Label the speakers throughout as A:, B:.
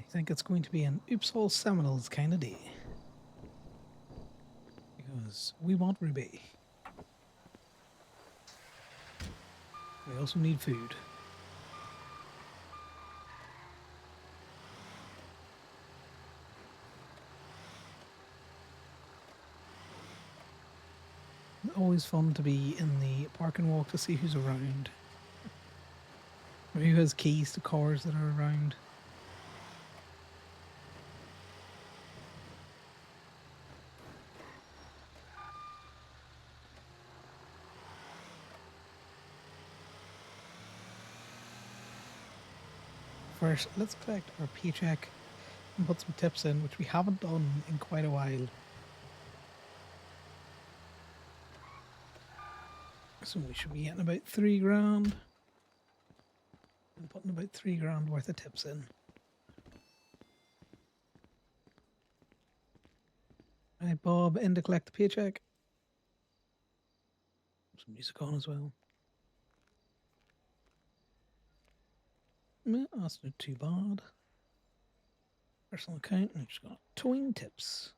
A: think it's going to be an Oops All Seminoles kind of day. Because we want Ruby. We also need food. Always fun to be in the park and walk to see who's around. Or who has keys to cars that are around. First, let's collect our paycheck and put some tips in, which we haven't done in quite a while. So we should be getting about 3 grand. And putting about 3 grand worth of tips in. Right, Bob, in to collect the paycheck. Some music on as well. That's not too bad. Personal account, and I've just got towing tips.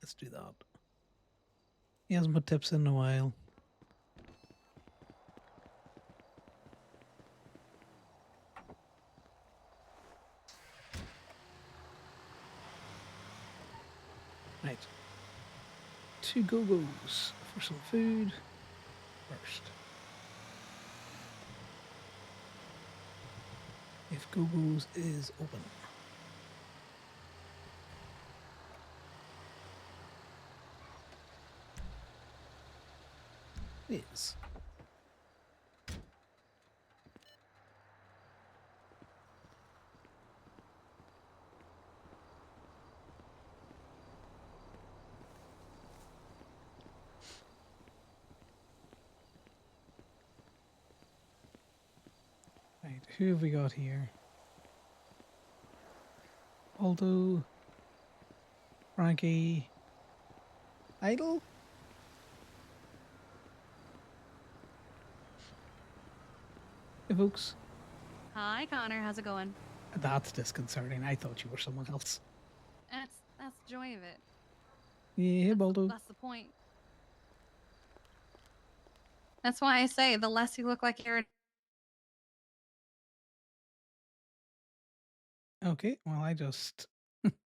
A: Let's do that. He hasn't put tips in a while. Right. 2 go-go's for some food first. If go-go's is open. It is. Right, who have we got here? Aldo, Frankie, Idle? Hey, folks.
B: Hi, Connor. How's it going?
A: That's disconcerting. I thought you were someone else.
B: That's the joy of it.
A: Yeah, hey, Baldo.
B: That's the point. That's why I say the less you look like you're.
A: Okay, well, I just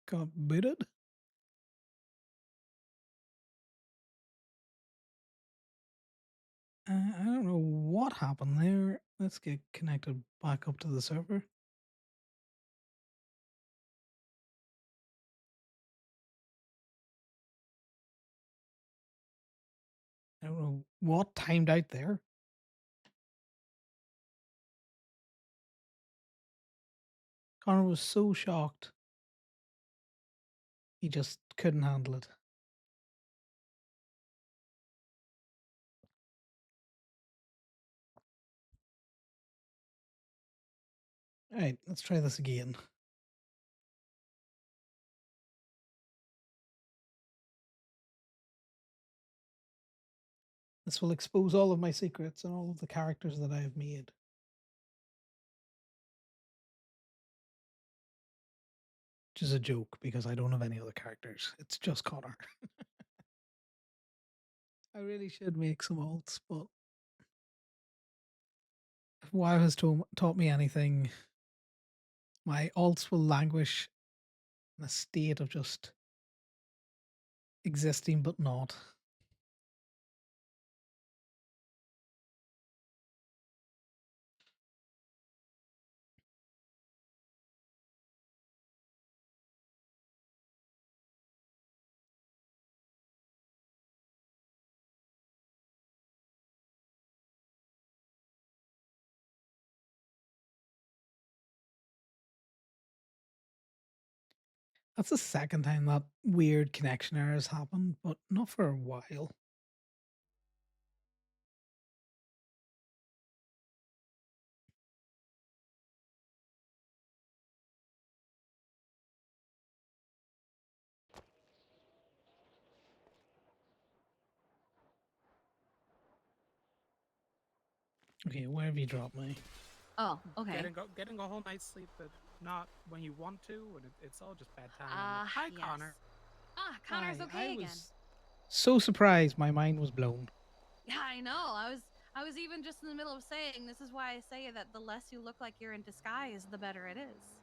A: got booted. I don't know what happened there. Let's get connected back up to the server. I don't know what timed out there. Connor was so shocked. He just couldn't handle it. Alright, let's try this again. This will expose all of my secrets and all of the characters that I have made. Which is a joke because I don't have any other characters. It's just Connor. I really should make some alts, but if WoW has taught me anything, my alts will languish in a state of just existing but not. That's the second time that weird connection error has happened, but not for a while. Okay, where have you dropped me?
B: Oh, okay.
C: Getting a whole night's sleep, but not when you want to, and it's all just bad timing. Hi,
B: Yes.
C: Connor.
B: Connor's
A: I
B: okay again.
A: was so surprised my mind was blown.
B: Yeah, I know. I was even just in the middle of saying this is why I say that the less you look like you're in disguise, the better it is.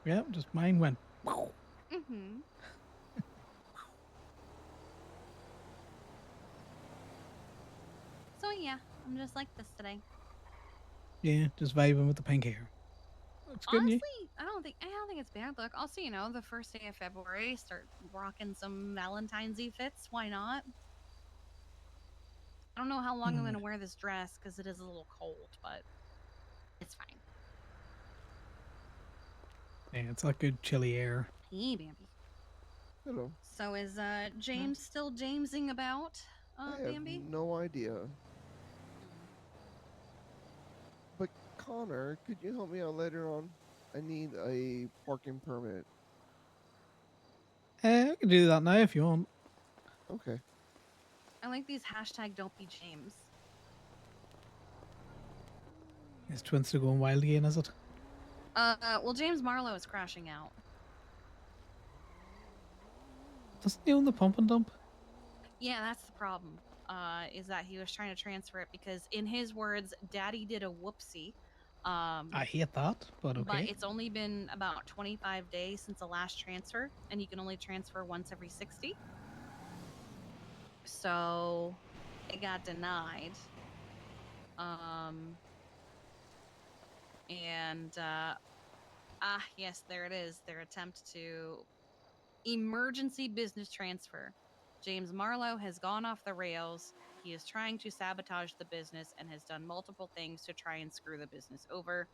A: Yeah, just mine went.
B: Mm-hmm. So yeah, I'm just like this today.
A: Yeah, just vibing with the pink hair. Looks good,
B: Honestly,
A: yeah.
B: I don't think it's bad. Look, also, the first day of February, start rocking some Valentine's Eve fits. Why not? I don't know how long I'm gonna wear this dress because it is a little cold, but it's fine.
A: Yeah, it's like good chilly air.
B: Hey, Bambi.
D: Hello.
B: So is James still Jamesing about,
D: I have
B: Bambi?
D: no idea.
B: Mm.
D: But Connor, could you help me out later on? I need a parking permit.
A: I can do that now if you want.
D: Okay.
B: I like these hashtag don't be James.
A: His twins are going wild again, is it?
B: Well, James Marlowe is crashing out.
A: Doesn't he own the pump and dump?
B: Yeah, that's the problem. Is that he was trying to transfer it because, in his words, Daddy did a whoopsie.
A: I hate that, but
B: But
A: okay.
B: it's only been about 25 days since the last transfer, and you can only transfer once every 60. So it got denied. And yes, there it is. Their attempt to emergency business transfer. James Marlowe has gone off the rails. He is trying to sabotage the business and has done multiple things to try and screw the business over.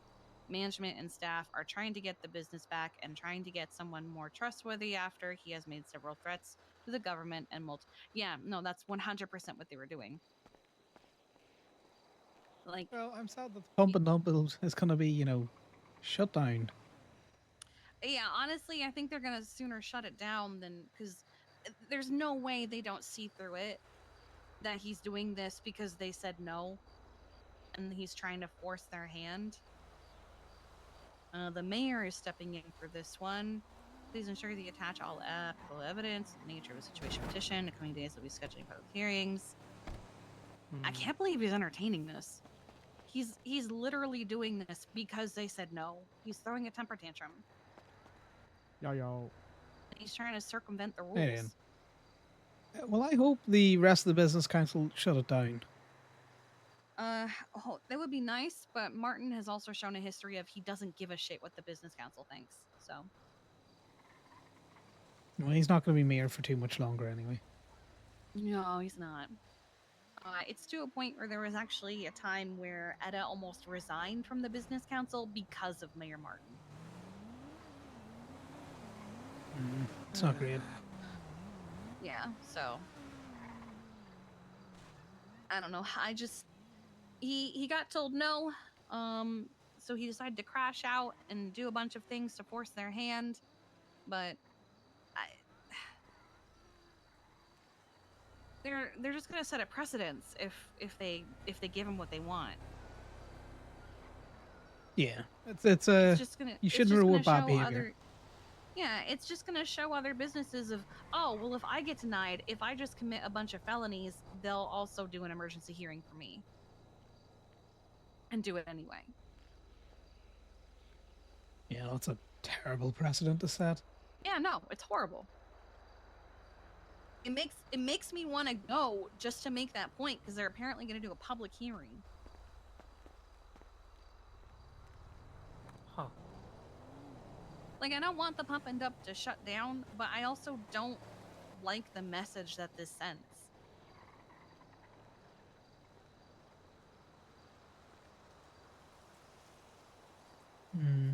B: Management and staff are trying to get the business back and trying to get someone more trustworthy after he has made several threats to the government and yeah, no, that's 100% what they were doing. Like,
A: Well, I'm sad that the pump and dump is going to be, shut down.
B: yeah, honestly, I think they're gonna sooner shut it down than, because there's no way they don't see through it that he's doing this because they said no and he's trying to force their hand. The mayor is stepping in for this one. Please ensure that you attach all applicable evidence, the nature of a situation petition. The coming days will be scheduling public hearings. I can't believe he's entertaining this. He's literally doing this because they said no. He's throwing a temper tantrum.
C: Yo.
B: He's trying to circumvent the
A: Hey,
B: rules.
A: Well, I hope the rest of the business council shut it down.
B: That would be nice, but Martin has also shown a history of he doesn't give a shit what the business council thinks. So,
A: Well, he's not going to be mayor for too much longer anyway.
B: no, he's not. It's to a point where there was actually a time where Etta almost resigned from the business council because of Mayor Martin.
A: It's not great.
B: Yeah, so I don't know. He got told no. So he decided to crash out and do a bunch of things to force their hand, but they're just gonna set a precedence if they give him what they want.
A: Yeah, it's
B: Just gonna
A: you
B: it's
A: shouldn't
B: just
A: reward
B: gonna
A: bad
B: show
A: behavior.
B: it's just gonna show other businesses of, oh well, if I get denied, if I just commit a bunch of felonies, they'll also do an emergency hearing for me and do it anyway.
A: Yeah, that's a terrible precedent to set.
B: Yeah, no, it's horrible. It makes me want to go just to make that point because they're apparently going to do a public hearing.
C: Huh.
B: Like, I don't want the pump and dump to shut down, but I also don't like the message that this sends.
A: Hmm.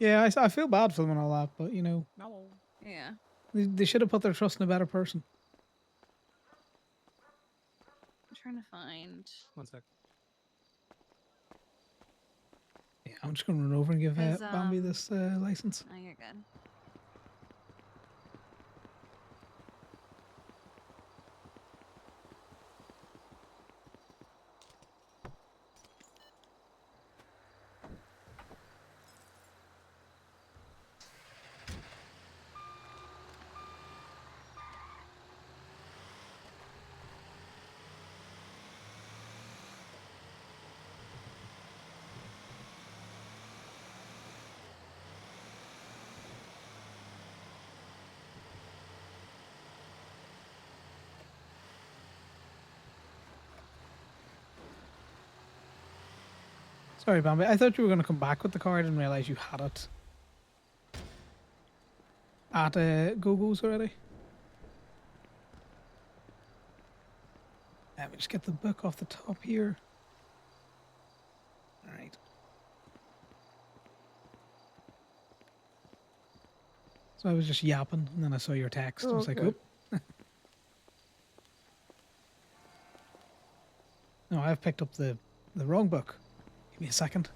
A: Yeah, I feel bad for them and all that, but
C: No.
B: Yeah.
A: they should have put their trust in a better person.
B: I'm trying to find.
C: One sec.
A: Yeah, I'm just going to run over and give
B: 'Cause,
A: Bambi this license.
B: Oh, you're good.
A: Sorry, Bambi. I thought you were going to come back with the car. I didn't realize you had it at Go-Go's already. Let me just get the book off the top here. All right. So I was just yapping, and then I saw your text. I was like,
D: Okay.
A: "Oop." No, I've picked up the wrong book. Give me a second.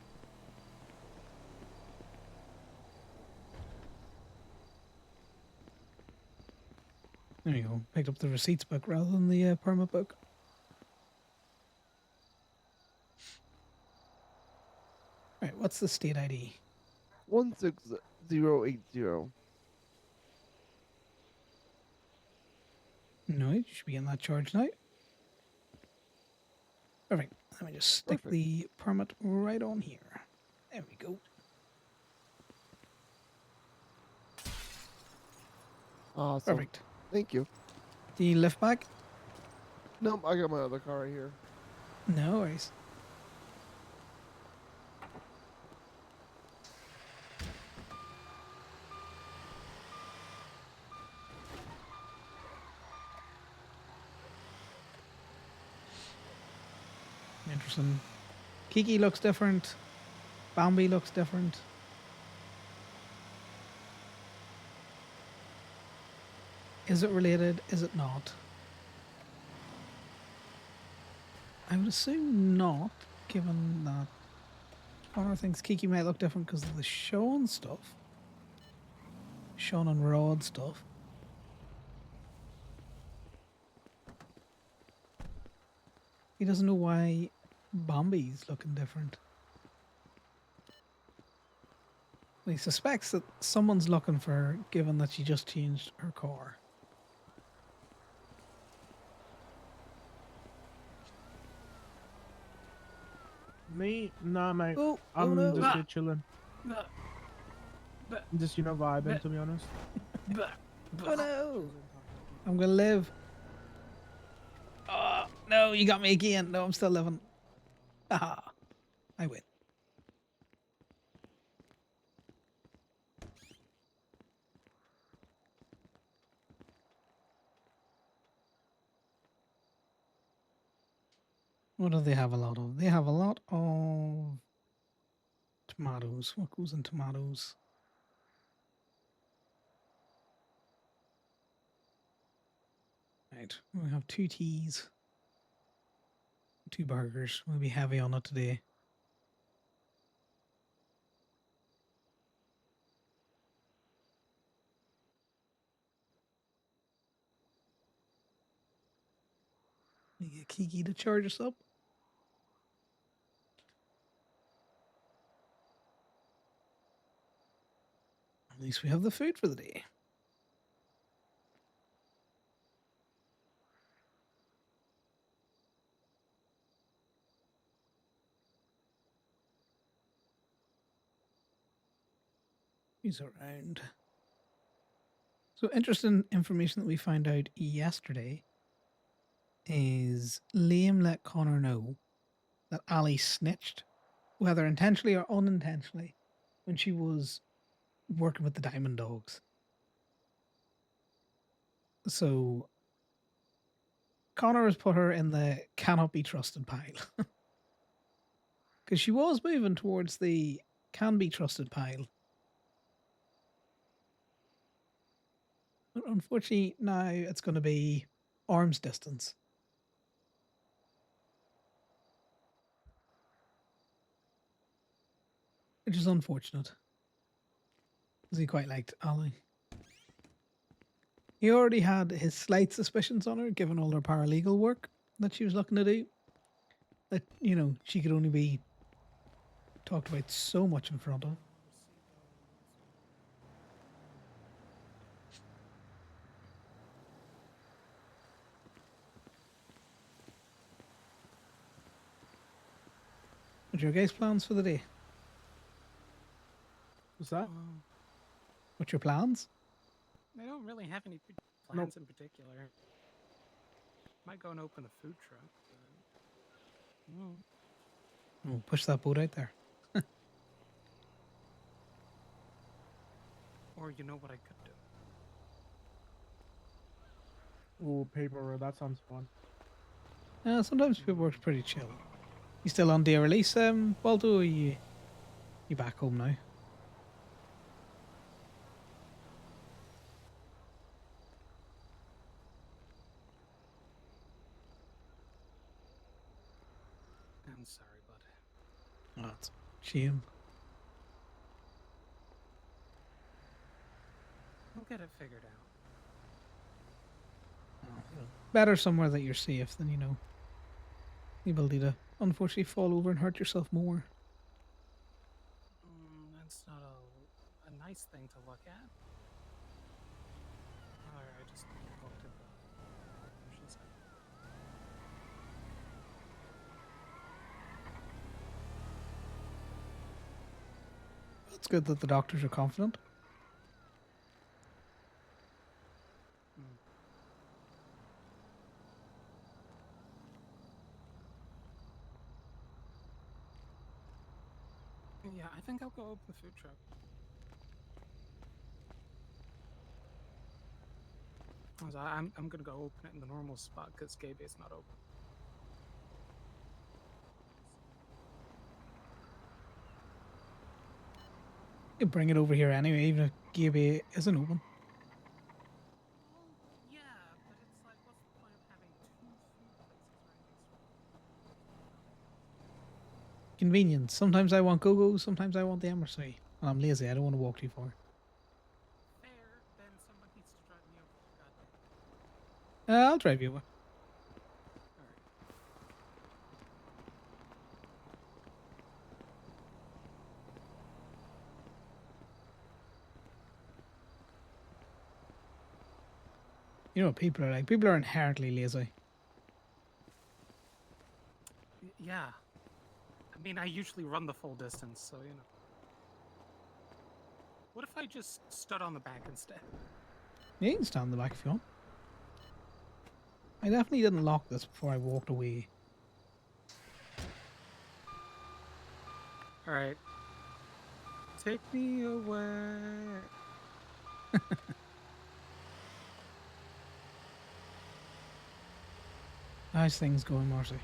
A: There you go. Picked up the receipts book rather than the permit book. Right, what's the state ID?
D: 16080.
A: No, you should be in that charge now. Perfect. Let me just stick
D: Perfect.
A: the permit right on here. There we go.
D: Awesome.
A: Perfect.
D: Thank you.
A: The lift back?
D: Nope, I got my other car right here.
A: No worries. Interesting. Kiki looks different. Bambi looks different. Is it related? Is it not? I would assume not, given that Conor thinks Kiki might look different because of the Sean stuff. Sean and Rod stuff. He doesn't know why Bambi's looking different. Well, he suspects that someone's looking for her, given that she just changed her car.
E: Me? Nah, mate.
A: Oh,
E: I'm
A: no.
E: just here chilling.
C: Bleh, bleh,
E: Just, vibing, to be honest.
C: bleh,
A: Oh
C: bleh.
A: no! I'm gonna live. Oh, no, you got me again. No, I'm still living. Aha. I win. What do they have a lot of? They have a lot of tomatoes. What goes in tomatoes? Right. We have 2 teas, 2 burgers. We'll be heavy on it today. We get Kiki to charge us up. At least we have the food for the day. He's around. So interesting information that we found out yesterday is Liam let Connor know that Ali snitched, whether intentionally or unintentionally, when she was working with the Diamond Dogs. So Connor has put her in the cannot be trusted pile. Because she was moving towards the can be trusted pile. But unfortunately, now it's going to be arm's distance. Which is unfortunate. Because he quite liked Ali. He already had his slight suspicions on her, given all her paralegal work that she was looking to do. That, she could only be talked about so much in front of. What's your guys' plans for the day?
E: What's that?
A: What's your plans?
C: I don't really have any plans in particular. Might go and open a food truck. But...
A: Oh, push that boat out there.
C: Or you know what I could do?
E: Ooh, paper road. That sounds fun.
A: Sometimes paperwork's pretty chill. You still on day release, Baldo, or you back home now?
C: I'm sorry, bud.
A: Oh, it's a shame.
C: We'll get it figured out.
A: Better somewhere that you're safe than, the ability to unfortunately fall over and hurt yourself more.
C: That's not a nice thing to look at. Alright, I just looked at the motion side.
A: It's good that the doctors are confident.
C: Mm. Yeah, I think I'll go open the food truck. I'm gonna go open it in the normal spot because Gabe's not open.
A: You bring it over here anyway, even if Gabe isn't open.
C: Well, yeah, but it's like, what's the point of having two food places right next to it?
A: Convenience. Sometimes I want go-go, sometimes I want the Emersy. And I'm lazy, I don't want to walk too far.
C: Fair, then someone needs to drive me over there, goddamn.
A: I'll drive you over.
C: Alright.
A: You know what people are like? People are inherently lazy.
C: Yeah. I mean, I usually run the full distance, so you know. What if I just stood on the back instead?
A: Yeah, you can stand in the back if you want. I definitely didn't lock this before I walked away.
C: Alright. Take me away.
A: How's things going, Marcy?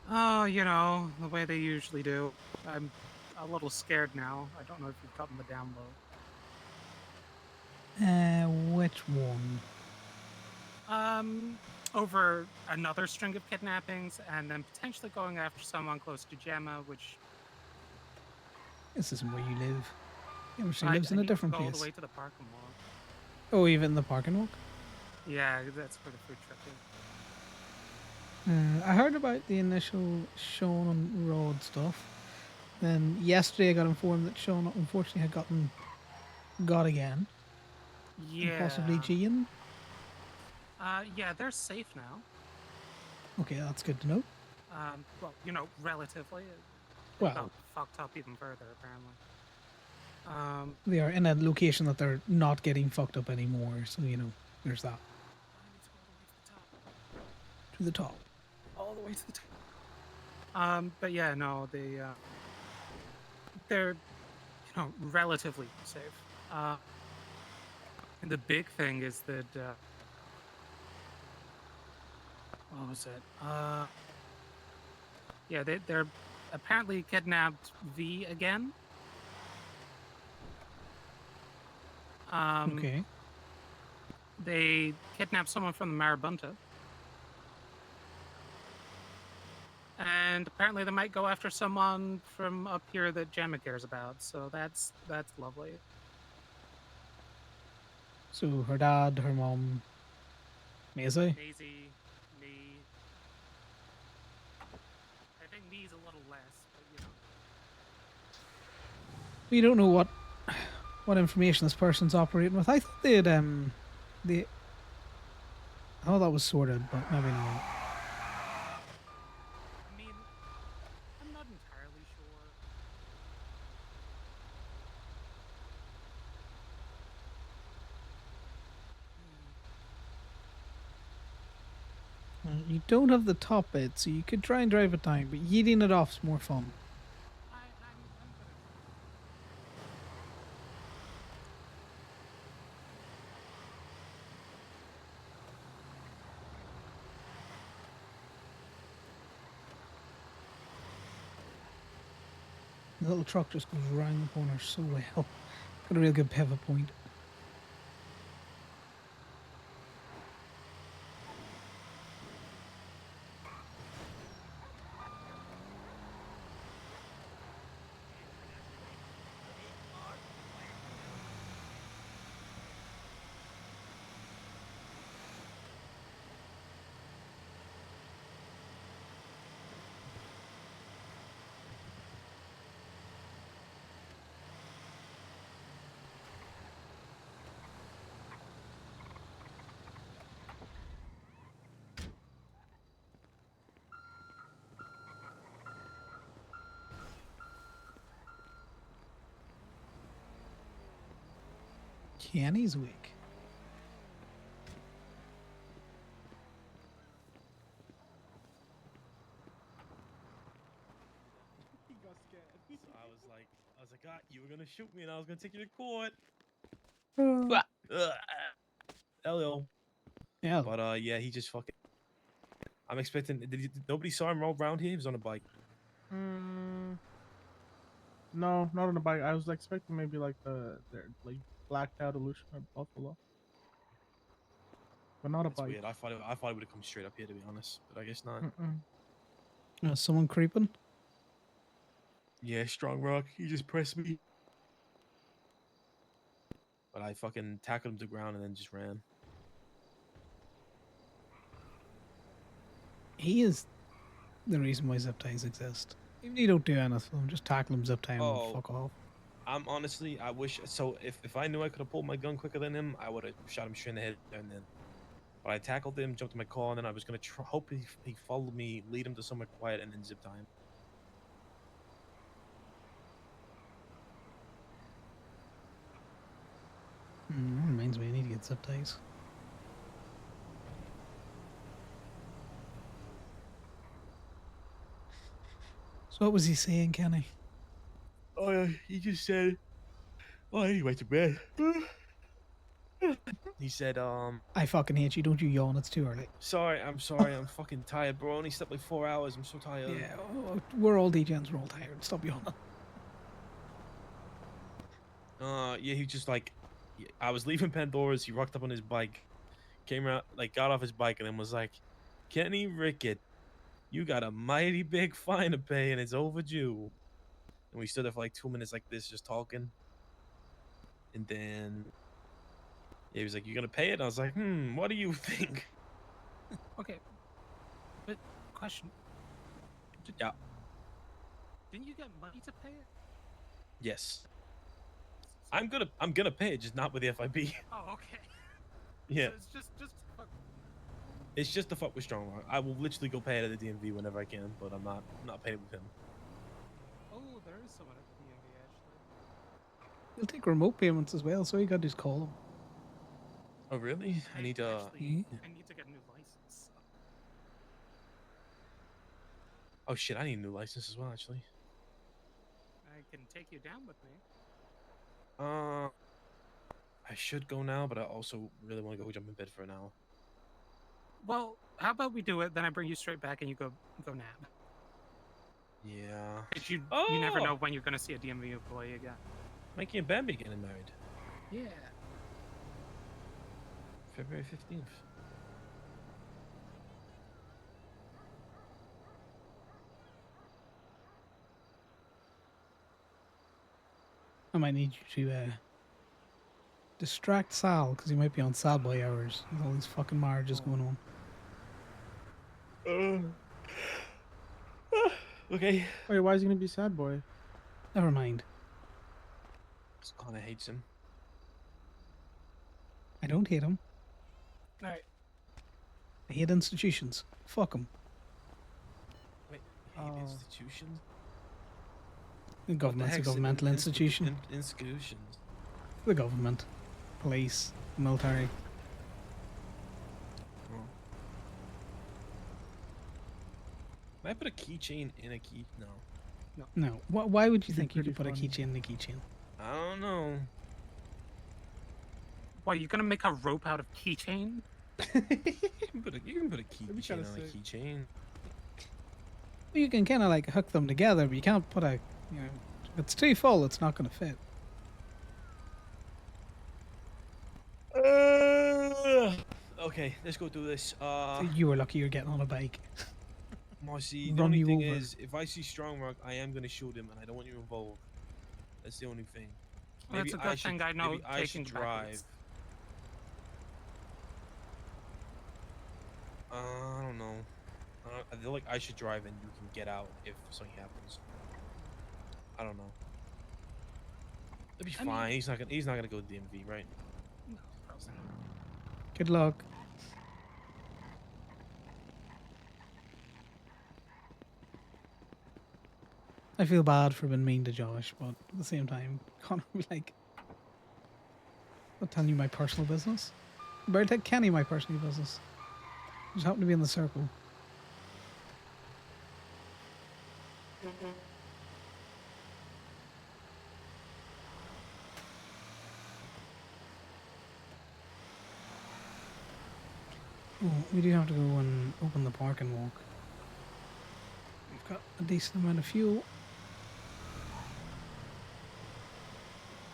C: Oh, you know, the way they usually do. I'm a little scared now. I don't know if you've gotten the download.
A: Which one?
C: Over another string of kidnappings, and then potentially going after someone close to Gemma, which
A: This isn't where you live. Emersy
C: I
A: lives in a
C: need to
A: different
C: go all
A: place.
C: the way to the parking lot.
A: Oh, even the parking lot?
C: Yeah, that's where the food truck is.
A: I heard about the initial Sean and Rod stuff. Then yesterday I got informed that Sean unfortunately had got again. And
C: Yeah.
A: possibly Gian.
C: Yeah, they're safe now.
A: Okay, that's good to know.
C: Well, you know, relatively. They
A: Well,
C: got fucked up even further, apparently.
A: they are in a location that they're not getting fucked up anymore, so there's that.
C: I need to go all the way to the top.
A: To the top.
C: All the way to the top. But yeah, no, they're, relatively safe. And the big thing is that, what was it? Yeah, they're apparently kidnapped V again.
A: Okay.
C: They kidnapped someone from the Marabunta. And apparently they might go after someone from up here that Gemma cares about, so that's lovely.
A: So her dad, her mom, Maisie.
C: Maisie, me. I think me's a little less, but
A: We don't know what information this person's operating with. I thought I thought that was sorted, but maybe not.
C: I mean, I'm not entirely sure.
A: You don't have the top bit, so you could try and drive it down, but yeeting it off's more fun.
C: I'm gonna
A: The little truck just goes round the corner so well. Got a real good pivot point. Kenny's weak.
E: He got scared.
F: So I was like, ah, you were gonna shoot me, and I was gonna take you to court.
A: Uh,
F: Ugh. Hello.
A: yeah.
F: But yeah, he just fucking. I'm expecting. Nobody saw him roll around here. He was on a bike.
E: No, not on a bike. I was expecting maybe like the like blacked out illusion of Buffalo, but not a
F: That's
E: bike.
F: weird. I thought it would have come straight up here, to be honest, but I guess not.
A: Someone creeping.
F: Yeah, strong rock. He just pressed me. But I fucking tackled him to the ground and then just ran.
A: He is the reason why zip ties exist. Even if you don't do anything, just tackle him, zip tie him, and
F: Oh.
A: fuck off.
F: I'm honestly, I wish. So if I knew I could have pulled my gun quicker than him, I would have shot him straight in the head and then. But I tackled him, jumped in my car, and then I was gonna hope he followed me, lead him to somewhere quiet, and then zip tie him.
A: That reminds me, I need to get zip ties. So what was he saying, Kenny?
F: Oh yeah, he just said, "Oh, I need to wait to bed." He said,
A: I fucking hate you. Don't you yawn. It's too early.
F: sorry, I'm fucking tired, bro. I only slept like 4 hours. I'm so tired."
A: Yeah, we're all DJs. We're all tired. Stop yawning.
F: Yeah, he just like, I was leaving Pandora's. He rocked up on his bike, came out, like got off his bike, and then was like, "Kenny Rickett, you got a mighty big fine to pay, and it's overdue." And we stood there for like 2 minutes like this, just talking. And then he was like, "You gonna pay it?" And I was like, what do you think?"
C: Okay. But question.
F: Yeah.
C: Didn't you get money to pay it?
F: Yes. I'm gonna pay it, just not with the FIB.
C: Oh, okay.
F: Yeah.
C: So it's just fuck.
F: It's just the fuck with Strong Rock. I will literally go pay it at the DMV whenever I can, but I'm not paying it with him.
C: Oh, there is someone at the DMV actually.
A: He'll take remote payments as well, so you got to just call him.
F: Oh really? I need
C: actually, I need to get a new license. So.
F: Oh shit, I need a new license as well, actually.
C: I can take you down with me.
F: I should go now, but I also really want to go jump in bed for an hour.
C: Well, how about we do it? Then I bring you straight back, and you go nap.
F: Yeah.
C: 'Cause you never
F: Oh!
C: know when you're gonna see a DMV employee again.
F: Mikey and Bambi getting married.
C: Yeah.
F: February 15th.
A: I might need you to distract Sal, because he might be on Sad Boy hours with all these fucking marriages going on.
F: Okay.
E: Wait, why is he gonna be sad boy?
A: Never mind.
F: Connor hates him.
A: I don't hate him.
C: Alright.
A: I hate institutions. Fuck them.
F: Wait, hate
E: Oh.
F: institutions?
A: The government's a governmental institution.
F: Institutions.
A: The government, police, military.
F: Can I put a keychain in a key? No.
A: No. Why would you
E: It'd be
A: think you
E: pretty
A: could put a
E: funny.
A: keychain in a keychain?
F: I don't know.
C: Why, you gonna make a rope out of keychain?
F: You can put a
E: That'd be
F: keychain
E: kinda
F: on a
E: sick.
F: keychain.
A: Well, you can kind of like hook them together, but you can't put a, you know, if it's too full, it's not going to fit.
F: Okay, let's go through this.
A: So you were lucky you're getting on a bike.
F: Marcy, the
A: Run
F: only
A: you
F: thing
A: over.
F: is, if I see Strongmark, I am gonna shoot him, and I don't want you involved. That's the only thing.
C: Well, it's a good thing I know
F: Maybe I should
C: taking
F: drive.
C: backwards.
F: I don't know. I feel like I should drive, and you can get out if something happens. I don't know. It'll be
C: I mean-
F: fine. He's not gonna go to DMV, right?
C: No, probably not.
A: Good luck. I feel bad for being mean to Josh, but at the same time, Connor would be like, I'm not telling you my personal business. You better tell Kenny my personal business. Just happen to be in the circle. Oh, we do have to go and open the park and walk. We've got a decent amount of fuel.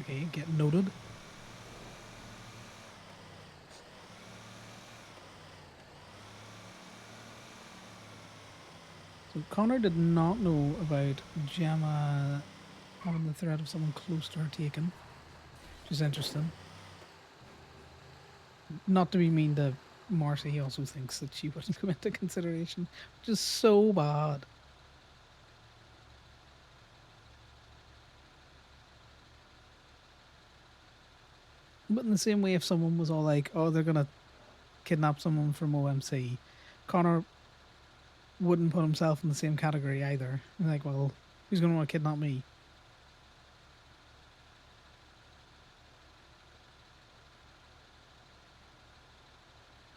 A: Okay, get noted. So Connor did not know about Gemma having the threat of someone close to her taken, which is interesting. Not to be mean to Marcy, he also thinks that she wouldn't come into consideration, which is so bad. But in the same way, if someone was all like, oh, they're gonna kidnap someone from OMC, Connor wouldn't put himself in the same category either. He's like, well, who's gonna want to kidnap me?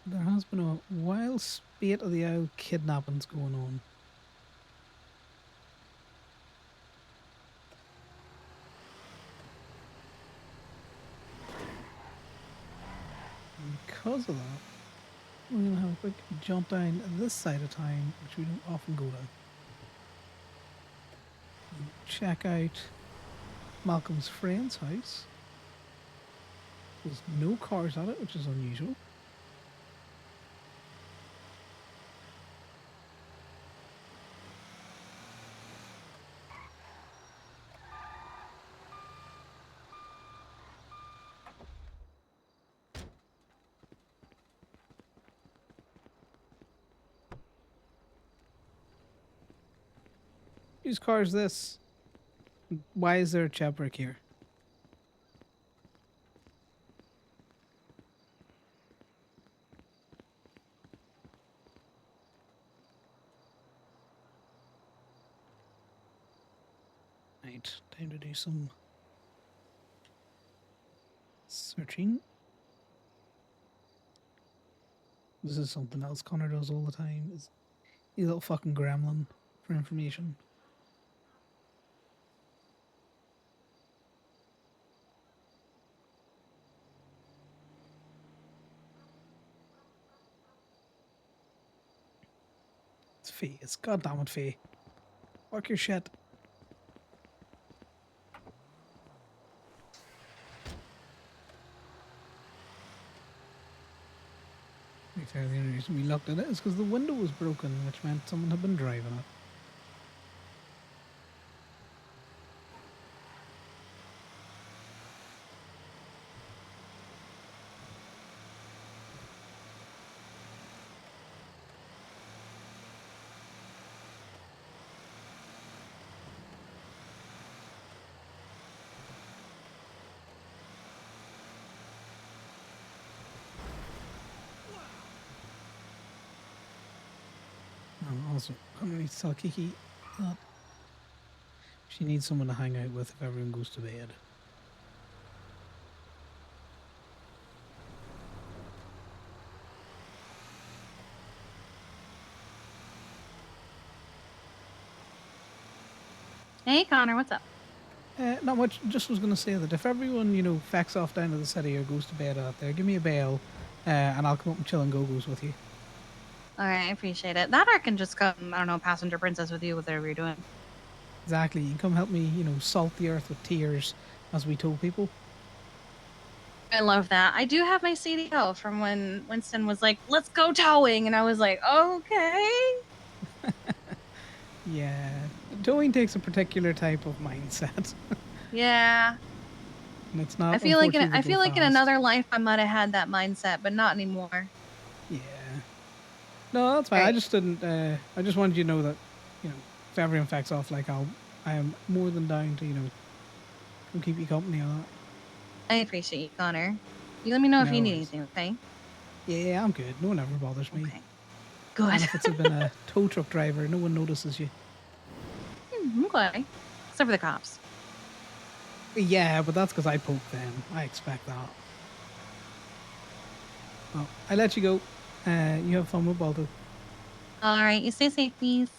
A: There has been a wild spate of the owl kidnappings going on. And because of that, we're going to have a quick jump down this side of town, which we don't often go to. And check out Malcolm's friend's house. There's no cars at it, which is unusual. Whose car is this? Why is there a chapbrick here? Right, time to do some searching. This is something else Connor does all the time. Is he's a little fucking gremlin for information. It's Faye. It's goddamn it, Faye. Fuck your shit. To be fair, the only reason we looked at it is because the window was broken, which meant someone had been driving it. Also, Connor needs to tell Kiki that she needs someone to hang out with if everyone goes to bed.
B: Hey, Connor, what's up?
A: Not much. Just was going to say that if everyone, facts off down to the city or goes to bed out there, give me a bell, and I'll come up and chill and go-go's with you.
B: All right, I appreciate it. That I can just come, I don't know, passenger princess with you, whatever you're doing.
A: Exactly. You can come help me, salt the earth with tears, as we told people.
B: I love that. I do have my CDL from when Winston was like, let's go towing. And I was like, okay.
A: Yeah. Towing takes a particular type of mindset,
B: Yeah.
A: and it's not,
B: I feel like
A: unfortunately, to go
B: in
A: fast.
B: another life I might have had that mindset, but not anymore.
A: Yeah. No, that's fine. I
B: Right.
A: just didn't. I just wanted you to know that, if everyone facts off, like I am more than down to, come keep you company on that.
B: I appreciate you, Connor. You let me know if you
A: No
B: need
A: worries.
B: anything, okay?
A: Yeah, I'm good. No one ever bothers me.
B: Okay. Good.
A: And if it's been a tow truck driver, no one notices you.
B: Okay. Except for the cops.
A: Yeah, but that's because I poked them. I expect that. Well, I let you go. You have fun with Baldo.
B: All right. You stay safe, please.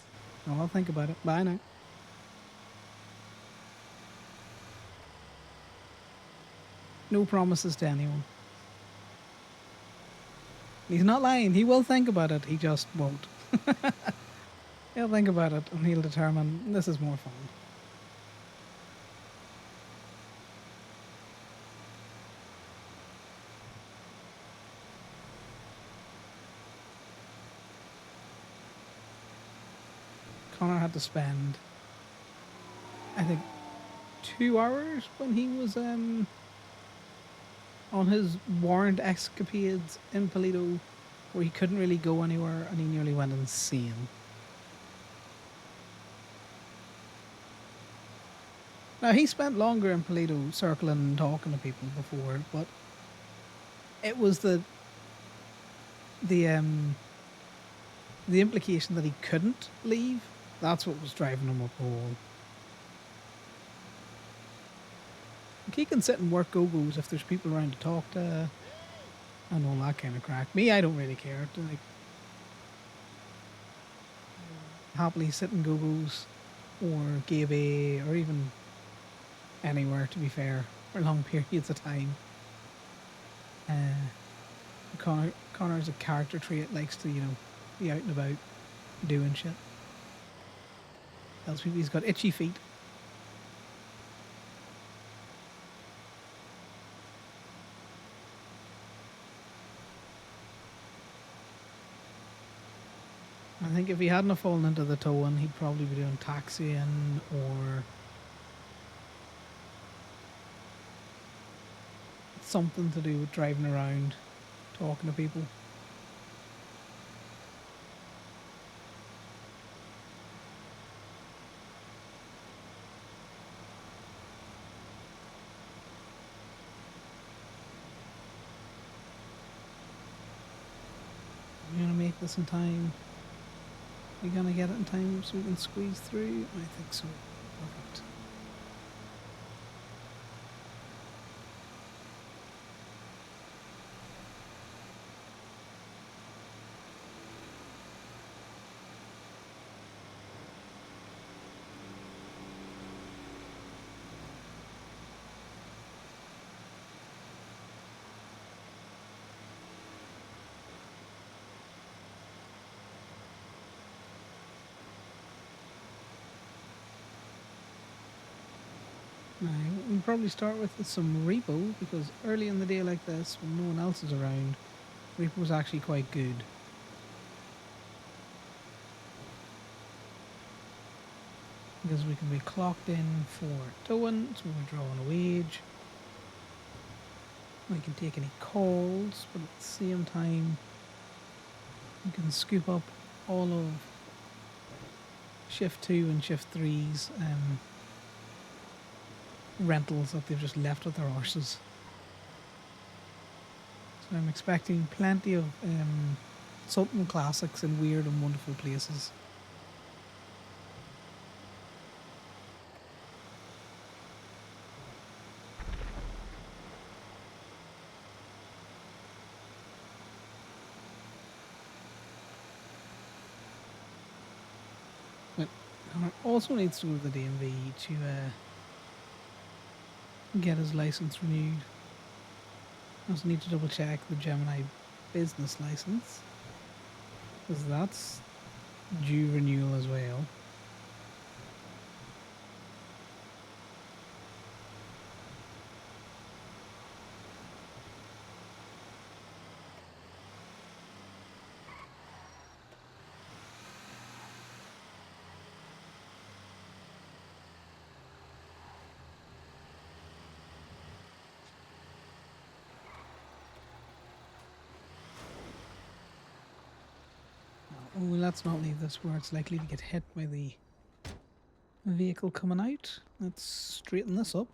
A: No, I'll think about it. Bye now. No promises to anyone. He's not lying. He will think about it. He just won't. He'll think about it and he'll determine this is more fun. Connor had to spend, I think, 2 hours when he was on his warrant escapades in Polito, where he couldn't really go anywhere and he nearly went insane. Now he spent longer in Polito circling and talking to people before, but it was the um the implication that he couldn't leave. That's what was driving him up the wall. He can sit and work go-go's if there's people around to talk to and all that kind of crack. Me, I don't really care. Like, happily sit in go-go's or Gabe or even anywhere, to be fair, for long periods of time. Connor's a character trait, likes to, be out and about doing shit. Tells people he's got itchy feet. I think if he hadn't have fallen into the towing, he'd probably be doing taxiing or something to do with driving around, talking to people. We're gonna make this in time. We're gonna get it in time so we can squeeze through. I think so. Perfect. Now, we'll probably start with some repo because early in the day like this, when no one else is around, repo is actually quite good. Because we can be clocked in for towing, so we're drawing a wage. We can take any calls, but at the same time, we can scoop up all of shift 2 and shift 3's rentals that they've just left with their horses. So I'm expecting plenty of Sultan classics in weird and wonderful places. Connor also needs to go to the DMV to get his license renewed. Also need to double check the Gemini business license, because that's due renewal as well. Oh, let's not leave this where it's likely to get hit by the vehicle coming out. Let's straighten this up.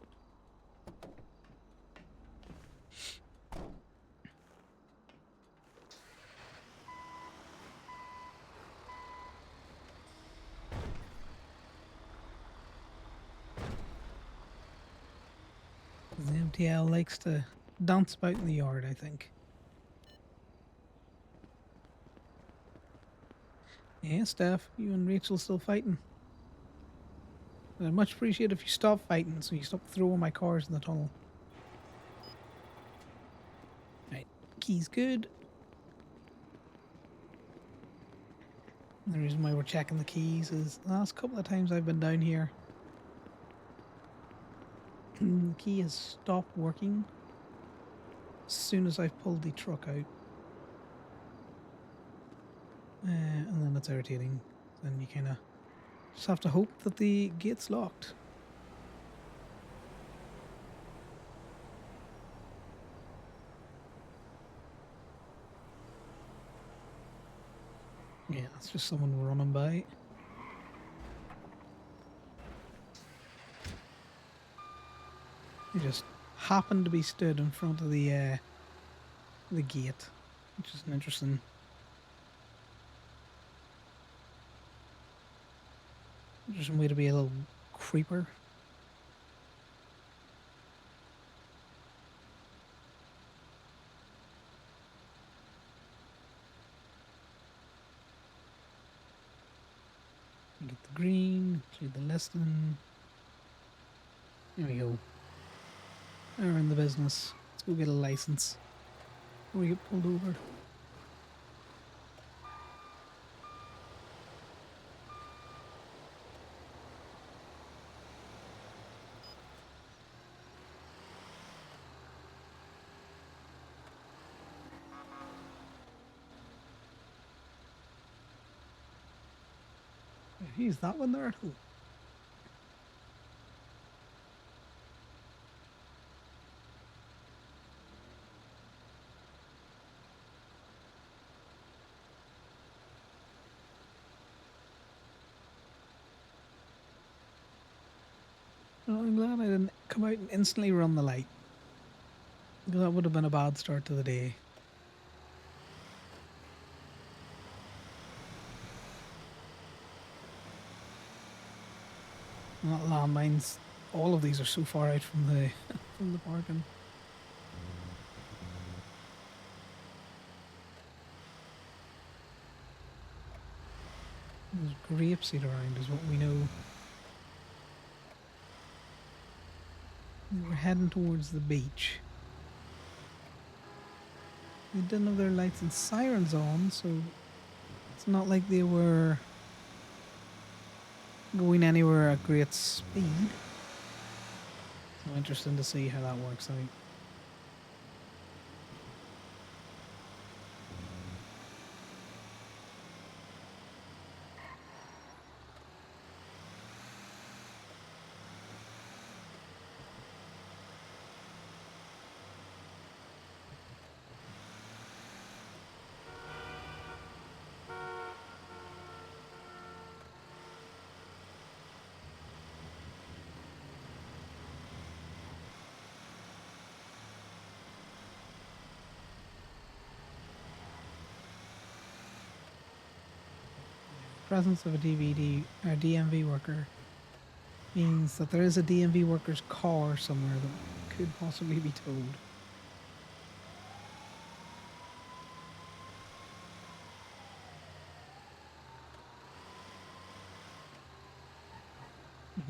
A: The MTL likes to dance about in the yard, I think. Yeah, Steph, you and Rachel still fighting. I'd much appreciate if you stop fighting, so you stop throwing my cars in the tunnel. Right, key's good. The reason why we're checking the keys is the last couple of times I've been down here, the key has stopped working as soon as I've pulled the truck out. And then it's irritating. Then you kind of just have to hope that the gate's locked. Yeah, that's just someone running by. They just happened to be stood in front of the gate, which is an interesting way to be a little creeper. Get the green, clear the listing. There we go. Now we're in the business. Let's go get a license before we get pulled over. Geez, that one there. Ooh. Oh, I'm glad I didn't come out and instantly run the light. Because that would have been a bad start to the day. Not landmines. All of these are so far out from the from the parking. There's grapeseed around is what we know. We're heading towards the beach. They didn't have their lights and sirens on, so it's not like they were going anywhere at great speed. So interesting to see how that works out. Presence of a DVD or DMV worker means that there is a DMV worker's car somewhere that could possibly be towed.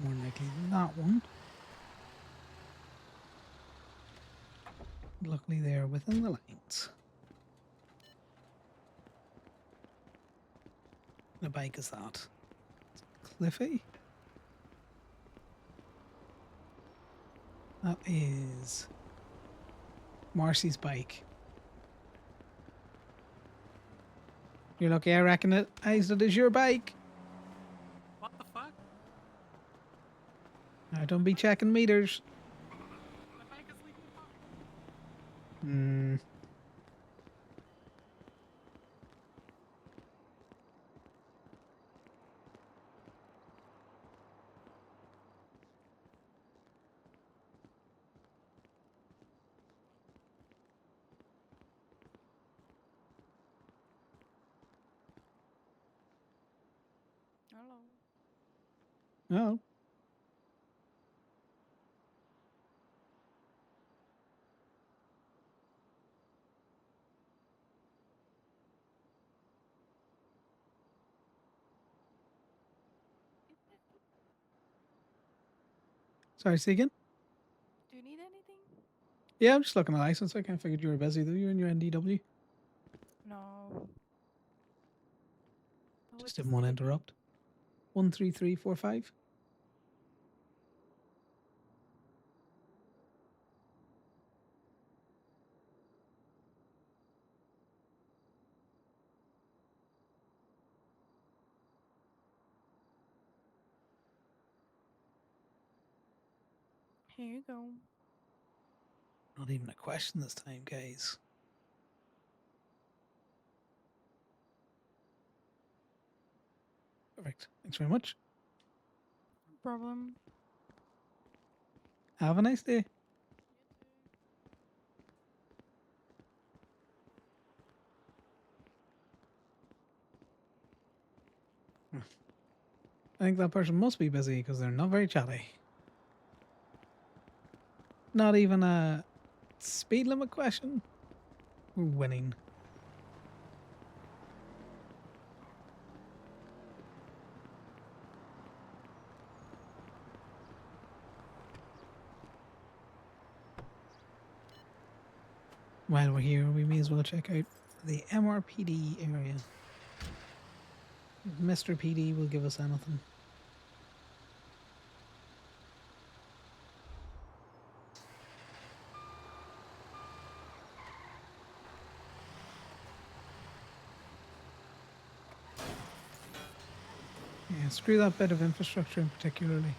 A: More likely than that one. Luckily, they're within the lines. The bike is that? Cliffy? That is Marcy's bike. You're lucky I reckon it. It is your bike.
C: What the fuck?
A: Now don't be checking meters.
C: My bike is leaking apart.
A: Hmm.
G: Hello.
A: Oh. Sorry, say again?
G: Do you need anything?
A: Yeah, I'm just looking at license. I kind of figured you were busy though. You're in your NDW.
G: No. Oh,
A: Just
G: what's your
A: didn't want to
G: CVV?
A: interrupt. 13345.
G: Here you go.
A: Not even a question this time, guys. Perfect. Thanks very much.
G: No problem.
A: Have a nice day. I think that person must be busy because they're not very chatty. Not even a speed limit question. We're winning. While we're here, we may as well check out the MRPD area. If Mr. PD will give us anything. Yeah, screw that bit of infrastructure in particularly.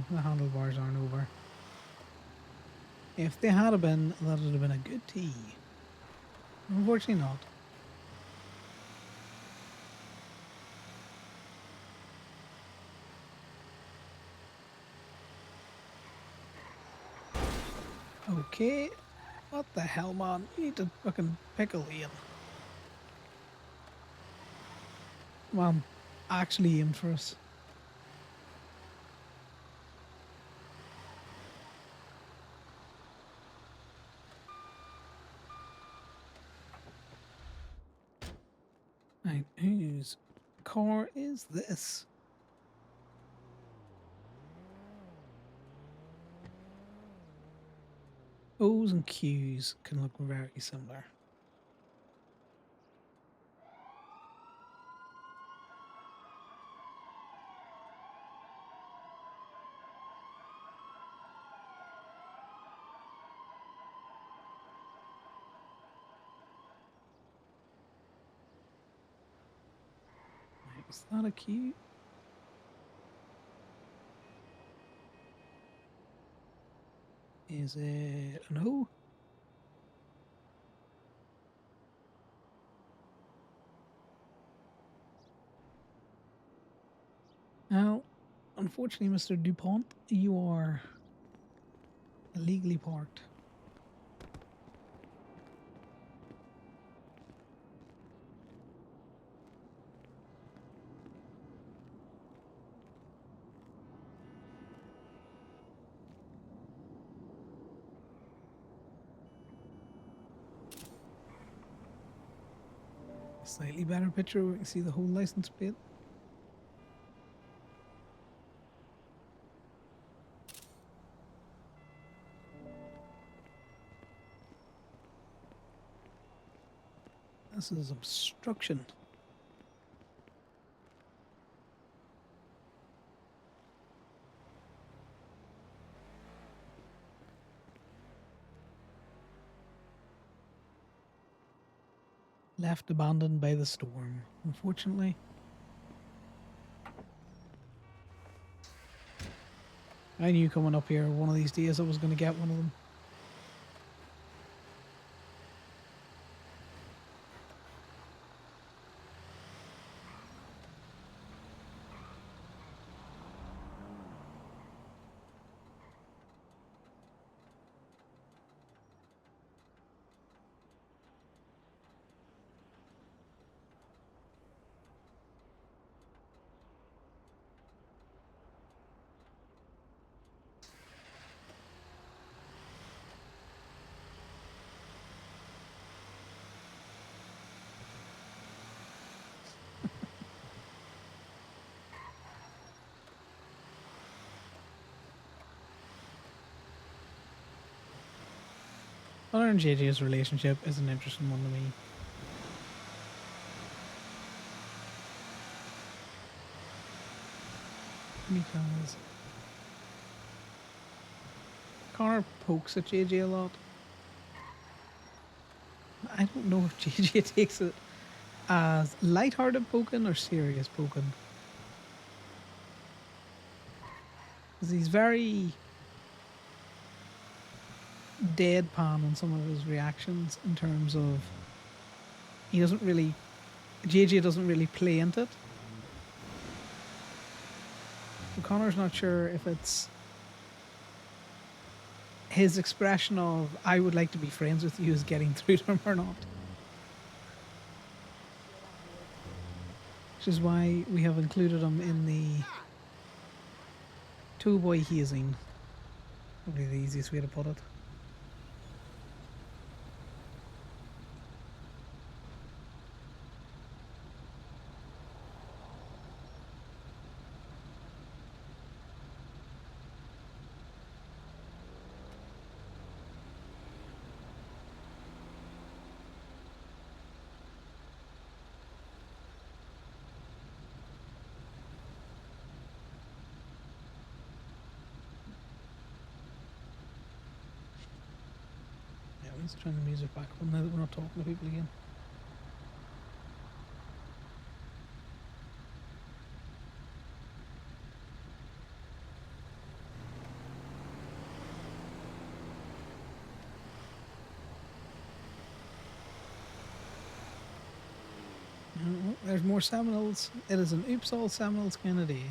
A: The handlebars aren't over. If they had been, that would have been a good tea. Unfortunately not. Okay. What the hell, man? You need to fucking pickle Ian. Man, actually aimed for us. Right, whose car is this? O's and Q's can look very similar. Right, is that a Q? Is it an O? Now, unfortunately, Mr. DuPont, you are illegally parked. Slightly better picture. We can see the whole license plate. This is obstruction. Left abandoned by the storm, unfortunately. I knew coming up here one of these days I was going to get one of them. Connor and JJ's relationship is an interesting one to me. Because Connor pokes at JJ a lot. I don't know if JJ takes it as light-hearted poking or serious poking. Because he's very deadpan in some of his reactions in terms of JJ doesn't really play into it. So Connor's not sure if it's his expression of "I would like to be friends with you" is getting through to him or not. Which is why we have included him in the two-boy hazing. Probably the easiest way to put it. Yeah, let's turn the music back on now that we're not talking to people again. Oh, there's more Seminoles. It is an oops all Seminoles kind of day.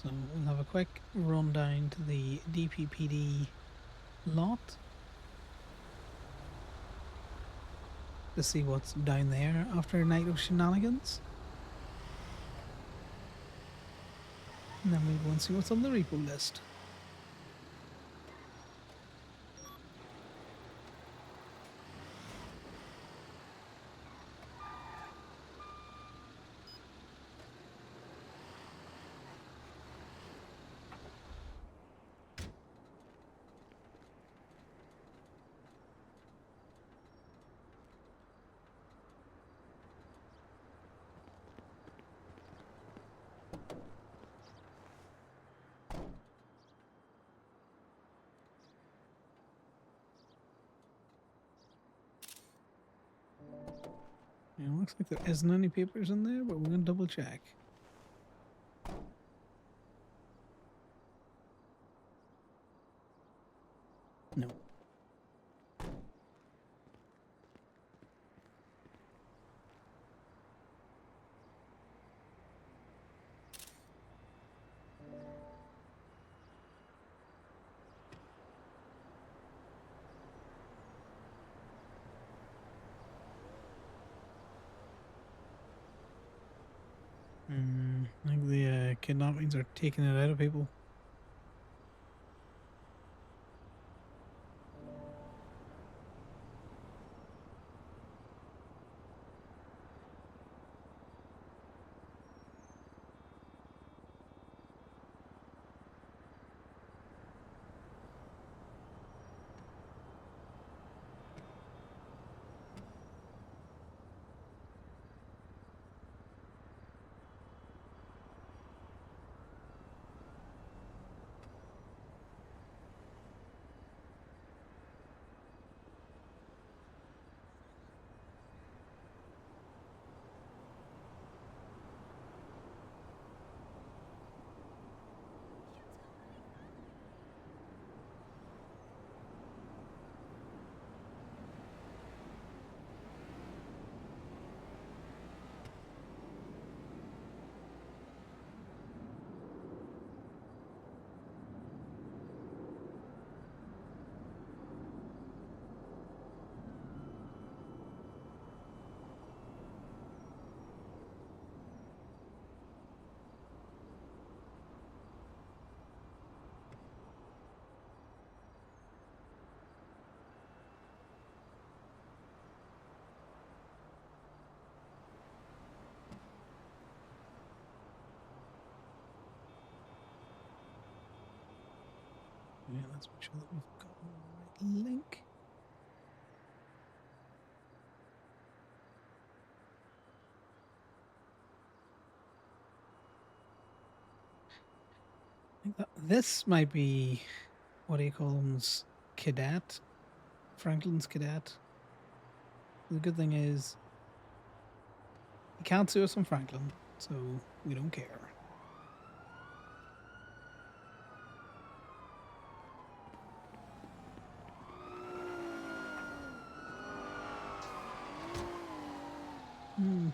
A: So we'll have a quick run down to the DPPD lot to see what's down there after a night of shenanigans. And then we'll go and see what's on the repo list. Yeah, looks like there isn't any papers in there, but we're going to double check. No. like kidnappings or taking it out of people. Yeah, let's make sure that we've got the right link. I think that this might be, what do you call them? Cadet? Franklin's cadet. The good thing is, he can't sue us on Franklin, so we don't care.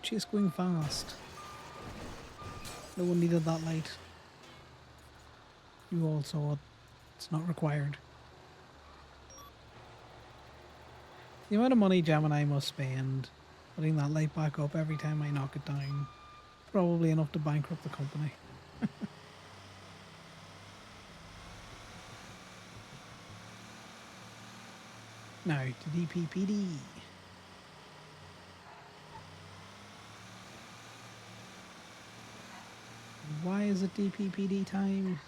A: Chase going fast. No one needed that light. You all saw it. It's not required. The amount of money Gemini must spend putting that light back up every time I knock it down, probably enough to bankrupt the company. Now to DPPD. Why is it DPPD time?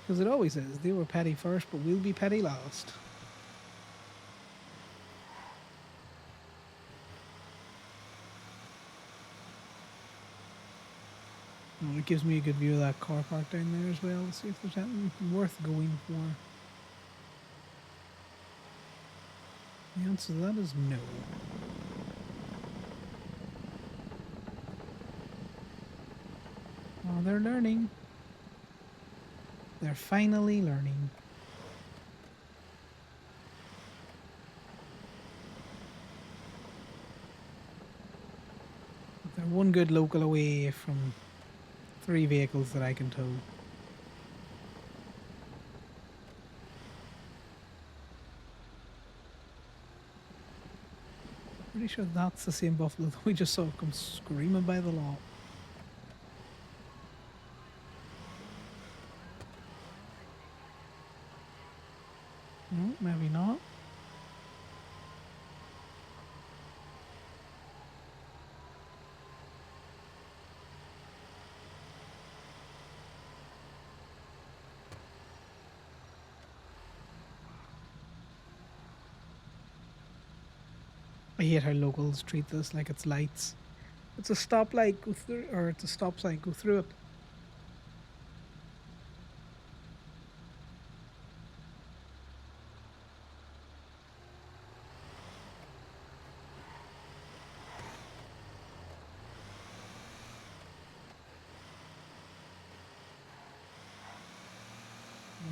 A: Because it always is. They were petty first, but we'll be petty last. Oh, it gives me a good view of that car park down there as well. Let's see if there's anything worth going for. The answer to that is no. Oh, they're learning. They're finally learning. They're one good local away from 3 vehicles that I can tow. Pretty sure that's the same buffalo that we just saw come screaming by the lot. No, maybe not. I hate how locals treat this like it's lights. It's a stoplight, go through, or it's a stop sign, go through it.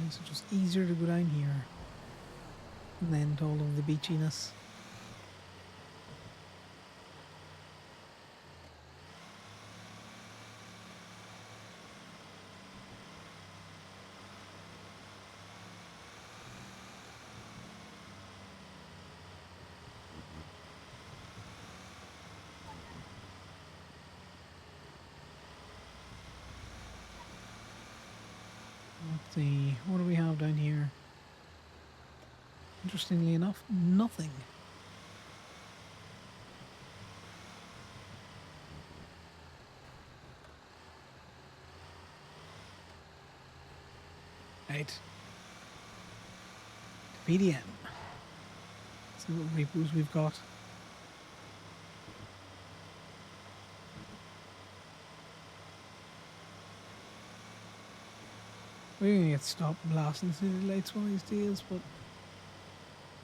A: It's just easier to go down here. And then to all of the beachiness. See, what do we have down here? Interestingly enough, nothing. Right. PDM. See what repos we've got. We're gonna get stopped blasting city lights one of these days, but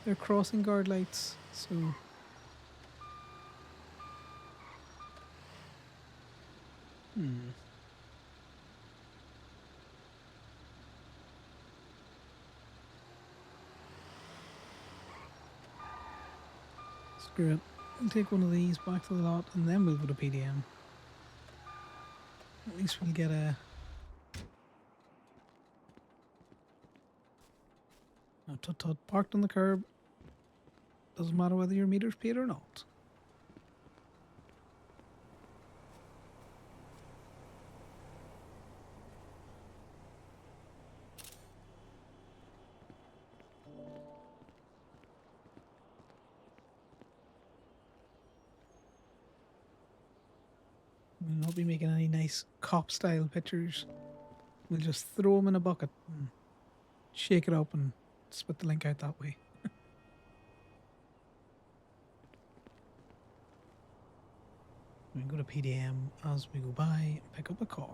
A: they're crossing guard lights, so screw it. We'll take one of these back to the lot and then we'll go to PDM. At least we'll get a... Now, tut parked on the curb. Doesn't matter whether your meter's paid or not. We'll not be making any nice cop-style pictures. We'll just throw them in a bucket and shake it up and spit the link out that way. We go to PDM as we go by and pick up a car.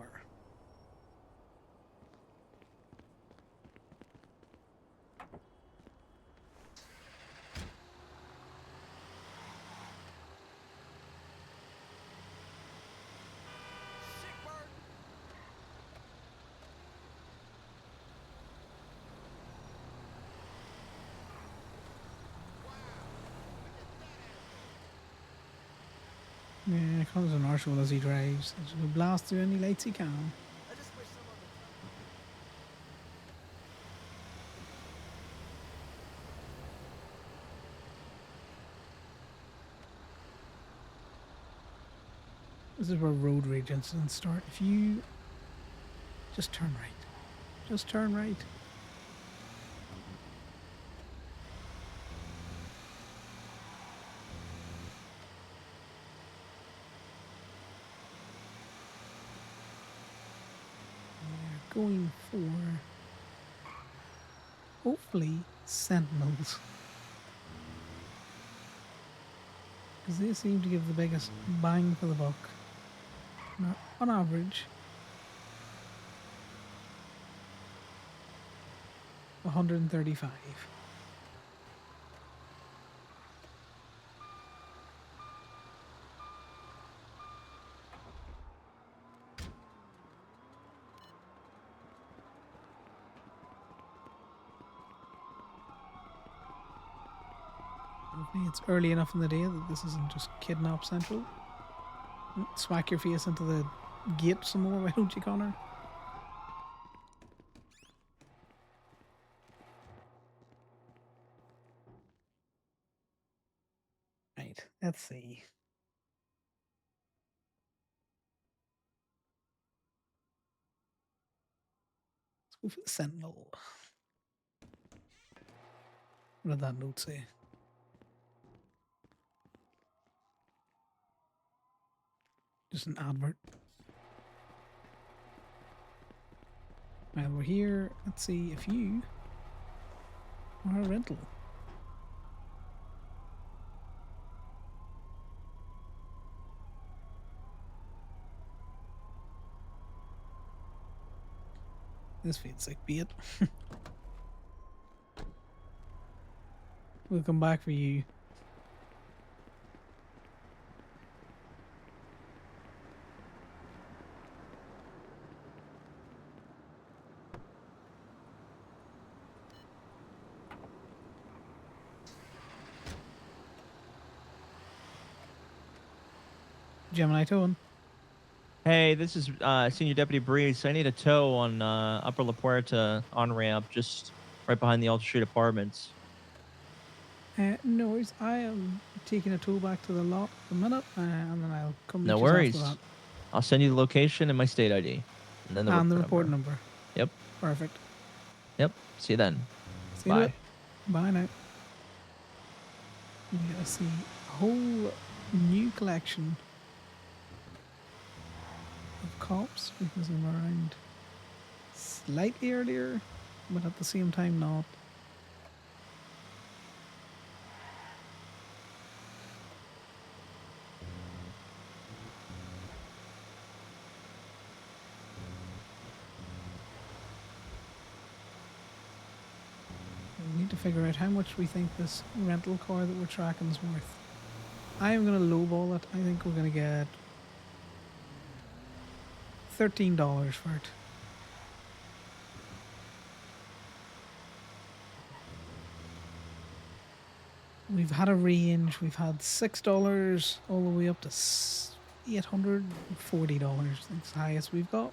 A: Yeah, Connor's an arsehole as he drives. He's going to blast through any lights he can. This is where road rage incidents start. If you just turn right. Just turn right. We're going for hopefully Sentinels. Because they seem to give the biggest bang for the buck. Now, on average, 135. Hopefully it's early enough in the day that this isn't just kidnap central. Smack your face into the gate some more, why don't you, Connor? Right, let's see. Let's go for the Sentinel. What did that note say? Just an advert. While we're here, let's see if you are a rental. This feels like bait. We'll come back for you. Gemini towing.
H: Hey, this is Senior Deputy Breeze. I need a tow on Upper La Puerta on-ramp, just right behind the Alta Street Apartments.
A: No worries. I am taking a tow back to the lot for a minute, and then I'll come.
H: No
A: meet you
H: worries.
A: after that.
H: I'll send you the location and my state ID. And then the
A: And the
H: report
A: report number.
H: Yep.
A: Perfect.
H: Yep. See you then.
A: See you in a
H: Bye.
A: bit. Bye now. You gotta see a whole new collection of cops because I'm around slightly earlier, but at the same time not. We need to figure out how much we think this rental car that we're tracking is worth. I am going to lowball it. I think we're going to get $13 for it. We've had a range. We've had $6 all the way up to $840. That's the highest we've got.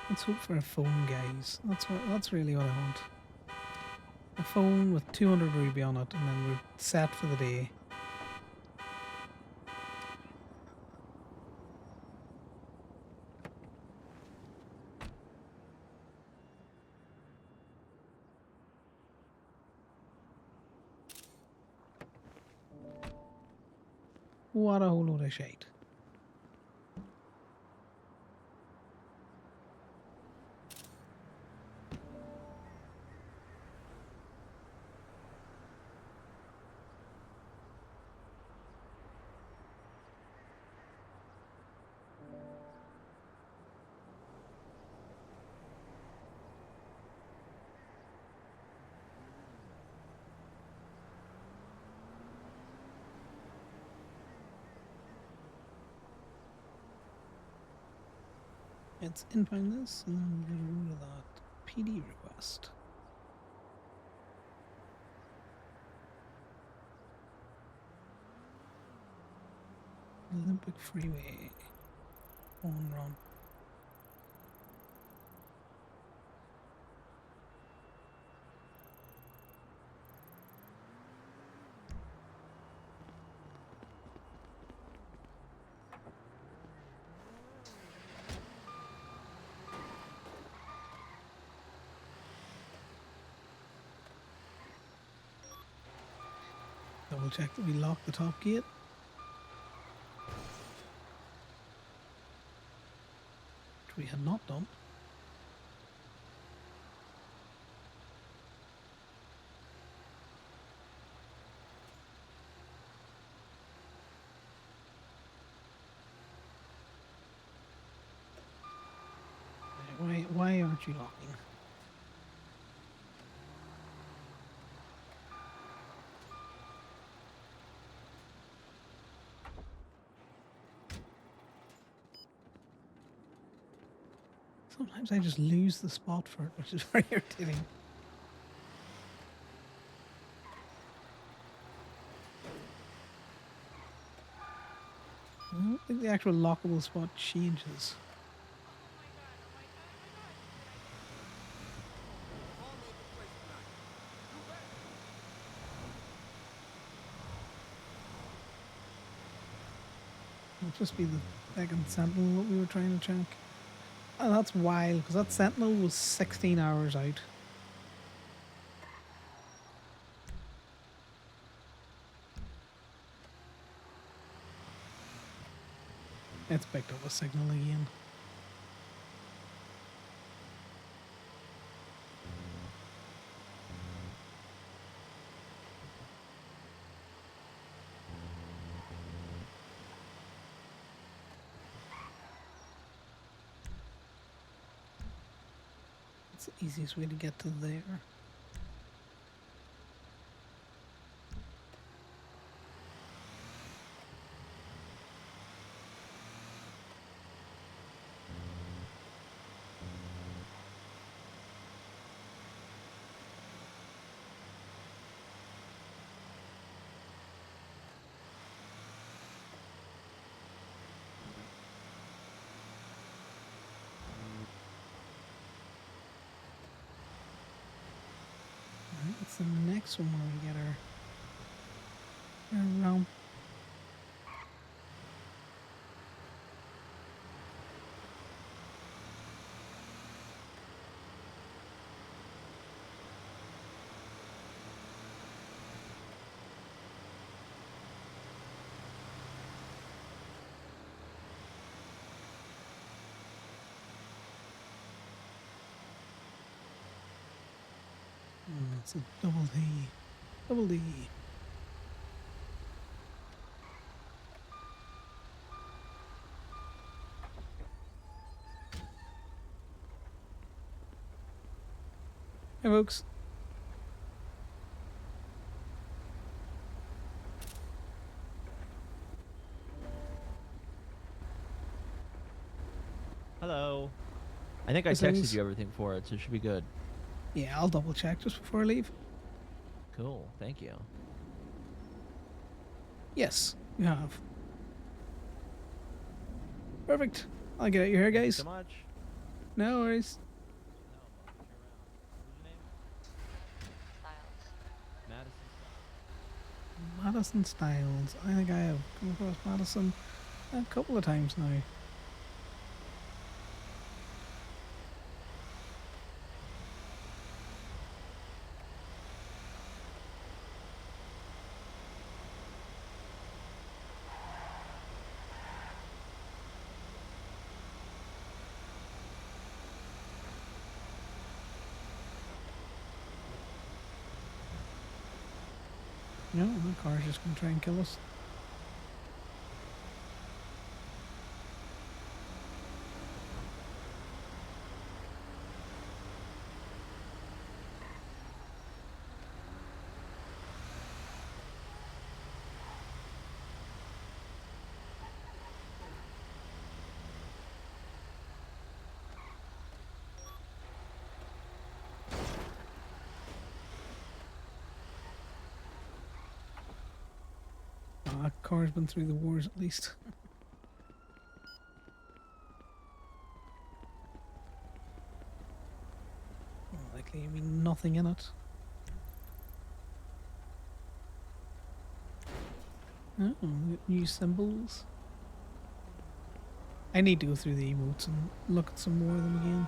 A: Let's hope for a phone, guys. That's really what I want. A phone with 200 ruby on it, and then we're set for the day. What a whole load of shite. It's inbound this, and then we're going to go to that PD request. Olympic Freeway. On run. Double check that we lock the top gate. Which we had not done. Why aren't you locking? Sometimes I just lose the spot for it, which is very irritating. I don't think the actual lockable spot changes. It'll just be the second sentinel that we were trying to check. Oh, that's wild, because that sentinel was 16 hours out. It's picked up a signal again. It's the easiest way to get to there. the next one where we get our realm. Oh, it's a double D. Double D. Hey, folks.
H: Hello. I think I
A: How's
H: texted
A: things?
H: you everything for it, so it should be good.
A: Yeah, I'll double check just before I leave.
H: Cool. Thank you.
A: Yes, you have. Perfect. I'll get out your hair,
H: Thank you
A: guys.
H: so much.
A: No worries.
H: Madison Styles.
A: Madison Styles. I think I have come across Madison a couple of times now. No, that car's just going to try and kill us. Oh, that car's been through the wars at least. Likely, I mean nothing in it. Oh, new symbols. I need to go through the emotes and look at some more of them again.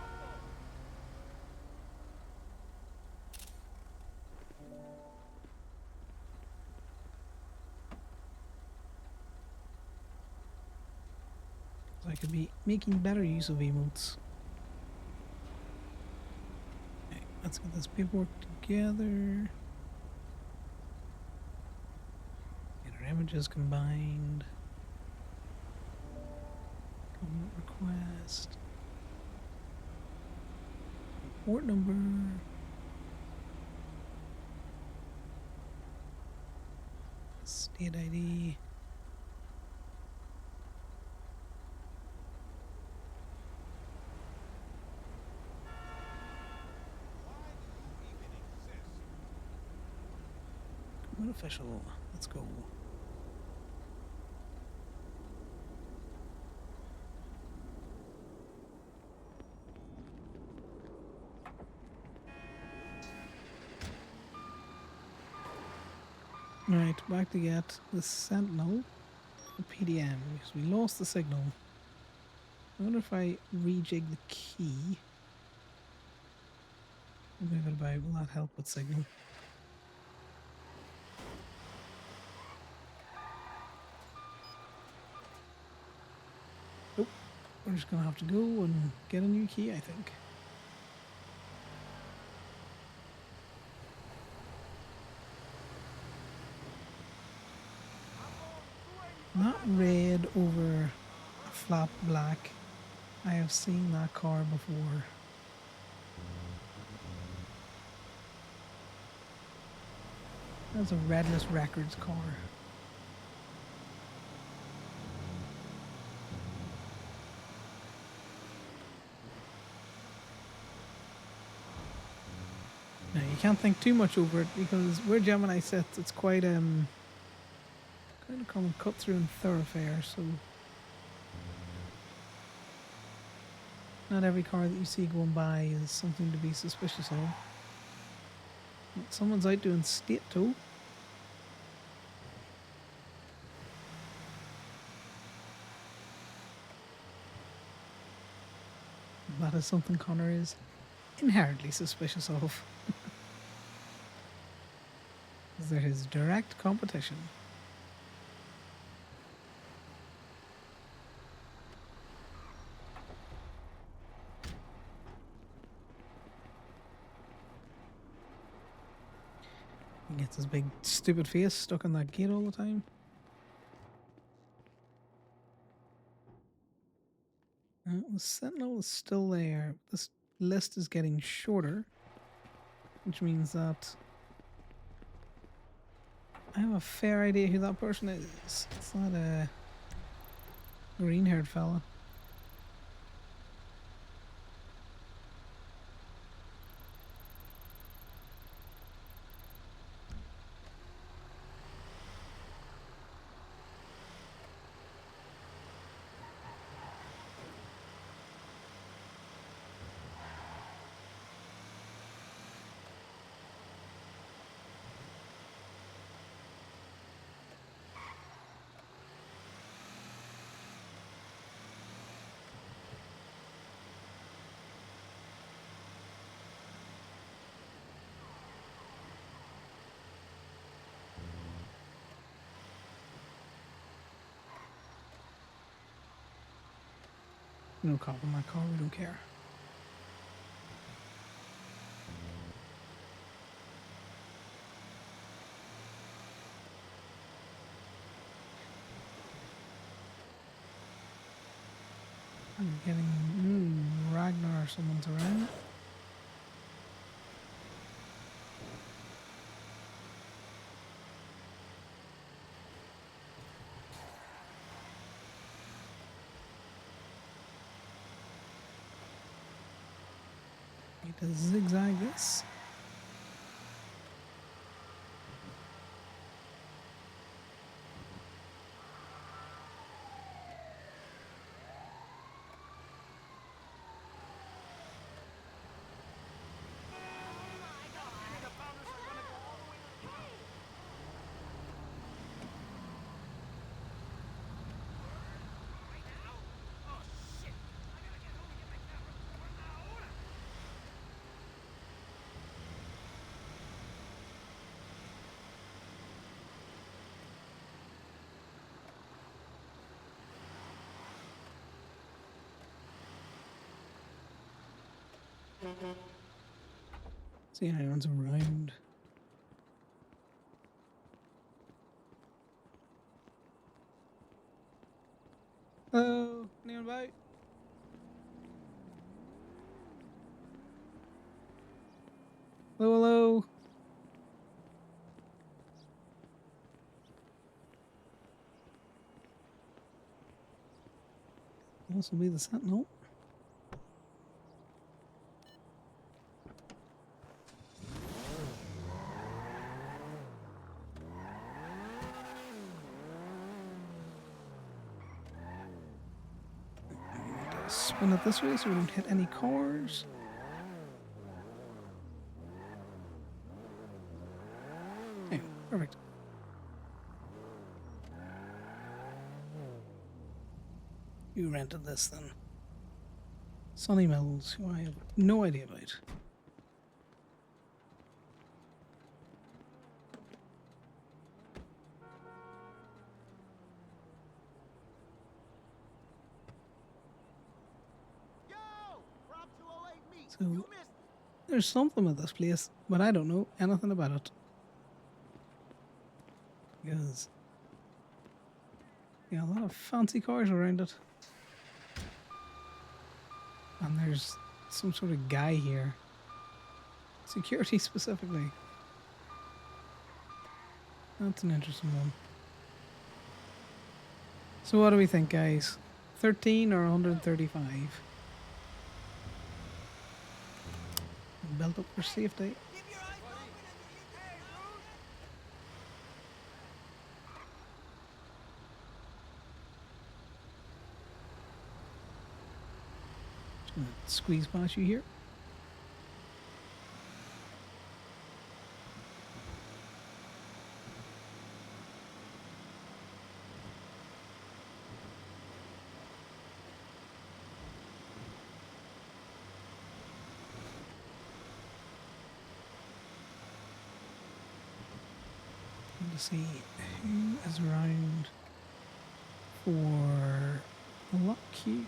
A: I could be making better use of emotes. Okay, let's get this paperwork together. Get our images combined. Comment request. Port number. State ID. Commit official. Let's go. Right, back to get the Sentinel, the PDM, because we lost the signal. I wonder if I rejig the key. Move it about, will that help with signal? Nope. We're just gonna have to go and get a new key, I think. Not red over a flat black. I have seen that car before. That's a Redless Records car. Now you can't think too much over it because where Gemini sits, it's quite kind of common cut through and thoroughfare, so not every car that you see going by is something to be suspicious of. Someone's out doing state tool. That is something Connor is inherently suspicious of. They're his direct competition. He gets his big stupid face stuck in that gate all the time. The Sentinel is still there. This list is getting shorter, which means that I have a fair idea who that person is. It's not a green-haired fella. No cop in my car, we don't care. I'm getting Ragnar, someone's around. Need to zigzag this. See if anyone's around. Hello, anyone about? Hello, hello. This will be the Sentinel. Spin it this way so we don't hit any cars. Yeah, perfect. You rented this then. Sunny Mills, who I have no idea about. So, there's something with this place, but I don't know anything about it. Because, yeah, a lot of fancy cars around it. And there's some sort of guy here. Security specifically. That's an interesting one. So what do we think, guys? 13 or 135? Belt up for safety. Just gonna squeeze past you here. to see who is around for a lock queue.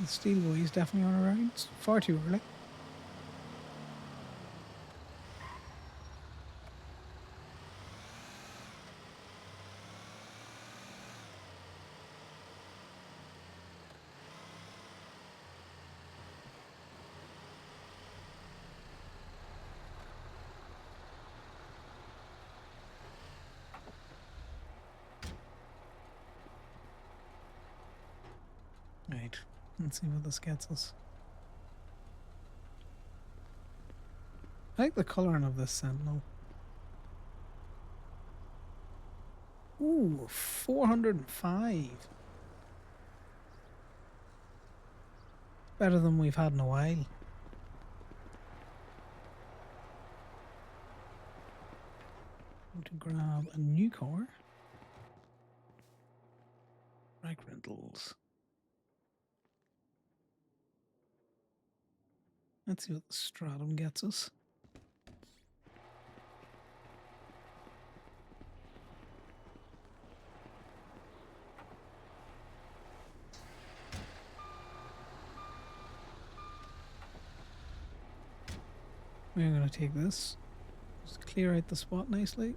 A: The Steel Boy is definitely on around. It's far too early. Right, let's see what this gets us. I like the colouring of this Sentinel. Ooh, 405. Better than we've had in a while. Going to grab a new car. Bike rentals. Let's see what the Stratum gets us. We're going to take this. Just clear out the spot nicely.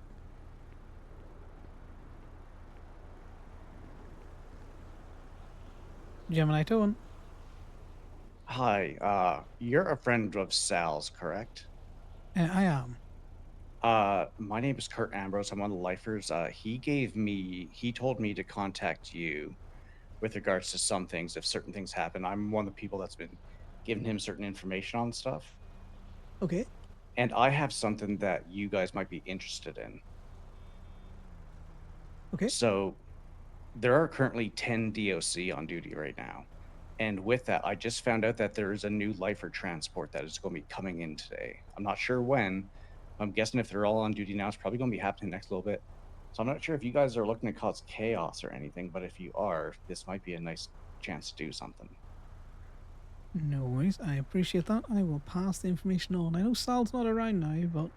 A: Gemini towing.
I: Hi, you're a friend of Sal's, correct?
A: I am.
I: My name is Kurt Ambrose. I'm one of the lifers. He told me to contact you with regards to some things, if certain things happen. I'm one of the people that's been giving him certain information on stuff.
A: Okay.
I: And I have something that you guys might be interested in.
A: Okay.
I: So there are currently 10 DOC on duty right now. And with that, I just found out that there is a new lifer transport that is going to be coming in today. I'm not sure when. I'm guessing if they're all on duty now, it's probably going to be happening next little bit. So I'm not sure if you guys are looking to cause chaos or anything, but if you are, this might be a nice chance to do something.
A: No worries. I appreciate that. I will pass the information on. I know Sal's not around now, but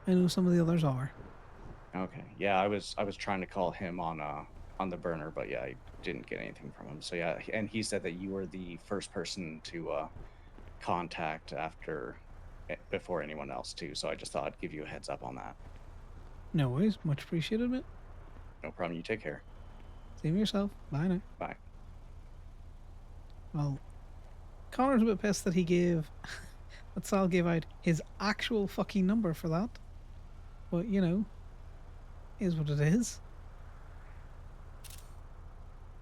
A: I know some of the others are.
I: Okay. Yeah, I was trying to call him on the burner, but yeah, I didn't get anything from him. So yeah, and he said that you were the first person to contact before anyone else too. So I just thought I'd give you a heads up on that.
A: No worries. Much appreciated, mate.
I: No problem. You take care.
A: Save yourself. Bye now.
I: Bye.
A: Well, Connor's a bit pissed that he gave that Sal gave out his actual fucking number for that. But you know, is what it is.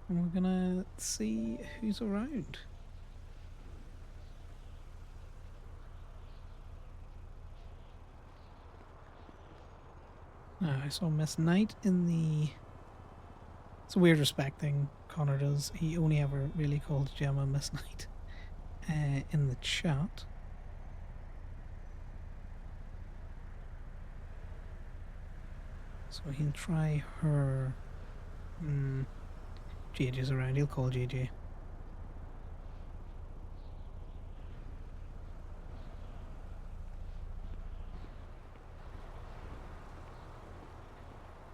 A: And we're gonna see who's around. I saw Miss Knight in the... It's a weird respect thing Connor does. He only ever really called Gemma Miss Knight in the chat. So he'll try her... JJ's around, he'll call JJ.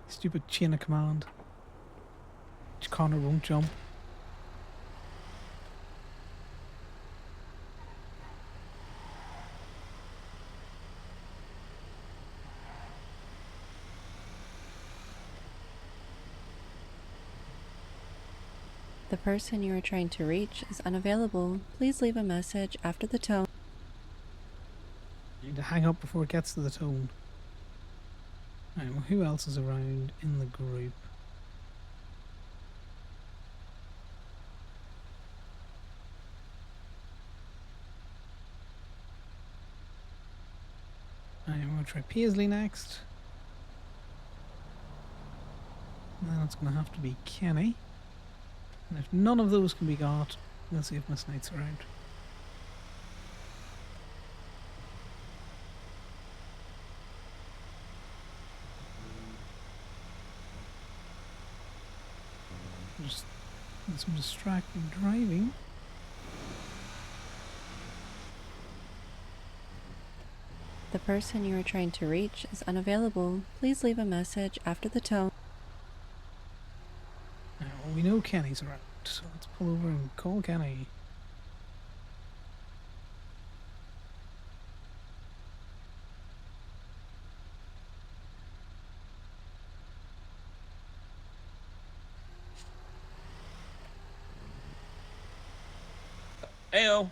A: Stupid chain of command. Which Connor won't jump.
J: The person you are trying to reach is unavailable. Please leave a message after the tone.
A: You need to hang up before it gets to the tone. Right, well, who else is around in the group? Right, I'm going to try Paisley next. And then it's going to have to be Kenny. And if none of those can be got, we'll see if Miss Knight's around. Just some distracted driving.
J: The person you are trying to reach is unavailable. Please leave a message after the tone.
A: Now, we know Kenny's around, so let's pull over and call Kenny.
F: Heyo.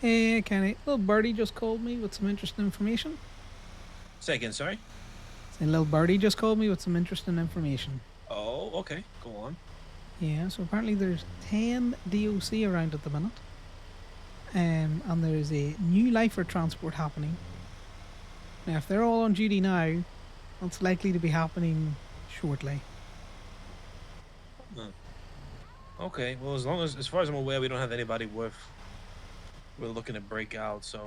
A: Hey, Kenny. Little birdie just called me with some interesting information.
F: Say again, sorry.
A: Say, little birdie just called me with some interesting information.
F: Oh, okay. Go on.
A: Yeah, so apparently there's 10 DOC around at the minute. And there's a new lifer transport happening. Now, if they're all on duty now, that's likely to be happening shortly.
F: Okay. Well, as far as I'm aware, we don't have anybody we're looking to break out, so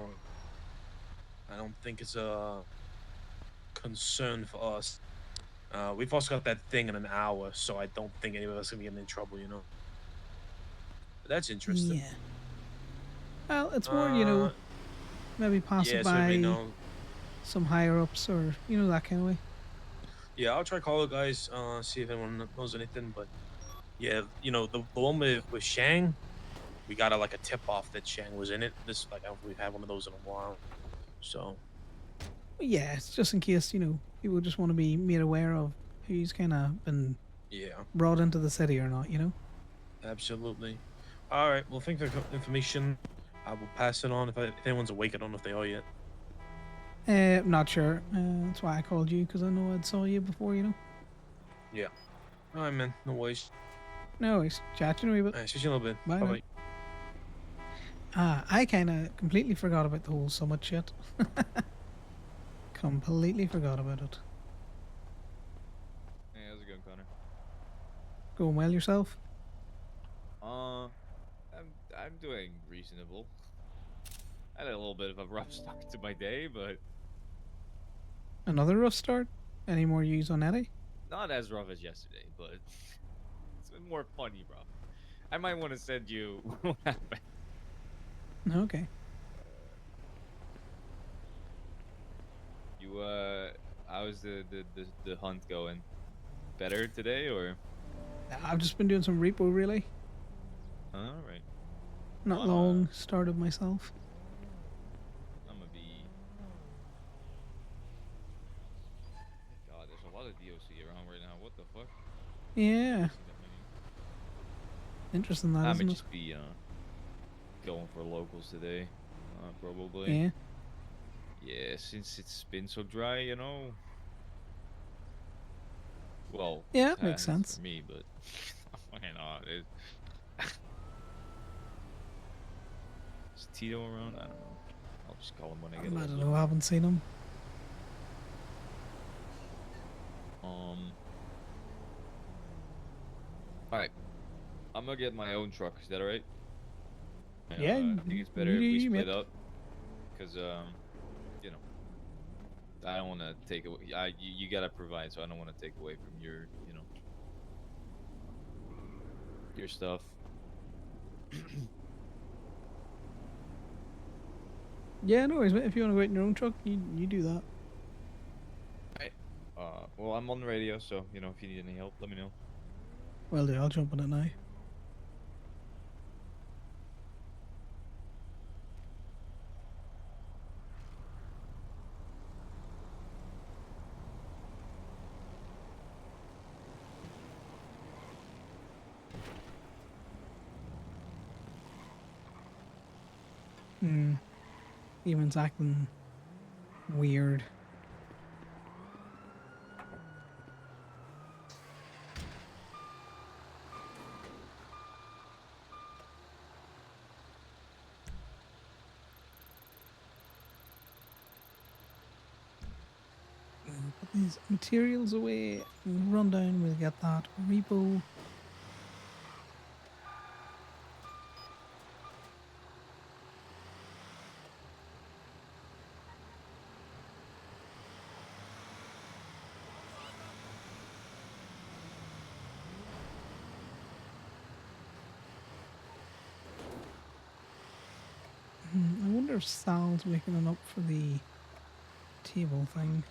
F: I don't think it's a concern for us. We've also got that thing in an hour, so I don't think any of us are gonna be getting in trouble, you know. But that's interesting.
A: Yeah. Well, it's more, you know, maybe passing
F: Yeah, so everybody
A: by
F: know.
A: some higher ups or, you know, that kind of way.
F: Yeah, I'll try to call the guys, see if anyone knows anything. But yeah, you know, the one with Shang, we got a tip off that Shang was in it. This I don't think we've had one of those in a while. So
A: But yeah, it's just in case, you know, people just want to be made aware of who's kind of been
F: yeah,
A: brought into the city or not, you know?
F: absolutely. All right. Well, thanks for the information. I will pass it on if anyone's awake. I don't know if they are yet.
A: Not sure. That's why I called you, because I know I'd saw you before, you know?
F: Yeah. All right, man. No worries.
A: No worries. Chat to you in a wee
F: All
A: bit.
F: right. See you in a little bit.
A: Bye now.
F: Bye.
A: I kind of completely forgot about the whole summit shit. Completely forgot about it.
K: Hey, how's it going, Connor?
A: Going well yourself?
K: I'm doing reasonable. I had a little bit of a rough start to my day, but
A: Another rough start? Any more use on Eddie?
K: not as rough as yesterday, but it's been more funny rough. I might want to send you what happened.
A: Okay.
K: You how's the hunt going? Better today or?
A: I've just been doing some repo, really.
K: All right.
A: Not
K: Well,
A: long started myself.
K: I'm gonna be. God, there's a lot of DOC around right now. What the fuck?
A: Yeah.
K: Never seen that many.
A: Interesting that,
K: I
A: isn't
K: might
A: it?
K: just be going for locals today, probably.
A: Yeah.
K: Yeah, since it's been so dry, you know. Well,
A: Yeah,
K: it
A: makes
K: has
A: sense.
K: for me, but why not? Is Tito around? I don't know. I'll just call him when I get a
A: I
K: little
A: don't
K: bit.
A: know, I haven't seen him.
K: All right. I'm gonna get my own truck. Is that alright?
A: Yeah,
K: I think it's better
A: you
K: if
A: do
K: we
A: you,
K: split
A: mate.
K: up, cause you know, I don't want to take away. You gotta provide, so I don't want to take away from your, your stuff.
A: Yeah, no worries, mate. If you want to go out in your own truck, you do that.
K: Right. Well, I'm on the radio, so if you need any help, let me know.
A: Well, do. I'll jump on it now. Even's acting weird. Put these materials away. Run down. We'll get that repo. wonder if Sal's making it up for the table thing.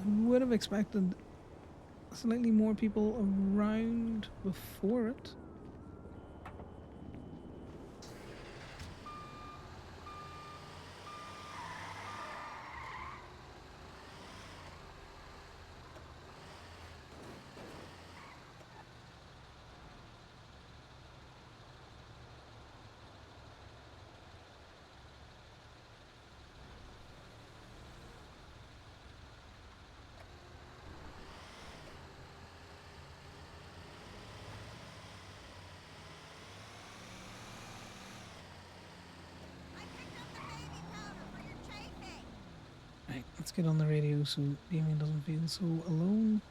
A: I would have expected slightly more people around before it. Right, let's get on the radio so Damien doesn't feel so alone.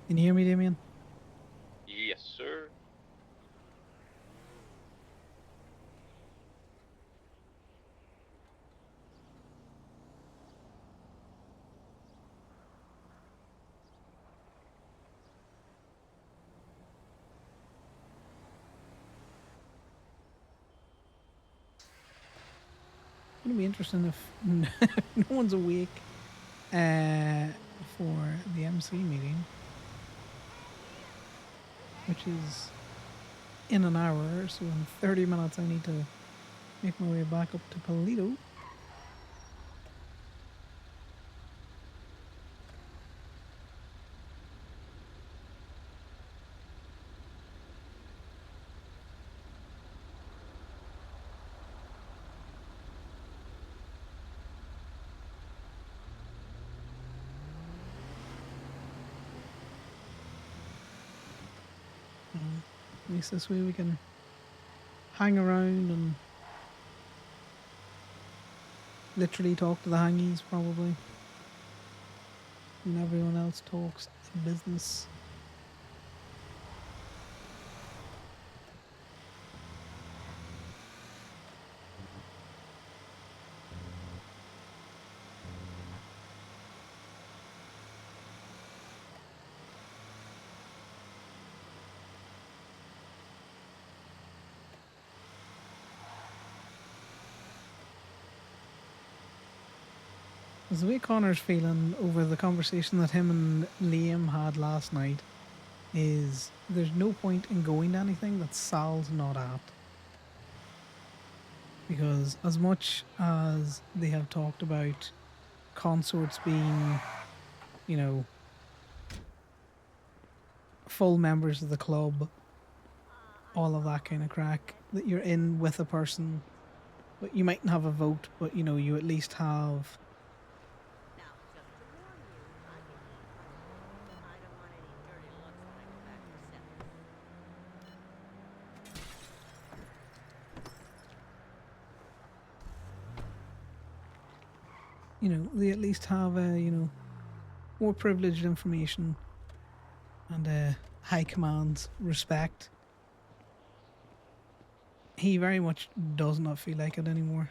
A: Can you hear me, Damien?
K: Yes, sir.
A: It'll be interesting if no one's awake for the MC meeting, which is in an hour. So in 30 minutes, I need to make my way back up to Polito. At least this way we can hang around and literally talk to the hangies, probably. And everyone else talks business. Because the way Connor's feeling over the conversation that him and Liam had last night is there's no point in going to anything that Sal's not at. Because as much as they have talked about consorts being, you know, full members of the club, all of that kind of crack, that you're in with a person, but you mightn't have a vote, but you know, you at least have they at least have more privileged information and high command respect. He very much does not feel like it anymore.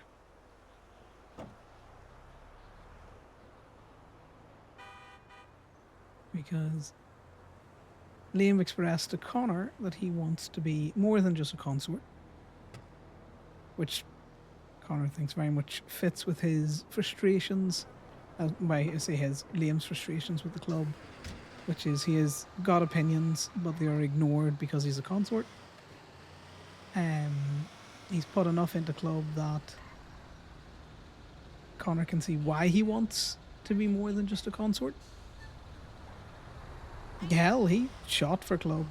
A: Because Liam expressed to Connor that he wants to be more than just a consort, which Connor thinks very much fits with his frustrations, Liam's frustrations with the club, which is he has got opinions, but they are ignored because he's a consort. He's put enough into club that Connor can see why he wants to be more than just a consort. Hell, he shot for club.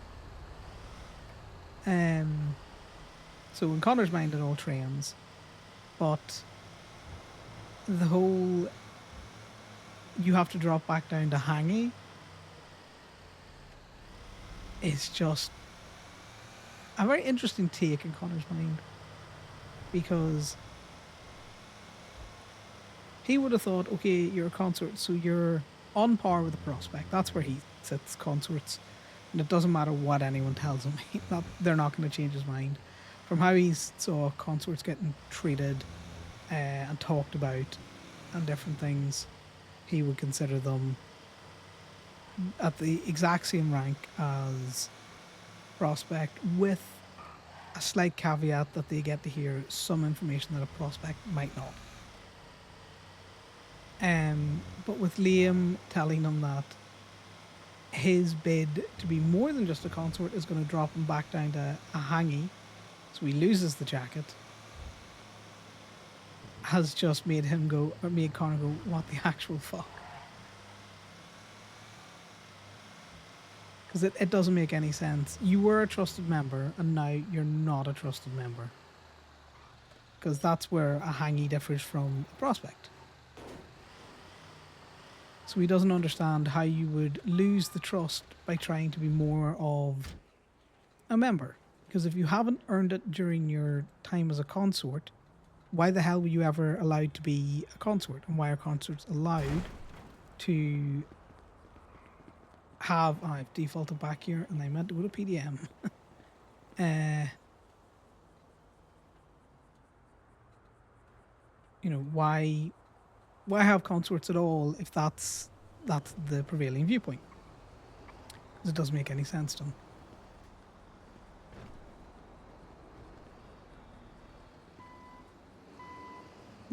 A: So in Connor's mind, it all trains, but the whole you have to drop back down to Hangy is just a very interesting take in Connor's mind, because he would have thought, okay, you're a consort, so you're on par with the prospect. That's where he sits consorts, and it doesn't matter what anyone tells him. They're not going to change his mind. From how he saw consorts getting treated and talked about and different things, he would consider them at the exact same rank as prospect, with a slight caveat that they get to hear some information that a prospect might not. But with Liam telling him that his bid to be more than just a consort is going to drop him back down to a hangy, so he loses the jacket, has just made him go, or made Conor go, what the actual fuck? Because it doesn't make any sense. You were a trusted member, and now you're not a trusted member. Because that's where a hangy differs from a prospect. So he doesn't understand how you would lose the trust by trying to be more of a member. Because if you haven't earned it during your time as a consort, why the hell were you ever allowed to be a consort? And why are consorts allowed to have... Oh, I've defaulted back here and I meant to go to PDM. You know, why have consorts at all if that's the prevailing viewpoint? Because it doesn't make any sense to them.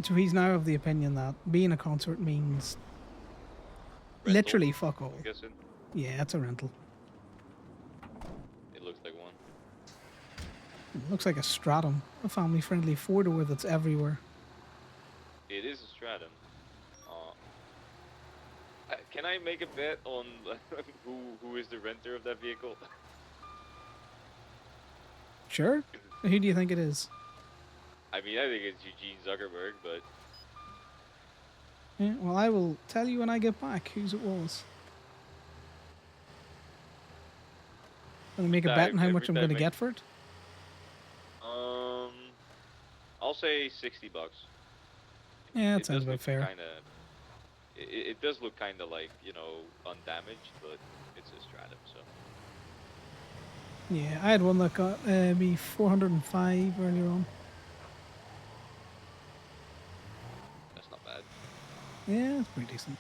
A: So he's now of the opinion that being a consort means literally fuck all.
K: I'm guessing
A: Yeah, it's a rental.
K: it looks like one.
A: It looks like a stratum, a family-friendly four-door that's everywhere.
K: It is a stratum. Can I make a bet on who is the renter of that vehicle?
A: Sure. Who do you think it is?
K: I mean, I think it's Eugene Zuckerberg, but
A: Yeah, well, I will tell you when I get back whose it was. I'm gonna make a bet on how much I'm gonna get for it.
K: I'll say $60.
A: Yeah, that
K: It
A: sounds
K: does
A: about
K: look
A: fair.
K: kinda. It does look kind of like, you know, undamaged, but it's a stratum, so.
A: Yeah, I had one that got me 405 earlier on.
K: That's not bad.
A: Yeah, it's pretty decent.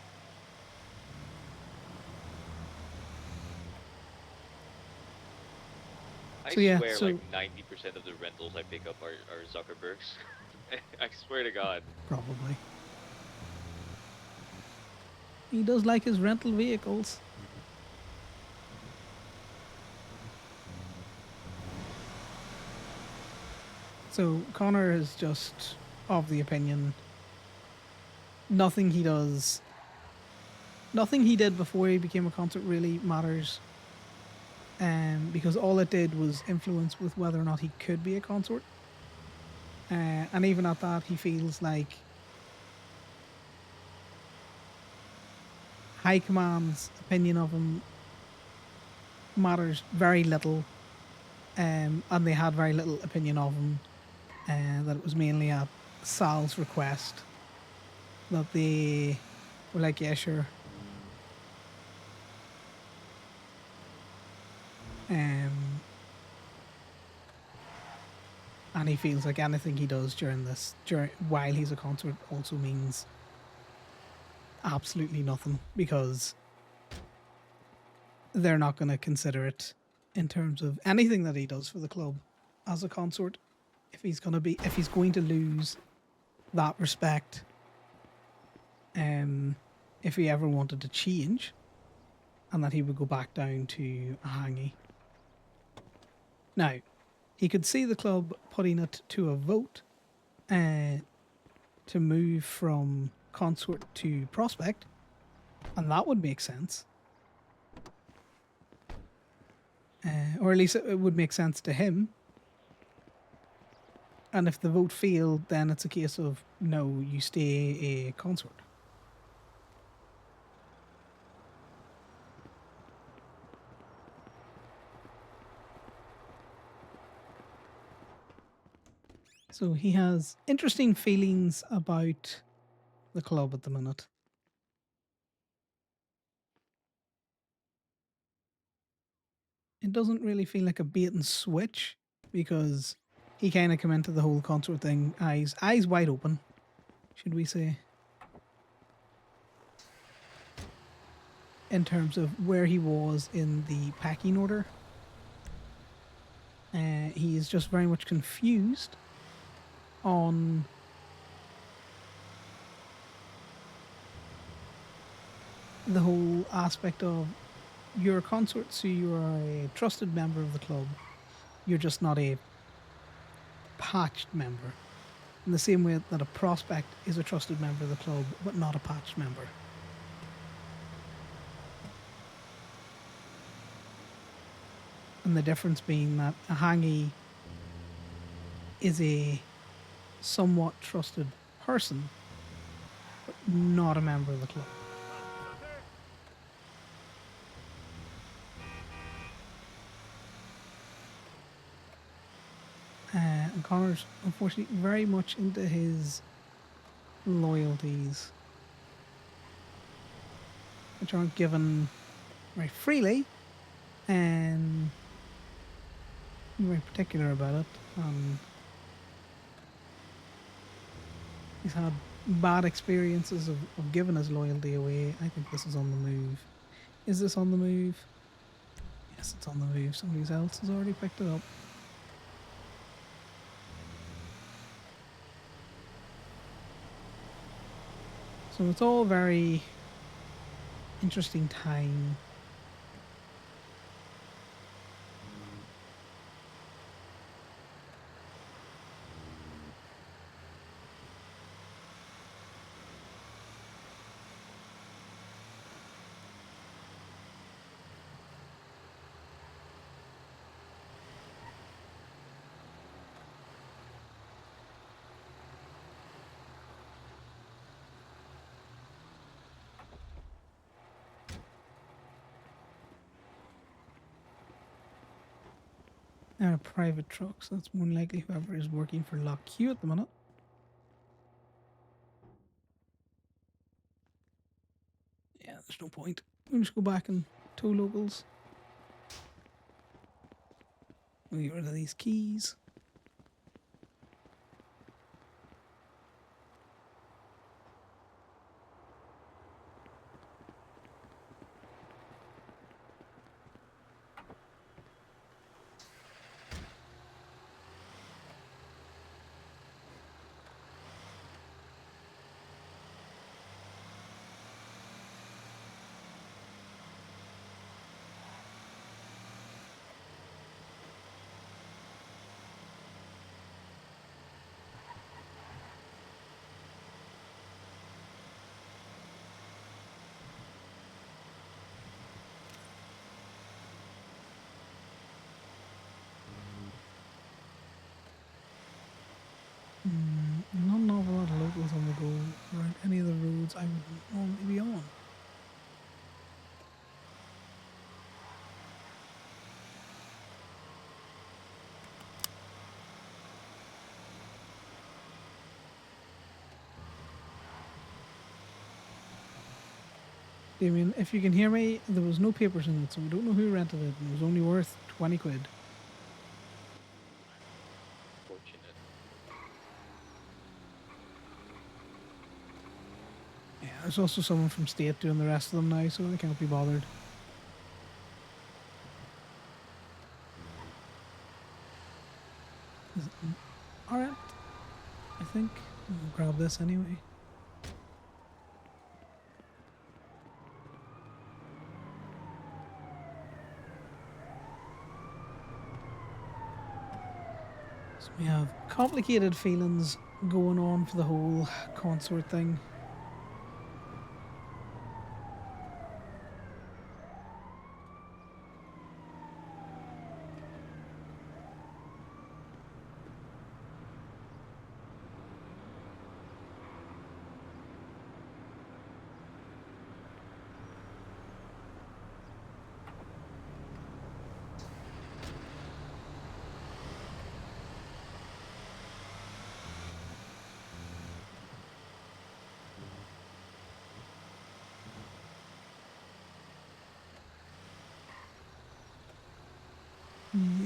K: I
A: So, yeah,
K: swear,
A: so-
K: like 90% of the rentals I pick up are Zuckerberg's. I swear to God.
A: Probably. He does like his rental vehicles. So Connor is just of the opinion nothing he does, nothing he did before he became a consort really matters. Because all it did was influence with whether or not he could be a consort. And even at that, he feels like High Command's opinion of him matters very little. And they had very little opinion of him. That it was mainly at Sal's request that they were like, yeah, sure. And he feels like anything he does while he's a consort also means absolutely nothing, because they're not going to consider it in terms of anything that he does for the club as a consort. If he's going to lose that respect, if he ever wanted to change, and that he would go back down to a hangy. Now, he could see the club putting it to a vote to move from consort to prospect, and that would make sense. Or at least it would make sense to him. And if the vote failed, then it's a case of no, you stay a consort. So he has interesting feelings about the club at the minute. It doesn't really feel like a bait and switch because he kind of came into the whole consort thing eyes wide open, should we say, in terms of where he was in the packing order. He is just very much confused on the whole aspect of you're a consort, so you are a trusted member of the club. You're just not a patched member. In the same way that a prospect is a trusted member of the club, but not a patched member. And the difference being that a hangy is a somewhat trusted person, but not a member of the club. And Connor's unfortunately very much into his loyalties, which aren't given very freely, and he's very particular about it. He's had bad experiences of giving his loyalty away. I think this is on the move. Is this on the move? Yes, it's on the move. Somebody else has already picked it up. So it's all very interesting time. And a private truck, so that's more than likely whoever is working for Lock Q at the minute. Yeah, there's no point. We'll just go back and tow locals. We'll get rid of these keys. Not an awful lot of locals on the go around any of the roads I would normally be on. Damien, if you can hear me, there was no papers in it, so we don't know who rented it, and it was only worth 20 quid.
K: Fortunate.
A: Yeah, there's also someone from state doing the rest of them now, so I can't be bothered. Alright, I think I'll grab this anyway. So we have complicated feelings going on for the whole consort thing.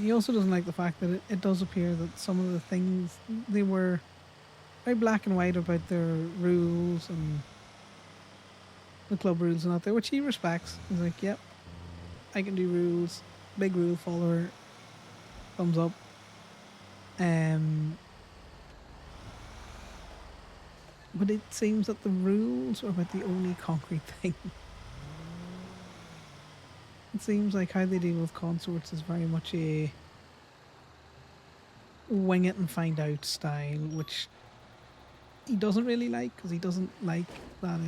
A: He also doesn't like the fact that it does appear that some of the things they were very black and white about their rules and the club rules and out there, which he respects. He's like, yep, I can do rules. Big rule follower. Thumbs up. But it seems that the rules are about the only concrete thing. It seems like how they deal with consorts is very much a wing it and find out style, which he doesn't really like because he doesn't like that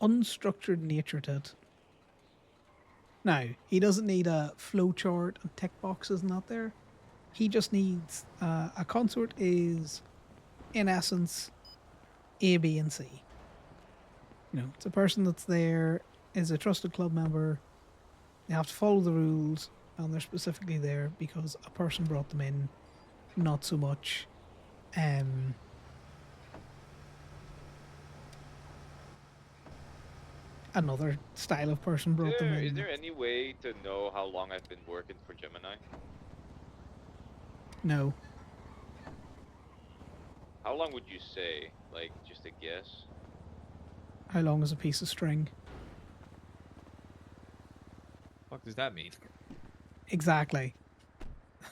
A: unstructured nature to it. Now, he doesn't need a flowchart and tick boxes and that there. He just needs a consort is, in essence, A, B, and C. You know, it's a person that's there, is a trusted club member. They have to follow the rules, and they're specifically there because a person brought them in, not so much. Another style of person brought them in.
K: Is there any way to know how long I've been working for Gemini?
A: No.
K: How long would you say? Like, just a guess?
A: How long is a piece of string?
K: What does that mean?
A: Exactly.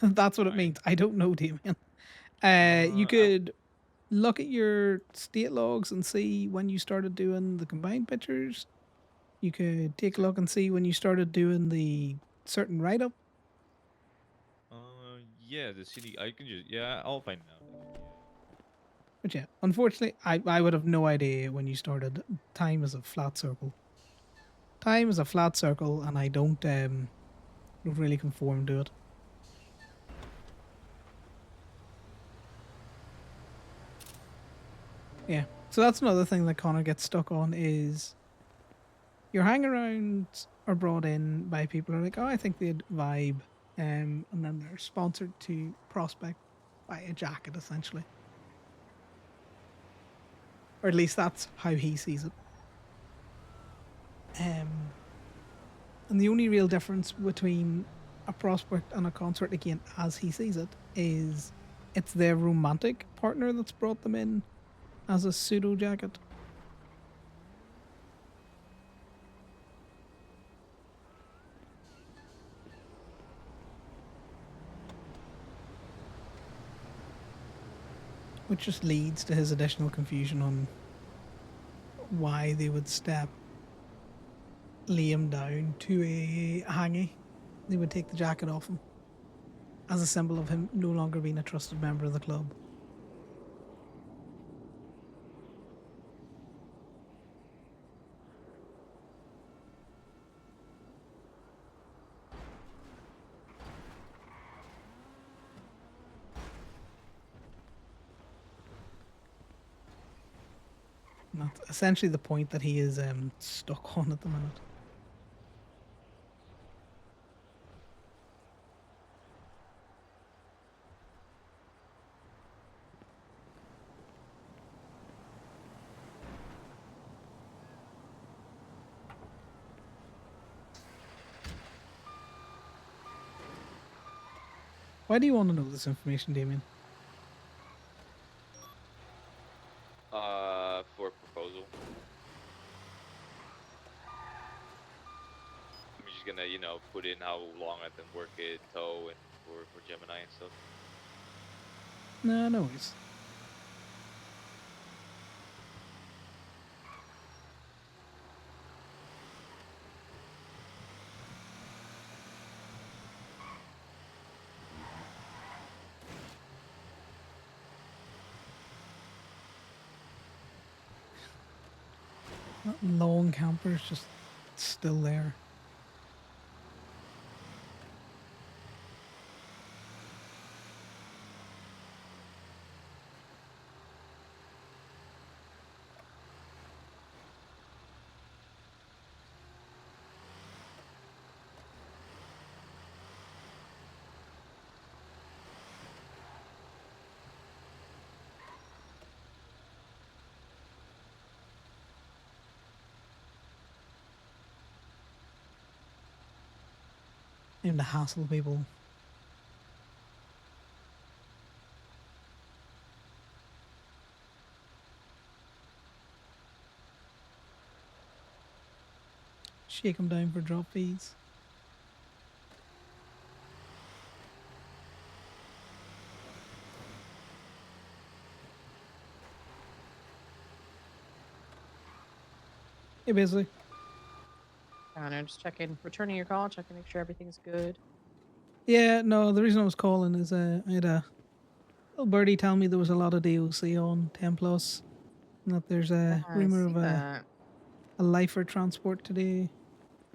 A: That's what it means. I don't know, Damien. You could look at your state logs and see when you started doing the combined pictures. You could take a look and see when you started doing the certain write-up.
K: Yeah, the city. I can just. Yeah, I'll find out.
A: But yeah, unfortunately, I would have no idea when you started. Time is a flat circle. Time is a flat circle, and I don't really conform to it. Yeah, so that's another thing that Connor gets stuck on is your hang-arounds are brought in by people who are like, oh, I think they'd vibe, and then they're sponsored to prospect by a jacket, essentially. Or at least that's how he sees it. And the only real difference between a prospect and a consort, again, as he sees it, is it's their romantic partner that's brought them in as a pseudo jacket. Which just leads to his additional confusion on why they would step Liam down to a hangy. They would take the jacket off him as a symbol of him no longer being a trusted member of the club. And that's essentially the point that he is stuck on at the minute. Why do you want to know this information, Damien?
K: For proposal. I'm just gonna, put in how long I've been working tow and for Gemini and stuff.
A: No, no worries. That long camper's just still there. him to hassle people. Shake him down for drop fees. Hey, basically.
L: Conor, just checking, returning your call, checking, make sure everything's good.
A: Yeah, no, the reason I was calling is I had a little birdie tell me there was a lot of DLC on 10 plus, and that there's a
L: Yeah, I
A: rumor
L: see
A: of
L: that.
A: a lifer transport today.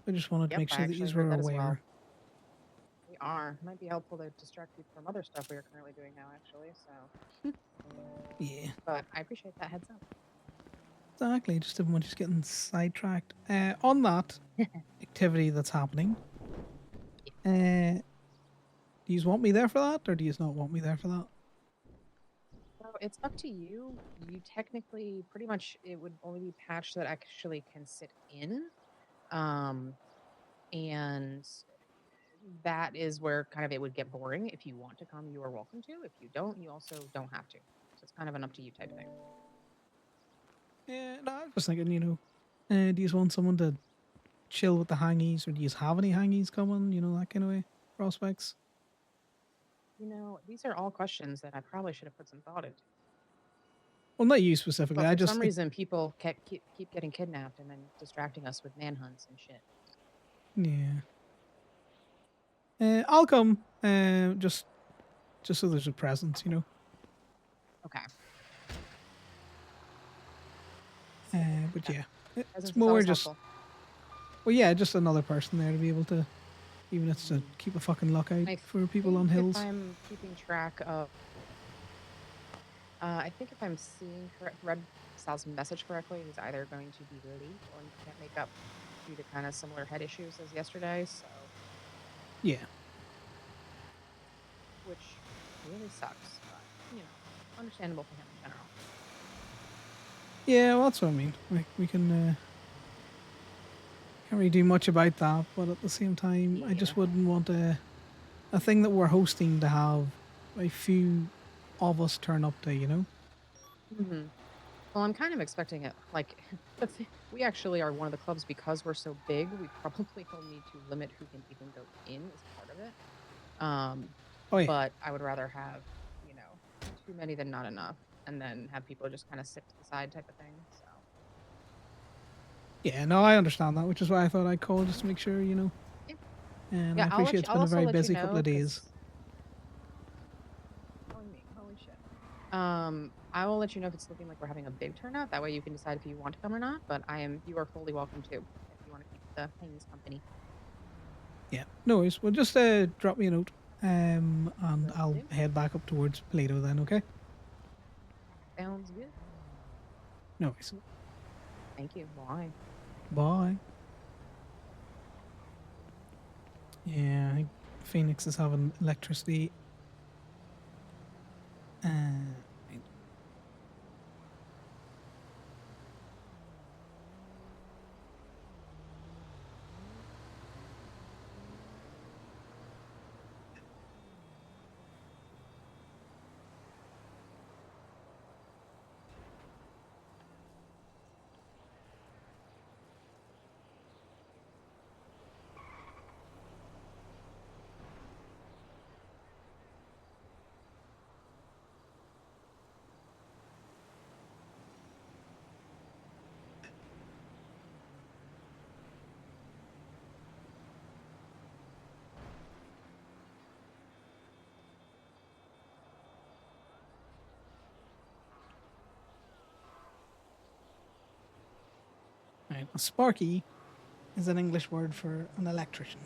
A: I just wanted to
L: Yep,
A: make
L: I
A: sure that
L: actually
A: you
L: heard
A: were
L: that as well.
A: aware.
L: We are. Might be helpful to distract you from other stuff we are currently doing now, actually. So,
A: Yeah,
L: but I appreciate that heads up.
A: exactly. Just didn't want you getting sidetracked. On that activity that's happening, do you want me there for that, or do you not want me there for that?
L: So it's up to you. You technically, pretty much, it would only be patch that actually can sit in. Um, and that is where kind of it would get boring. If you want to come, you are welcome to. If you don't, you also don't have to. So it's kind of an up to you type thing.
A: Yeah, no, I was just thinking, do you want someone to chill with the hangies, or do you have any hangies coming? That kind of way. Prospects.
L: These are all questions that I probably should have put some thought into.
A: Well, not you specifically.
L: But
A: I
L: for
A: just
L: some reason, people keep getting kidnapped and then distracting us with manhunts and shit.
A: yeah. I'll come. Just so there's a presence,
L: Okay.
A: But yeah, it's
L: Presence is
A: more
L: always
A: just.
L: helpful.
A: Well, yeah, just another person there to be able to, even if it's to keep a fucking lookout
L: I
A: for people on
L: think if
A: hills.
L: I'm keeping track of, I think if I'm seeing read Sal's message correctly, he's either going to be late or he can't make up due to kind of similar head issues as yesterday. So,
A: Yeah.
L: which really sucks, but understandable for him in general.
A: Yeah, well, that's what I mean. Like we can can't really do much about that, but at the same time, I just wouldn't want a thing that we're hosting to have a few of us turn up to,
L: Mm-hmm. Well, I'm kind of expecting it. Like, we actually are one of the clubs because we're so big. We probably will need to limit who can even go in as part of it.
A: Oh yeah.
L: But I would rather have, too many than not enough, and then have people just kind of sit to the side type of thing. So.
A: Yeah, no, I understand that, which is why I thought I'd call just to make sure,
L: Yeah.
A: And
L: Yeah,
A: I appreciate it's
L: I'll
A: been a
L: also
A: very
L: let you
A: busy couple
L: know
A: of days.
L: Holy shit. I will let you know if it's looking like we're having a big turnout. That way you can decide if you want to come or not. But you are fully welcome to if you want to keep the Hangies company.
A: Yeah, no worries. Well, just drop me a note, and I'll
L: do.
A: head back up towards Plato then. Okay.
L: Sounds good.
A: No worries.
L: Thank you. Bye.
A: Bye. Yeah, I think Phoenix is having electricity. Right. A sparky is an English word for an electrician.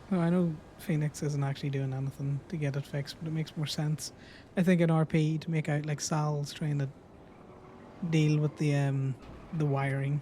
A: No, I know Phoenix isn't actually doing anything to get it fixed, but it makes more sense, I think, in RP to make out like Sal's trying to deal with the wiring.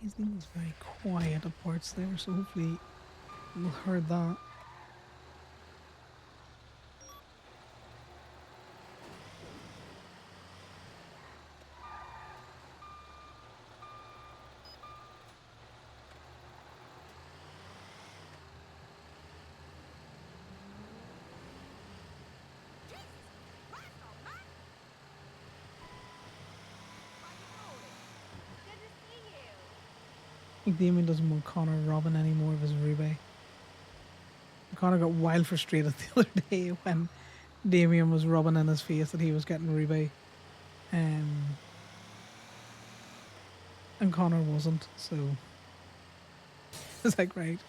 A: Surprisingly, was very quiet at parts there, so hopefully you heard that. I think Damien doesn't want Connor robbing any more of his Roubaix. Connor got wild frustrated the other day when Damien was rubbing in his face that he was getting Roubaix. And Connor wasn't, so it's like, right,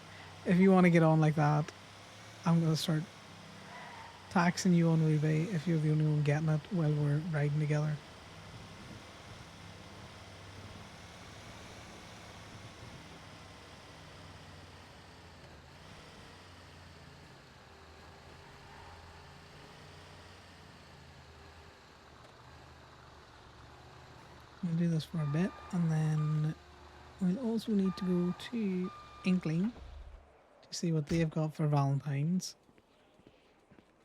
A: if you want to get on like that, I'm going to start taxing you on Roubaix if you're the only one getting it while we're riding together. We'll do this for a bit, and then we'll also need to go to Inkling to see what they've got for Valentine's.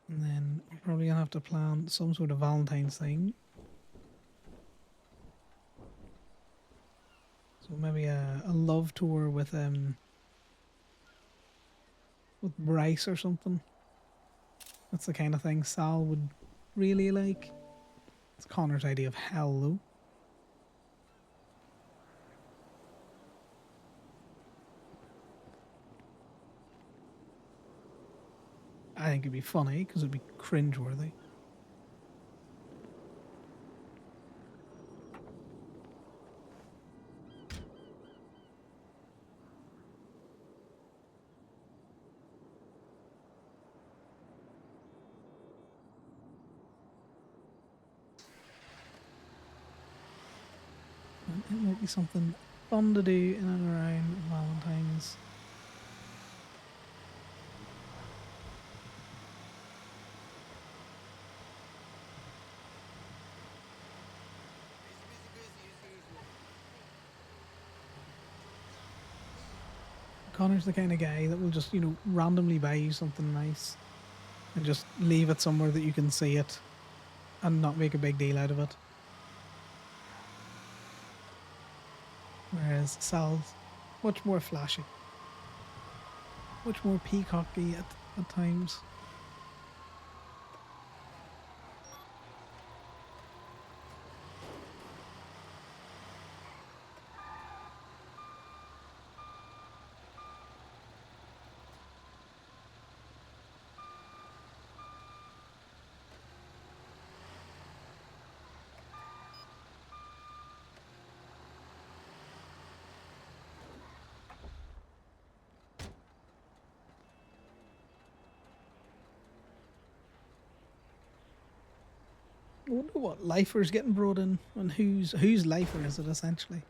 A: And then we're probably going to have to plan some sort of Valentine's thing. So maybe a love tour with Bryce or something. That's the kind of thing Sal would really like. It's Connor's idea of hell, though. I think it'd be funny because it'd be cringeworthy. And it might be something fun to do in and around Valentine's. Connor's the kind of guy that will just, randomly buy you something nice and just leave it somewhere that you can see it and not make a big deal out of it. Whereas Sal's much more flashy, much more peacocky at times. I wonder what lifer's getting brought in and whose lifer is it essentially?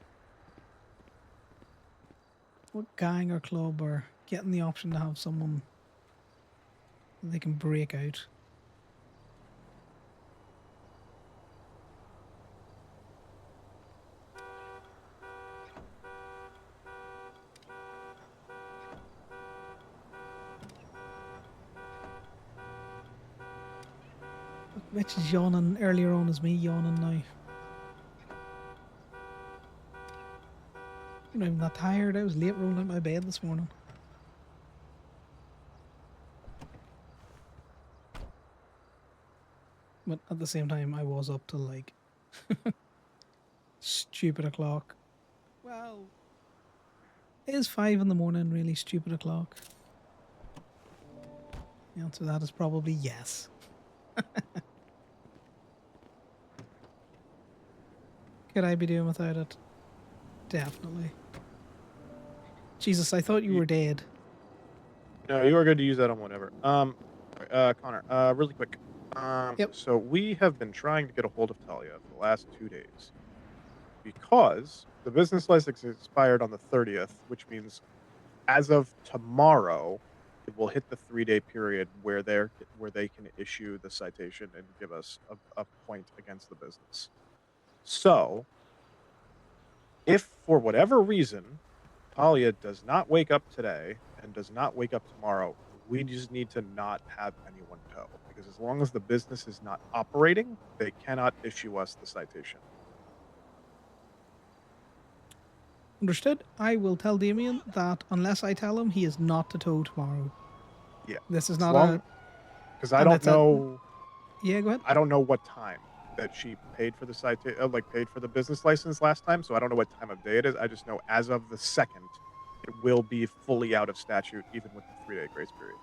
A: What gang or club are getting the option to have someone that they can break out? Mitch is yawning earlier on as me yawning now. I'm not even that tired. I was late rolling out my bed this morning. But at the same time, I was up till like stupid o'clock. Well, is 5 in the morning really stupid o'clock? The answer to that is probably yes. Could I be doing without it? Definitely. Jesus, I thought you were dead.
M: No, you are good to use that on whatever. Connor, really quick.
A: Yep.
M: So we have been trying to get a hold of Talia for the last 2 days because the business license expired on the 30th, which means as of tomorrow, it will hit the 3-day period where they can issue the citation and give us a point against the business. So, if for whatever reason, Talia does not wake up today and does not wake up tomorrow, we just need to not have anyone tow, because as long as the business is not operating, they cannot issue us the citation.
A: Understood. I will tell Damien that unless I tell him, he is not to tow tomorrow.
M: Yeah,
A: This is
M: as
A: not
M: long
A: a.
M: because I
A: And
M: don't
A: it's a.
M: know.
A: Yeah, go ahead.
M: I don't know what time that she paid for the like paid for the business license last time, so I don't know what time of day it is. I just know as of the 2nd, it will be fully out of statute, even with the 3-day grace period.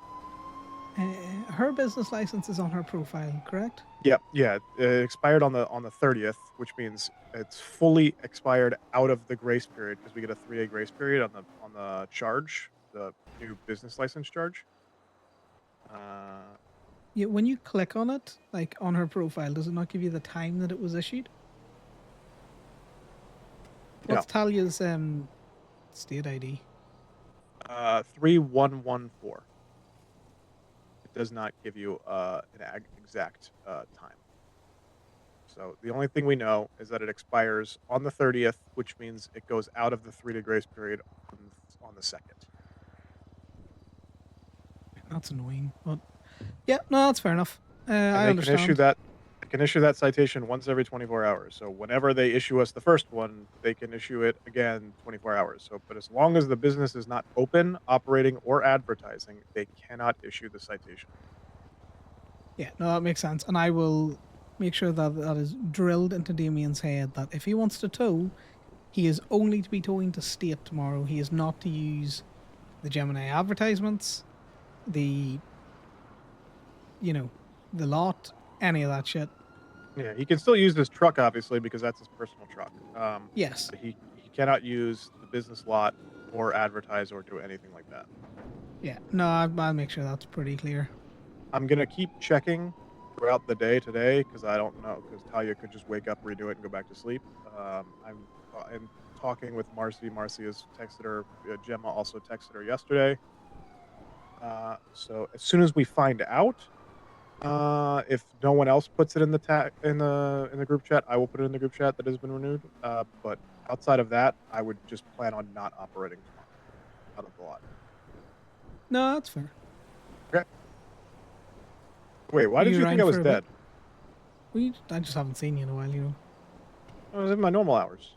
A: Her business license is on her profile, correct?
M: Yep, yeah, it expired on the 30th, which means it's fully expired out of the grace period because we get a 3-day grace period on the charge, the new business license charge.
A: Yeah, when you click on it, like on her profile, does it not give you the time that it was issued? What's
M: No,
A: Talia's state ID?
M: 3114. It does not give you an exact time. So the only thing we know is that it expires on the 30th, which means it goes out of the 3-day grace period on the 2nd.
A: That's annoying, but yeah, no, that's fair enough.
M: And
A: I
M: they can issue
A: understand.
M: that citation once every 24 hours. So whenever they issue us the first one, they can issue it again 24 hours. So but as long as the business is not open, operating, or advertising, they cannot issue the citation.
A: Yeah, no, that makes sense, and I will make sure that that is drilled into Damien's head that if he wants to tow, he is only to be towing to state tomorrow. He is not to use the Gemini advertisements, the the lot, any of that shit.
M: Yeah, he can still use this truck, obviously, because that's his personal truck.
A: Yes.
M: But he cannot use the business lot or advertise or do anything like that.
A: Yeah. No, I'll make sure that's pretty clear.
M: I'm gonna keep checking throughout the day today because I don't know because Talia could just wake up, redo it, and go back to sleep. I'm talking with Marcy. Marcy has texted her. Gemma also texted her yesterday. So as soon as we find out, if no one else puts it in the in the group chat, I will put it in the group chat that has been renewed. But outside of that, I would just plan on not operating tomorrow out of the lot.
A: No, that's fair.
M: Okay. Wait, why
A: Are
M: did
A: you
M: you think
A: around
M: I was
A: for a bit?
M: dead?
A: I just haven't seen you in a while.
M: I was in my normal hours.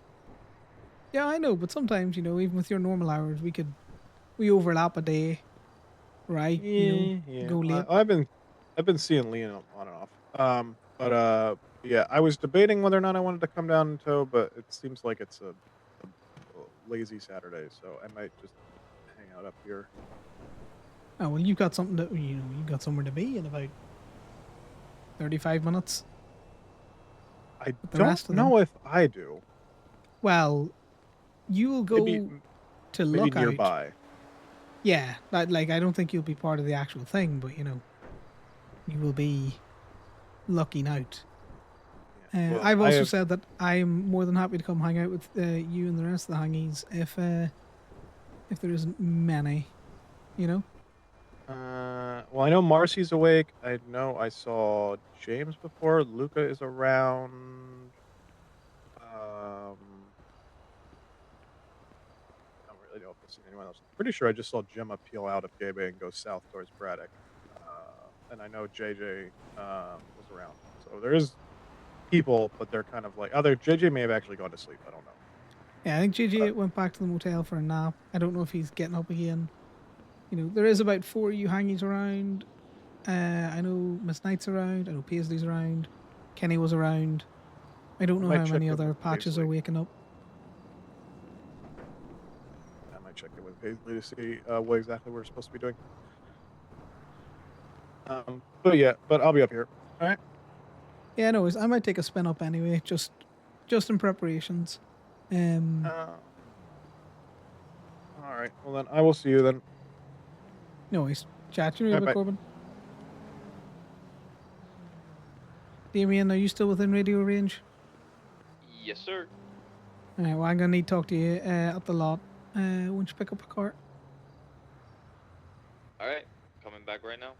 A: Yeah, I know, but sometimes, even with your normal hours, we overlap a day, right?
M: Yeah.
A: Go late.
M: I've been seeing Leon on and off. Yeah, I was debating whether or not I wanted to come down and tow, but it seems like it's a lazy Saturday, so I might just hang out up here.
A: Oh, well, you've got something that, you've got somewhere to be in about 35 minutes.
M: I
A: The
M: don't
A: rest of
M: know
A: them.
M: if I do.
A: Well, you will go to
M: Maybe
A: Lookout.
M: nearby.
A: Yeah, I don't think you'll be part of the actual thing, but you will be looking out.
M: Yeah. Well,
A: I've also said that I'm more than happy to come hang out with you and the rest of the hangies if there isn't many,
M: Well, I know Marcy's awake. I know I saw James before. Luca is around. I don't really know if I've seen anyone else. I'm pretty sure I just saw Gemma peel out of Gay Bay and go south towards Braddock. And I know JJ was around. So there is people, but they're kind of like other. JJ may have actually gone to sleep. I don't know.
A: Yeah, I think JJ went back to the motel for a nap. I don't know if he's getting up again. There is about 4 of you hangies around. I know Miss Knight's around. I know Paisley's around. Kenny was around. I don't
M: I
A: know
M: might
A: how
M: check
A: many
M: in
A: other
M: with
A: patches are
M: Paisley.
A: waking up.
M: I might check in with Paisley to see what exactly we're supposed to be doing. But I'll be up here. All right.
A: Yeah, no worries. I might take a spin up anyway, just in preparations.
M: All right. Well, then I will see you then.
A: No worries. Chat to you in a bit,
M: Bye.
A: Corbin. Damien, are you still within radio range?
K: Yes, sir.
A: Alright, well, I'm going to need to talk to you at the lot. Won't you pick up a cart?
K: All right, coming back right now.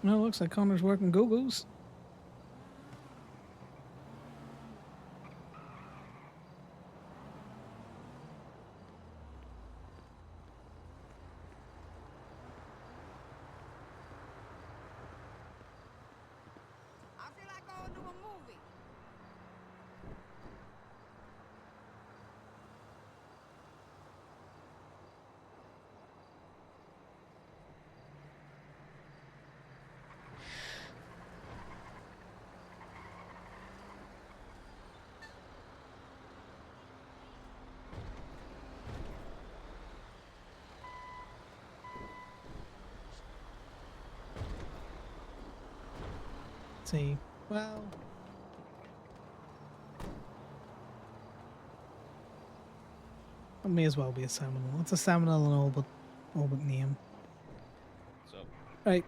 A: Well, looks like Connor's working go-go's.
N: I feel like going to a movie.
A: Let's see. Well, it may as well be a Seminole. It's a Seminole and all but name.
K: So
A: Right.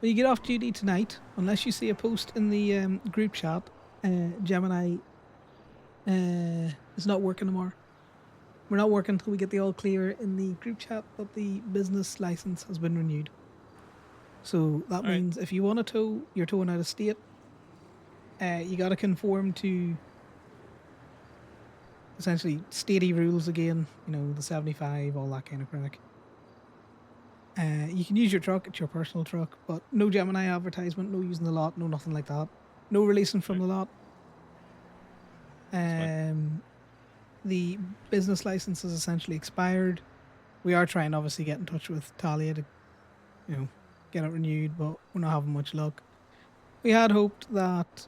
A: When you get off duty tonight, unless you see a post in the group chat, Gemini is not working tomorrow. We're not working until we get the all clear in the group chat that the business license has been renewed. So that means if you want to tow, you're towing out of state. You got to conform to essentially statey rules again. You know, the 75, all that kind of crack. You can use your truck, it's your personal truck, but no Gemini advertisement, no using the lot, no nothing like that. No releasing from the lot. The business license is essentially expired. We are trying to obviously get in touch with Talia to, you know, get it renewed, but we're not having much luck. We had hoped that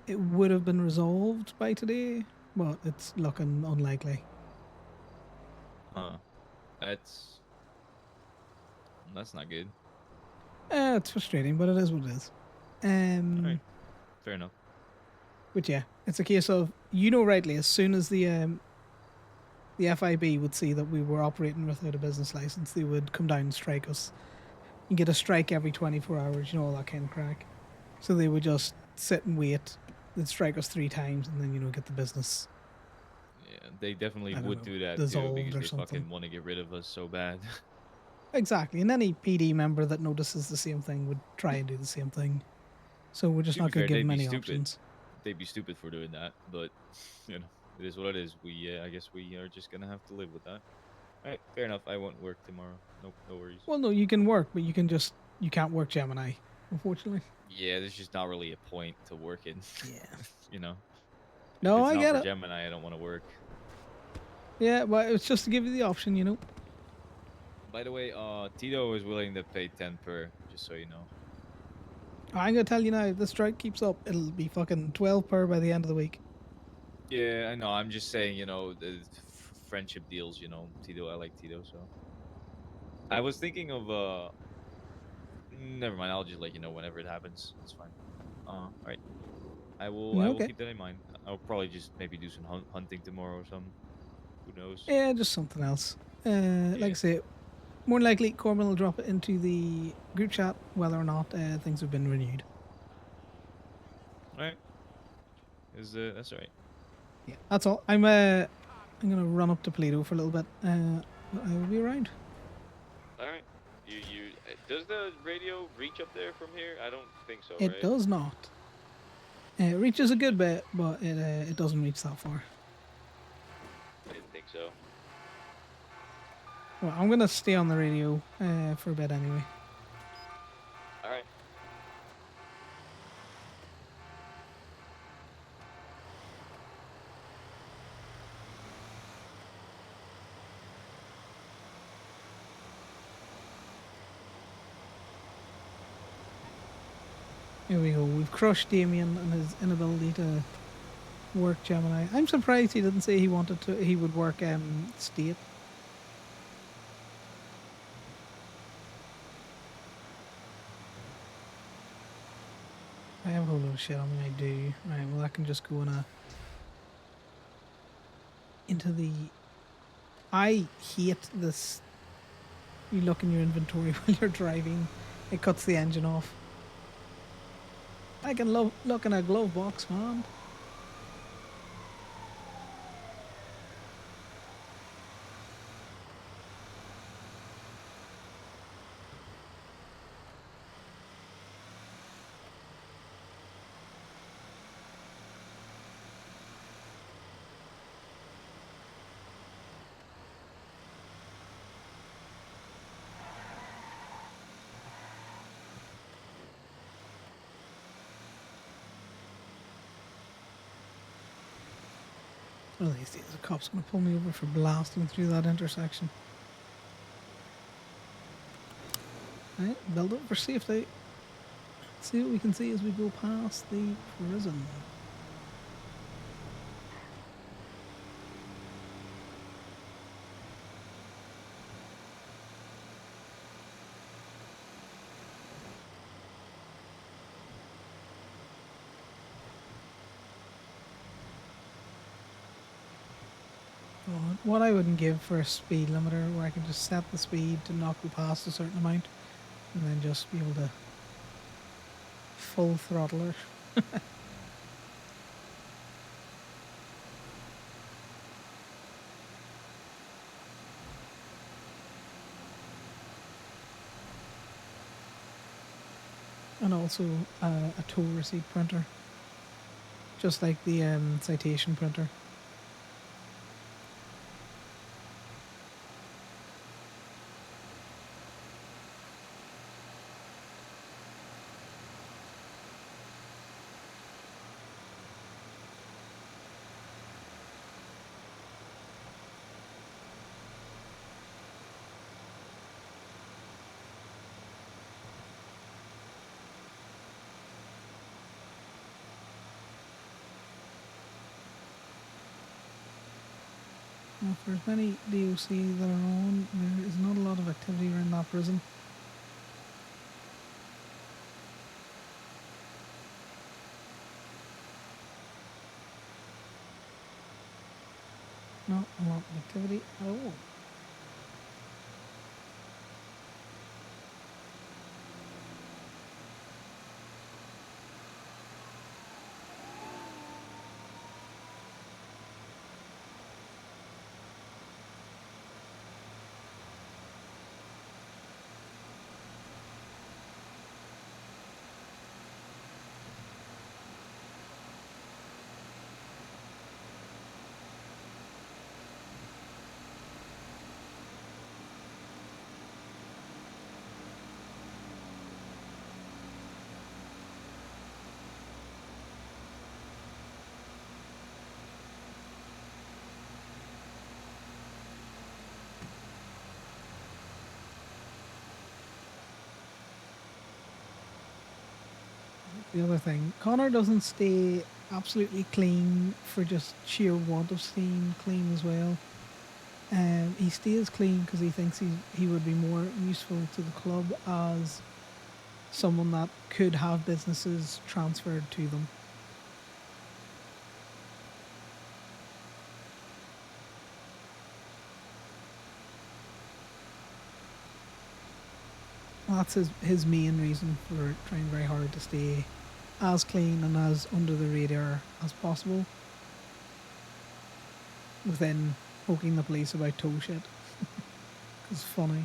A: it would have been resolved by today, but it's looking unlikely.
K: That's not good.
A: It's frustrating, but it is what it is.
K: Alright. Fair enough.
A: But yeah, it's a case of, you know rightly, as soon as the FIB would see that we were operating without a business license, they would come down and strike us. You get a strike every 24 hours, you know, all that kind of crack. So they would just sit and wait. They'd strike us 3 times and then, you know, get the business.
K: Yeah, they definitely
A: I don't
K: would
A: know,
K: do that too
A: dissolved
K: because
A: or
K: they
A: something.
K: fucking want to get rid of us so bad.
A: Exactly. And any PD member that notices the same thing would try and do the same thing. So we're just
K: To
A: not
K: be
A: going
K: fair,
A: to give
K: they'd
A: them
K: be
A: any
K: stupid.
A: options.
K: They'd be stupid for doing that, but you know, it is what it is. I guess we are just gonna have to live with that. All right, fair enough. I won't work tomorrow. Nope, no worries.
A: Well, no, you can work, but you can't work Gemini, unfortunately.
K: Yeah, there's just not really a point to working.
A: Yeah.
K: You know.
A: No,
K: if it's
A: I
K: not
A: get
K: for
A: it.
K: Gemini, I don't want to work.
A: Yeah, but it's just to give you the option, you know.
K: By the way, Tito is willing to pay 10 per, just so you know.
A: I'm going to tell you now, if the strike keeps up, it'll be fucking 12 per by the end of the week.
K: Yeah, I know. I'm just saying, you know, the friendship deals, you know, Tito. I like Tito, so. I was thinking of never mind. I'll just let you know whenever it happens. It's fine. All right. I will
A: Okay.
K: keep that in mind. I'll probably just maybe do some hunting tomorrow or something. Who knows?
A: Yeah, just something else. Like I say, more than likely, Corbin will drop it into the group chat whether or not things have been renewed.
K: All right. That's all right.
A: Yeah, that's all. I'm gonna run up to Toledo for a little bit. But I will be around.
K: All right. You does the radio reach up there from here? I don't think so.
A: It does not. It reaches a good bit, but it doesn't reach that far.
K: I didn't think so.
A: Well, I'm gonna stay on the radio for a bit anyway.
K: All right.
A: Here we go. We've crushed Damien and his inability to work Gemini. I'm surprised he didn't say he wanted to. He would work state. I have a whole lot of shit on me. I do. Right. Well, I can just go into the. I hate this. You look in your inventory while you're driving. It cuts the engine off. I can look in a glove box, man. One of these days, a cop's gonna pull me over for blasting through that intersection. Right, build up for safety. See what we can see as we go past the prison. God, what I wouldn't give for a speed limiter where I can just set the speed to not go past a certain amount and then just be able to full throttle it. And also a tow receipt printer, just like the citation printer. Now, for as many DOC that are on, there is not a lot of activity around that prison. Not a lot of activity at all. The other thing, Connor doesn't stay absolutely clean for just sheer want of staying clean as well. He stays clean because he thinks he would be more useful to the club as someone that could have businesses transferred to them. That's his main reason for trying very hard to stay as clean and as under the radar as possible, within poking the police about toe shit. It's funny.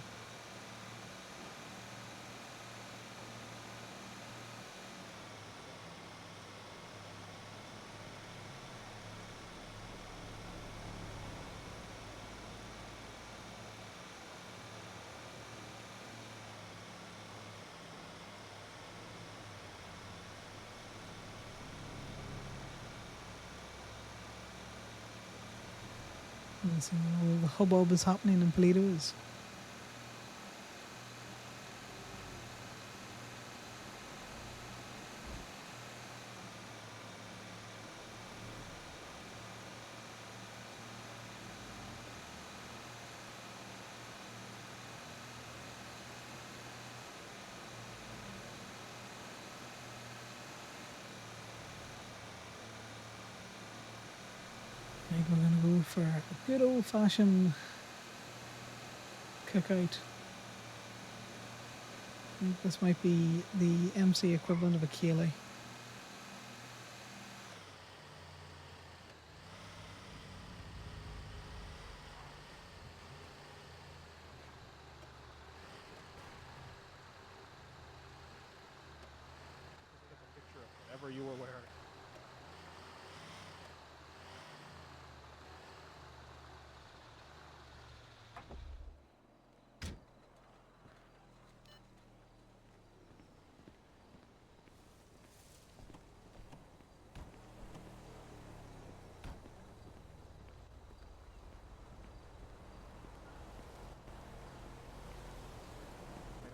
A: And so all the hubbub is happening in Paletos. I think we're gonna go for a good old fashioned cookout. I think this might be the MC equivalent of a Keeley.
M: Get a picture of whatever you were wearing.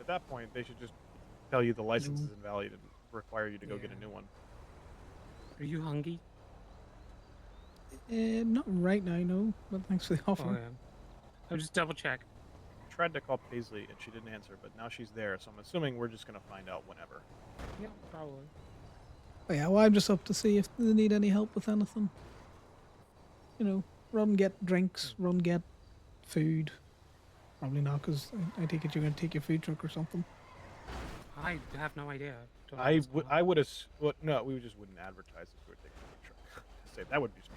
M: at that point, they should just tell you the license
C: Mm.
M: is invalid and require you to go get a
C: Yeah.
M: new one.
C: Are you hungry?
A: Not right now, no. But thanks for the offer.
C: Oh, yeah. I'll just double check.
M: Tried to call Paisley and she didn't answer, but now she's there, so I'm assuming we're just gonna find out whenever.
C: Yeah, probably.
A: Oh, yeah, well, I'm just up to see if they need any help with anything. You know, run get drinks, run get food. Probably not, because I take it you're going to take your food truck or something.
C: I have no idea. Don't know what's going on.
M: I would have. Well, no, we just wouldn't advertise if we were taking a truck. Say that would just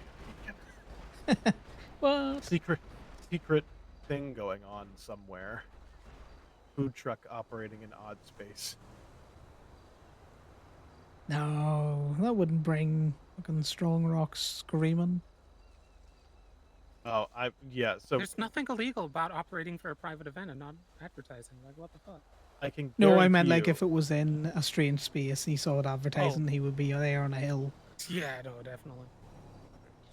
M: be a
A: What?
M: secret thing going on somewhere. Food truck operating in odd space.
A: No, that wouldn't bring fucking Strong Rock screaming.
M: Oh, yeah. So
C: There's nothing illegal about operating for a private event and not advertising. Like, what the fuck?
M: I can.
A: No, I meant like
M: guarantee
A: if it was in a strange space, he saw it advertising, he would be there on a hill.
C: Yeah, no, definitely.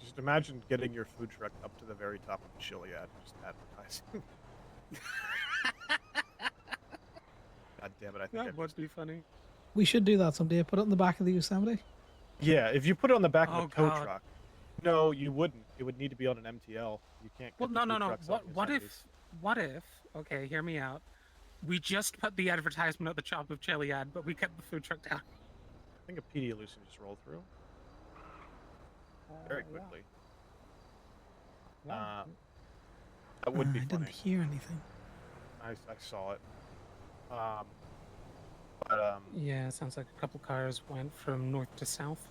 M: Just imagine getting your food truck up to the very top of Chiliad and just advertising. God damn it! I think
C: That would be funny.
A: We should do that someday. Put it in the back of the Yosemite.
M: Yeah, if you put it on the back
C: Oh,
M: of a tow
C: God.
M: truck. No, you wouldn't. It would need to be on an MTL. You can't.
C: Well,
M: get
C: no,
M: the
C: no,
M: food
C: no.
M: trucks on
C: What if? Okay, hear me out. We just put the advertisement at the top of Chiliad, but we kept the food truck down.
M: I think a PD Lucien just rolled through very quickly.
C: Yeah.
M: That would be
A: I
M: funny.
A: didn't hear anything.
M: I saw it.
C: Yeah, it sounds like a couple cars went from north to south.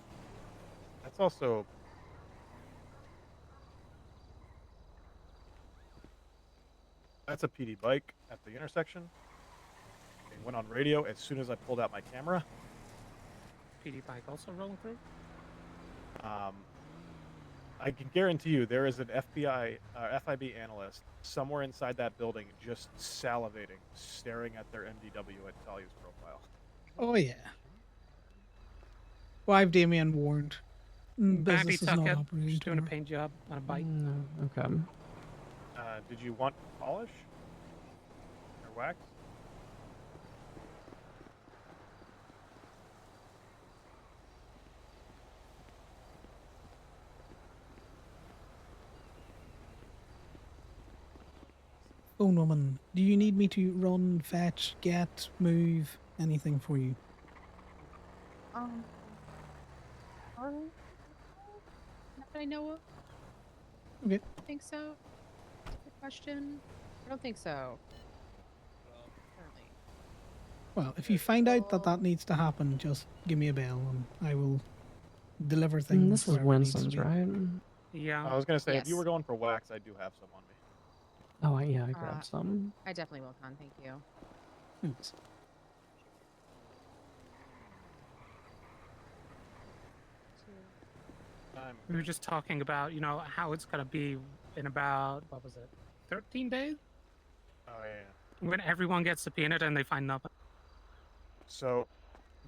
M: That's also. That's a PD bike at the intersection. It went on radio as soon as I pulled out my camera.
C: PD bike also rolling through.
M: I can guarantee you there is an FIB analyst somewhere inside that building just salivating, staring at their MDW at Talia's profile.
A: Oh, yeah. Well, I've Damien warned.
C: Babby
A: Business is
C: tuck
A: not
C: it.
A: operating
C: Just doing a
A: tomorrow.
C: paint job on a bike.
E: Okay.
M: Did you want polish or wax?
A: Phone woman, do you need me to run, fetch, get, move, anything for you?
L: Um, not that I know of.
A: Okay.
L: I think so. Good question. I don't think so. Currently.
A: Well, if you find out that that needs to happen, just give me a bell and I will deliver things.
E: This is
A: wherever it needs to
E: Winston's,
A: be.
E: right?
C: Yeah.
M: I was gonna say if you
L: Yes.
M: were going for wax, I do have some on me.
E: Oh, yeah, I grabbed some.
L: I definitely will, Con. Thank you.
A: Thanks.
C: We were just talking about, you know, how it's gonna be in about, what was it, 13 days?
M: Oh yeah.
C: When everyone gets subpoenaed and they find nothing.
M: So,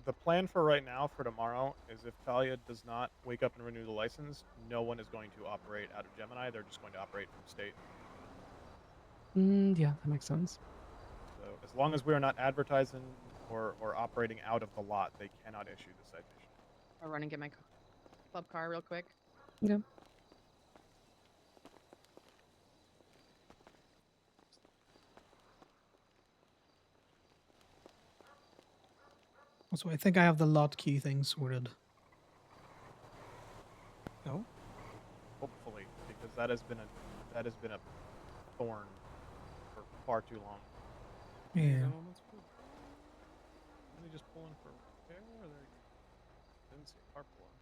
M: the plan for right now for tomorrow is if Talia does not wake up and renew the license, no one is going to operate out of Gemini. They're just going to operate from state.
E: Yeah, that makes sense.
M: So as long as we are not advertising or operating out of the lot, they cannot issue the citation.
L: I'll run and get my club car real quick.
E: Yeah.
A: So I think I have the lot queue thing sorted.
C: No?
M: Hopefully, because that has been a thorn for far too long.
A: Yeah.
M: Are they just pulling for repair, or they didn't see a car pulling?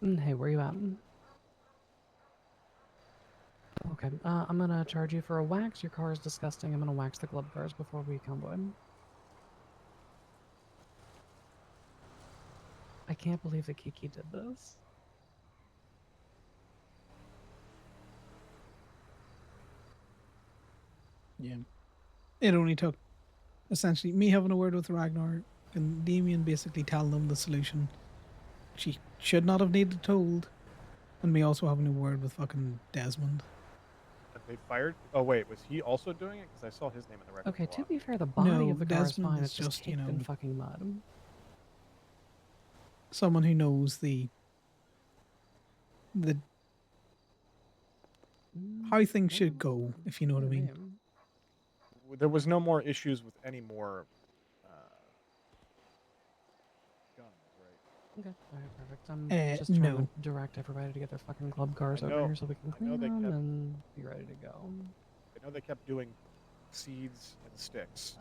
E: Hey, where you at? Okay, I'm gonna charge you for a wax. Your car is disgusting. I'm gonna wax the glove cars before we convoy. I can't believe that Kiki did this.
A: Yeah. It only took essentially me having a word with Ragnar and Damien basically telling them the solution. She should not have needed told. And me also having a word with fucking Desmond.
M: They fired. Oh wait, was he also doing it? Because I saw his name in the record.
O: Okay,
M: a
O: to
M: lot.
O: be fair, the body
A: No,
O: of the car is
A: Desmond
O: fine.
A: is
O: It's just
A: just,
O: caked in fucking mud.
A: someone who knows the how things should go, if you know what I mean.
M: There was no more issues with any more guns, right?
O: Okay, alright, perfect. I'm just trying
A: no.
O: to direct everybody to get their fucking club cars
M: I
O: over
M: know-
O: here so we can
M: I know
O: clean
M: they
O: them
M: kept-
O: and be ready to go.
M: I know they kept doing seeds and sticks.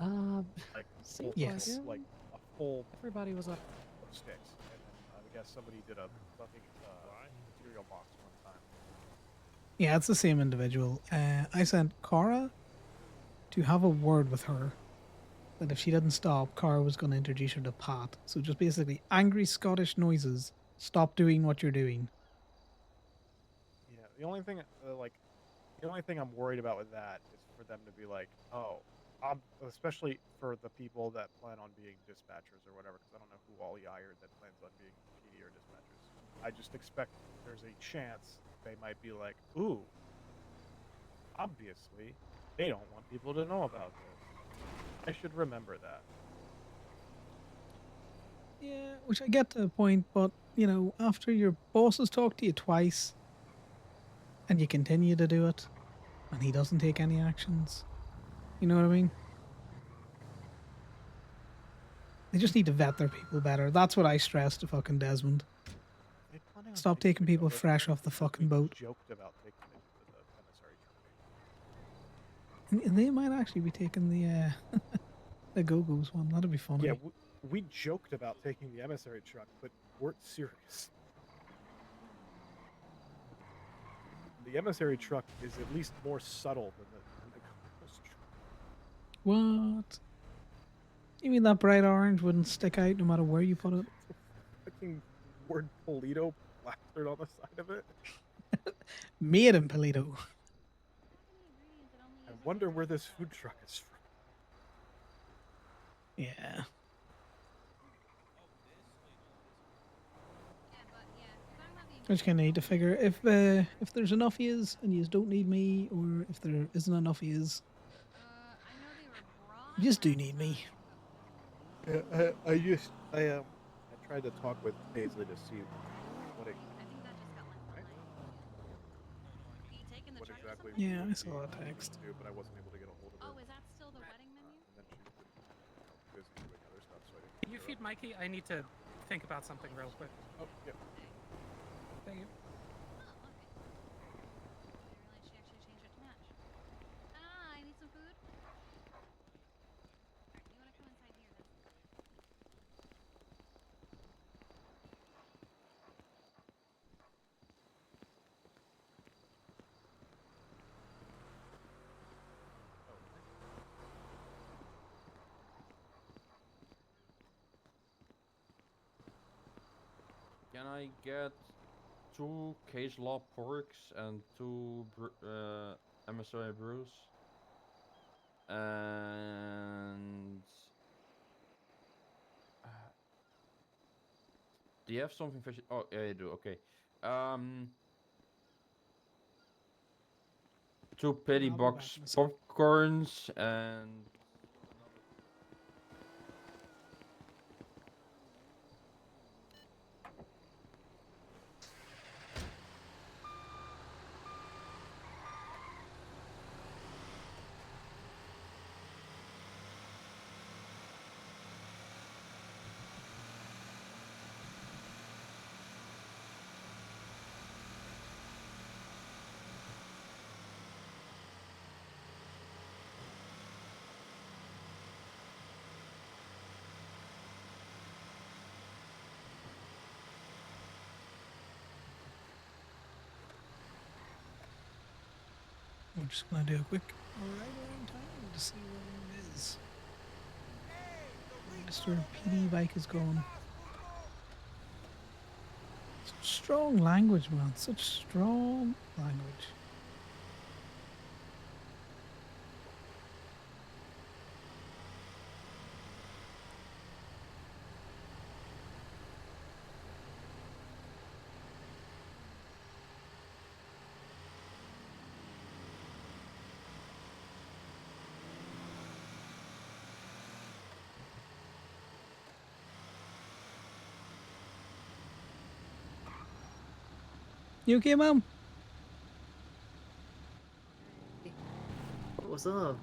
M: Like
O: seems
A: Yes.
O: like it.
M: like a full
O: Everybody was up.
M: of sticks, and then I guess somebody did a fucking material box one time.
A: Yeah, it's the same individual. I sent Cara to have a word with her that if she didn't stop, Cara was going to introduce her to Pat. So just basically, angry Scottish noises. Stop doing what you're doing.
M: Yeah, the only thing I'm worried about with that is for them to be like, oh, especially for the people that plan on being dispatchers or whatever, because I don't know who all he hired that plans on being PD or dispatchers. I just expect there's a chance they might be like, ooh, obviously, they don't want people to know about this. I should remember that.
A: Yeah, which I get to a point, but, after your boss has talked to you twice and you continue to do it and he doesn't take any actions, you know what I mean? They just need to vet their people better. That's what I stress to fucking Desmond. Stop taking people fresh off the fucking boat.
M: Joked about taking it to the emissary truck.
A: And they might actually be taking the the Go-Go's one. That'd be funny.
M: Yeah, we joked about taking the emissary truck, but weren't serious. The emissary truck is at least more subtle than the Go-Go's truck.
A: What? You mean that bright orange wouldn't stick out no matter where you put it?
M: Fucking word Polito plastered on the side of it.
A: Made in Polito.
M: I wonder where this food truck is from.
A: Yeah. I just kind of need to figure if there's enough yous and yous don't need me, or if there isn't enough yous. You just do need me.
M: Yeah, I tried to talk with Paisley to see what exactly.
A: Yeah, I saw that text.
M: Do, but I wasn't able to get a hold of her.
B: Oh, is that still the wedding menu?
M: And then she's been busy doing other stuff, so I didn't.
C: Can you feed Mikey? I need to think about something real quick.
M: Oh, yeah.
C: Thank you.
B: She actually changed it to match. I need some food. Alright, you wanna come inside here then?
P: Can I get 2 cage law porks and 2 MSI brews? And do you have something fishy? Oh, yeah, you do. Okay. 2 petty
A: I'll be
P: box
A: back in a sec.
P: popcorns and
A: I'm just gonna do a quick right around town to see where it is. Mr. PD bike is gone. Such strong language, man. Such strong language. You okay, Mom?
Q: What's up?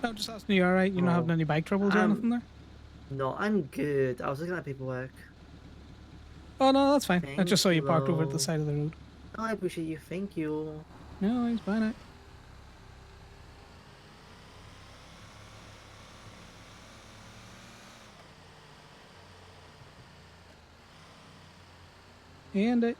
A: I'm just asking you, alright? You're not having
Q: Oh,
A: any bike troubles or anything there?
Q: No, I'm good. I was looking at paperwork.
A: Oh, no, that's fine. I just
Q: Thank
A: saw you
Q: you,
A: parked over at the
Q: though.
A: side of the road.
Q: No, I appreciate you. Thank you.
A: No, he's fine now. And it.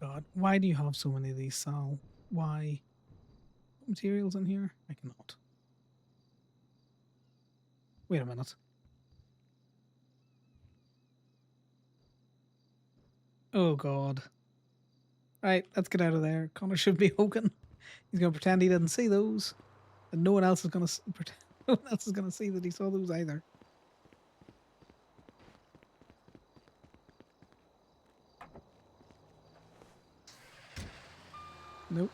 A: God, why do you have so many of these, Sal? Why? Materials in here? I cannot. Wait a minute. Oh, God. Right, let's get out of there. Connor should be hooking. He's going to pretend he didn't see those. And no one else is going to pretend. No one else is going to see that he saw those either. Nope.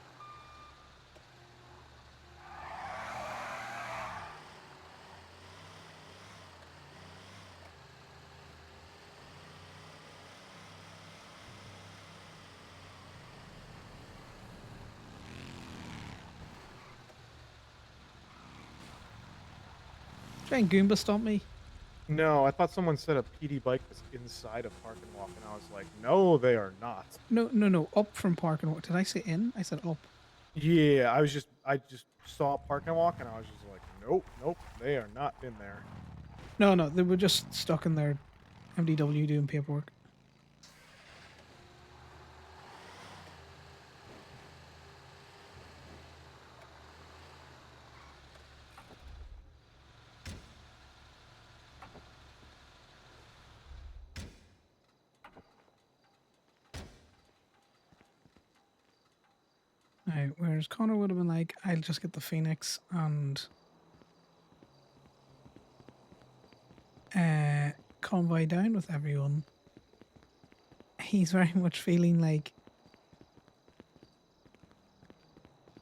A: Try and Goomba stomp me.
M: No, I thought someone said a PD bike was inside of Park and Walk, and I was like, no, they are not.
A: No. Up from Park and Walk. Did I say in? I said up.
M: Yeah, I just saw Park and Walk, and I was just like, nope, they are not in there.
A: No, they were just stuck in their MDW doing paperwork. Right, whereas Connor would have been like, I'll just get the Phoenix and convoy down with everyone. He's very much feeling like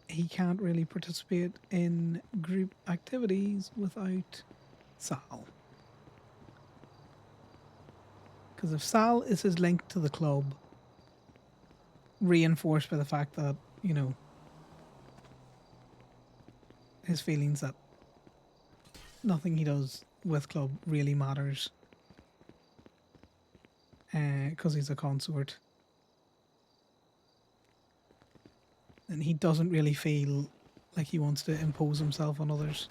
A: he can't really participate in group activities without Sal. Because if Sal is his link to the club, reinforced by the fact that, you know, his feelings that nothing he does with club really matters because he's a consort, and he doesn't really feel like he wants to impose himself on others.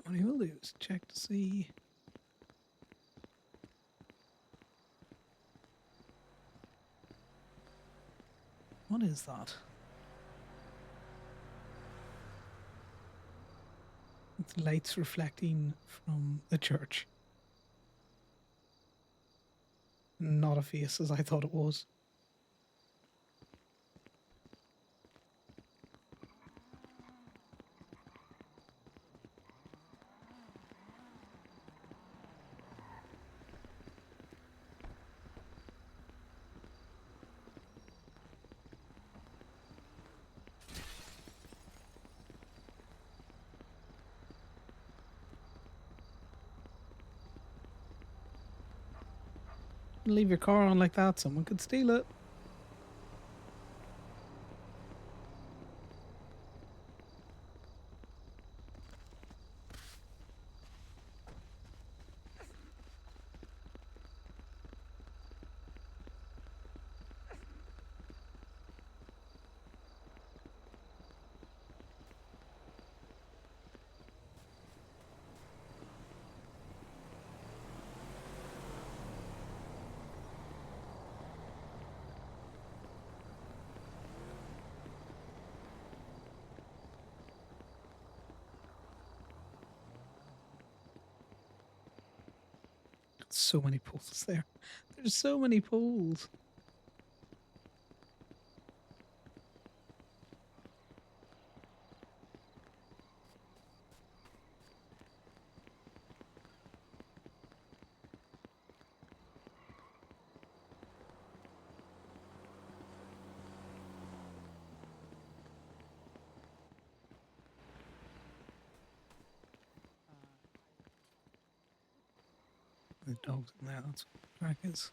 A: What he will do is check to see. What is that? It's lights reflecting from the church. Not a face as I thought it was. Leave your car on like that, someone could steal it. So many pools there. There's so many pools. The dog's in there. That's what the crack is.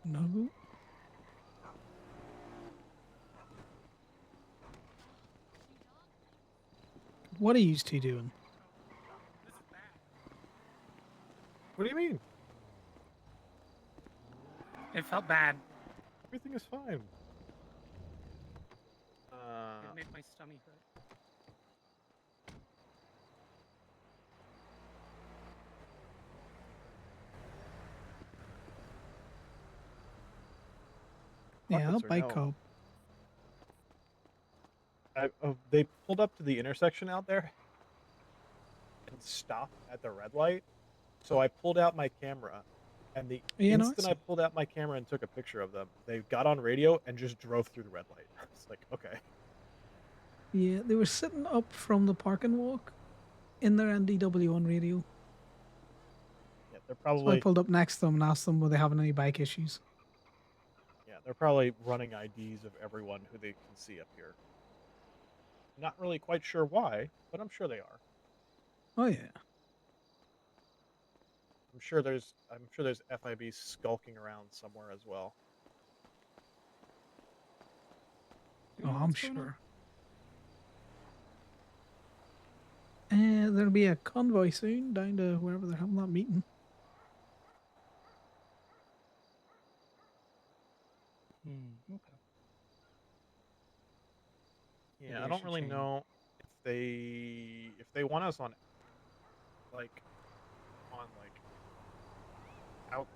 A: No. What are you two doing?
M: What do you mean?
C: It felt bad.
M: Everything is fine.
C: It made my stomach hurt.
A: Yeah, I'll
M: Buckets or
A: bike
M: no?
A: cop.
M: They pulled up to the intersection out there and stopped at the red light. So I pulled out my camera, and the
A: Yeah, no,
M: instant I pulled out my camera and took a picture of them, they got on radio and just drove through the red light. It's like, okay.
A: Yeah, they were sitting up from the park and walk in their NDW on radio.
M: Yeah, they're
A: So I
M: probably
A: pulled up next to them and asked them were they having any bike issues.
M: they're probably running IDs of everyone who they can see up here. Not really quite sure why, but I'm sure they are.
A: Oh yeah.
M: I'm sure there's FIB skulking around somewhere as well.
A: Oh, I'm sure. There'll be a convoy soon down to wherever they're having that meeting.
C: Okay.
M: Yeah,
C: Maybe
M: I
C: I
M: don't
C: should
M: really
C: change.
M: know if they want us on Outlook.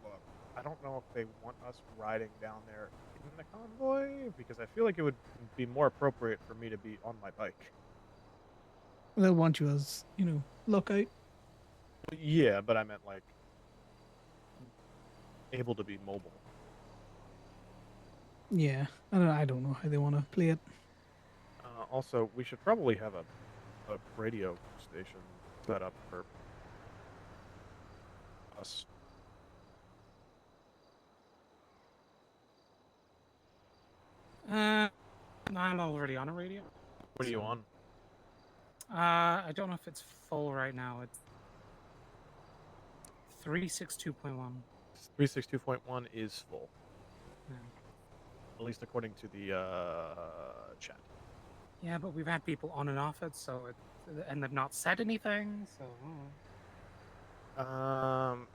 M: I don't know if they want us riding down there in the convoy because I feel like it would be more appropriate for me to be on my bike.
A: They'll want you as, lookout.
M: Yeah, but I meant able to be mobile.
A: Yeah, I don't know how they want to play it.
M: Also, we should probably have a radio station set up for us.
C: I'm already on a radio.
M: What are you on?
C: I don't know if it's full right now. It's 362.1.
M: 362.1 is full.
C: Yeah.
M: At least according to the chat.
C: Yeah, but we've had people on and off it, and they've not said anything. So.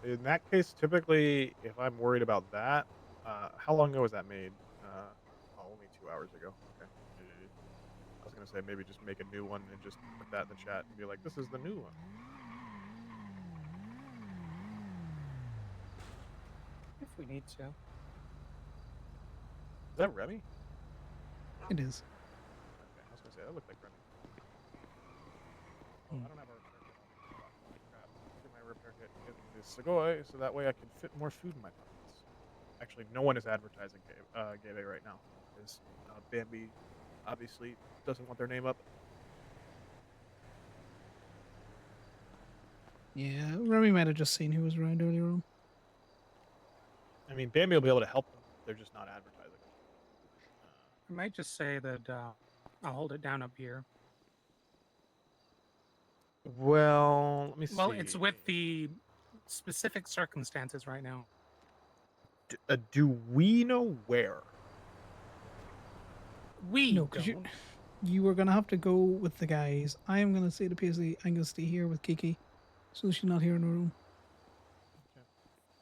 M: In that case, typically, if I'm worried about that, how long ago was that made? Only 2 hours ago. Okay. I was gonna say maybe just make a new one and just put that in the chat and be like, "This is the new one."
C: If we need to.
M: Is that Remy?
A: It is.
M: Okay, I was gonna say that looked like Remy. Oh, I don't have a repair kit on me. Crap. Get my repair kit in the Segoy so that way I can fit more food in my pockets. Actually, no one is advertising Gabe right now because Bambi obviously doesn't want their name up.
A: Yeah, Remy might have just seen who was around earlier on.
M: I mean, Bambi will be able to help them. They're just not advertising.
C: I might just say that I'll hold it down up here.
M: Well, let me see.
C: Well, it's with the specific circumstances right now.
M: Do we know where?
C: We
A: No, because you were gonna have to go with the guys. I am gonna say to PSC, I'm gonna stay here with Kiki, so she's not here in her room.
M: Okay.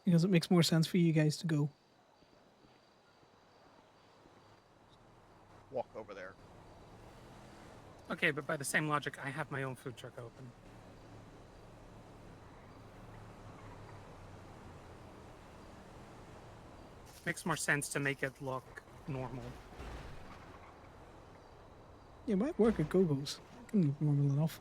A: Because it makes more sense for you guys to go.
M: Walk over there.
C: Okay, but by the same logic, I have my own food truck open. Makes more sense to make it look normal.
A: Yeah, it might work at Go-Go's. It can look normal enough.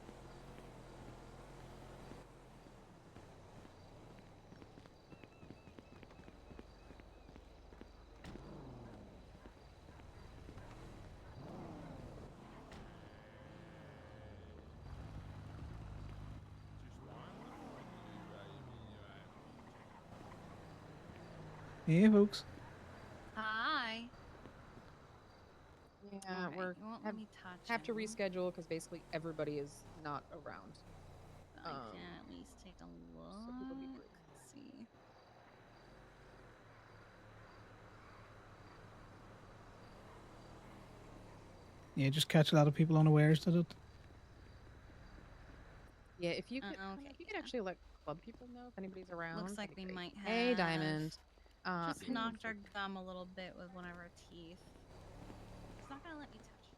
A: Hey, folks.
B: Hi.
L: Yeah,
B: Alright,
L: we're
B: you won't let
L: have,
B: me touch
L: have to
B: him.
L: reschedule because basically everybody is not around.
B: I can at least take a look.
L: So people need break.
B: Let's see.
A: Yeah, just catch a lot of people unawares, did it?
L: Yeah, if you could,
B: okay,
L: if you could actually let club people know if anybody's around.
B: Looks like
L: that'd be
B: we
L: great.
B: might have
L: Hey, Diamond.
B: just knocked our gum a little bit with one of our teeth. It's not gonna let me touch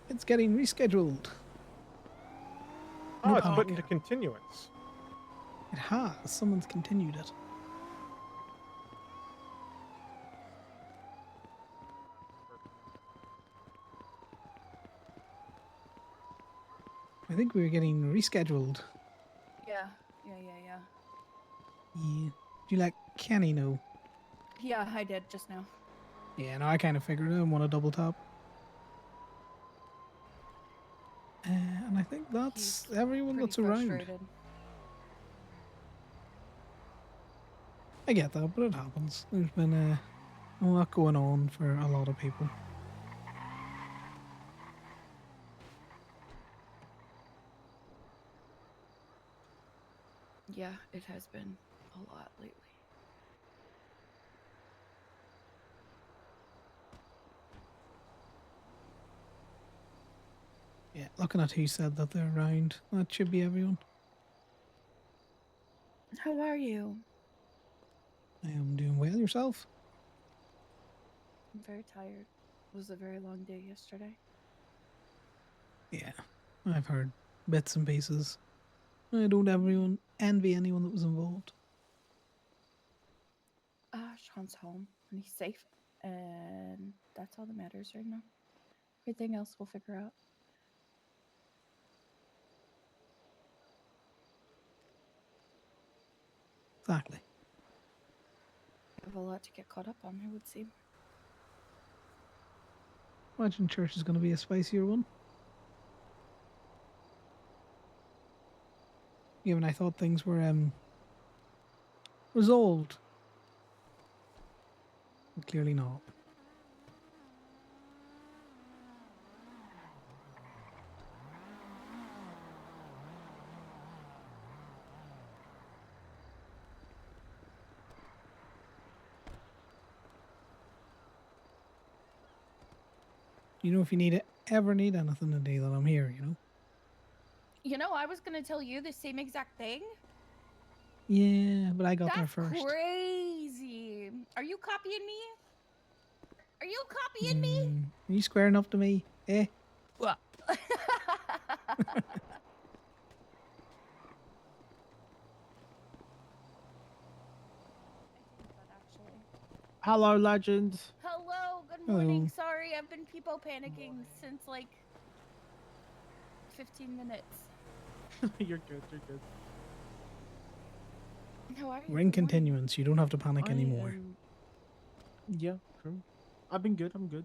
B: it.
A: It's getting rescheduled.
M: Oh,
A: No
M: it's put
A: panic.
M: into continuance.
A: It has. Someone's continued it. I think we're getting rescheduled.
G: Yeah.
A: Yeah. Do you like Kenny now?
G: Yeah, I did just now.
A: Yeah, no, I kind of figured it. I want to double tap. And I think that's everyone
G: Pretty
A: that's around.
G: frustrated.
A: I get that, but it happens. There's been a lot going on for a lot of people.
G: Yeah, it has been a lot lately.
A: Yeah, looking at who said that they're around, that should be everyone.
G: How are you?
A: I am doing well. Yourself?
G: I'm very tired. It was a very long day yesterday.
A: Yeah, I've heard bits and pieces. I don't envy anyone that was involved.
G: Sean's home and he's safe, and that's all that matters right now. Everything else we'll figure out.
A: Exactly.
G: I have a lot to get caught up on, it would seem.
A: Imagine church is going to be a spicier one. Given I thought things were resolved. But clearly not. You know, if you ever need anything today, that I'm here, you know?
G: You know, I was gonna tell you the same exact thing.
A: Yeah, but I got there
G: That's
A: first.
G: crazy. Are you copying me? Are you copying me?
A: Are you squaring up to me? Eh?
G: What?
E: Hello, legend.
G: Hello, good
A: Hello.
G: morning. Sorry, I've been people panicking since like 15 minutes.
E: You're good. You're good.
G: How are you?
A: We're in continuance. You don't have to panic anymore.
E: Yeah, true. I've been good. I'm good.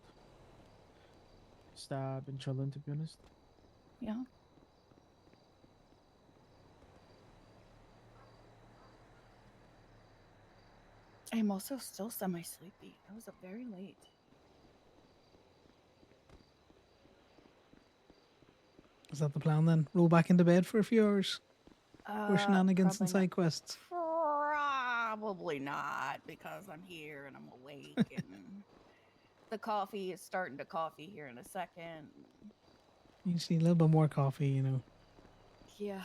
E: Stab and chilling, to be honest.
G: Yeah. I'm also still semi-sleepy. I was up very late.
A: Is that the plan then? Roll back into bed for a few hours? Or shenanigans and
G: Probably not.
A: side quests?
G: Probably not, because I'm here and I'm awake and the coffee is starting to coffee here in a second.
A: You just need a little bit more coffee, you know.
G: Yeah.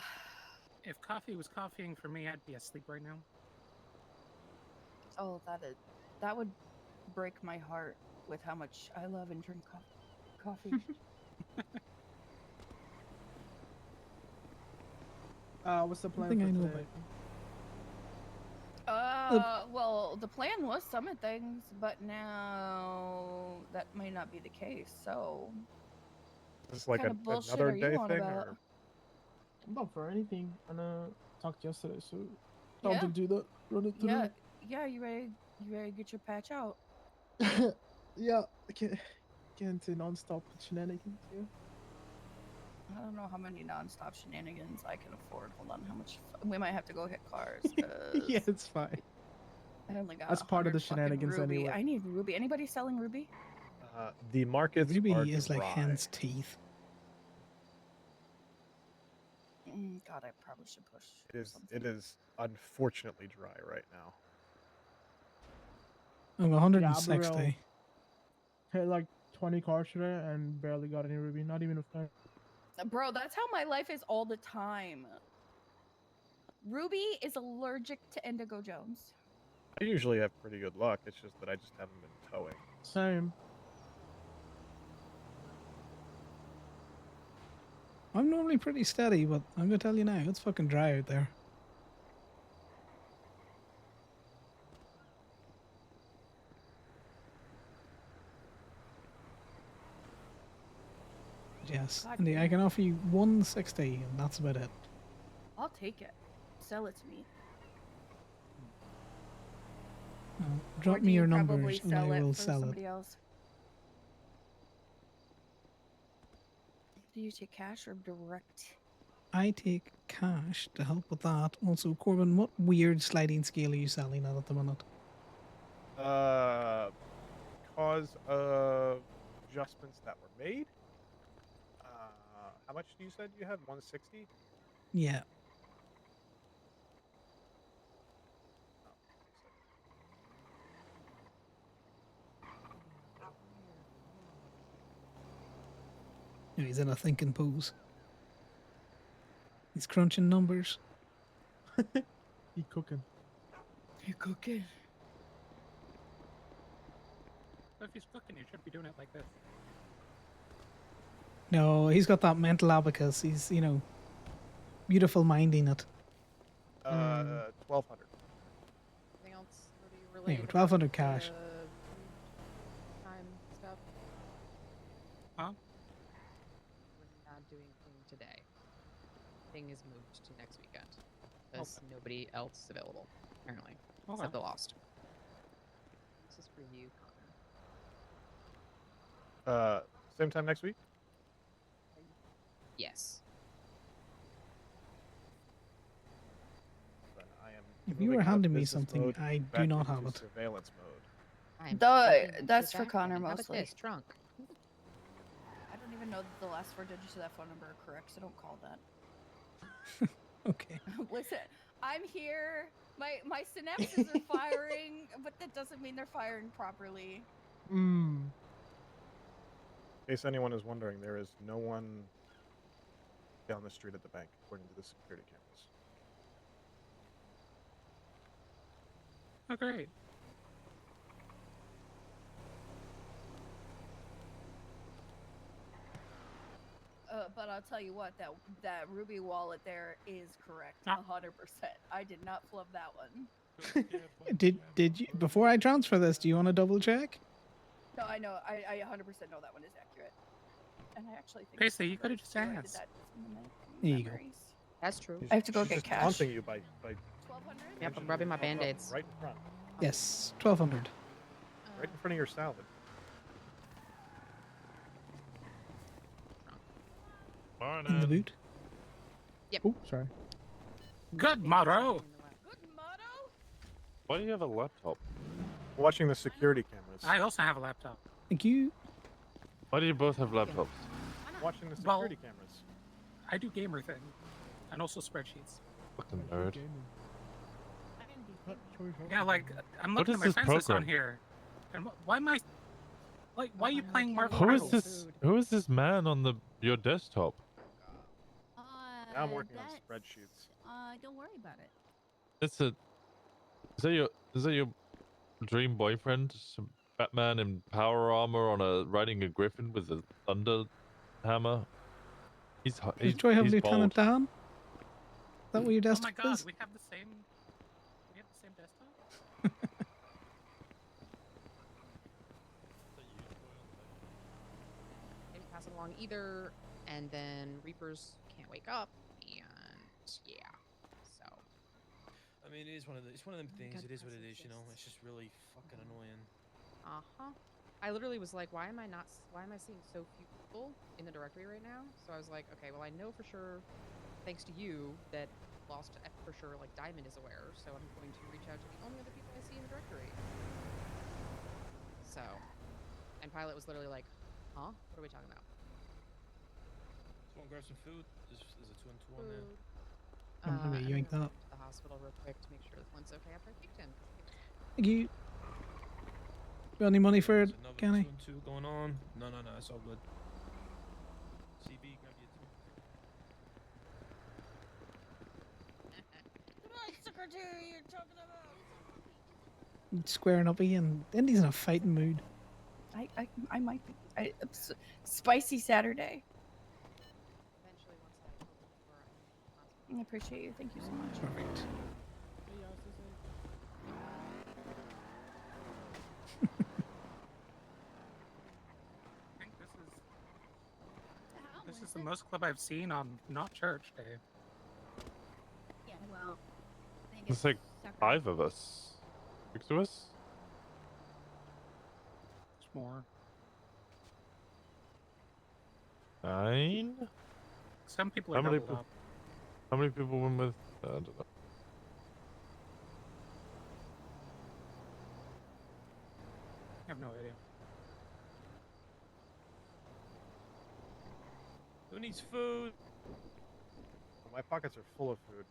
C: If coffee was coffeeing for me, I'd be asleep right now.
G: Oh, that would break my heart with how much I love and drink coffee.
E: What's the
A: I
E: plan
A: think
E: for
A: I know
E: today?
G: Well, the plan was summit things, but now that may not be the case. So,
M: Is this like
G: kind of bullshit
M: another
G: are you
M: day
G: on
M: thing,
G: about?
M: or
E: I'm not for anything. I talked yesterday, so time
G: Yeah.
E: to do that. Run it through.
G: Yeah. You ready? You ready to get your patch out?
E: Yeah, I can't get into non-stop shenanigans. Yeah.
G: I don't know how many non-stop shenanigans I can afford. Hold on, how much? We might have to go hit cars.
E: Yeah, it's fine.
G: I only got.
E: That's part of the
G: 100 fucking
E: shenanigans
G: ruby.
E: anyway.
G: I need ruby. Anybody selling ruby?
M: the markets are
A: Ruby is
M: dry.
A: like hen's teeth.
G: God, I probably should push.
M: It is unfortunately dry right now.
A: I'm
E: Yeah,
A: 160.
E: Hit like 20 cars today and barely got any ruby. Not even a fan.
G: Bro, that's how my life is all the time. Ruby is allergic to Indigo Jones.
M: I usually have pretty good luck. It's just that I just haven't been towing.
E: Same.
A: I'm normally pretty steady, but I'm gonna tell you now, it's fucking dry out there. Yes,
G: God
A: Andy, I
G: damn.
A: can offer you 160, and that's about it.
G: I'll take it. Sell it to me.
A: Drop
G: Or do
A: me
G: you
A: your
G: probably
A: numbers, and
G: sell
A: I
G: it
A: will
G: for
A: sell it.
G: somebody else? Do you take cash or direct?
A: I take cash to help with that. Also, Corbin, what weird sliding scale are you selling at the minute?
M: Because of adjustments that were made. How much you said you had? 160?
A: Yeah. No, he's in a thinking pose. He's crunching numbers.
E: He cooking.
G: You cooking?
C: So if he's cooking, he should be doing it like this.
A: No, he's got that mental abacus. He's, you know, beautiful minding it.
M: 1200.
L: Anything else
A: Yeah,
L: related?
A: 1200 cash.
L: Time stuff.
C: Huh?
L: We're not doing thing today. Thing is moved to next weekend. There's nobody else available, apparently. Except the Lost. This is for you, Connor.
M: Same time next week?
L: Yes.
M: Then I am
A: If you
M: moving
A: were
M: out of
A: handing me
M: business
A: something,
M: mode
A: I
M: back
A: do not
M: into
A: have it.
M: surveillance mode.
L: I'm
G: That's for Connor
L: How about
G: mostly.
L: this? Trunk.
G: I don't even know that the last 4 digits of that phone number are correct, so don't call that.
A: Okay.
G: Listen, I'm here. My synapses are firing, but that doesn't mean they're firing properly.
M: In case anyone is wondering, there is no one down the street at the bank, according to the security cameras.
C: Oh, great.
G: But I'll tell you what, that ruby wallet there is correct, 100%. I did not flub that one.
A: Did you, before I transfer this, do you want to double check?
G: No, I know. I 100% know that one is accurate. And I actually think.
C: Okay, so you could have just
G: I did
C: asked.
G: that from the
A: There you go.
G: memories.
L: That's true.
G: I have to go
M: She's
G: get
M: just
G: cash.
M: taunting you by
G: 1200?
L: Yep, I'm rubbing my band-aids.
M: right in front,
A: Yes, 1200.
M: right in front of your salad.
A: in the boot.
L: Yep.
E: Oh, sorry.
C: Good motto.
R: Why do you have a laptop?
M: Watching the security cameras.
C: I also have a laptop.
A: Thank you.
R: Why do you both have laptops?
M: Watching the
C: Well,
M: security cameras.
C: I do gamer thing, and also spreadsheets.
R: Fucking nerd.
C: Yeah, like I'm
R: What
C: looking
R: is
C: at my
R: this
C: friends list on
R: program?
C: here, and why am I? Like, why are you playing Marvel
R: Who is
C: Rivals?
R: this? Who is this man on your desktop?
M: Now I'm working on spreadsheets.
N: Don't worry about it.
R: It's a. Is that your dream boyfriend? Some Batman in power armor on riding a griffin with a thunder hammer. He's
A: Do I have
R: he's
A: Lieutenant
R: bald.
A: Dan? Is that what your
C: Oh my
A: desktop
C: God,
A: is?
C: we have the same. We have the same desktop.
L: Didn't pass it along either, and then Reapers can't wake up, and yeah, so.
F: I mean, it's one of them things.
L: God,
F: It is what it
L: presence
F: is, you know.
L: is-
F: It's just really fucking annoying.
L: I literally was like, why am I seeing so few people in the directory right now? So I was like, okay, well, I know for sure, thanks to you, that Lost for sure, like Diamond is aware. So I'm going to reach out to the only other people I see in the directory. So, and Pilot was literally like, huh? What are we talking about?
F: Just want to grab some food. There's a 2 and 2 on there.
A: I'm gonna
L: I'm
A: yank
L: gonna
A: that.
L: run to the hospital real quick to make sure that Flint's okay after I kicked him.
A: Thank you. Got any money for it,
F: There's another
A: Kenny?
F: 2 and 2 going on. No, it's all good. CB, grab your 2.
N: Good night, secretary. You're talking about.
A: Squaring up again. Indy's in a fighting mood.
G: I might be. Spicy Saturday.
L: Eventually, once I open the door,
G: I appreciate you. Thank you so much.
A: Perfect.
C: I think this is the most clip I've seen on not church day.
N: Yeah, well, I think
R: It's like 5 of us. 6 of us.
C: It's more.
R: 9.
C: Some people are doubled up.
R: How many people went with? I don't know.
C: I have no idea.
F: Who needs food?
M: My pockets are full of food.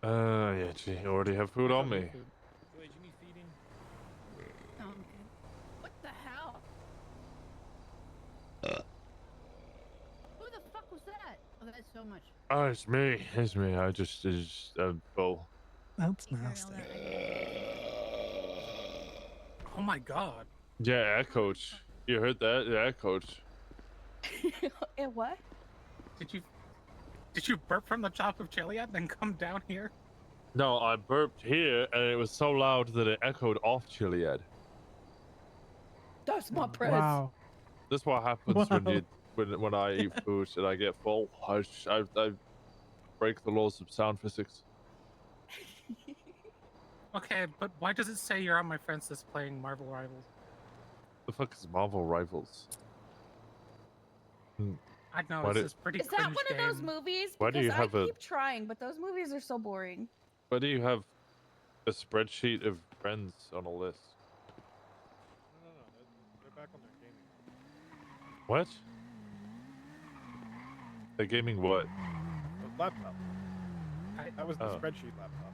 R: Yeah, gee, I already have food on me.
F: Wait, you need feeding?
N: Oh, okay. What the hell? Who the fuck was that? Oh, that's so much.
R: Oh, it's me. It's me. It's full.
A: That's nasty.
C: Oh my God.
R: Yeah, coach. You heard that? Yeah, coach.
G: What?
C: Did you burp from the top of Chiliad, then come down here?
R: No, I burped here, and it was so loud that it echoed off Chiliad.
G: That's my press.
E: Wow.
R: That's what happens when I eat food and I get full. I break the laws of sound physics.
C: Okay, but why does it say you're on my friends list playing Marvel Rivals?
R: The fuck is Marvel Rivals?
C: I know,
R: Why
C: it's
R: do-
C: this pretty
G: Is that
C: cringe
G: one of those
C: game.
G: movies?
R: Why do
G: Because
R: you have
G: I
R: a-
G: keep trying, but those movies are so boring.
R: Why do you have a spreadsheet of friends on a list?
M: No, they're back on their gaming.
R: What? The gaming what?
M: The laptop. That was the
R: Oh.
M: spreadsheet laptop.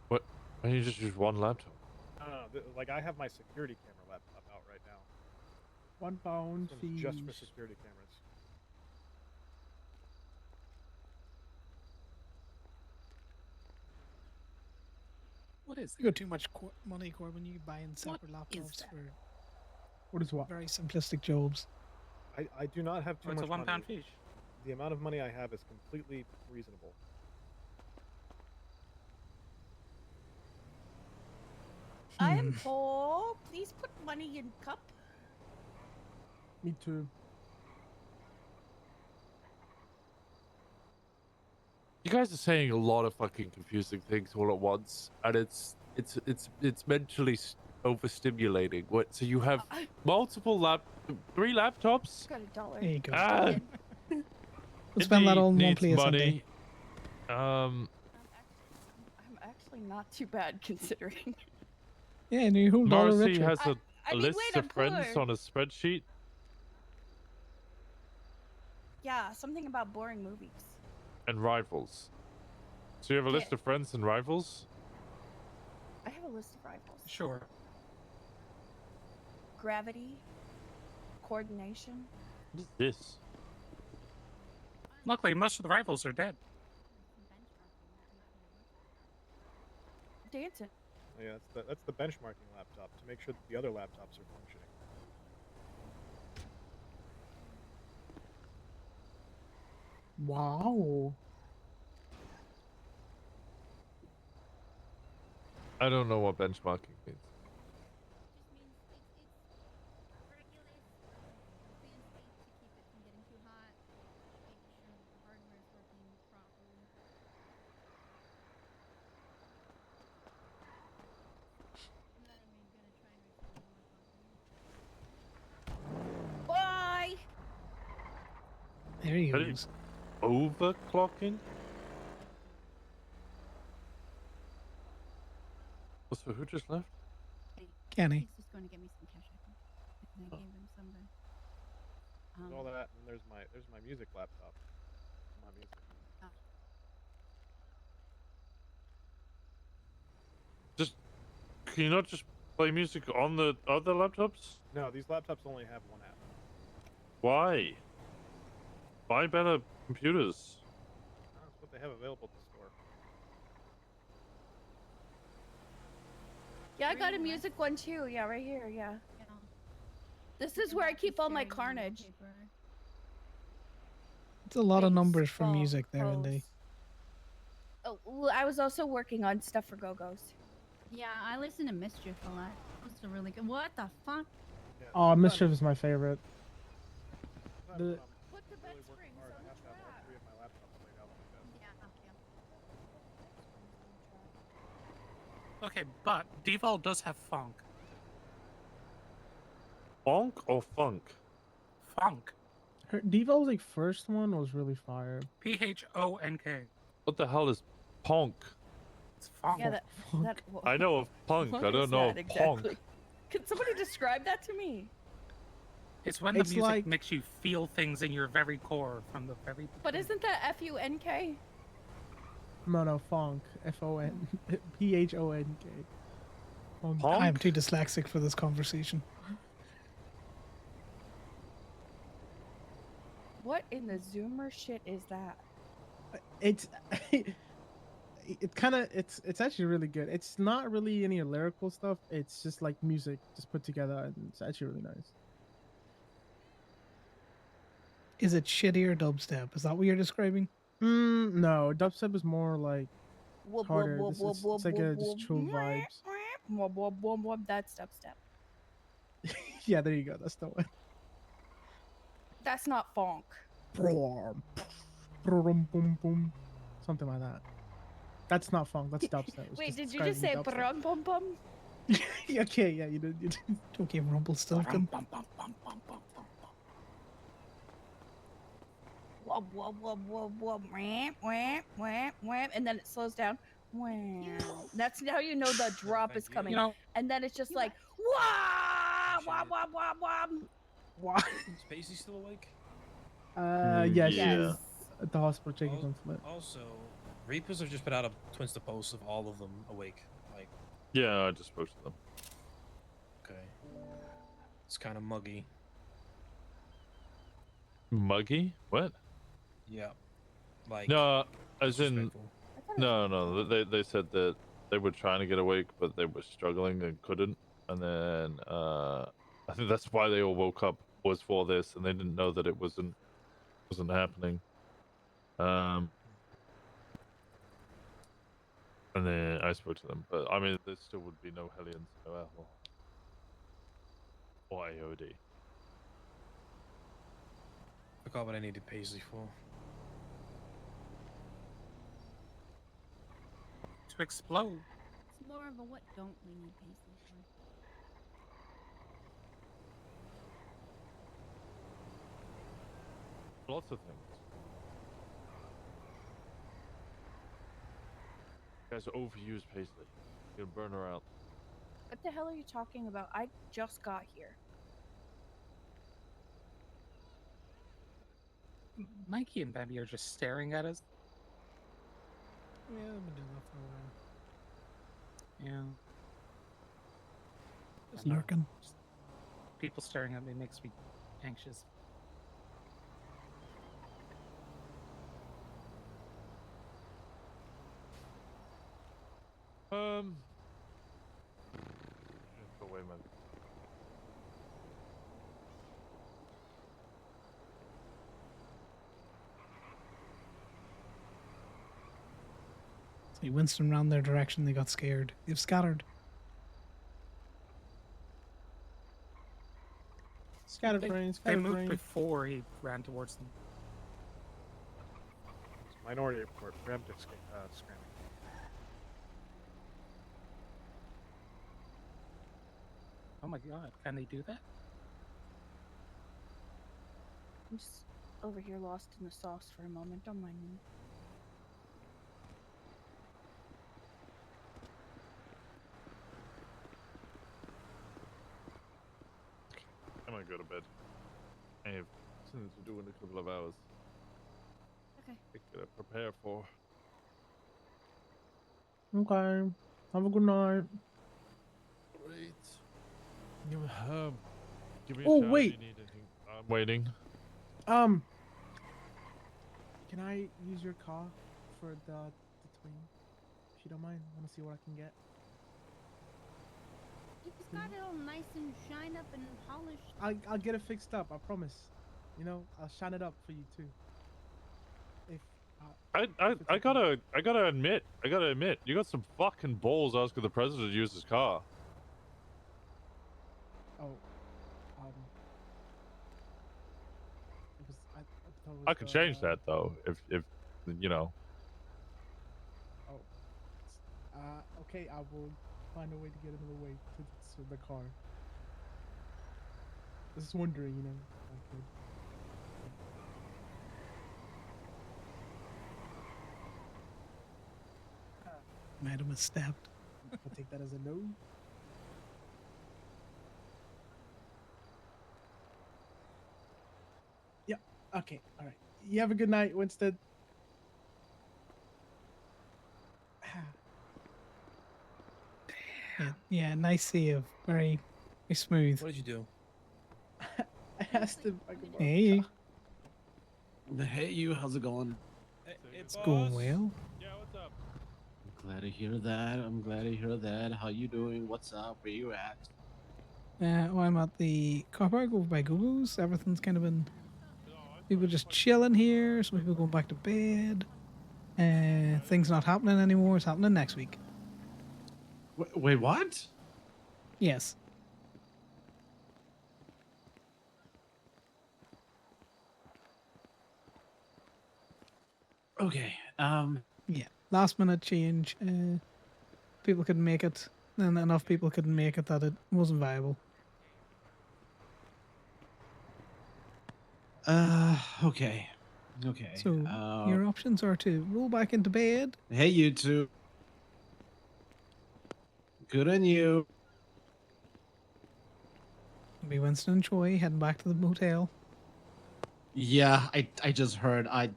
R: What? Why don't you just use one laptop?
M: No, like I have my security camera laptop out right now.
E: £1
M: This
E: fees.
M: one's just for security cameras.
C: What is
A: You got too much money, Corbin. You buy in separate laptops for
E: What is what?
A: very simplistic jobs.
M: I do not have too
C: It's
M: much
C: a £1
M: money.
C: fish.
M: The amount of money I have is completely reasonable.
G: I am poor. Please put money in cup.
E: Me too.
R: You guys are saying a lot of fucking confusing things all at once, and it's mentally overstimulating. What? So you have multiple 3 laptops?
G: Got $1.
A: There you go.
R: Ah,
A: We'll spend that
R: Indy
A: all in one
R: needs
A: place someday.
R: money.
G: I'm actually not too bad considering.
A: Yeah, and you hold dollar
R: Morrissey
A: richer.
R: has a
G: I mean,
R: list
G: wait,
R: of
G: I'm
R: friends
G: poor.
R: on a spreadsheet.
G: Yeah, something about boring movies.
R: And rivals. So you have a list
G: Yeah.
R: of friends and rivals?
G: I have a list of rivals.
C: Sure.
G: Gravity, coordination.
R: What is this?
C: Luckily, most of the rivals are dead.
G: Dancing.
M: Oh, yeah, that's the benchmarking laptop to make sure that the other laptops are functioning.
E: Wow.
R: I don't know what benchmarking means.
G: Bye.
A: There he
R: Are you
A: goes.
R: overclocking? So who just left?
A: Kenny.
N: He's just going to get me some cash, I think. Because I gave him some to.
M: There's all that, and there's my music laptop. My music.
R: Just can you not just play music on the other laptops?
M: No, these laptops only have one app.
R: Why? Buy better computers.
M: That's what they have available at the store.
G: Yeah, I got a music one too. Yeah, right here. Yeah. This is where I keep all my carnage.
A: It's a lot of
G: Bass,
A: numbers for
G: funk,
A: music there,
G: house.
A: Indy.
G: Oh, well, I was also working on stuff for Go-Go's.
N: Yeah, I listen to Mischief a lot. That's a really good. What the fuck?
E: Oh, Mischief is my favorite. The,
G: Put the bed springs on the track.
M: All three of my laptops laid out like this.
N: Yeah,
C: Okay, but Deval does have funk.
R: Funk or funk?
C: Funk.
E: her Devol's like first one was really fire.
C: PHONK.
R: What the hell is ponk?
C: It's funk.
G: Yeah, that.
R: I know of punk.
G: What
R: I
G: is
R: don't know
G: that
R: of ponk.
G: exactly? Can somebody describe that to me?
C: It's when the
E: It's
C: music
E: like-
C: makes you feel things in your very core from the very.
G: But isn't that FUNK?
E: No, funk. FON PHONK. Funk.
A: I'm too dyslexic for this conversation.
G: What in the Zoomer shit is that?
E: It's it kind of it's actually really good. It's not really any lyrical stuff. It's just like music just put together, and it's actually really nice.
A: Is it shittier dubstep? Is that what you're describing?
E: No, dubstep is more like
G: Whoop,
E: harder.
G: whoop, whoop,
E: It's
G: whoop,
E: like
G: whoop,
E: a just
G: whoop,
E: chill
G: whoop,
E: vibes.
G: whoop, whoop, whoop, whoop. That's dubstep.
E: Yeah, there you go. That's the one.
G: That's not funk.
E: Boom, boom, boom, something like that. That's not funk. That's dubstep. It's
G: Wait, did you
E: describing
G: just say
E: dubstep.
G: brum bum bum?
E: Okay, yeah, you did. You did.
A: Okay, Rumpelstiltskin.
G: Whoop, whoop, whoop, whoop, whoop, wham, wham, wham, wham, and then it slows down. Wham. That's how you know the drop is coming.
C: You know-
G: and then it's just like wah, wah, wah, wah, wah.
E: What?
F: Is Paisley still awake?
E: Yeah, she
R: Yeah.
E: is at the hospital checking on Flip.
F: Also, Reapers have just put out a Twinsta post of all of them awake. Like,
R: Yeah, I just spoke to them.
F: okay. It's kind of muggy.
R: Muggy? What?
F: Yeah. Like,
R: No, as in
F: disrespectful.
R: no. They said that they were trying to get awake, but they were struggling and couldn't. And then I think that's why they all woke up was for this, and they didn't know that it wasn't happening. And then I spoke to them, but I mean, there still would be no Hellions, no Apple, or AOD.
F: Forgot what I needed Paisley for.
C: To explode.
N: It's more of a what don't we need Paisley for?
R: Lots of things. Guys, overused Paisley. You'll burn her out.
G: What the hell are you talking about? I just got here.
C: Mikey and Bendy are just staring at us.
A: Yeah, I've been doing that for a while.
C: Yeah.
A: Just lurking.
C: People staring at me makes me anxious.
R: Go away, man.
A: See Winston ran their direction, they got scared. They've scattered.
E: Scattered
C: They
E: brains. Scattered
C: moved
E: brains.
C: before he ran towards them.
M: It's Minority Report. Preemptive screening.
C: Oh my god, can they do that?
G: I'm just over here lost in the sauce for a moment. Don't mind me.
R: I'm gonna go to bed. I have something to do in a couple of hours.
G: Okay.
R: I gotta prepare for.
E: Okay. Have a good night.
R: Great. Give me a
E: Oh,
R: shout if
E: wait.
R: you need anything. I'm waiting.
E: Can I use your car for the twin? If you don't mind, I want to see what I can get.
N: He's got it all nice and shine up and polished.
E: I'll get it fixed up. I promise. You know, I'll shine it up for you too. If
R: I gotta admit, you got some fucking balls asking the president to use his car.
E: oh, it was I thought it
R: I
E: was
R: could
E: the,
R: change that though, if you know.
E: Oh, okay. I will find a way to get another way to the car. Just wondering, you know. If I could.
A: Madam was stabbed.
E: I'll take that as a no. Yeah. Okay. All right. You have a good night, Winston.
A: Yeah, nice save. Very smooth.
F: What did you do?
E: I asked him if I could borrow
A: Hey,
S: Hey, you. How's it going?
A: it's going well.
R: Yeah, what's up?
S: I'm glad to hear that. I'm glad to hear that. How you doing? What's up? Where you at?
A: Well, I'm at the car park over by Google's. Everything's kind of been people just chilling here. Some people going back to bed. Things not happening anymore. It's happening next week.
S: Wait, what?
A: Yes.
S: Okay.
A: Yeah. Last minute change. People couldn't make it, and enough people couldn't make it that it wasn't viable.
S: Okay. Okay.
A: So your options are to roll back into bed.
S: Hey, you two. Good on you.
A: Be Winston and Choi heading back to the motel.
S: Yeah, I just heard. I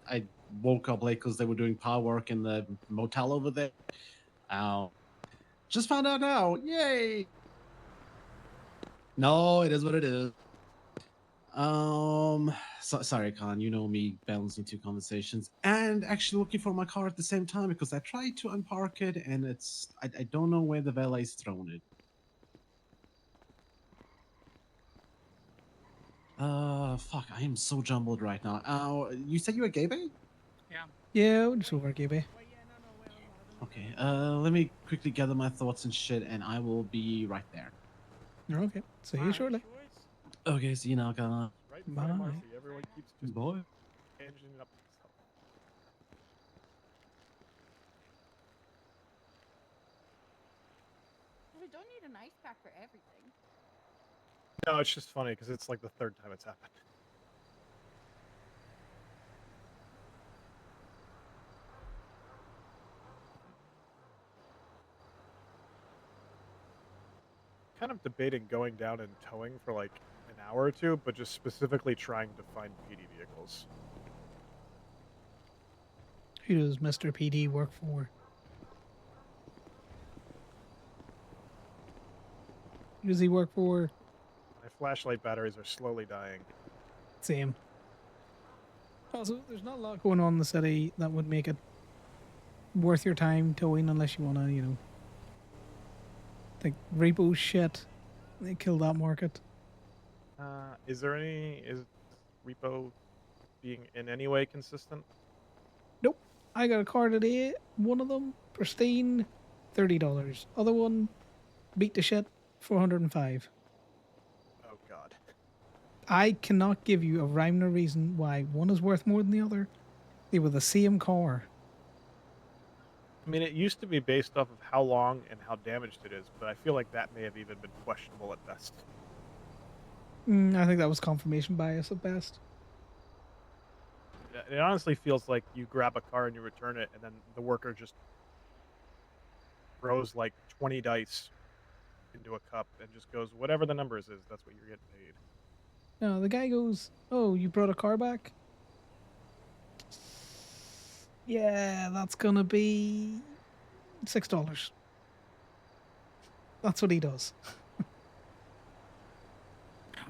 S: woke up late because they were doing power work in the motel over there. Just found out now. Yay! No, it is what it is. Sorry, Con. You know me balancing two conversations and actually looking for my car at the same time because I tried to unpark it and I don't know where the valet's thrown it. Fuck, I am so jumbled right now. You said you were gay, babe?
A: Yeah, we're just over at Gaby.
S: Okay, let me quickly gather my thoughts and shit, and I will be right there.
A: Okay. See you shortly.
S: Okay, see you now, Con.
M: Right
A: Bye.
M: Marcy. Everyone keeps just
S: Boy.
M: changing it up.
G: We don't need an ice pack for everything.
M: No, it's just funny because it's like the third time it's happened. kind of debating going down and towing for like an hour or two, but just specifically trying to find PD vehicles.
A: Who does Mr. PD work for? Who does he work for?
M: My flashlight batteries are slowly dying.
A: Same. Also, there's not a lot going on in the city that would make it worth your time towing unless you want to, you know, like repo shit. They kill that market.
M: Is repo being in any way consistent?
A: Nope. I got a car today. One of them, pristine, $30. Other one, beat the shit, 405.
M: Oh God.
A: I cannot give you a rhyme or reason why one is worth more than the other. They were the same car.
M: I mean, it used to be based off of how long and how damaged it is, but I feel like that may have even been questionable at best.
A: I think that was confirmation bias at best.
M: It honestly feels like you grab a car and you return it, and then the worker just throws like 20 dice into a cup and just goes, whatever the numbers is, that's what you're getting paid.
A: No, the guy goes, "Oh, you brought a car back? Yeah, that's gonna be $6." That's what he does.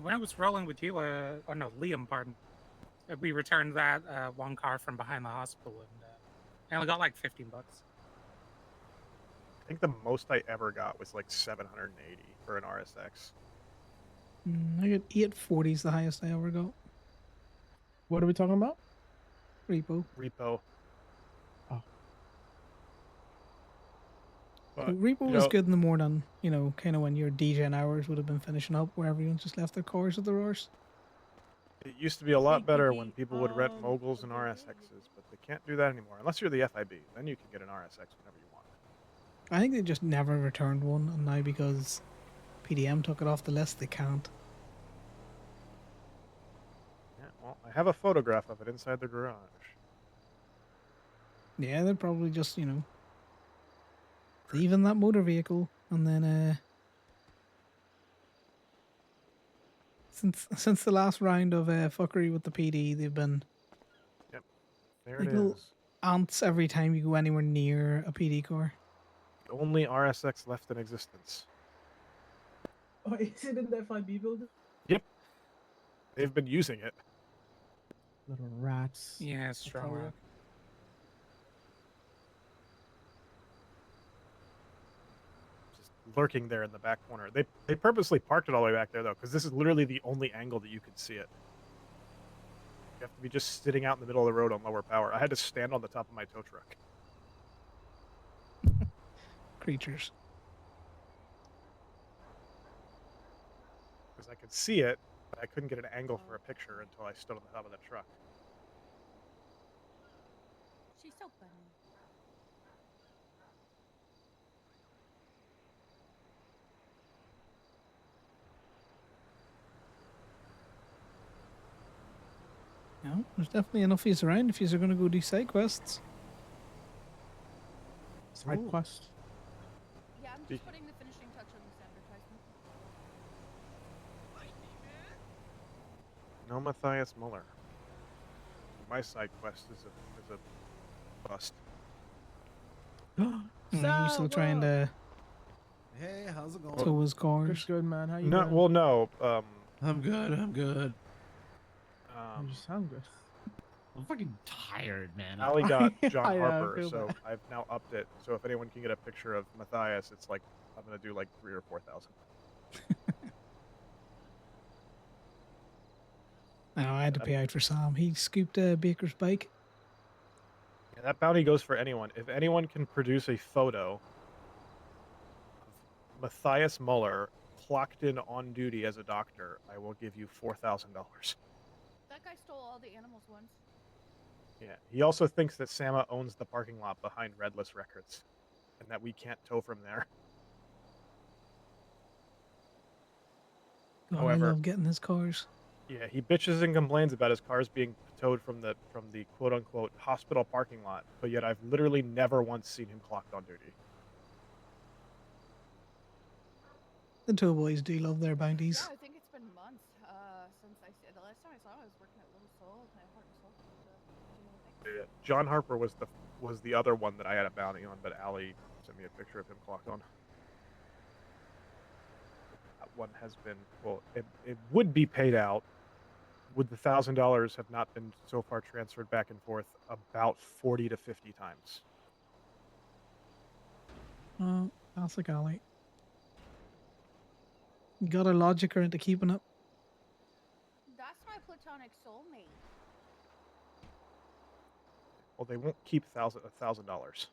C: When I was rolling with you, oh no, Liam, pardon. We returned that one car from behind the hospital, and I only got like $15.
M: I think the most I ever got was like 780 for an RSX.
A: I got 840s, the highest I ever got.
E: What are we talking about?
A: Repo.
M: Repo.
E: Oh.
A: So repo was good in the morning, you know, kind of when your DJing hours would have been finishing up, where everyone just left their cars at the roars.
M: It used to be a lot better when people would rent moguls and RSXs, but they can't do that anymore. Unless you're the FIB, then you can get an RSX whenever you want.
A: I think they just never returned one, and now because PDM took it off the list, they can't.
M: Yeah, well, I have a photograph of it inside the garage.
A: Yeah, they're probably just, you know, leaving that motor vehicle, and then since the last round of fuckery with the PD, they've been
M: Yep, there
A: like
M: it
A: little
M: is.
A: ants every time you go anywhere near a PD car.
M: The only RSX left in existence.
E: Oh, is it in the FIB building?
M: Yep. They've been using it.
E: Little rats.
C: Yeah,
E: I
C: strong
E: tell ya.
C: rock.
M: Just lurking there in the back corner. They purposely parked it all the way back there, though, because this is literally the only angle that you could see it. You have to be just sitting out in the middle of the road on lower power. I had to stand on the top of my tow truck.
A: Creatures.
M: Because I could see it, but I couldn't get an angle for a picture until I stood on the top of the truck.
G: She's so funny.
A: No, there's definitely enough of you around if you're going to go do side quests.
E: Side quest.
G: Yeah, I'm just putting the finishing touch on this advertisement.
M: No Matthias Muller. My side quest is a bust.
A: You still trying to
S: Hey, how's it going?
A: tow his cars?
E: Good, man. How you
M: No,
E: doing?
M: well, no.
S: I'm good. I'm good.
E: You sound good.
S: I'm fucking tired, man.
M: Allie got John
E: I
M: Harper,
E: feel
M: so
E: that.
M: I've now upped it. So if anyone can get a picture of Matthias, it's like I'm gonna do like 3,000 or 4,000.
A: No, I had to pay out for Sam. He scooped Baker's bike.
M: Yeah, that bounty goes for anyone. If anyone can produce a photo of Matthias Muller clocked in on duty as a doctor, I will give you $4,000.
G: That guy stole all the animals once.
M: Yeah. He also thinks that Sama owns the parking lot behind Redless Records, and that we can't tow from there.
A: God, I
M: However,
A: love getting his cars.
M: yeah, he bitches and complains about his cars being towed from the quote unquote hospital parking lot, but yet I've literally never once seen him clocked on duty.
A: The tow boys do love their bounties.
G: Yeah, I think it's been months since the last time I saw him, I was working at Little Soul, my heart and soul.
M: John Harper was the other one that I had a bounty on, but Allie sent me a picture of him clocked on. That one has been it would be paid out. Would the $1,000 have not been so far transferred back and forth about 40 to 50 times?
A: Classic alley. You got a logic into keeping it.
G: That's my platonic soulmate.
M: Well, they won't keep $1,000.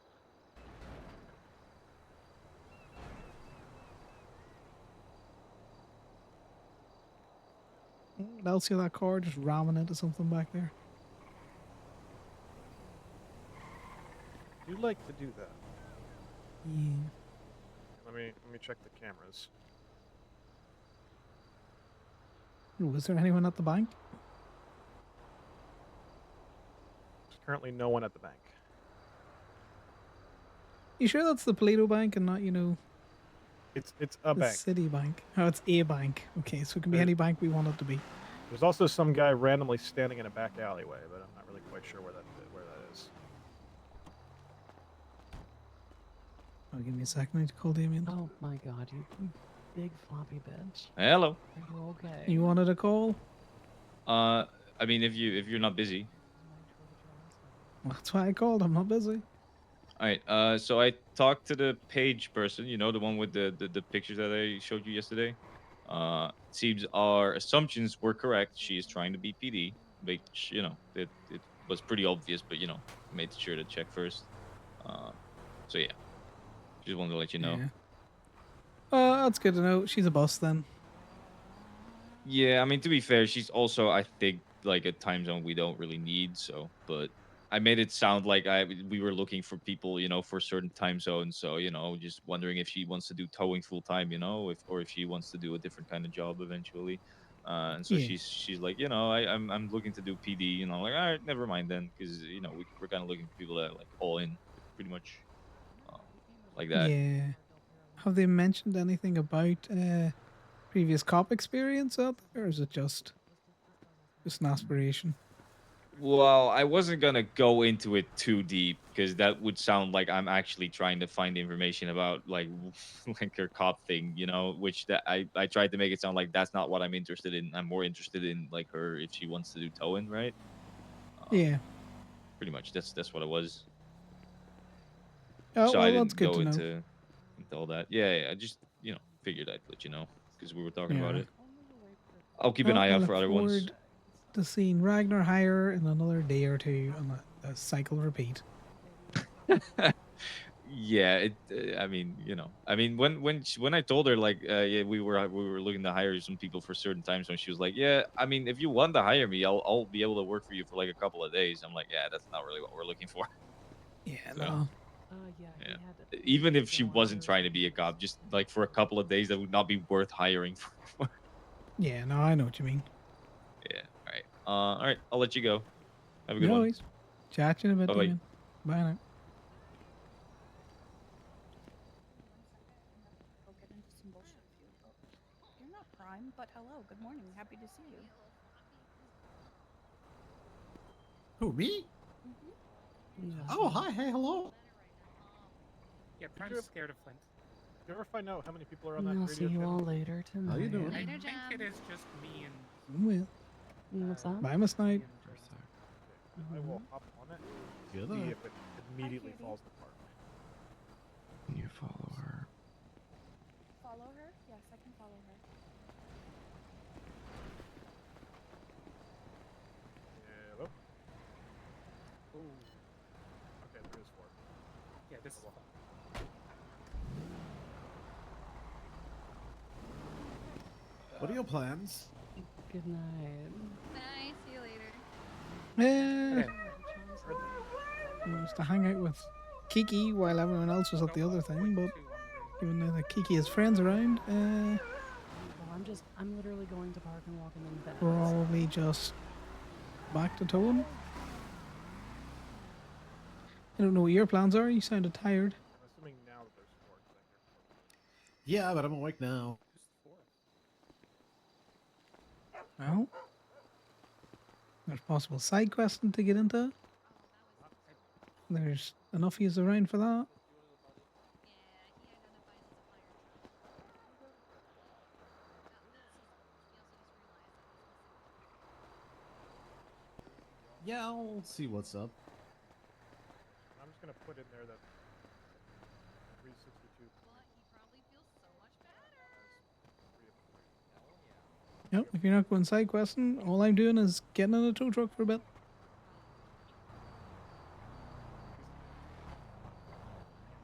A: I'll see that car just ramming into something back there.
M: You like to do that.
A: Yeah.
M: Let me check the cameras.
A: Ooh, is there anyone at the bank?
M: There's currently no one at the bank.
A: You sure that's the Paleto Bank and not, you know,
M: It's a
A: the
M: bank.
A: City Bank? Oh, it's a bank. Okay, so it can be any bank we want it to be.
M: There's also some guy randomly standing in a back alleyway, but I'm not really quite sure where that is.
A: Oh, give me a second. I need to call Damien.
O: Oh my god, you big floppy bitch.
K: Hello.
O: Are you okay?
A: You wanted a call?
K: I mean, if you're not busy.
A: That's why I called. I'm not busy.
K: All right. So I talked to the page person. You know, the one with the pictures that I showed you yesterday. Seems our assumptions were correct. She is trying to be PD, which it was pretty obvious, but made sure to check first. So yeah, just wanted to let you know.
A: Yeah. That's good to know. She's a boss then.
K: Yeah, I mean, to be fair, she's also, I think, like a time zone we don't really need. So, but I made it sound like we were looking for people, for certain time zones. So, just wondering if she wants to do towing full time, or if she wants to do a different kind of job eventually. And so
A: Yeah.
K: she's like, I'm looking to do PD, like, all right, never mind then, because we're kind of looking for people that are like all in, pretty much, like that.
A: Yeah. Have they mentioned anything about previous cop experience out there, or is it just an aspiration?
K: Well, I wasn't gonna go into it too deep because that would sound like I'm actually trying to find information about like like her cop thing, which that I tried to make it sound like that's not what I'm interested in. I'm more interested in like her if she wants to do towing, right?
A: Yeah.
K: Pretty much. That's what it was.
A: Oh,
K: So
A: well,
K: I
A: that's
K: didn't
A: good
K: go
A: to know.
K: into all that. Yeah, I just figured I'd let you know because we were talking about
A: Yeah.
K: it. I'll keep an
A: Well,
K: eye
A: I
K: out
A: look
K: for other ones.
A: forward to seeing Ragnar hire in another day or two on a cycle repeat.
K: Yeah, I mean, when I told her like, yeah, we were looking to hire some people for certain times, when she was like, yeah, I mean, if you want to hire me, I'll be able to work for you for like a couple of days. I'm like, yeah, that's not really what we're looking for.
A: Yeah,
K: So,
A: no.
K: yeah. Even if she wasn't trying to be a cop, just like for a couple of days, that would not be worth hiring for.
A: Yeah, no, I know what you mean.
K: Yeah. All right. All right. I'll let you go. Have a good
A: No
K: one.
A: worries. Chat to you in a bit,
K: Bye-bye.
A: Damien. Bye now.
G: Go get into some bullshit with you. Oh, you're not Prime, but hello, good morning. Happy to see you.
S: Who, me?
G: Mm-hmm.
S: Oh, hi, hey, hello.
C: Yeah, Prime's scared of Flint.
M: Did you ever find out how many people are on that
O: I'll
M: radio
O: see you
M: channel?
O: all later tonight.
S: How you doing?
C: I think it is just me and
A: Well,
O: What's up?
A: bye, Miss Knight.
M: I will hop on it
S: Good
M: and see
S: luck.
M: if it immediately falls apart.
O: You follow her.
G: Follow her? Yes, I can follow her.
M: Hello? Ooh. Okay, there is 4.
C: yeah, this is fun.
S: What are your plans?
O: Good night.
B: Bye. See you later.
A: Yeah. Was to hang out with Kiki while everyone else was at the other thing, but even though that Kiki has friends around,
O: Well, I'm literally going to park and walking in bed.
A: probably just back to towing. I don't know what your plans are. You sounded tired.
M: I'm assuming now that there's 4.
S: Yeah, but I'm awake now.
A: Well, there's possible side questing to get into. There's enough use around for that.
S: Yeah, I'll see what's up.
M: I'm just gonna put in there that 362.
A: Yep, if you're not going side questing, all I'm doing is getting in a tow truck for a bit.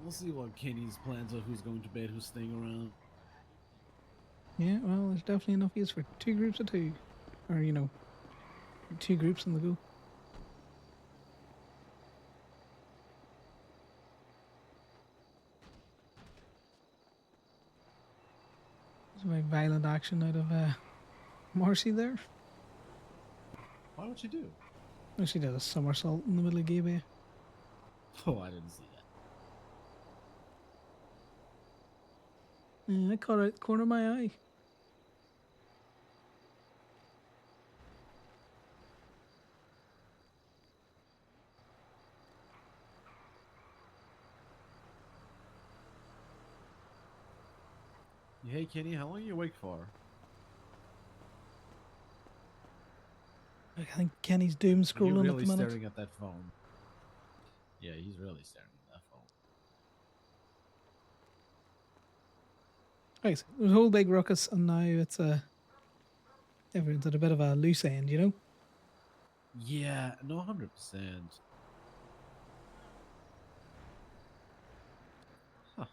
S: We'll see what Kenny's plans are, who's going to bed, who's staying around.
A: Yeah, well, there's definitely enough use for 2 groups of 2. Or, 2 groups on the go. There's my violent action out of Marcy there.
S: Why would you do?
A: Well, she did a somersault in the middle of Gay.
S: Oh, I didn't see that.
A: Yeah, I caught it out the corner of my eye.
S: Hey, Kenny, how long are you awake for?
A: I think Kenny's doom
S: You're
A: scrolling
S: really
A: at the minute.
S: staring at that phone. Yeah, he's really staring at that phone.
A: Right, so there was a whole big ruckus, and now it's everyone's at a bit of a loose end,
S: Yeah, no, 100%. Huh.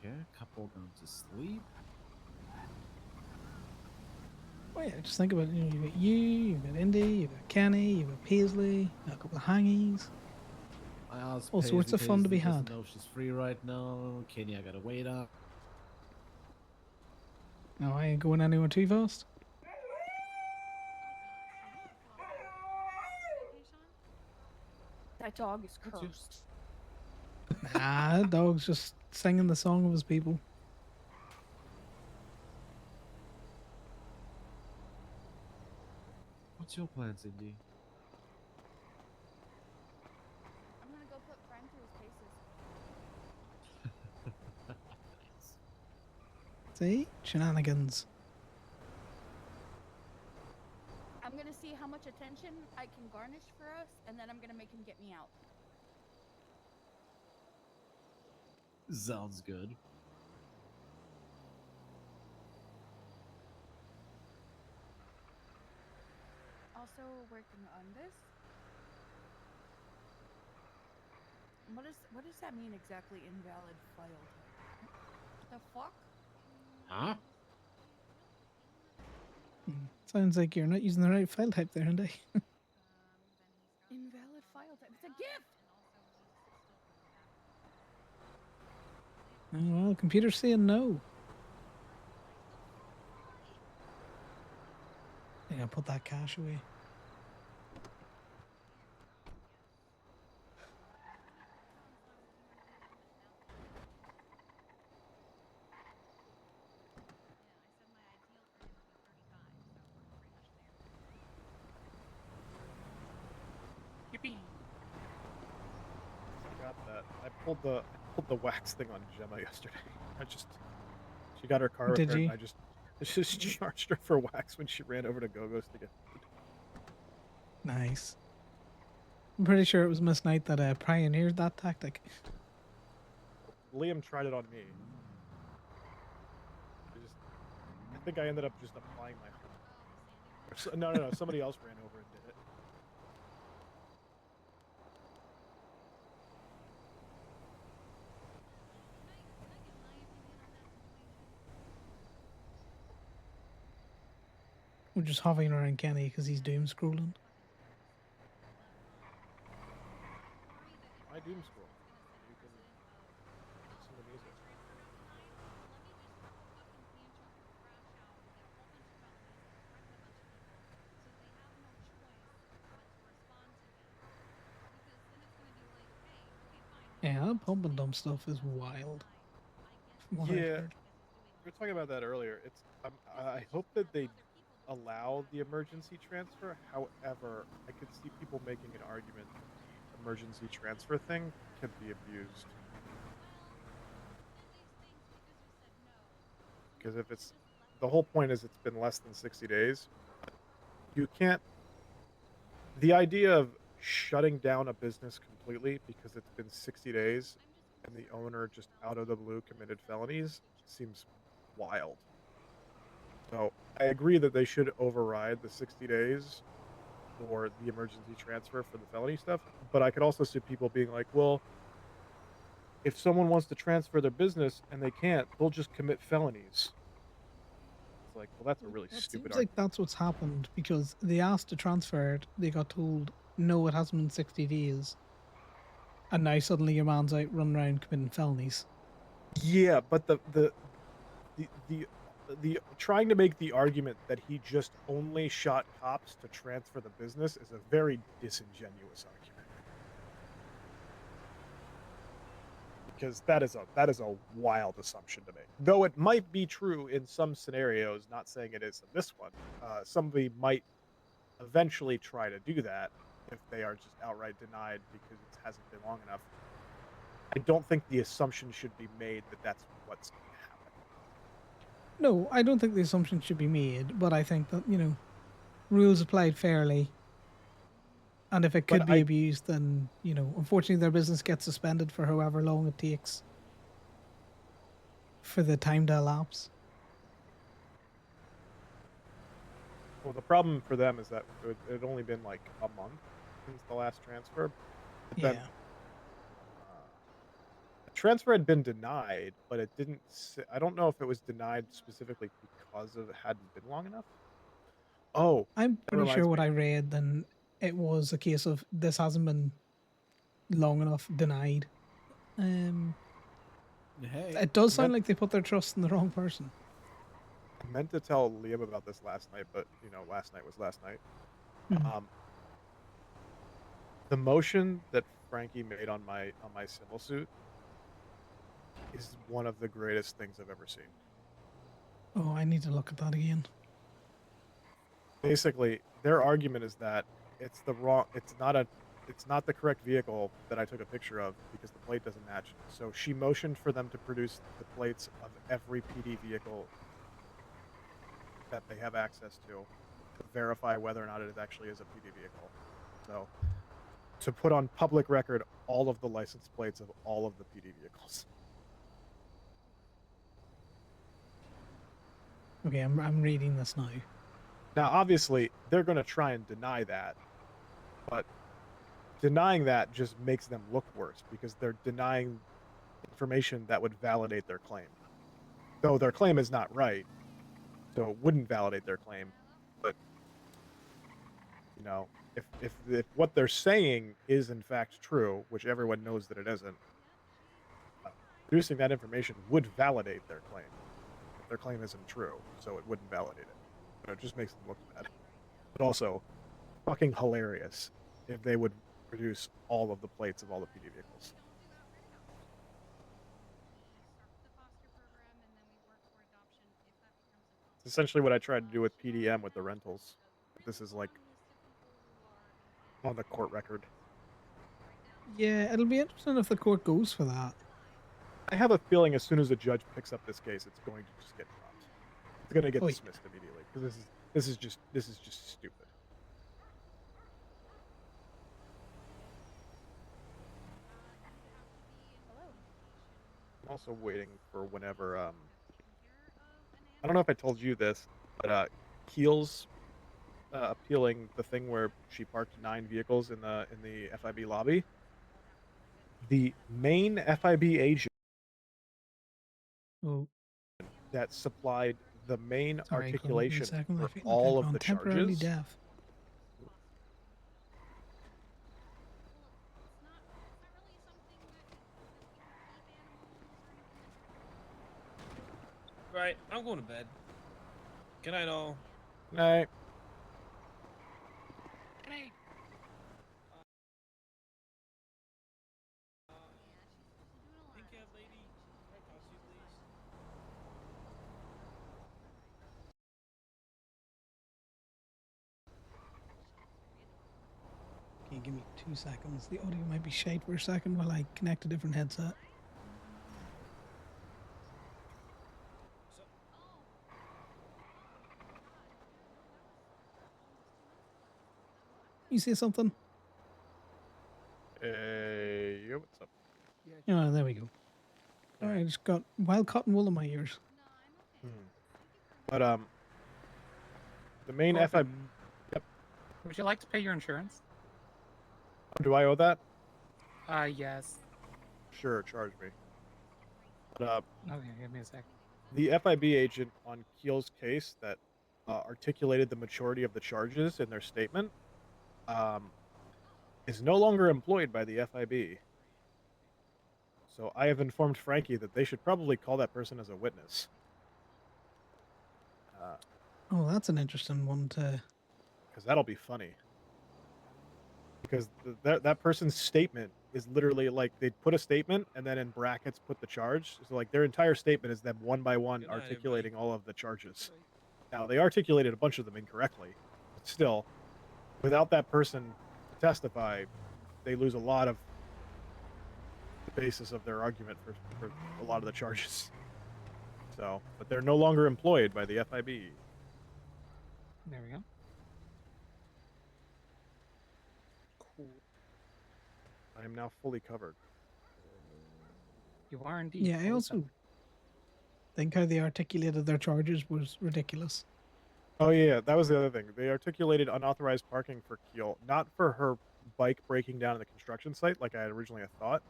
S: Okay, couple going to sleep.
A: Oh yeah, just think about it. You've got you've got Indy, you've got Kenny, you've got Paisley, a couple of hangies.
S: I asked
A: All sorts of fun to be
S: Paisley
A: had.
S: doesn't know she's free right now. Kenny, I gotta wait up.
A: No, I ain't going anywhere too fast.
G: That dog is cursed.
A: Nah, that dog's just singing the song of his people.
S: What's your plans, Indy?
G: I'm gonna go put Frank through his paces.
A: See? Shenanigans.
G: I'm gonna see how much attention I can garnish for us, and then I'm gonna make him get me out.
S: Sounds good.
G: Also working on this. What does that mean exactly? Invalid file type. The fuck?
S: Huh?
A: Sounds like you're not using the right file type there, Indy.
G: Invalid file type. It's a gift.
A: Well, the computer's saying no. I gotta put that cash away.
C: Yippee!
M: I got that. I pulled the wax thing on Gemma yesterday. She got her car
A: Did
M: repaired.
A: you?
M: And I just charged her for wax when she ran over to Go-Go's to get food.
A: Nice. I'm pretty sure it was Miss Knight that pioneered that tactic.
M: Liam tried it on me. I think I ended up just applying my. No. Somebody else ran over and did it.
A: We're just hovering around Kenny because he's doom scrolling.
M: I doom scroll. You can listen to music.
A: Yeah, that pump and dump stuff is wild. what I've
M: Yeah,
A: heard.
M: we were talking about that earlier. I hope that they allow the emergency transfer. However, I could see people making an argument that the emergency transfer thing can be abused. Because if it's the whole point is it's been less than 60 days, you can't. The idea of shutting down a business completely because it's been 60 days and the owner just out of the blue committed felonies seems wild. So I agree that they should override the 60 days for the emergency transfer for the felony stuff, but I could also see people being like, well, if someone wants to transfer their business and they can't, they'll just commit felonies. It's like, well, that's a really
A: It
M: stupid
A: seems like
M: argument.
A: that's what's happened because they asked to transfer it. They got told, no, it hasn't been 60 days. And now suddenly your man's out running around committing felonies.
M: Yeah, but the trying to make the argument that he just only shot cops to transfer the business is a very disingenuous argument. Because that is a wild assumption to make. Though it might be true in some scenarios, not saying it is in this one. Somebody might eventually try to do that if they are just outright denied because it hasn't been long enough. I don't think the assumption should be made that that's what's going to happen.
A: No, I don't think the assumption should be made, but I think that, rules applied fairly. And if it could be abused, then, unfortunately their business gets suspended for however long it takes for the time to elapse.
M: Well, the problem for them is that it had only been like a month since the last transfer. But then the transfer had been denied, but it didn't. I don't know if it was denied specifically because of it hadn't been long enough. Oh,
A: I'm
M: that
A: pretty sure
M: reminds
A: what
M: me.
A: I read, then it was a case of this hasn't been long enough denied.
T: Hey,
A: It does
M: I
A: sound
M: meant,
A: like they put their trust in the wrong person.
M: I meant to tell Liam about this last night, but last night was last night.
A: Mhm.
M: The motion that Frankie made on my civil suit is one of the greatest things I've ever seen.
A: Oh, I need to look at that again.
M: Basically, their argument is that it's not the correct vehicle that I took a picture of because the plate doesn't match. So she motioned for them to produce the plates of every PD vehicle that they have access to verify whether or not it actually is a PD vehicle. So to put on public record all of the license plates of all of the PD vehicles.
A: Okay, I'm reading this now.
M: Now, obviously, they're going to try and deny that, but denying that just makes them look worse because they're denying information that would validate their claim. Though their claim is not right, so it wouldn't validate their claim. But if what they're saying is in fact true, which everyone knows that it isn't, producing that information would validate their claim. But their claim isn't true, so it wouldn't validate it. But it just makes them look bad. But also, fucking hilarious if they would produce all of the plates of all the PD vehicles. It's essentially what I tried to do with PDM with the rentals. This is like on the court record.
A: Yeah, it'll be interesting if the court goes for that.
M: I have a feeling as soon as a judge picks up this case, it's going to just get dropped. It's going to get
A: Oh, yeah.
M: dismissed immediately because this is just stupid. I'm also waiting for whenever I don't know if I told you this, but Keel's appealing the thing where she parked 9 vehicles in the FIB lobby. The main FIB agent
A: Oh,
M: that supplied the main
A: sorry, Glenn, give me a
M: articulation
A: second. I
M: for
A: feel like I've
M: all of
A: gone
M: the
A: temporarily
M: charges.
A: deaf.
F: Right, I'm going to bed. Good night, all.
M: Night.
F: Good night. Pink Cat lady, can I talk to you, please?
A: Okay, give me 2 seconds. The audio might be shite for a second while I connect a different headset. You say something?
M: Hey, what's up?
A: Oh, there we go. All right, I just got wild cotton wool in my ears.
M: But the main
C: Corbin,
M: FIB. Yep.
C: Would you like to pay your insurance?
M: Do I owe that?
C: Yes.
M: Sure, charge me. But
C: Okay, give me a sec.
M: the FIB agent on Keel's case that articulated the maturity of the charges in their statement is no longer employed by the FIB. So I have informed Frankie that they should probably call that person as a witness.
A: Oh, that's an interesting one to.
M: Because that'll be funny. Because that person's statement is literally like they put a statement and then in brackets put the charge. So like their entire statement is them one by one
F: Good night,
M: articulating all of the charges. Now they articulated a bunch of them incorrectly, but still, without that person to testify, they lose a lot of the basis of their argument for a lot of the charges. So, but they're no longer employed by the FIB.
C: There we go. Cool.
M: I am now fully covered.
C: You are indeed.
A: Yeah, I
C: fully
A: also
C: covered.
A: think how they articulated their charges was ridiculous.
M: Oh yeah, that was the other thing. They articulated unauthorized parking for Keel, not for her bike breaking down in the construction site like I had originally thought,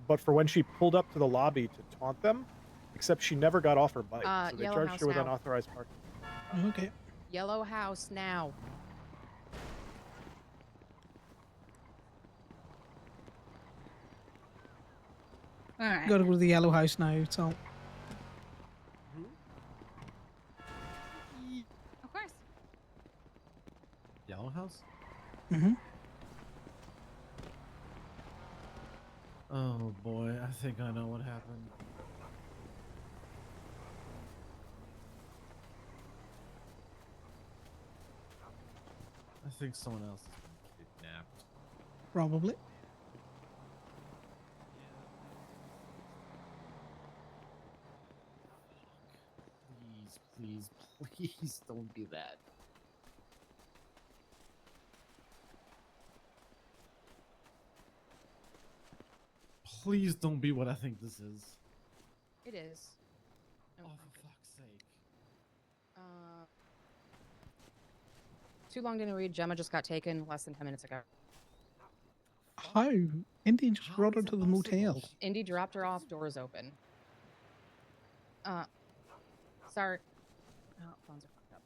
M: but for when she pulled up to the lobby to taunt them. Except she never got off her bike, so they
L: Yellow
M: charged
L: house
M: her with
L: now.
M: unauthorized parking.
A: Okay.
L: Yellow house now.
B: All right.
A: Gotta go to the yellow house now, so.
B: Of course.
S: Yellow House?
A: Mm-hmm.
S: Oh boy, I think I know what happened. I think someone else has been kidnapped.
A: Probably.
S: Please, please don't be that. Please don't be what I think this is.
L: It is.
S: Oh, for fuck's sake.
L: Too long didn't read. Gemma just got taken less than 10 minutes ago.
A: How? Indian just brought her to the motel.
L: Indy dropped her off. Doors open. Sorry. Oh, phones are fucked up.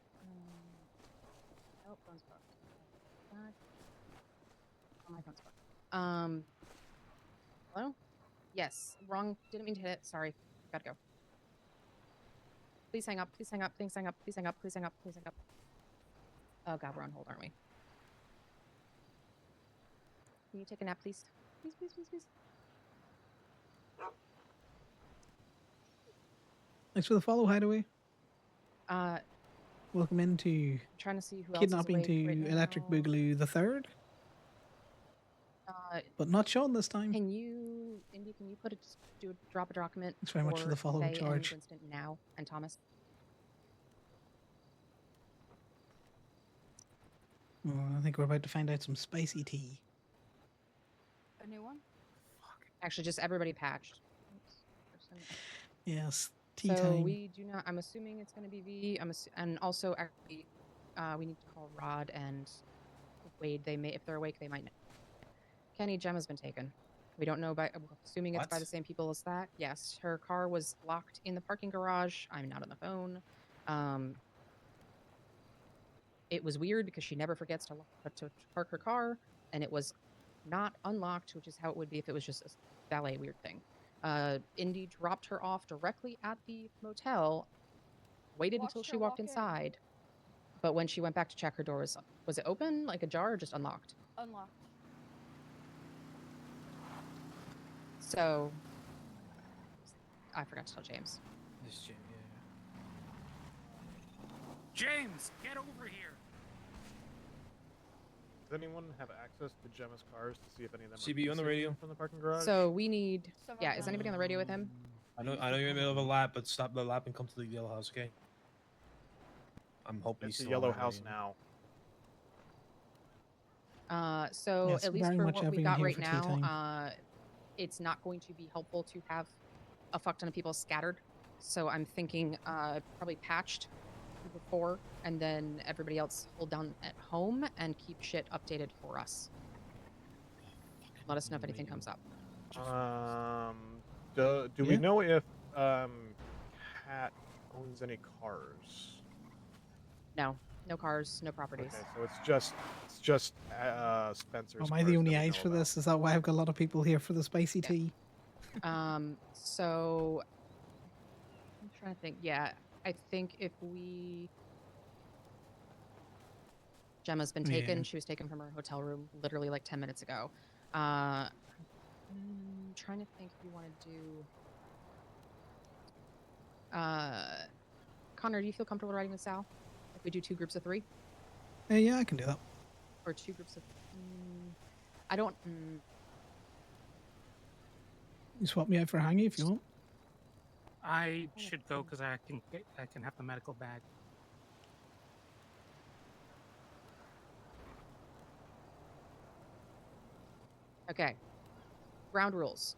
L: Oh, phone's fucked. What? Oh, my phone's fucked. Hello? Yes. Wrong. Didn't mean to hit it. Sorry. Gotta go. Please hang up. Please hang up. Please hang up. Please hang up. Please hang up. Please hang up. Oh god, we're on hold, aren't we? Can you take a nap, please? Please, please, please, please.
A: Thanks for the follow, Hideaway.
L: Uh,
A: Welcome into
L: trying to see who else is
A: Kidnapping
L: awake
A: to
L: right
A: Electric
L: now.
A: Boogaloo the Third, but not Sean this time.
L: Can you, Indy? Can you drop a document?
A: Thanks very much for the follow,
L: Faye
A: George.
L: and Winston now, and Thomas.
A: Oh, I think we're about to find out some spicy tea.
G: A new one?
L: Actually, just everybody patched. Oops, person.
A: Yes, tea
L: So
A: time.
L: we do not. I'm assuming it's going to be V. And also actually, we need to call Rod and Wade. They may, if they're awake, they might know. Kenny, Gemma's been taken. We don't know by. I'm assuming it's by
F: What?
L: the same people as that. Yes, her car was locked in the parking garage. I'm not on the phone. It was weird because she never forgets to park her car, and it was not unlocked, which is how it would be if it was just a valet weird thing. Indy dropped her off directly at the motel, waited until she walked inside, but when she went back to check, her door was it open, like ajar, or just unlocked?
G: Unlocked.
L: So I forgot to tell James.
T: This James,
C: James, get over here.
M: Does anyone have access to Gemma's cars to see if any of them
F: CB, you
M: are
F: on the
M: missing
F: radio?
M: from the parking garage?
L: So we need. Yeah, is anybody on the radio with him?
F: I know you're in the middle of a lap, but stop the lap and come to the yellow house, okay? I'm hoping
M: It's
F: he's
M: the
F: still on
M: yellow
F: that
M: house
F: radio.
M: now.
L: So
A: Yes,
L: at least
A: very
L: for
A: much
L: what we
A: everyone
L: got
A: here
L: right
A: for tea
L: now,
A: time.
L: it's not going to be helpful to have a fuck ton of people scattered. So I'm thinking probably patched before, and then everybody else hold down at home and keep shit updated for us. Let us know if anything comes up.
M: Do we
A: Yeah.
M: know if Cat owns any cars?
L: No, no cars, no properties.
M: Okay, so it's just Spencer's.
A: Am I the
M: cars
A: only
M: that we
A: eyes
M: know
A: for
M: about.
A: this? Is that why I've got a lot of people here for the spicy tea?
L: So I'm trying to think. Yeah, I think if we Gemma's been taken.
A: Yeah.
L: She was taken from her hotel room literally like 10 minutes ago. Trying to think if you want to do. Connor, do you feel comfortable riding with Sal? If we do 2 groups of 3?
A: Yeah, I can do that.
L: Or 2 groups of. I don't.
A: You swap me out for Hangy if you want.
C: I should go because I can have the medical bag.
L: Okay. Ground rules.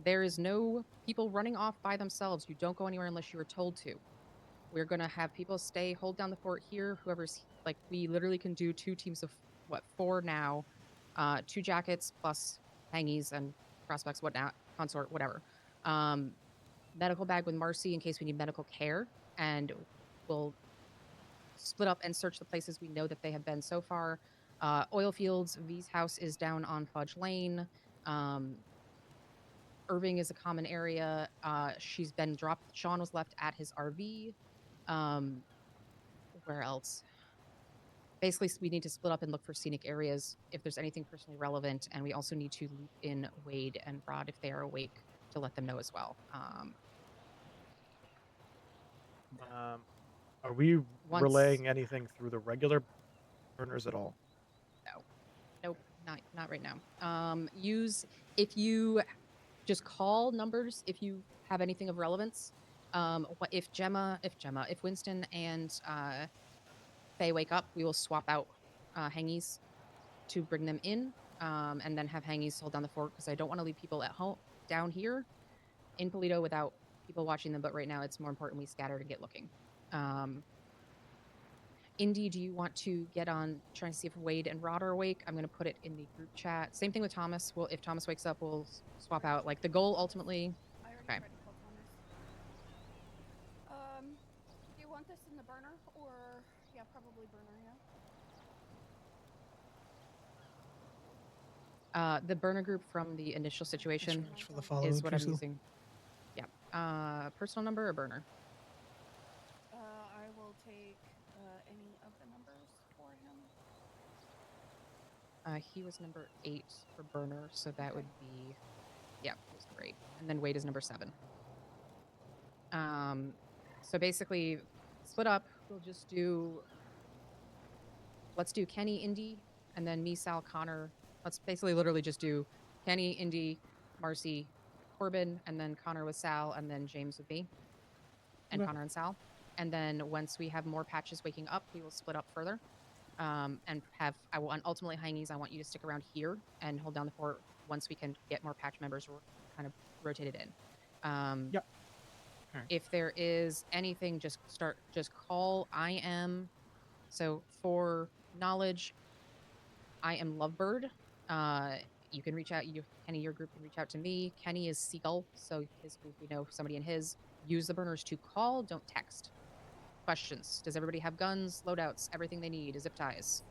L: There is no people running off by themselves. You don't go anywhere unless you are told to. We're going to have people stay, hold down the fort here. Whoever's like, we literally can do 2 teams of 4 now. 2 jackets plus hangies and prospects, whatnot, consort, whatever. Medical bag with Marcy in case we need medical care. And we'll split up and search the places we know that they have been so far. Oil fields, V's house is down on Fudge Lane. Irving is a common area. She's been dropped. Sean was left at his RV. Where else? Basically, we need to split up and look for scenic areas if there's anything personally relevant. And we also need to loop in Wade and Rod if they are awake to let them know as well.
M: Are we
L: Once-
M: relaying anything through the regular burners at all?
L: No. Nope, not right now. If you just call numbers if you have anything of relevance. If Winston and Faye wake up, we will swap out hangies to bring them in, and then have hangies hold down the fort because I don't want to leave people at home down here in Polito without people watching them. But right now, it's more important we scatter to get looking. Indy, do you want to get on trying to see if Wade and Rod are awake? I'm going to put it in the group chat. Same thing with Thomas. If Thomas wakes up, we'll swap out. Like the goal ultimately. Okay.
G: Do you want this in the burner or yeah, probably burner, yeah?
L: The burner group from the initial situation
A: For the follow,
L: is what I'm
A: Crystal.
L: using. Yeah. Personal number or burner?
G: I will take any of the numbers for him.
L: He was number 8 for burner, so that would be, yeah, he was number 8, and then Wade is number 7. So basically, split up. We'll just do. Let's do Kenny, Indy, and then me, Sal, Connor. Let's basically literally just do Kenny, Indy, Marcy, Corbin, and then Connor with Sal, and then James with me, and
A: Okay.
L: Connor and Sal. And then once we have more patches waking up, we will split up further. And I want ultimately Hangies. I want you to stick around here and hold down the fort once we can get more patch members kind of rotated in.
A: Yep.
L: If there is anything, just call. So for knowledge, I am Lovebird. You can reach out. Kenny, your group can reach out to me. Kenny is Seagull, so his group, we know somebody in his. Use the burners to call, don't text. Questions. Does everybody have guns, loadouts, everything they need, zip ties?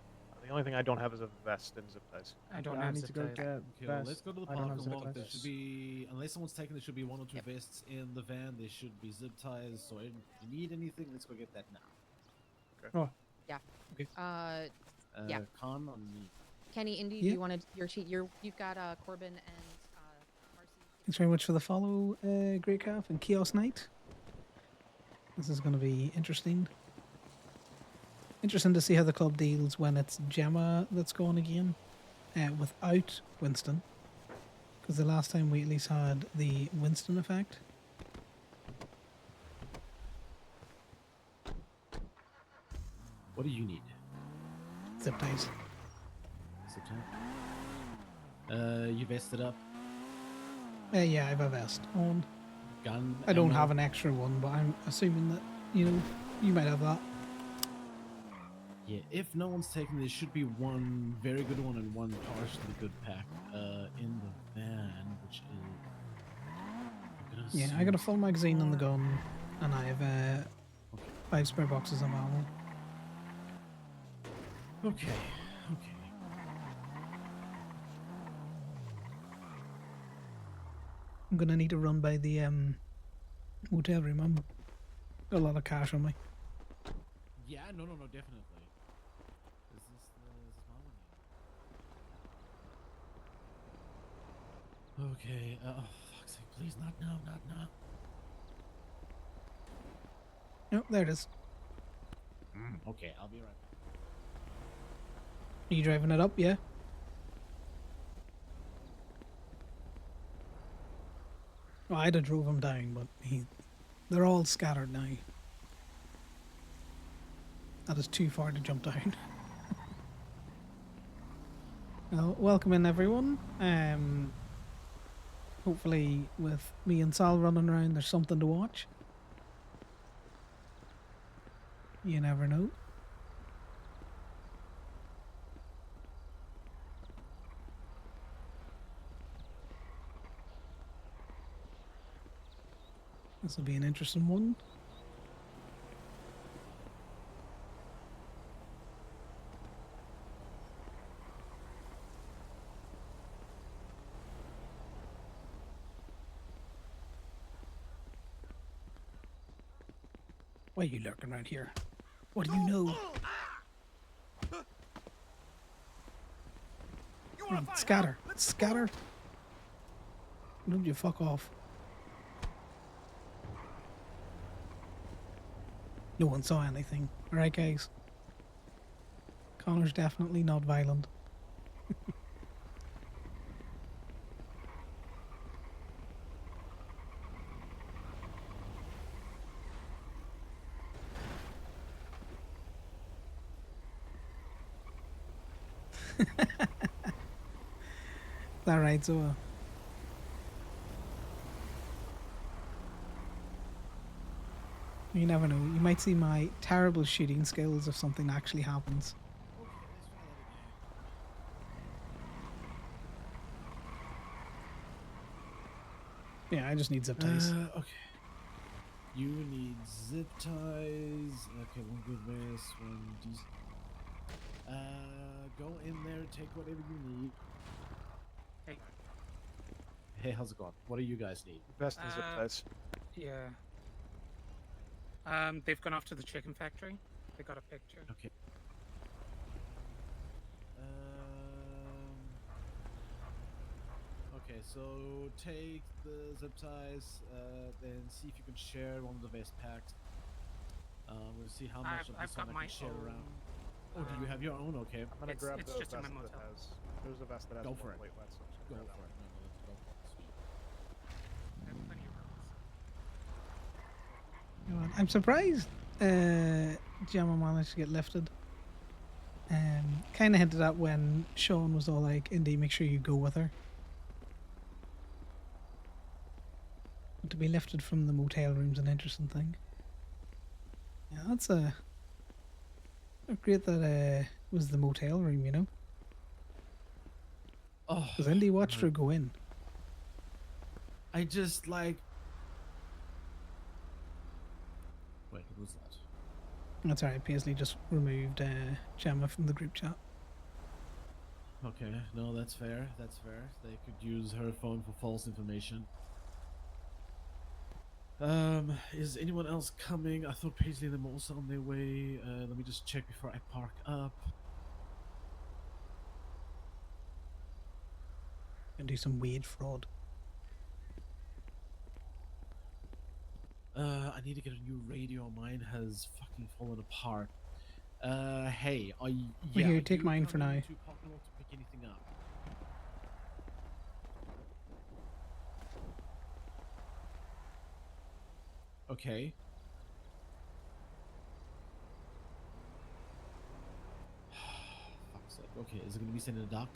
M: The only thing I don't have is a vest and zip ties.
C: I don't
E: Yeah, I
C: have
E: need
C: zip
E: to go
C: ties.
E: get
T: Okay, well, let's go to the
E: I don't have
T: parking
E: zip
T: lot. There
E: ties.
T: should be, unless someone's taken, there should be 1 or 2 vests in the van. There should be zip ties. So if you need anything, let's go get that now.
M: Okay.
E: Oh.
L: Yeah.
A: Okay.
L: Yeah.
T: Con on me.
L: Kenny, Indy,
A: Yeah.
L: do you want to? You've got Corbin and Marcy.
A: Thanks very much for the follow, Great Calf and Chaos Knight. This is going to be interesting. Interesting to see how the club deals when it's Gemma that's going again, without Winston. Because the last time we at least had the Winston effect.
T: What do you need?
A: Zip ties.
T: Zip tie? You vested up.
A: Yeah, I have a vest on.
T: Gun.
A: I don't
T: ammo?
A: have an extra one, but I'm assuming that, you know, you might have that.
T: Yeah, if no one's taken, there should be one very good one and one partially good pack in the van, which is.
A: Yeah, I got a full magazine on the gun, and I have 5 spare boxes of ammo.
T: Okay.
A: I'm gonna need to run by the hotel room. I'm got a lot of cash on me.
T: Yeah, no, definitely. Is this my one? Okay. Oh, fuck's sake! Please, not now, not now.
A: Oh, there it is.
T: Okay, I'll be right back.
A: Are you driving it up? Yeah. Well, I'd have drove him down, but they're all scattered now. That is too far to jump down. Well, welcome in everyone. Hopefully with me and Sal running around, there's something to watch. You never know. This will be an interesting one. Why are you lurking around here? What do you know? Scatter. Scatter. Don't you fuck off. No one saw anything. Alright, guys. Connor's definitely not violent. Alright, so you never know. You might see my terrible shooting skills if something actually happens. Yeah, I just need zip ties.
T: Okay. You need zip ties. Okay, one good vest, one decent. Go in there, take whatever you need. Hey, how's it going? What do you guys need?
M: Vest and zip ties.
C: Yeah. They've gone off to the chicken factory. They got a picture.
T: Okay. Okay, so take the zip ties, then see if you can share one of the vest packs. We'll see how much of
C: I've
T: this
C: got
T: one I
C: my
T: can share
C: own,
T: around. Oh, do you have your own? Okay.
M: I'm gonna grab
C: it's
M: the
C: just in
M: vest
C: my
M: that
C: motel.
M: has. There's a vest that has
T: Go
M: more
T: for it.
M: platelets. So I'm just
T: Go
M: gonna grab
T: for
M: that
T: it. No, let's go for it. Sweet.
C: I have plenty of rounds.
A: You know what, I'm surprised Gemma managed to get lifted. Kind of hinted at when Sean was all like, Indy, make sure you go with her. But to be lifted from the motel room's an interesting thing. Yeah, that's great that it was the motel room, you know?
T: Oh,
A: Because Indy watched her go in.
T: I just like. Wait, what was that?
A: That's alright, Paisley just removed Gemma from the group chat.
T: Okay, no, that's fair. That's fair. They could use her phone for false information. Is anyone else coming? I thought Paisley and them were also on their way. Let me just check before I park up.
A: And do some weird fraud.
T: I need to get a new radio. Mine has fucking fallen apart. Hey, are you,
A: Well,
T: yeah,
A: here,
T: are
A: take
T: you
A: mine for
T: coming
A: now.
T: to parking lot to pick anything up? Okay. Fuck's sake. Okay, is it gonna be sent in a dock?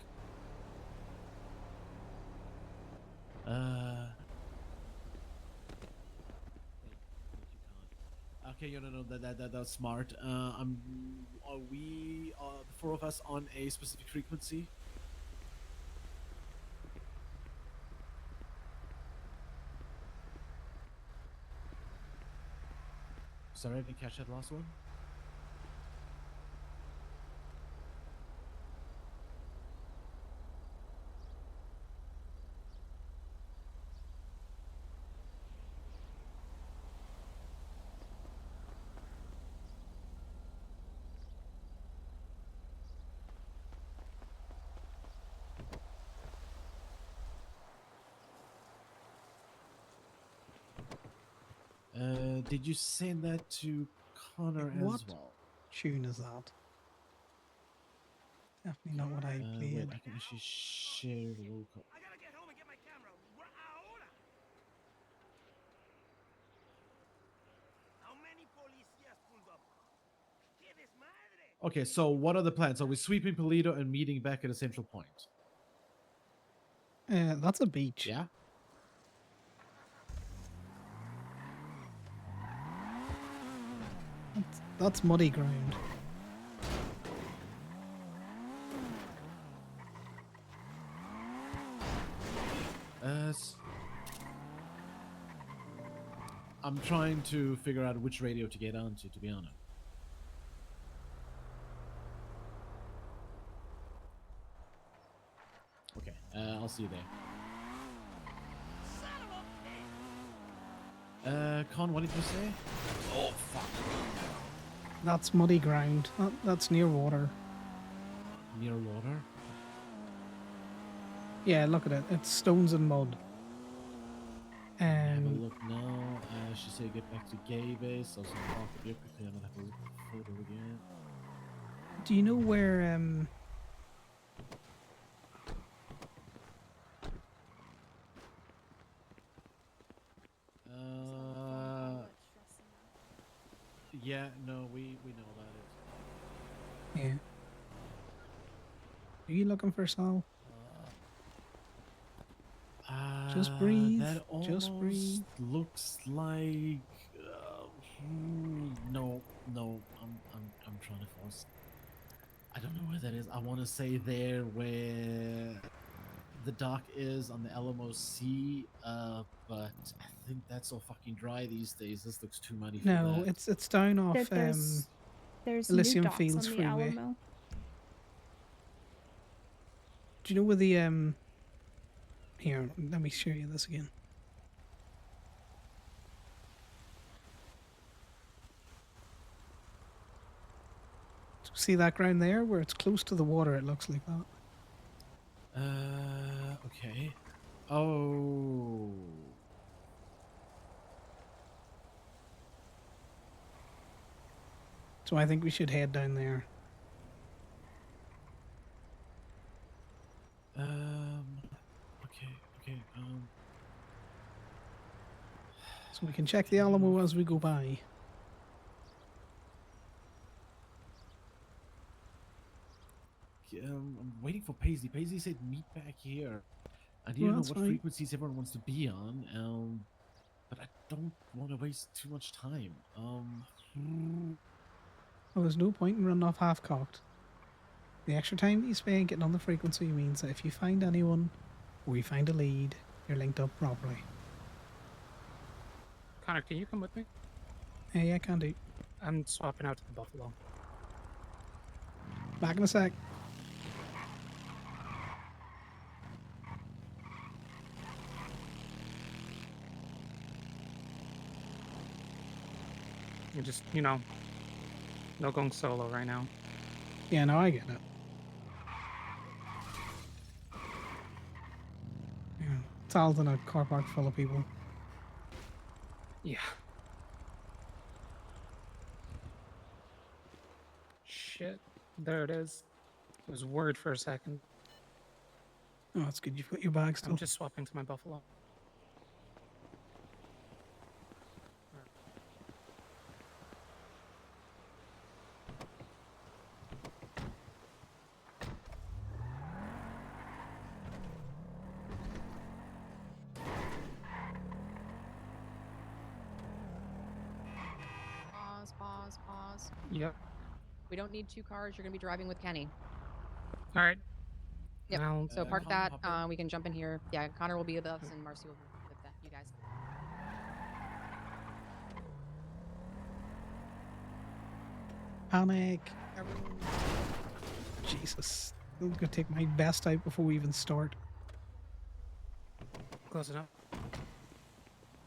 T: Okay, no, that's smart. Are we, the four of us, on a specific frequency? Sorry, I didn't catch that last one. Did you send that to Connor
A: What
T: as well?
A: tune is that? Definitely not what I
T: Wait,
A: played.
T: I can actually share local. Okay, so what are the plans? Are we sweeping Polito and meeting back at a central point?
A: That's a beach.
T: Yeah.
A: That's muddy ground.
T: I'm trying to figure out which radio to get onto, to be honest. Okay, I'll see you there. Con, what did you say? Oh, fuck.
A: That's muddy ground. That's near water.
T: Near water?
A: Yeah, look at it. It's stones and mud.
T: Have a look now. She said get back to gay base. I'll park up here quickly. I'm gonna have a look at the photo again.
A: Do you know where
T: Yeah, no, we know about it.
A: Yeah. Are you looking for Sal? Just breathe.
T: That
A: Just
T: almost
A: breathe.
T: looks like. No, I'm trying to force. I don't know where that is. I want to say there where the dock is on the Alamo Sea, but I think that's so fucking dry these days. This looks too muddy for
A: No,
T: that.
A: it's down off
U: There's new
A: Elysium
U: docks
A: Fields
U: on the
A: Freeway.
U: Alamo.
A: Do you know where the Here, let me show you this again. See that ground there where it's close to the water? It looks like that.
T: Okay. Oh.
A: So I think we should head down there.
T: Okay.
A: So we can check the Alamo as we go by.
T: I'm waiting for Paisley. Paisley said meet back here. I need
A: Well,
T: to know
A: that's
T: what
A: fine.
T: frequencies everyone wants to be on. But I don't want to waste too much time.
A: Well, there's no point in running off half-cocked. The extra time that you spend getting on the frequency means that if you find anyone, or you find a lead, you're linked up properly.
C: Connor, can you come with me?
A: Yeah, I can do.
C: I'm swapping out to the Buffalo.
A: Back in a sec.
C: You just, no going solo right now.
A: Yeah, no, I get it. Yeah, it's all in a car park full of people.
C: Yeah. shit. There it is. It was word for a second.
A: Oh, that's good. You've got your bag still.
C: I'm just swapping to my buffalo.
L: Pause.
C: Yep.
L: We don't need 2 cars. You're gonna be driving with Kenny.
C: All right.
L: Yep.
C: Now,
L: So park
T: Connor,
L: that.
T: hop in.
L: We can jump in here. Yeah, Connor will be with us, and Marcy will be with you guys.
A: Panic. Jesus. I'm going to take my best out before we even start.
C: close enough.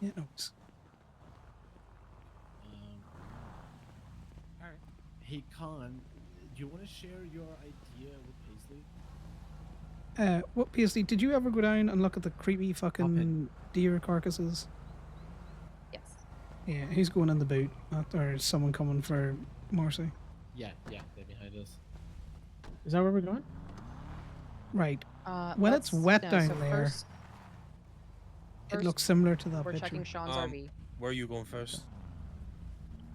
A: Yeah, no, it's-
T: All right. Hey, Con, do you want to share your idea with Paisley?
A: what, PSD, did you ever go down and look at the creepy fucking deer carcasses?
L: Yes.
A: Yeah, who's going in the boot? Or is someone coming for Marcy?
T: Yeah, they're behind us.
E: Is that where we're going?
A: Right. When it's wet
L: no,
A: down
L: so
A: there,
L: first-
A: it looks similar to that
L: We're
A: picture.
L: checking Sean's RV.
F: Where are you going first?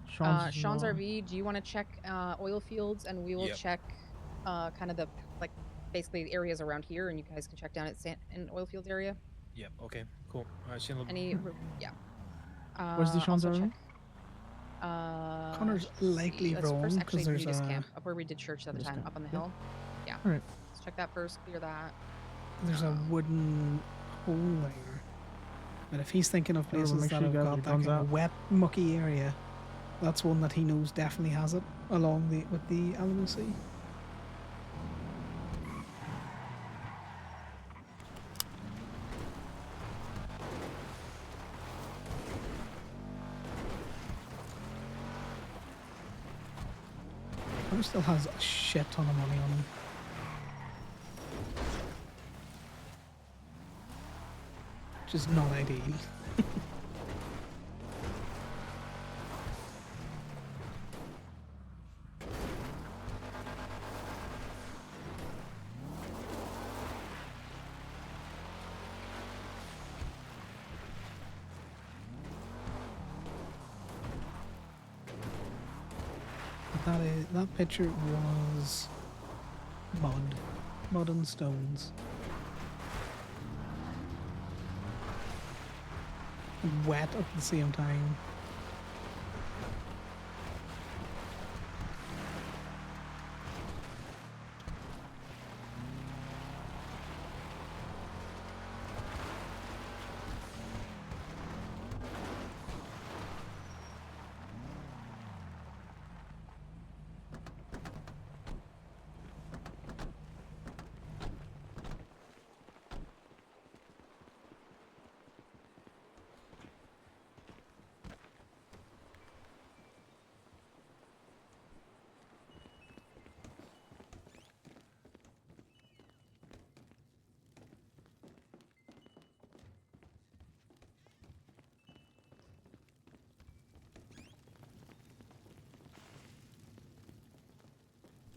L: Sean's RV. Do you want to check oil fields, and we will
F: Yep.
L: check kind of the basically the areas around here, and you guys can check down at in oil fields area.
F: Yep. Okay. Cool. All right. See you in a little
L: Any
F: bit.
L: yeah.
E: Where's the Sean's
L: also
E: RV?
L: check.
A: Connor's
L: let's
A: likely
L: see, let's
A: wrong,
L: first
A: 'cause
L: actually
A: there's
L: nudist
A: a-
L: camp up where we did church the other
E: Nudist
L: time,
E: camp,
L: up on the
E: yeah.
L: hill. Yeah.
E: Alright.
L: Let's check that first. Clear that.
A: There's a wooden hole there. But if he's thinking of
E: Everyone
A: places
E: make
A: that
E: sure you
A: have
E: got
A: got
E: your
A: that
E: guns
A: kind
E: out.
A: of wet, mucky area, that's one that he knows definitely has it along with the Alamo Sea. Connor still has a shit ton of money on him. Which is not ideal. That picture was mud and stones, and wet at the same time.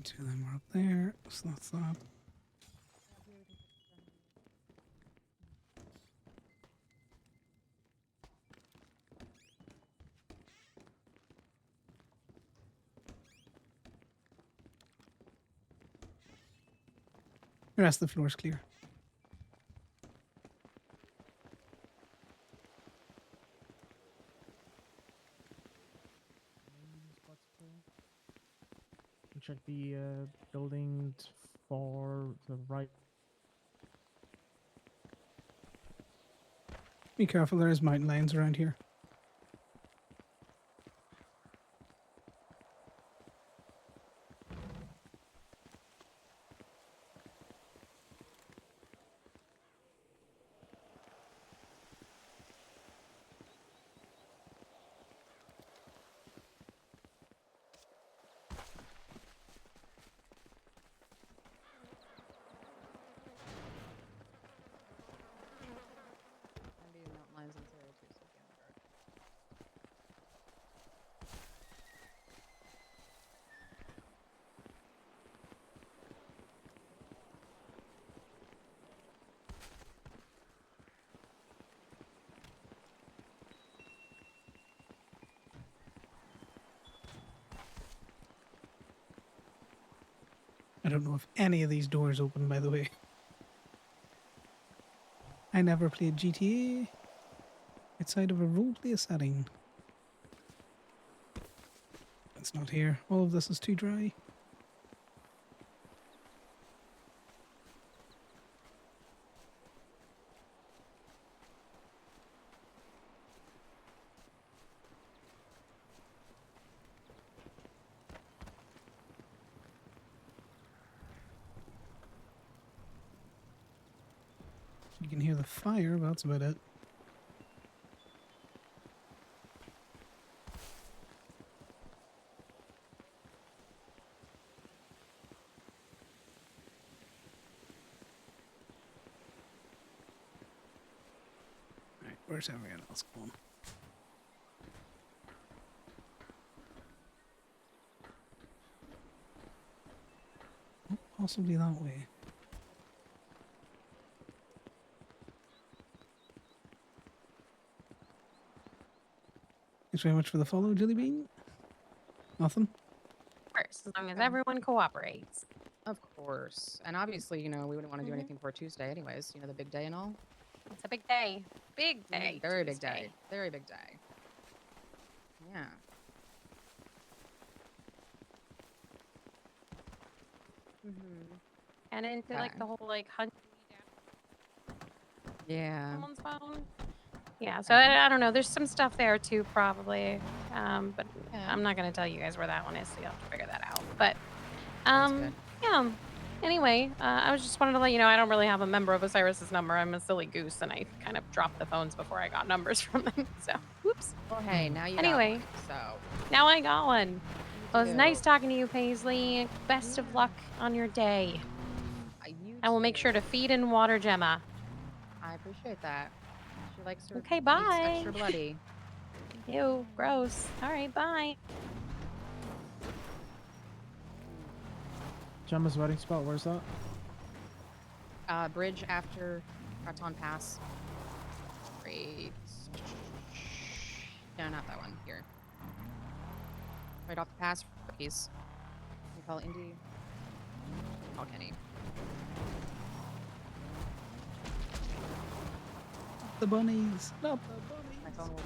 A: Two of them are up there, so that's that. The rest of the floor is clear.
E: Check the buildings for the right.
A: Be careful, there is mountain lions around here.
L: Maybe mountain lions in this area too, so be on guard.
A: I don't know if any of these doors open, by the way. I never played GTA outside of a roleplay setting. It's not here. All of this is too dry. You can hear the fire, but that's about it. Right, where's everyone else going? Oh, possibly that way. Thanks very much for the follow, Jelly Bean. Nothing?
L: Of course, as long as everyone cooperates. Of course. And obviously, you know, we wouldn't want to do anything before Tuesday anyways. You know, the big day and all.
B: It's a big day. Big day.
L: Very big
B: Tuesday.
L: day. Very big day. Yeah. Mm-hmm.
B: And into like the whole like hunt
L: Yeah.
B: someone's phone. Yeah, so I don't know. There's some stuff there too, probably. But I'm not gonna tell you guys where that one is, so you'll have to figure that out. But yeah. Anyway, I was just wanted to let you know I don't really have a member of Osiris's number. I'm a silly goose, and I kind of dropped the phones before I got numbers from them. So, whoops.
L: Well, hey, now you
B: Anyway,
L: got one, so
B: now I got one. Well, it was
L: do.
B: nice talking to you, Paisley. Best of luck on your day. I will make sure to feed and water Gemma.
L: I appreciate that. She likes her
B: Okay,
L: meats
B: bye.
L: extra bloody.
B: Ew, gross. All right, bye.
E: Gemma's wedding spot, where's that?
L: Bridge after Raton Pass. Right. No, not that one. Here. Right off the pass, please. We call Indy. Call Kenny.
A: The bunnies. Not the bunnies.
L: My phone will.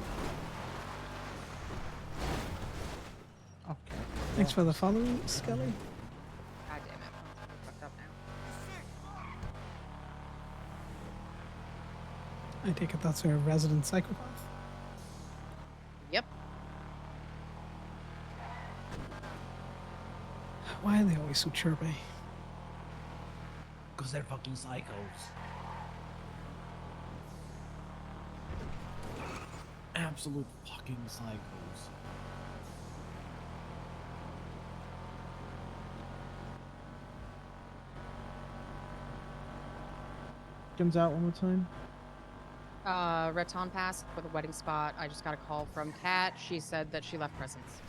E: Okay.
A: Thanks for the follow, Skelly.
L: God damn it. I'm fucked up now.
A: I take it that's her resident psychopath.
L: Yep.
A: Why are they always so chirpy?
T: Because they're fucking psychos. Absolute fucking psychos.
E: Comes out one more time.
L: Raton Pass for the wedding spot. I just got a call from Kat. She said that she left presents.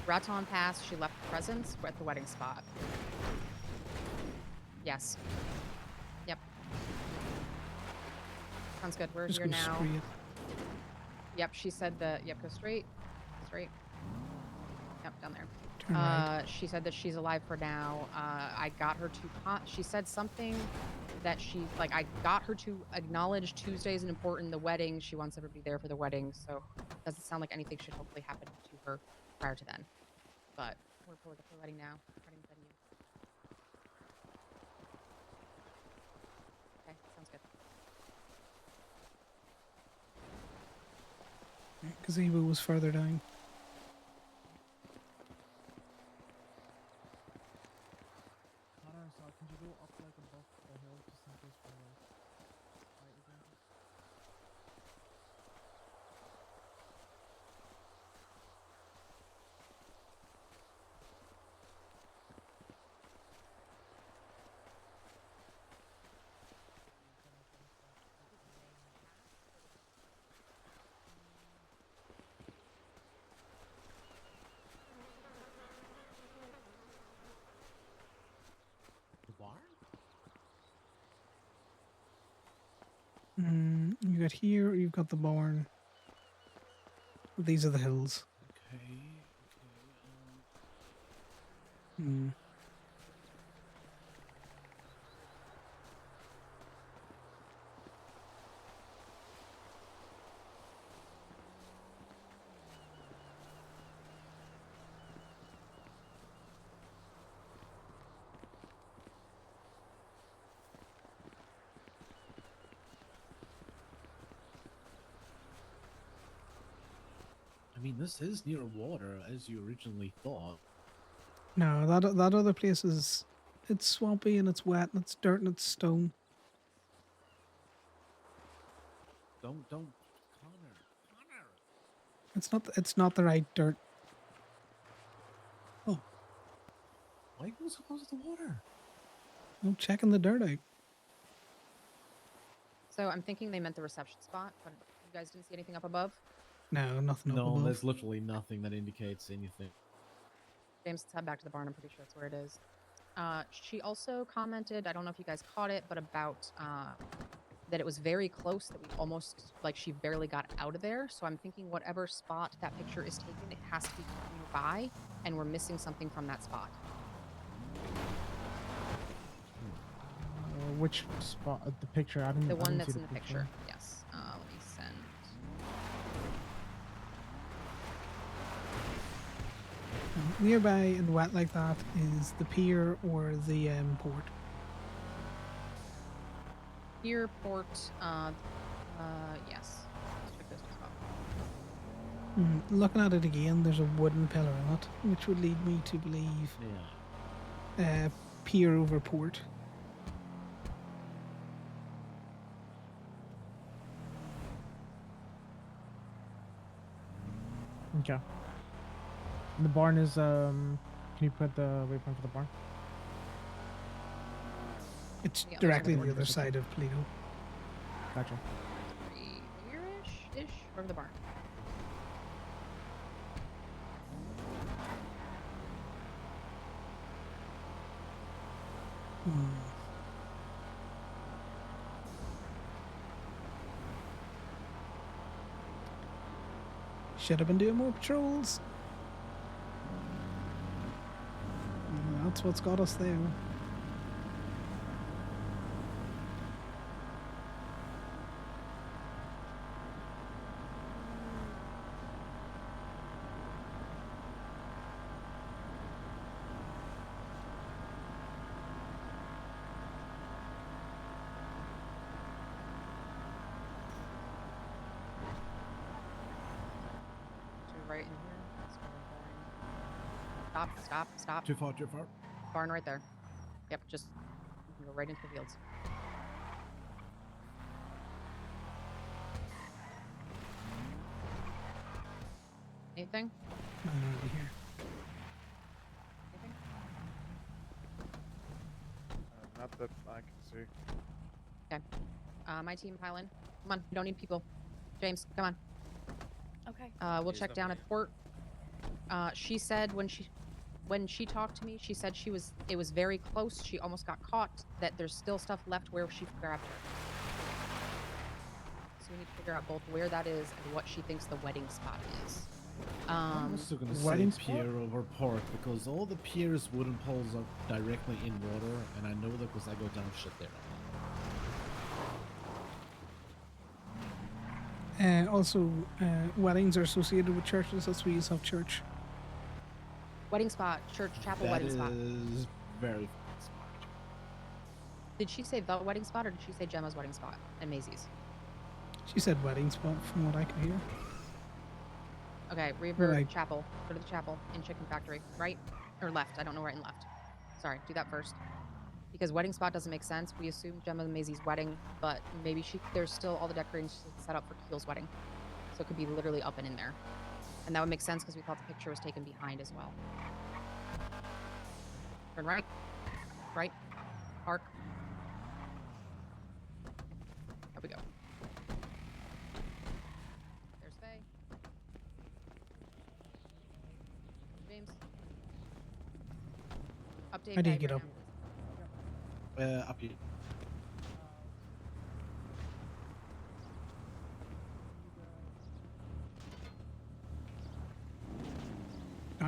L: Raton Pass, she left presents at the wedding spot. Yes. Yep. Sounds good. We're
A: Just
L: here
A: go
L: now.
A: straight.
L: Yep, she said that. Yep, go straight. Straight. Yep, down there.
A: Turn right.
L: She said that she's alive for now. I got her to. She said something that she like. I got her to acknowledge Tuesday is important. The wedding. She wants everybody there for the wedding. So doesn't sound like anything should hopefully happen to her prior to then. But we're pulling up the wedding now. Wedding venue. Okay, sounds good.
A: Gazebo was further down.
E: Conor, so can you go up like above the hill just in case for like fight again?
T: The barn?
A: You got here, you've got the barn. These are the hills.
T: Okay.
A: Hmm.
T: I mean, this is near water, as you originally thought.
A: No, that other place is it's swampy and it's wet and it's dirt and it's stone.
T: Don't, Connor.
A: It's not the right dirt.
T: Why go so close to the water?
A: I'm checking the dirt out.
L: So I'm thinking they meant the reception spot, but you guys didn't see anything up above?
A: No, nothing up
T: No,
A: above.
T: there's literally nothing that indicates anything.
L: James, let's head back to the barn. I'm pretty sure that's where it is. She also commented, I don't know if you guys caught it, but about that it was very close, that we almost, like, she barely got out of there. So I'm thinking whatever spot that picture is taken, it has to be nearby, and we're missing something from that spot.
E: Which spot? The picture? I didn't.
L: The
E: I
L: one
E: didn't
L: that's
E: see
L: in the picture. Yes. Let me send.
A: Nearby and wet like that is the pier or the port.
L: Pier, port, yes. Let's check those two spots.
A: Looking at it again, there's a wooden pillar in it, which would lead me to believe pier over port.
E: Okay. And the barn is Can you put the waypoint for the barn?
A: It's
L: Yeah,
A: directly
L: there's
A: the other side of Toledo.
E: Gotcha.
L: Here-ish, over the barn.
A: Should have been doing more patrols. That's what's got us there.
L: Right in here. That's where we're going. Stop.
T: Too far, too far.
L: Barn right there. Yep, just you can go right into the fields. Anything?
A: Over here.
L: Anything?
M: Not that I can see.
L: Okay. My team pile in. Come on, we don't need people. James, come on.
G: Okay.
L: We'll check down at the port. She said when she talked to me, she said it was very close. She almost got caught. That there's still stuff left where she grabbed her. So we need to figure out both where that is and what she thinks the wedding spot is.
T: I'm also gonna say
E: wedding spot?
T: pier over port because all the piers wooden poles are directly in water, and I know that because I go down shit there.
A: Also, weddings are associated with churches. That's where you have church.
L: Wedding spot, church, chapel,
T: That
L: wedding spot.
T: is very smart.
L: Did she say the wedding spot or did she say Gemma's wedding spot and Maisie's?
A: She said wedding spot from what I could hear.
L: Okay, revert
A: Right.
L: chapel. Go to the chapel in Chicken Factory. Right or left? I don't know right and left. Sorry, do that first. Because wedding spot doesn't make sense. We assume Gemma and Maisie's wedding, but maybe there's still all the decorations set up for Keel's wedding. So it could be literally up and in there. And that would make sense because we thought the picture was taken behind as well. Turn right. Right. Park. There we go. There's Faye. James. Update.
A: How do you
L: guide
A: get
L: right
A: up?
L: now.
T: Up here.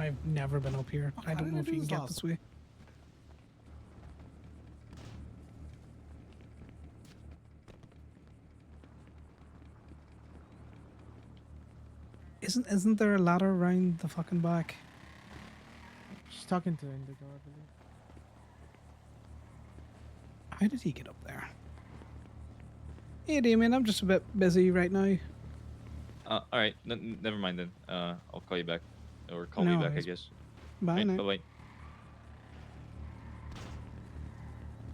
A: I've never been up here.
S: Fuck,
A: I
S: how
A: don't
S: did
A: know
S: I
A: if
S: do
A: you can
S: this
A: get
S: last
A: this way. Isn't there a ladder around the fucking back?
E: She's talking to Indigo, I believe.
A: How did he get up there? Hey, Damien, I'm just a bit busy right now.
K: All right, never mind then. I'll call you back, or call
A: No
K: me back, I
A: worries.
K: guess.
A: Bye now.
K: Bye bye.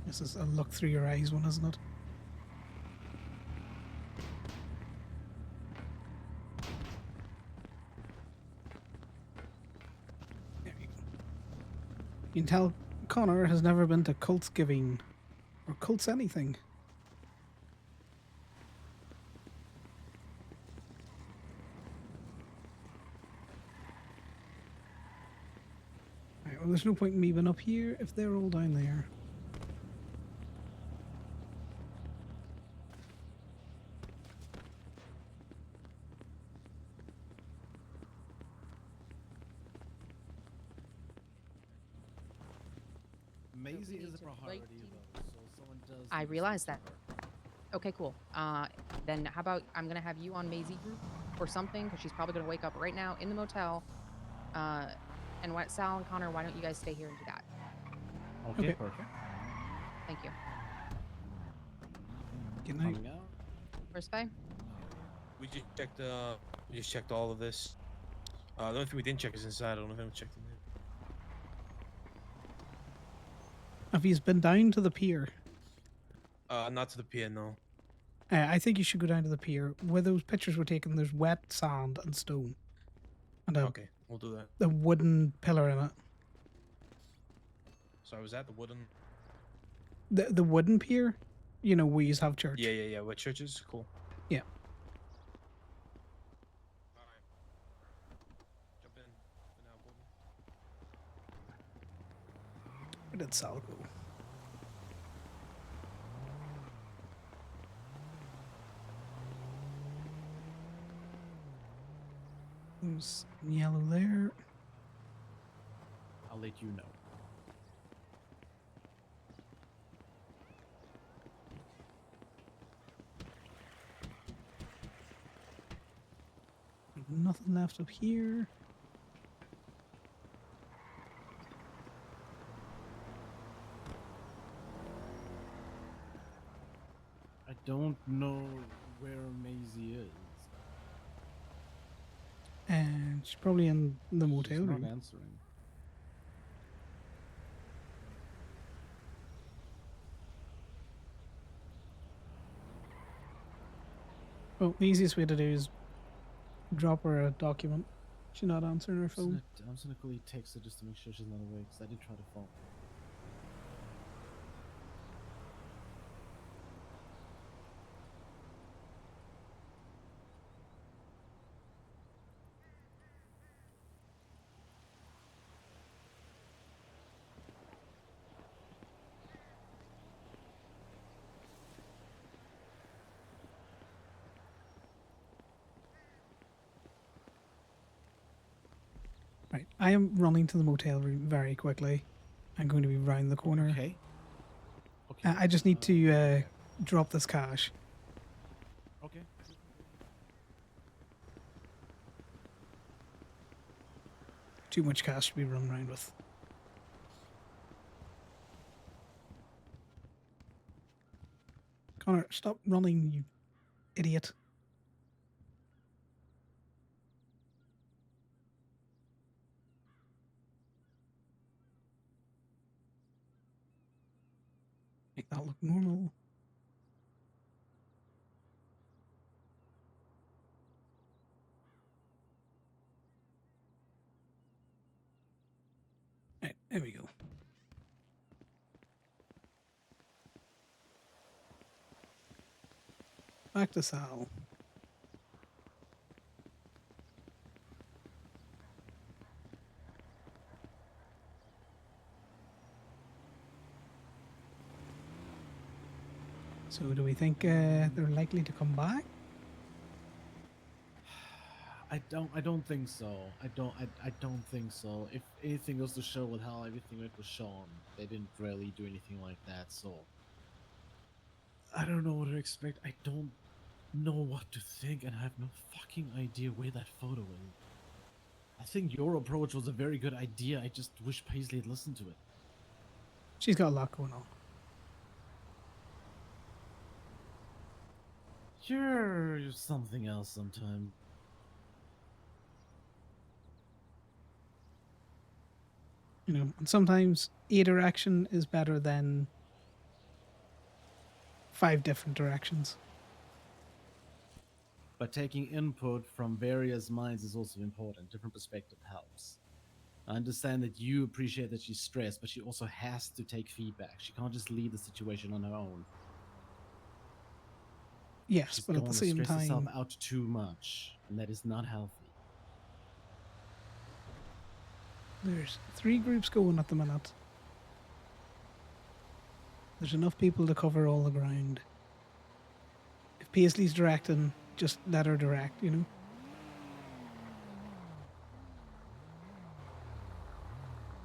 A: This is a look through your eyes one, isn't it? There you go. You can tell Connor has never been to Cults Giving or Cults anything. Right, well, there's no point in me being up here if they're all down there.
T: Maisie is a
L: to
T: priority
L: invite
T: though, so someone does.
L: I
T: need to
L: realize
T: speak
L: that.
T: to her.
L: Okay, cool. Then how about I'm gonna have you on Maisie group or something because she's probably gonna wake up right now in the motel. And what Sal and Connor, why don't you guys stay here and do that?
T: Okay,
A: Okay.
T: perfect.
L: Thank you.
A: Good night.
T: Coming out.
L: Where's Faye?
F: We just checked all of this. The only thing we didn't check is inside. I don't know if anyone checked in there.
A: Have you been down to the pier?
F: Not to the pier, no.
A: I think you should go down to the pier. Where those pictures were taken, there's wet sand and stone. And
F: Okay, we'll do that.
A: a wooden pillar in it.
F: So I was at the wooden.
A: The wooden pier? You know, we used to have church.
F: Yeah. What churches? Cool.
A: Yeah.
F: Alright. Jump in. For now, Gordon.
A: Where did Sal go? There's yellow there.
T: I'll let you know.
A: Nothing left up here.
T: I don't know where Maisie is.
A: And she's probably in the motel
T: She's not
A: room.
T: answering.
A: Well, the easiest way to do is drop her a document. She's not answering her phone.
T: I'm just gonna quickly text her just to make sure she's not awake, because I did try to phone.
A: Right, I am running to the motel room very quickly. I'm going to be round the corner.
T: Okay.
A: I just need to drop this cash.
T: Okay.
A: Too much cash to be running around with. Connor, stop running, you idiot. Make that look normal. Right, there we go. Back to Sal. So do we think they're likely to come back?
T: I don't think so. I don't think so. If anything goes to show with how everything went with Sean, they didn't really do anything like that. So I don't know what to expect. I don't know what to think, and I have no fucking idea where that photo is. I think your approach was a very good idea. I just wish Paisley had listened to it.
A: She's got a lot going on.
T: You're something else sometime.
A: You know, and sometimes a direction is better than 5 different directions.
T: But taking input from various minds is also important. Different perspective helps. I understand that you appreciate that she's stressed, but she also has to take feedback. She can't just leave the situation on her own.
A: Yes,
T: She's
A: but at
T: going
A: the
T: to
A: same
T: stress herself
A: time,
T: out too much, and that is not healthy.
A: there's 3 groups going at the minute. There's enough people to cover all the ground. If Paisley's directing, just let her direct, you know?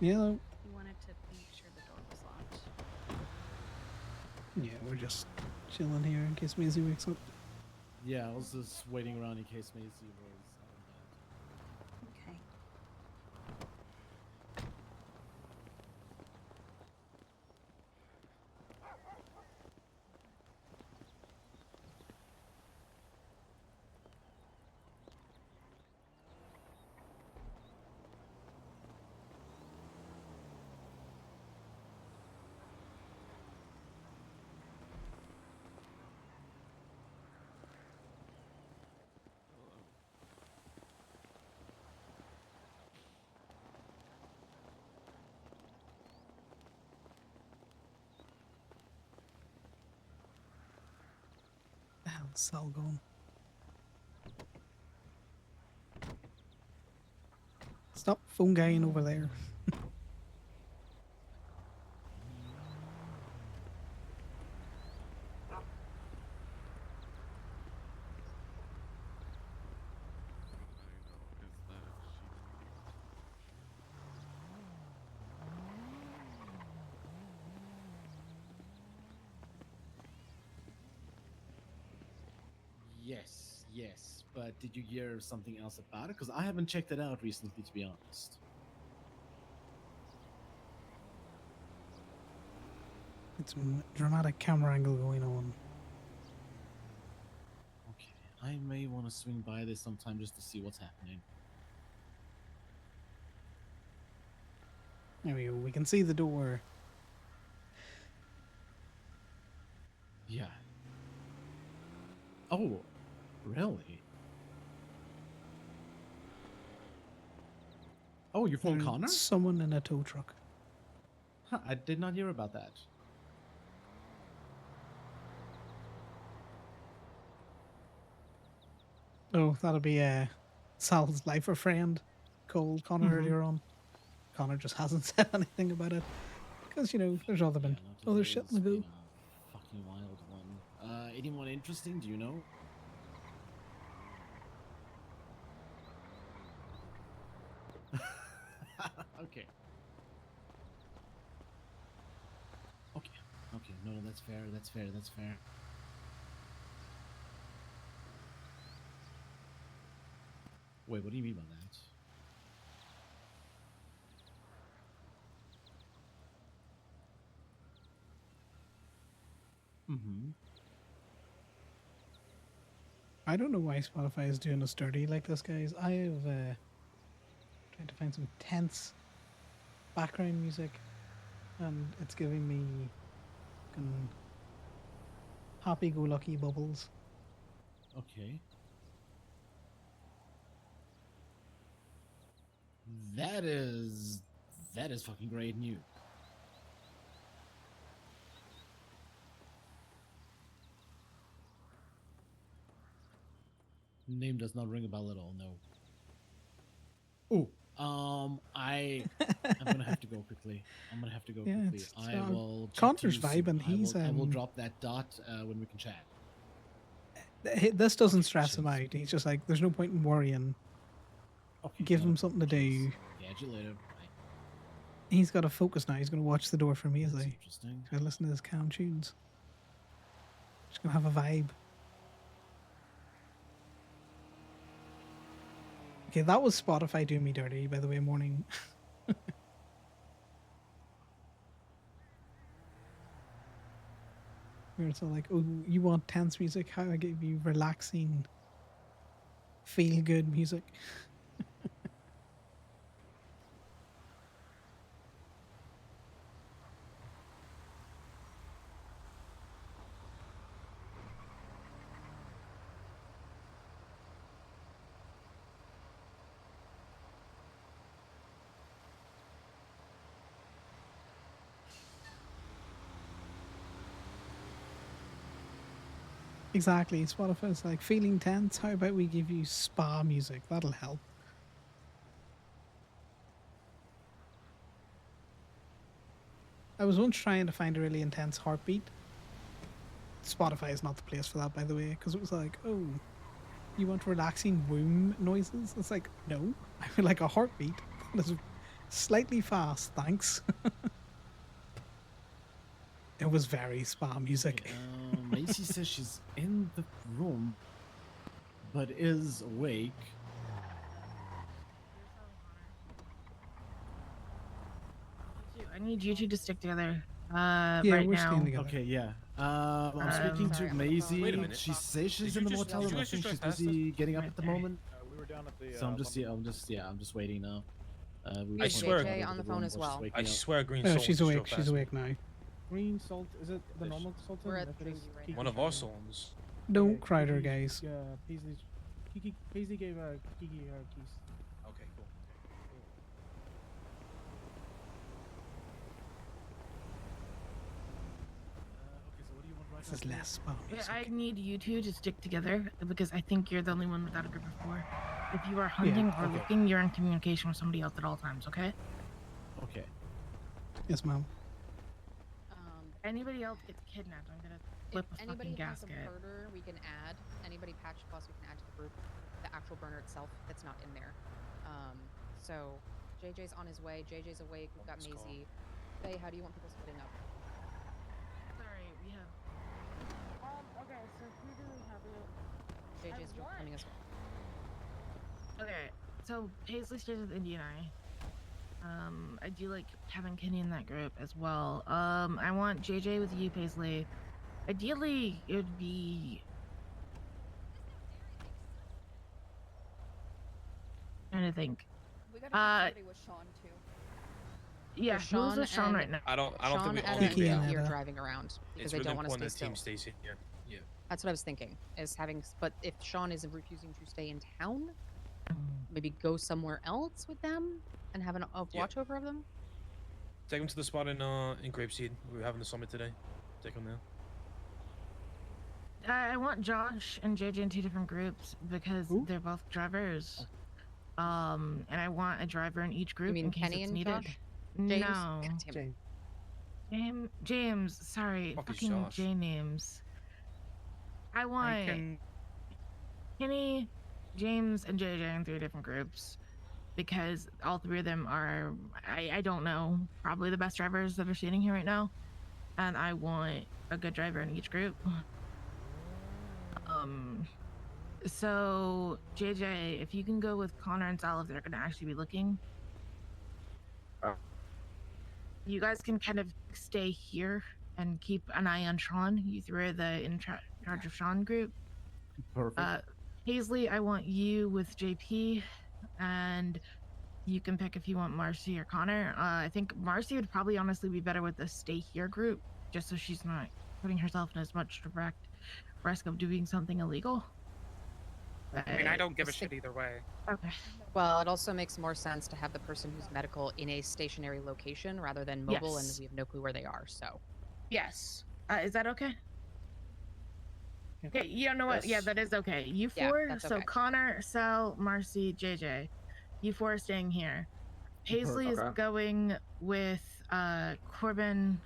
A: Yeah,
B: He wanted to make sure the door was locked.
A: yeah, we're just chilling here in case Maisie wakes up.
T: Yeah, I was just waiting around in case Maisie was.
B: Okay.
A: The hell's Sal going? Stop phone guying over there.
T: Yes, but did you hear something else about it? Because I haven't checked it out recently, to be honest.
A: It's a dramatic camera angle going on.
T: Okay, I may want to swing by this sometime just to see what's happening.
A: There we go. We can see the door.
T: Yeah. Oh, really? Oh, your phone,
A: There's
T: Connor?
A: someone in a tow truck.
T: Huh, I did not hear about that.
A: Oh, that'll be Sal's lifer friend called Conor earlier on. Conor just hasn't said anything about it. Because, you know, there's other been other shit in the go.
T: Fucking wild one. Anyone interesting? Do you know? Okay. Okay. No, that's fair. That's fair. That's fair. Wait, what do you mean by that? Mm-hmm.
A: I don't know why Spotify is doing us dirty like this, guys. I have trying to find some tense background music, and it's giving me happy-go-lucky bubbles.
T: Okay. That is fucking great news. Name does not ring a bell at all. No. Oh, I'm gonna have to go quickly. I'm gonna have to go
A: Yeah,
T: quickly.
A: it's,
T: I will. chat to
A: Connor's
T: you soon.
A: vibing. He's
T: I will drop that dot when we can chat.
A: This doesn't stress him out. He's just like, there's no point in worrying. give him something to do.
T: Catch you later. Bye.
A: He's got to focus now. He's going to watch the door for me as
T: That's
A: I
T: interesting.
A: try to listen to his calm tunes. Just going to have a vibe. Okay, that was Spotify doing me dirty, by the way, morning. Where it's all like, oh, you want tense music? How I give you relaxing, feel good music. Exactly. Spotify's like, feeling tense? How about we give you spa music? That'll help. I was once trying to find a really intense heartbeat. Spotify is not the place for that, by the way, because it was like, oh, you want relaxing womb noises? It's like, no, I would like a heartbeat that is slightly fast, thanks. It was very spa music.
T: Macy says she's in the room, but is awake.
U: I need you two to stick together.
A: Yeah,
U: right
A: we're
U: now.
A: staying together.
T: Okay, yeah. I'm speaking
U: sorry,
T: to
U: I'm on the phone.
T: Maisie.
U: Wait a minute.
T: She says she's
C: Did
T: in the
C: you just-
T: motel,
C: did
T: and
C: you
T: I
C: guys
T: think
C: just
T: she's
C: drive past
T: busy getting up
U: Right
T: at the
U: there.
T: moment.
M: We were down at the.
T: So I'm just waiting now.
F: I swear,
E: JJ on the phone as well.
F: I swear, Green
A: No,
F: Soul.
A: she's
F: just
A: awake.
F: drove
A: She's
F: past me.
A: awake now.
E: Green salt. Is it the normal salt?
J: We're at
E: If it is
J: 3 right
E: Kiki-
F: One of our songs.
A: Don't cry there,
E: Kiki's,
A: guys.
E: Paisley gave Kiki her keys.
F: Okay, cool.
A: This is less spa music.
U: I need you two to stick together because I think you're the only one without a group of 4. If you are hunting or
T: okay.
U: looking, you're in communication with somebody else at all times, okay?
T: Okay.
A: Yes, ma'am.
U: Anybody else gets kidnapped, I'm gonna flip a
J: Anybody
U: fucking
J: has a
U: gasket.
J: burner, we can add. Anybody patch plus, we can add to the group. The actual burner itself, that's not in there. So JJ's on his way. JJ's awake. We've got Maisie. Faye, how do you want people splitting up?
U: Sorry, we have. Okay, so who do we have?
J: JJ's coming as well.
U: Okay, so Paisley stays with Indy and I. I do like having Kenny in that group as well. I want JJ with you, Paisley. Ideally, it would be. Trying to think.
J: We gotta keep somebody with Sean too.
U: Yeah,
J: There's
U: who's with Sean
J: and-
U: right now?
F: I don't
J: Sean
F: think we
J: and
F: all
J: Ed
F: need to be
J: are
F: out.
J: here driving around because
F: It's
J: they
F: really
J: don't want to stay
F: important that
J: still.
F: team stays here. Yeah.
J: That's what I was thinking. Is having, but if Sean is refusing to stay in town, maybe go somewhere else with them and have a watch over of them.
F: Take them to the spot in Grapeseed. We were having the summit today. Take them there.
U: I want Josh and JJ in 2 different groups because they're both drivers. And I want a driver in each group.
J: You mean
U: in case
J: Kenny
U: it's
J: and
U: needed.
J: Josh? James?
U: No.
J: God damn it.
U: James, sorry,
F: Fuck is
U: fucking
F: Josh?
U: J names. I want
C: can-
U: Kenny, James, and JJ in 3 different groups because all 3 of them are, I don't know, probably the best drivers that are standing here right now, and I want a good driver in each group. So JJ, if you can go with Connor and Sal if they're gonna actually be looking. You guys can kind of stay here and keep an eye on Sean. You 3 are the in charge of Sean group.
T: Perfect.
U: Paisley, I want you with JP, and you can pick if you want Marcy or Connor. I think Marcy would probably honestly be better with the stay here group, just so she's not putting herself in as much direct risk of doing something illegal.
C: I mean, I don't give a shit either way.
U: Okay.
J: Well, it also makes more sense to have the person who's medical in a stationary location rather than mobile,
U: Yes.
J: and we have no clue where they are. So,
U: Yes. Is that okay? Okay, you know what? Yeah,
J: Yes.
U: that is okay. You
J: Yeah,
U: 4,
J: that's
U: so
J: okay.
U: Connor, Sal, Marcy, JJ. You 4 are staying here. Paisley is
P: Okay.
U: going with Corbin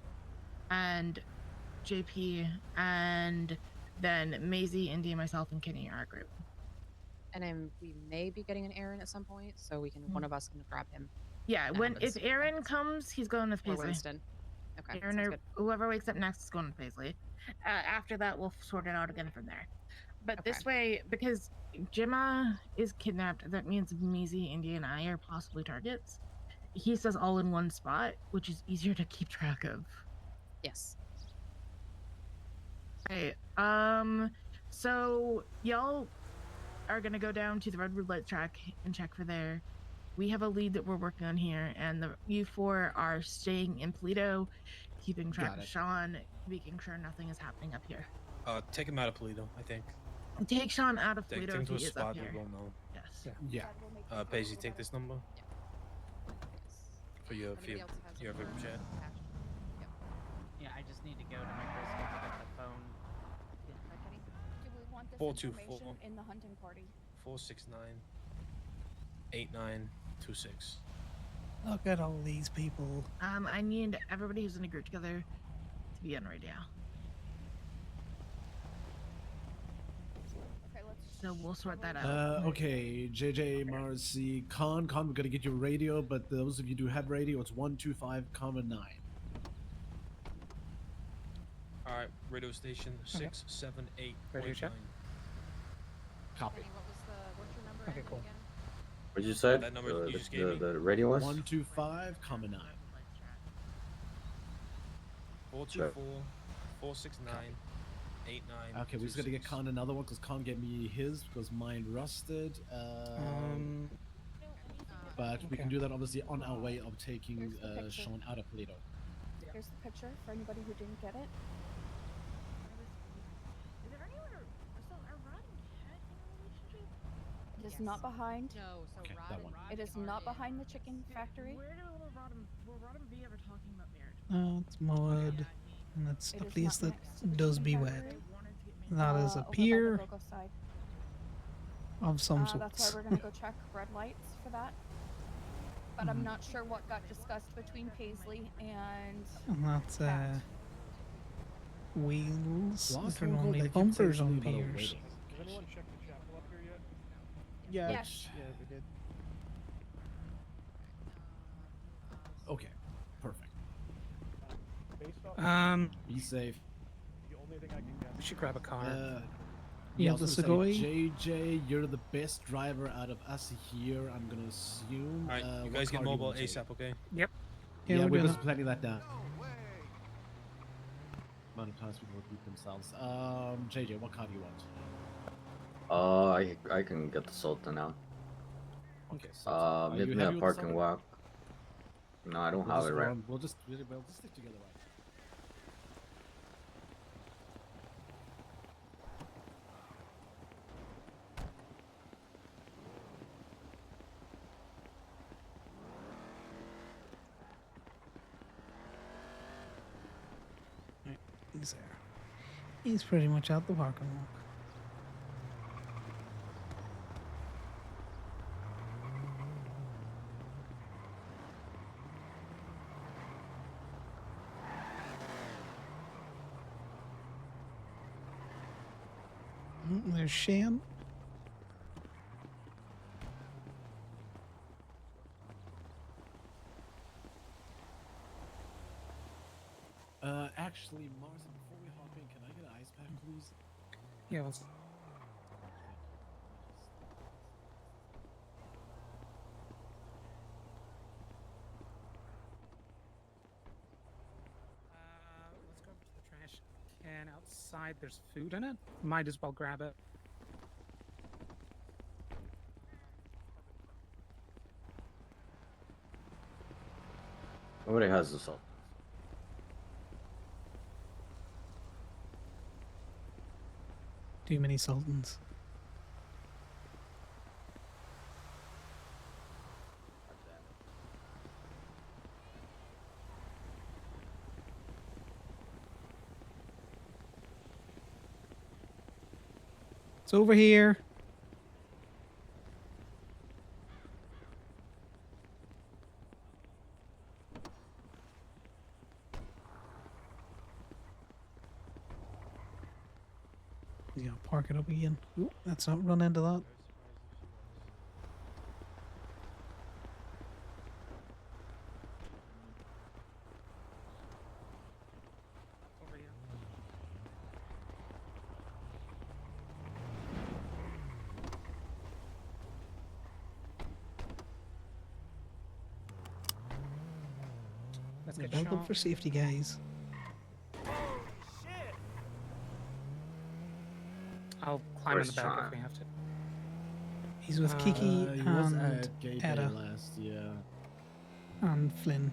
U: and JP, and then Maisie, Indy, myself, and Kenny are our group.
J: And then we may be getting an Aaron at some point, so we can one of us can grab him.
U: Yeah,
J: that
U: when if
J: happens.
U: Aaron comes, he's going with
J: Or
U: Paisley.
J: Winston. Okay,
U: Aaron
J: sounds
U: or
J: good.
U: whoever wakes up next is going with Paisley. After that, we'll sort it out again from there. But this way, because Gemma is kidnapped, that means Maisie, Indy, and I are possibly targets. He says all in one spot, which is easier to keep track of.
J: Yes.
U: Right. So y'all are gonna go down to the Redwood Light track and check for there. We have a lead that we're working on here, and you four are staying in Polito, keeping track
F: Got
U: of
F: it.
U: Sean, making sure nothing is happening up here.
F: Take him out of Polito, I think.
U: Take Sean out of
F: Take
U: Polito
F: him
U: if
F: to a
U: he is up
F: spot we
U: here.
F: won't know.
U: Yes.
F: Yeah. Paisley, take this number. For your
J: Anybody else has
F: your
J: a
F: group
J: phone
F: chat.
J: attached? Yep.
D: Yeah, I just need to go to my crystal to get the phone.
J: Right, Kenny?
G: Do we want this
F: 424.
G: information in the hunting party?
F: 469 8926.
A: Look at all these people.
U: I need everybody who's in a group together to be on radio.
G: Okay, let's.
U: So we'll sort that out.
T: Okay, JJ, Marcy, Con, we're gonna get you radio, but those of you who have radio, it's 125, 9.
F: All right, radio station 678.
C: Radio check.
T: Copy.
J: Kenny, what's your number?
C: Okay, cool.
J: Again?
I: What'd you say?
F: That number you just gave me?
I: The radio was?
T: 125, 9.
F: 424 469 89.
T: Okay, we just gotta get Con another one because Con gave me his because mine rusted. But we can do that obviously on our way of taking
G: Here's the picture.
T: Sean out of Polito.
G: Here's the picture for anybody who didn't get it.
U: Is there anyone so are Rod and Cat in a relationship?
G: It is not behind.
J: No, so
T: Okay,
J: Rod
T: that
J: and
T: one.
G: It is not behind the chicken factory.
U: Where will Rod and B ever talking about marriage?
A: It's mud, and it's
G: It
A: a
G: is
A: place
G: not
A: that
G: next to the
A: does
G: chicken
A: be
G: factory.
A: wet. That is a
G: Over by the
A: pier
G: Gogo side.
A: of some
G: That's why
A: sorts.
G: we're gonna go check red lights for that. But I'm not sure what got discussed between Paisley and.
A: And that's wheels.
T: Last
A: They're
T: phone call,
A: normally
T: they kept
A: bumpers
T: saying
A: on
T: something about a
A: piers.
T: wedding.
M: Did anyone check the chapel up here yet?
E: Yeah.
G: Yes.
E: Yeah, we did.
T: Okay, perfect.
M: Based off
T: Be safe.
M: the only thing I can guess.
C: We should grab a car.
A: Yeah,
T: I was
A: the
T: gonna say,
A: Segoy.
T: JJ, you're the best driver out of us here. I'm gonna assume.
F: All right, you
T: what
F: guys get
T: car do you
F: mobile
T: wanna take?
F: ASAP, okay?
C: Yep.
A: Yeah,
T: Yeah,
A: we're
T: we're
A: doing
T: just
A: it.
T: planning that down. Amount of times people repeat themselves. JJ, what car do you want?
I: I can get the Sultan out.
T: Okay. Are
I: Meet
T: you
I: me
T: happy
I: at
T: with the
I: parking
T: Sultan?
I: walk. No, I don't
T: We'll
I: have
T: just
I: it
T: go
I: right.
T: on- We'll just stick together, right?
A: He's there. He's pretty much out the parking lot. There's Shan.
T: Actually, Marcy, before we hop in, can I get an ice pack, please?
C: Yeah, let's. Let's go over to the trash can outside. There's food in it. Might as well grab it.
I: Nobody has the Sultan.
A: Too many sultans. It's over here. You gotta park it up again. Ooh, let's not run into that.
C: Let's
A: Yeah,
C: get
A: belt up
C: shot.
A: for safety, guys.
C: I'll climb
Q: Where's
C: in the back
Q: Sean?
C: if we have to.
A: He's with Kiki
T: He was
A: and
T: at Gay Bay
A: Etta
T: last, yeah.
A: and Flynn.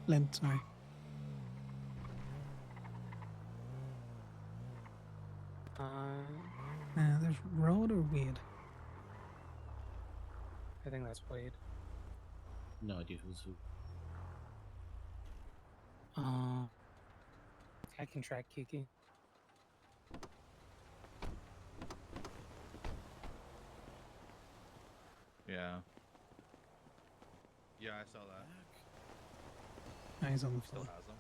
A: Flint, sorry. There's Rod or Wade.
C: I think that's Wade.
T: No idea who's who.
C: I can track Kiki.
K: Yeah. Yeah, I saw that.
A: He's on the
K: Still
A: floor.
K: has them.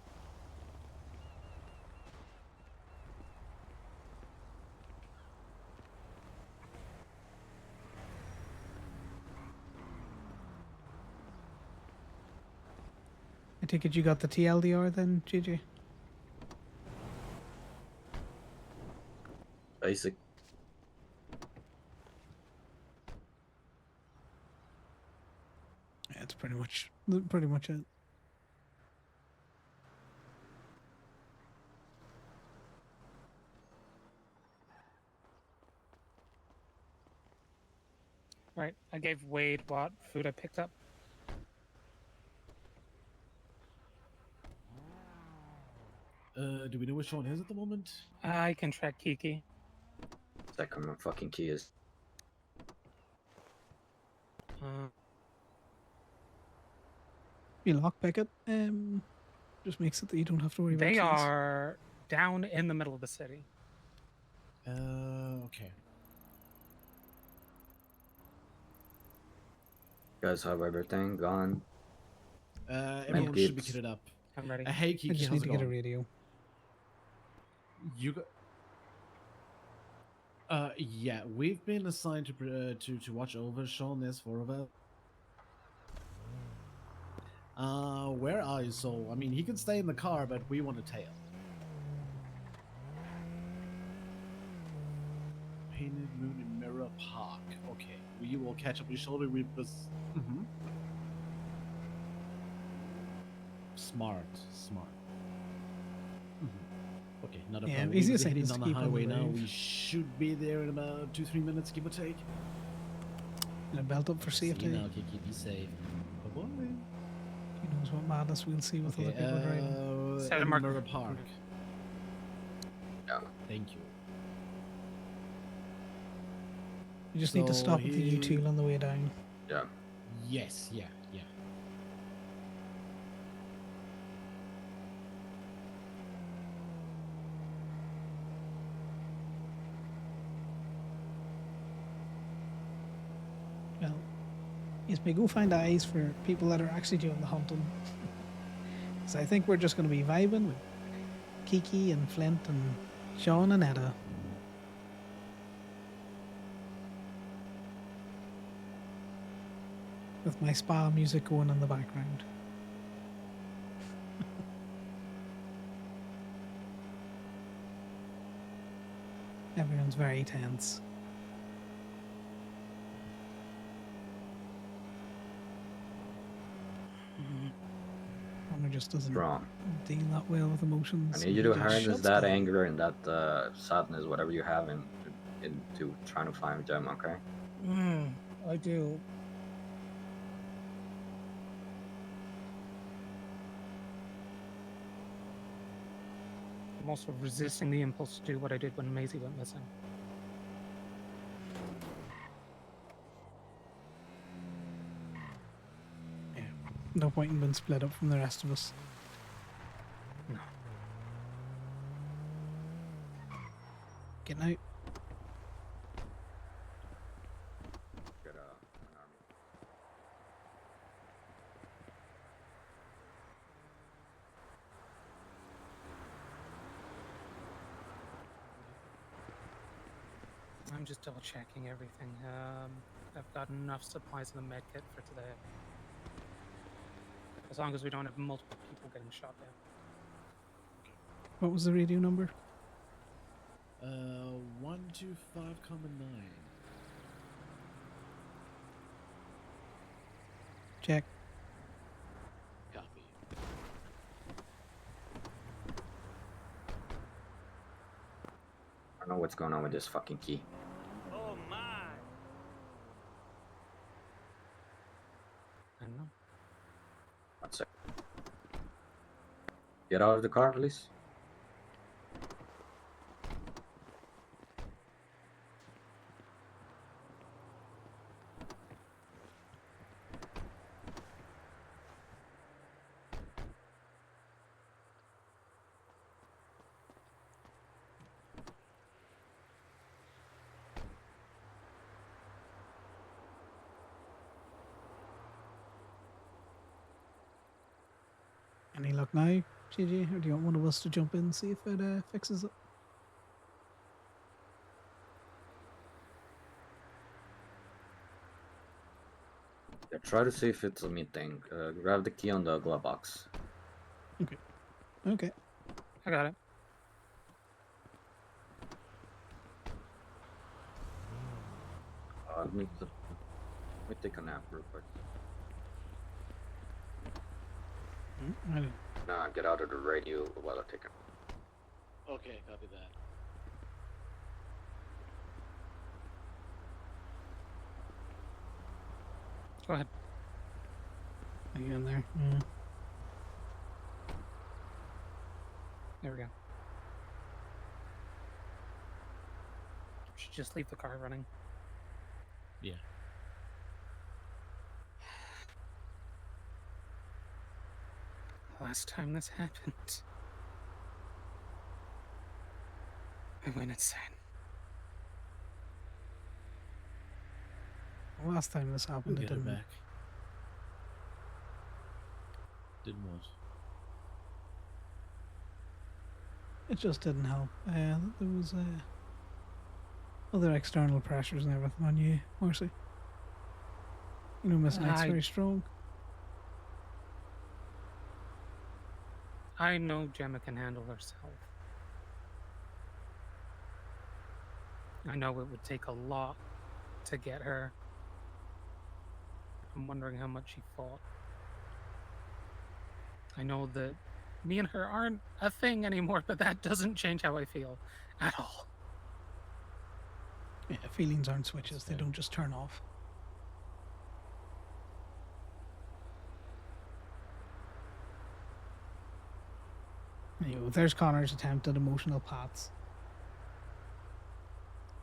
A: I take it you got the TLDR then, JJ?
Q: Basic.
A: Yeah, it's pretty much it.
C: Right. I gave Wade what food I picked up.
T: Do we know where Sean is at the moment?
C: I can track Kiki.
Q: Second my fucking keys.
A: You lockpick it, just makes it that you don't have to worry about
C: They
A: keys.
C: are down in the middle of the city.
T: Okay.
Q: You guys have everything gone?
T: Everyone should be kitted up.
C: I'm ready.
T: Hey, Kiki,
A: I just
T: how's
A: need
T: it
A: to get a
T: going?
A: radio.
T: You got. Yeah, we've been assigned to watch over Sean S for a while. Where are you? So, I mean, he can stay in the car, but we want a tail. Painted Moon in Mirror Park. Okay, we will catch up with Shoulder with this. Smart. Okay, not a
A: Yeah,
T: problem.
A: easiest
T: We're
A: thing
T: heading
A: is
T: down
A: to
T: the
A: keep on the
T: highway now.
A: move.
T: We should be there in about 2-3 minutes, give or take.
A: And a belt up for
T: See you
A: safety.
T: now, Kiki. Be safe. Bye-bye.
A: Who knows what madness we'll see with other people driving.
C: Set a
T: in
C: mark-
T: Mirror Park.
Q: Yeah.
T: Thank you.
A: You just need to
T: So
A: stop at the
T: he-
A: U-Tool on the way down.
Q: Yeah.
T: Yes, yeah.
A: Well, yes, we go find eyes for people that are actually doing the hunting. So I think we're just going to be vibing with Kiki and Flint and Sean and Etta. With my spa music going in the background. Everyone's very tense. Conor just doesn't
Q: Wrong.
A: deal that well with emotions.
Q: I need you to
A: He just
Q: harness
A: shuts
Q: that
A: down.
Q: anger and that sadness, whatever you have, into trying to find Gem, okay?
C: I do. I'm also resisting the impulse to do what I did when Maisie went missing.
A: Yeah. No point in being split up from the rest of us.
C: No.
A: Getting out.
Q: Get an army.
C: I'm just double checking everything. I've got enough supplies in the med kit for today. As long as we don't have multiple people getting shot down.
A: What was the radio number?
T: 125,9.
A: Check.
T: Copy.
Q: what's going on with this fucking key.
C: Oh my! I don't know.
Q: One sec. Get out of the car, please.
A: Any luck now, GG? Or do you want one of us to jump in and see if it fixes it?
Q: Yeah, try to see if it's a meeting. Grab the key on the glove box.
A: Okay. Okay.
C: I got it.
Q: Let me take a nap real quick.
A: I don't.
Q: Nah, get out of the radio while I take a.
T: Okay, copy that.
C: Go ahead.
A: Are you in there? Yeah.
C: There we go. Should just leave the car running.
T: Yeah.
C: Last time this happened, I went insane.
A: Last time this happened,
T: We'll
A: it
T: get her
A: didn't.
T: back. Didn't what?
A: It just didn't help. There was other external pressures and everything on you, Marcy. You know, Miss Knight's very strong.
C: I know Gemma can handle herself. I know it would take a lot to get her. I'm wondering how much she fought. I know that me and her aren't a thing anymore, but that doesn't change how I feel at all.
A: Yeah, feelings aren't switches. They don't just turn off. Anyway, there's Connor's attempt at emotional pats.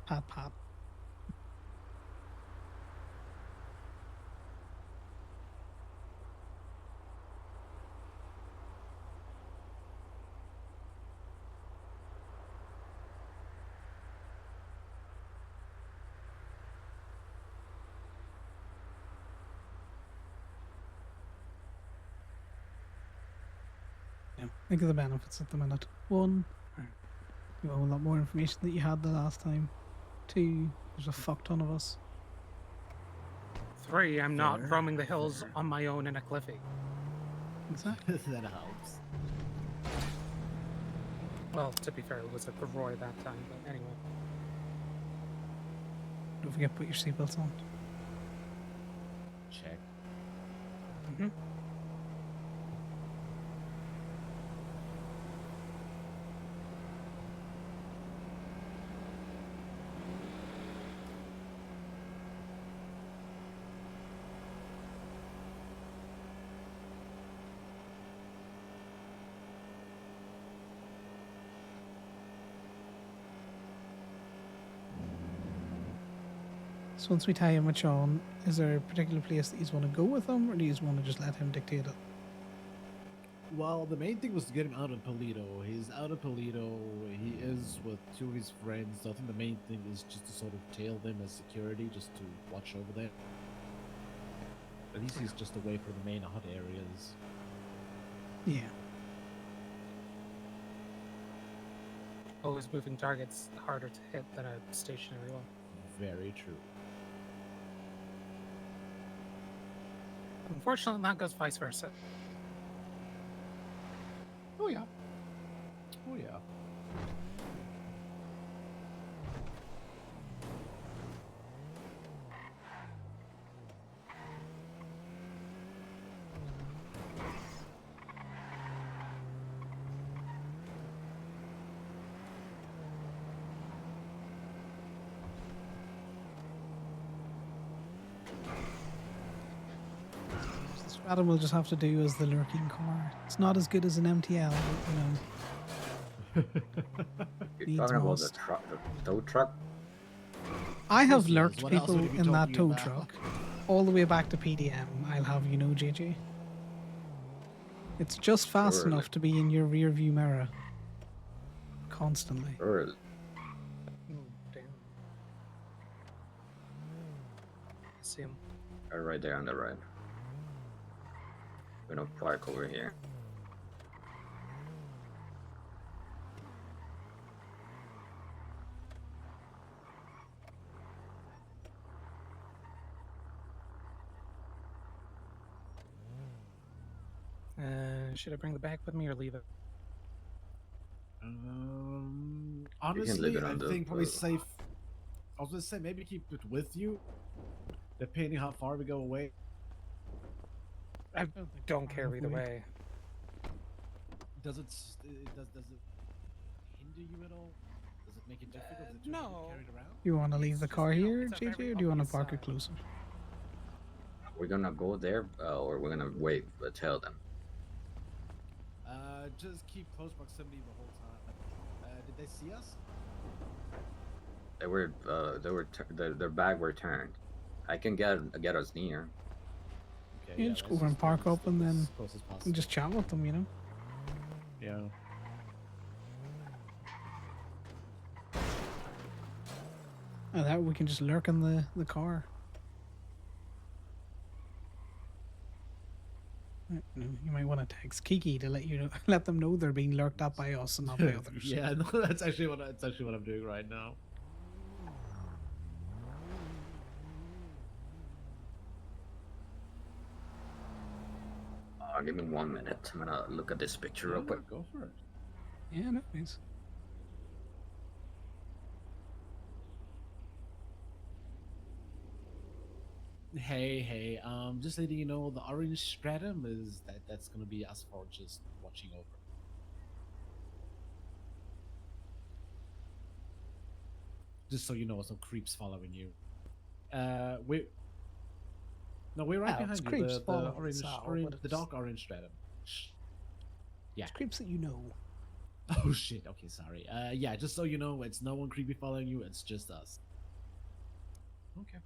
A: Pat, pat. Yeah, think of the benefits at the minute. One, you have a lot more information that you had the last time. Two, there's a fuck ton of us.
C: 3, I'm not
T: Fair,
C: roaming the hills
T: fair.
C: on my own in a cliffy.
A: Exactly.
T: That helps.
C: Well, to be fair, it was at the Roy that time, but anyway.
A: Don't forget to put your seatbelts on.
T: Check.
C: Mm-hmm.
A: So once we tie him with Sean, is there a particular place that you want to go with him, or do you just want to just let him dictate it?
T: Well, the main thing was to get him out of Polito. He's out of Polito. He is with 2 of his friends. So I think the main thing is just to sort of tail them as security, just to watch over them. At least he's just away from the main hot areas.
A: Yeah.
C: Always moving targets harder to hit than a stationary one.
T: Very true.
C: Unfortunately, that goes vice versa.
T: Oh yeah. Oh yeah.
A: Adam will just have to do as the lurking car. It's not as good as an MTL, but
Q: You're
A: needs
Q: talking about the
A: must.
Q: truck, the tow truck?
A: I have
T: course he is.
A: lurked
T: What else would
A: people
T: he be
A: in that
T: talking
A: tow
T: about?
A: truck all the way back to PDM. I'll have you know, JJ. It's just fast
Q: Surely.
A: enough to be in your rear view mirror constantly.
Q: Surely.
C: Oh, damn. I see him.
Q: Right there on the right. We're gonna park over here.
C: Should I bring the bag with me or leave it?
T: Honestly,
Q: it
T: I
Q: on the-
T: think probably safe. I was gonna say maybe keep it with you, depending how far we go away.
C: I don't care either way.
T: Does it hinder you at all? Does it make it difficult? Is it too heavy to
C: no.
T: carry it around?
A: You want to leave the car here,
C: it's a very
A: JJ, or do you want to
C: obvious
A: park it
C: side.
A: closer?
Q: We're gonna go there, or we're gonna wait, but tell them.
T: Just keep close proximity the whole time. Did they see us?
Q: Their back were turned. I can get us near.
T: Okay,
A: Yeah, just go over and park up and then
T: close as possible.
A: and just chat with them, you know?
T: Yeah.
A: And that we can just lurk in the car. You might want to text Kiki to let them know they're being lurked at by us and not by others.
T: Yeah, no, that's actually what I'm doing right now.
Q: Give me 1 minute. I'm gonna look at this picture real quick.
T: Go for it.
A: Yeah, no, please.
T: Hey, just letting you know the orange stratum is that's gonna be us for just watching over. Just so you know, some creeps following you. We're right
A: Well,
T: behind
A: it's
T: you.
A: creeps
T: The
A: following
T: orange,
A: us out,
T: orange,
A: but
T: the
A: it's-
T: dark orange stratum. Yeah.
A: It's creeps that you know.
T: Oh shit. Okay, sorry. Yeah, just so you know, it's no one creepy following you. It's just us. Okay.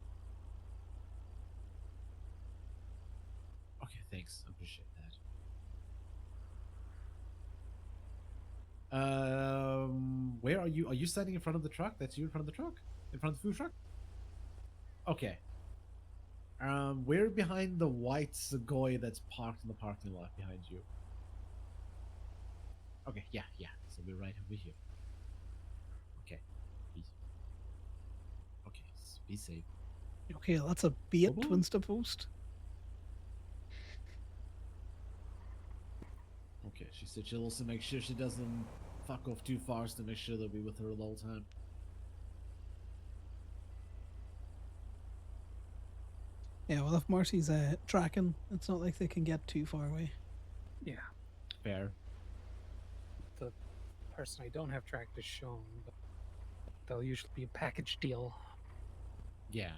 T: Okay, thanks. I appreciate that. Where are you? Are you standing in front of the truck? That's you in front of the truck? In front of the food truck? Okay. We're behind the white Segoy that's parked in the parking lot behind you. Okay, yeah. So we're right over here. Okay. Okay, be safe.
A: Okay, that's a bait Twinsta post.
T: Okay, she said she'll also make sure she doesn't fuck off too fast to make sure they'll be with her the whole time.
A: Yeah, well, if Marcy's tracking, it's not like they can get too far away.
C: Yeah.
T: Fair.
C: The person I don't have tracked is shown, but they'll usually be a package deal.
T: Yeah.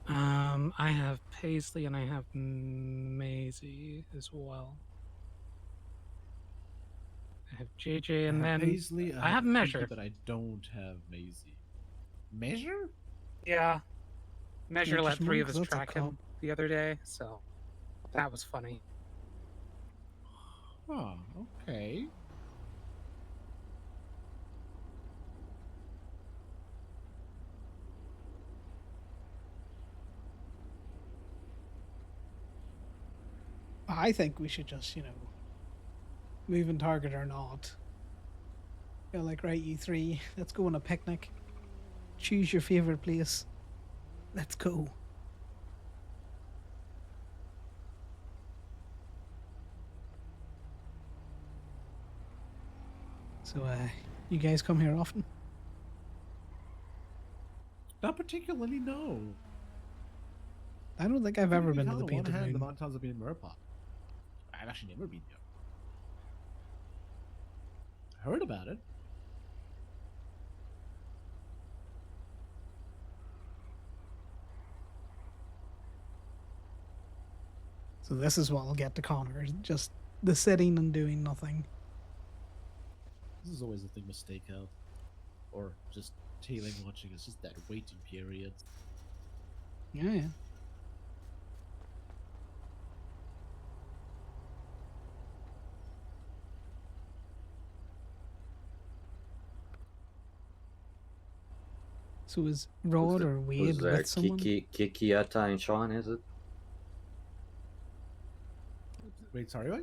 C: I have Paisley and I have Maisie as well. I have JJ and
T: I have
C: then
T: Paisley,
C: I have
T: Kiki,
C: Measure.
T: but I don't have Maisie. Measure?
C: Yeah. Measure let
A: just
C: 3 of
A: monk,
C: us
A: that's a
C: track him
A: cop.
C: the other day, so that was funny.
T: Oh, okay.
A: I think we should just, move and target or not. Go like, right, you three, let's go on a picnic. Choose your favorite place. Let's go. So, you guys come here often?
T: Not particularly, no.
A: I don't think I've ever been to
T: On
A: the
T: one
A: Painted
T: hand, the
A: Moon.
T: amount of times I've been in Murpop. I've actually never been there. I heard about it.
A: So this is what will get to Connor, just the sitting and doing nothing.
T: This is always the thing with stakeout, or just tailing watching. It's just that waiting period.
A: Yeah. So is Rod or Wade
Q: Who's
A: with someone?
Q: Kiki, Etta, and Sean? Is it?
T: Wait, sorry, what?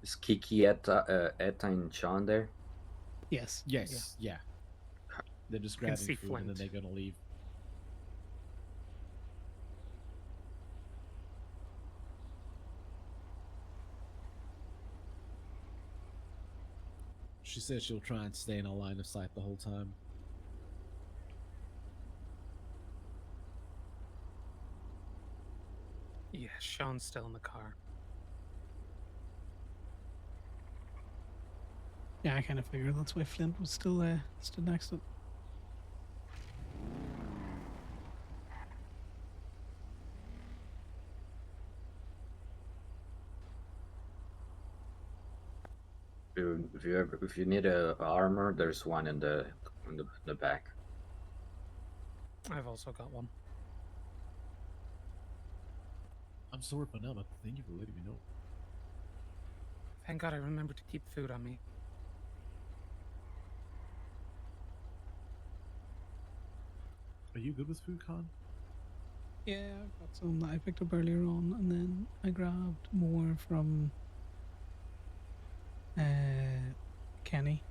Q: Is Kiki, Etta, and Sean there?
A: Yes.
T: Yes, yeah. They're just
C: You can see
T: grabbing food and then
C: Flint.
T: they're gonna leave. She says she'll try and stay in a line of sight the whole time.
C: Yeah, Sean's still in the car.
A: Yeah, I kind of figured that's why Flint was still stood next to it.
Q: If you need a armor, there's one in the back.
C: I've also got one.
T: I'm sorry for now, but thank you for letting me know.
C: Thank God I remembered to keep food on me.
T: Are you good with food, Con?
A: Yeah, I've got some that I picked up earlier on, and then I grabbed more from Kenny.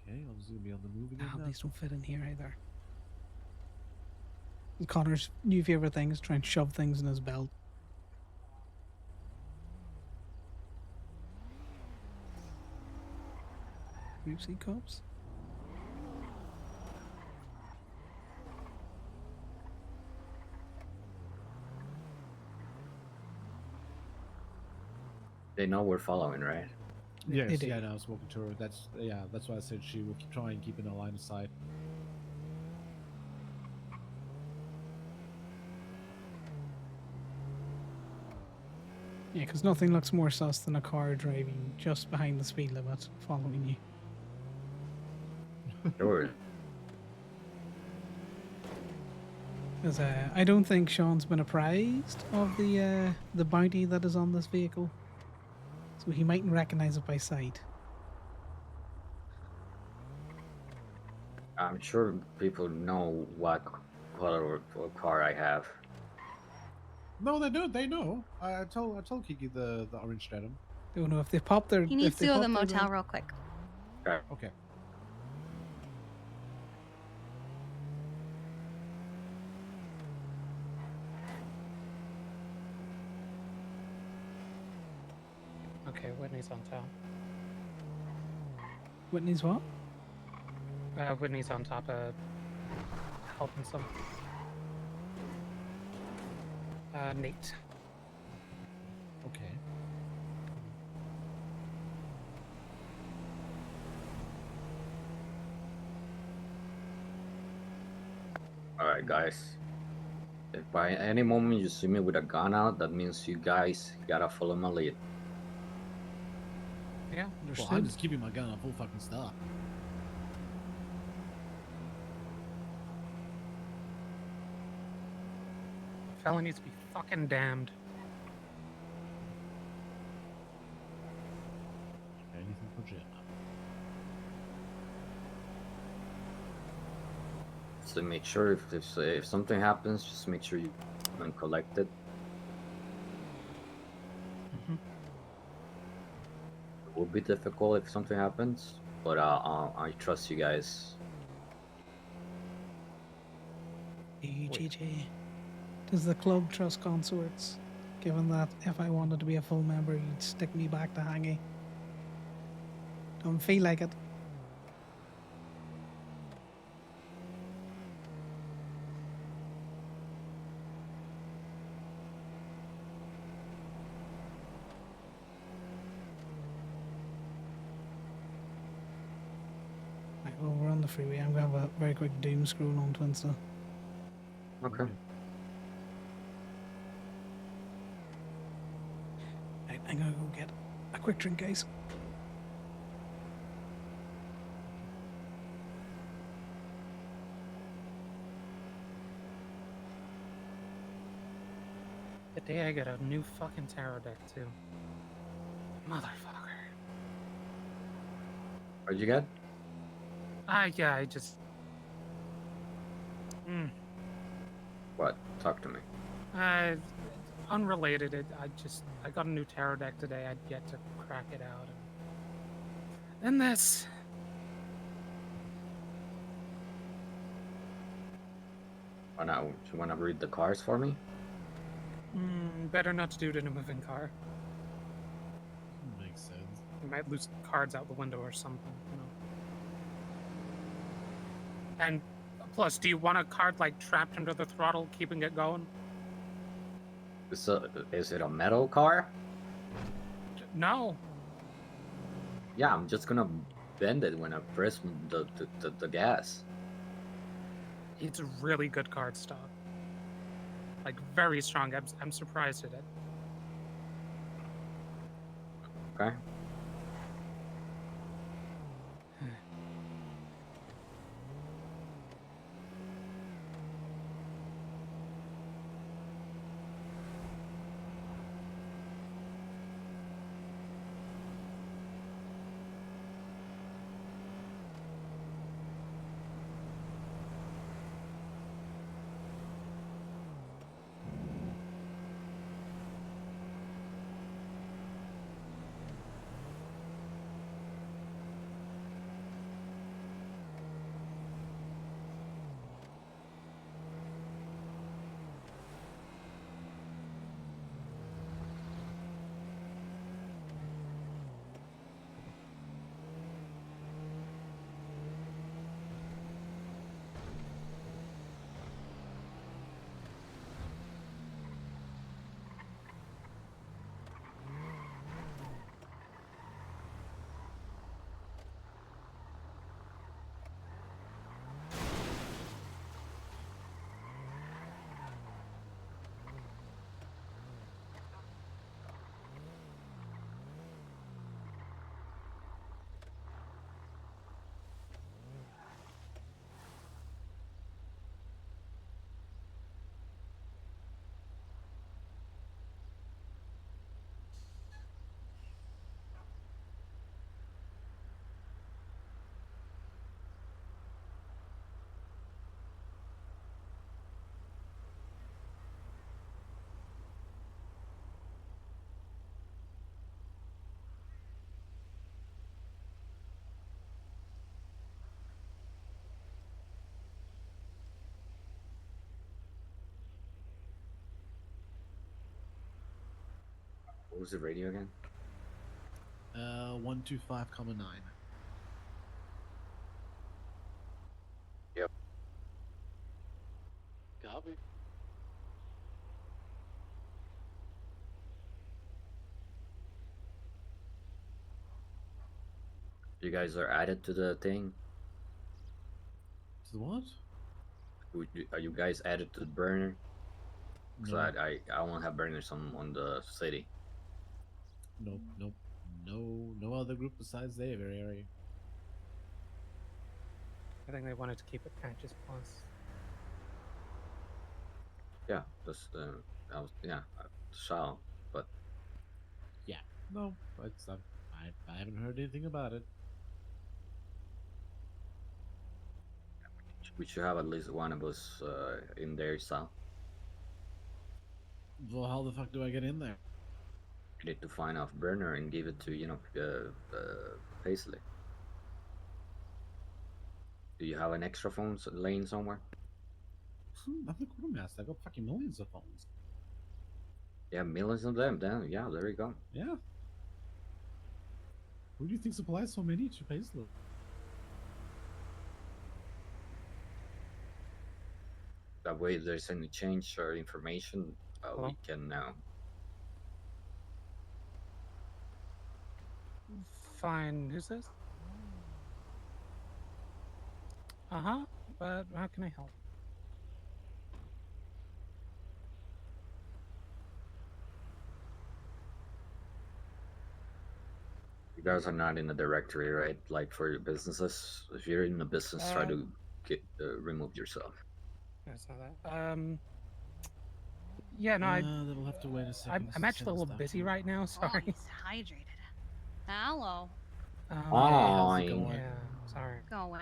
T: Okay, I'm just gonna be on the move again
A: Ah,
T: now.
A: these don't fit in here either. Connor's new favorite thing is try and shove things in his belt. Oopsie cops.
Q: They know we're following, right?
T: Yes, yeah, no, I was spoken to her. That's why I said she will try and keep in a line of sight.
A: Yeah, because nothing looks more sus than a car driving just behind the speed limit following you.
Q: Sure.
A: Because I don't think Sean's been apprised of the bounty that is on this vehicle, so he mightn't recognize it by sight.
Q: I'm sure people know what color or car I have.
T: No, they do. They know. I told Kiki the orange stratum.
A: Don't know if they pop their.
B: He needs
A: if
B: to
A: they
B: go to
A: pop
B: the
A: their
B: motel
A: belt-
B: real quick.
T: Okay.
C: Okay, Whitney's on top.
A: Whitney's what?
C: Whitney's on top of helping some. Nate.
T: Okay.
Q: Alright, guys. If by any moment you see me with a gun out, that means you guys gotta follow my lead.
C: Yeah,
T: Well, I'm just keeping my gun on full fucking stop.
C: Fella needs to be fucking damned.
T: Anything for Jim.
Q: So make sure if something happens, just make sure you come and collect it. It will be difficult if something happens, but I trust you guys.
A: GG. Does the club trust consorts? Given that if I wanted to be a full member, you'd stick me back to Hangy. Don't feel like it. Right, Well, we're on the freeway. I'm gonna have a very quick doom scroll on Twinsta.
Q: Okay.
A: Right, I'm gonna go get a quick drink, guys.
C: Today I got a new fucking tarot deck too. Motherfucker.
Q: What'd you get?
C: Yeah, I just.
Q: What? Talk to me.
C: Unrelated. I got a new tarot deck today. I'd yet to crack it out. And this.
Q: You wanna read the cards for me?
C: Better not to do it in a moving car.
T: Makes sense.
C: You might lose cards out the window or something, you know. And plus, do you want a card like trapped under the throttle, keeping it going?
Q: Is it a metal car?
C: No.
Q: Yeah, I'm just gonna bend it when I press the gas.
C: It's a really good card stock. Like, very strong. I'm surprised at it.
Q: Okay. What was the radio again?
T: 125,9.
Q: Yep.
T: Copy.
Q: You guys are added to the thing?
T: To the what?
Q: Are you guys added to the burner? Because
T: No.
Q: I won't have burners on the city.
T: Nope. No other group besides the Avery area.
C: I think they wanted to keep it Patches Plus.
Q: Yeah, that was shall, but
T: Yeah. No, it's I haven't heard anything about it.
Q: we should have at least one of us in there, Sal.
T: Well, how the fuck do I get in there?
Q: You need to find off burner and give it to Paisley. Do you have an extra phone laying somewhere?
T: I'm the quartermaster. I got fucking millions of phones.
Q: Yeah, millions of them. Then yeah, there you go.
T: Yeah. Who do you think supplies so many to Paisley?
Q: That way, if there's any change or information, we can
C: Fine. Who's this? But how can I help?
Q: You guys are not in the directory, right? Like for your businesses. If you're in the business, try to get remove yourself.
C: I saw that. Yeah, no,
T: They'll have to wait a second.
C: I'm actually a little busy right now.
B: Oh,
C: Sorry.
B: he's hydrated. Hello.
Q: How's it
T: going?
C: Yeah, sorry.
B: Going.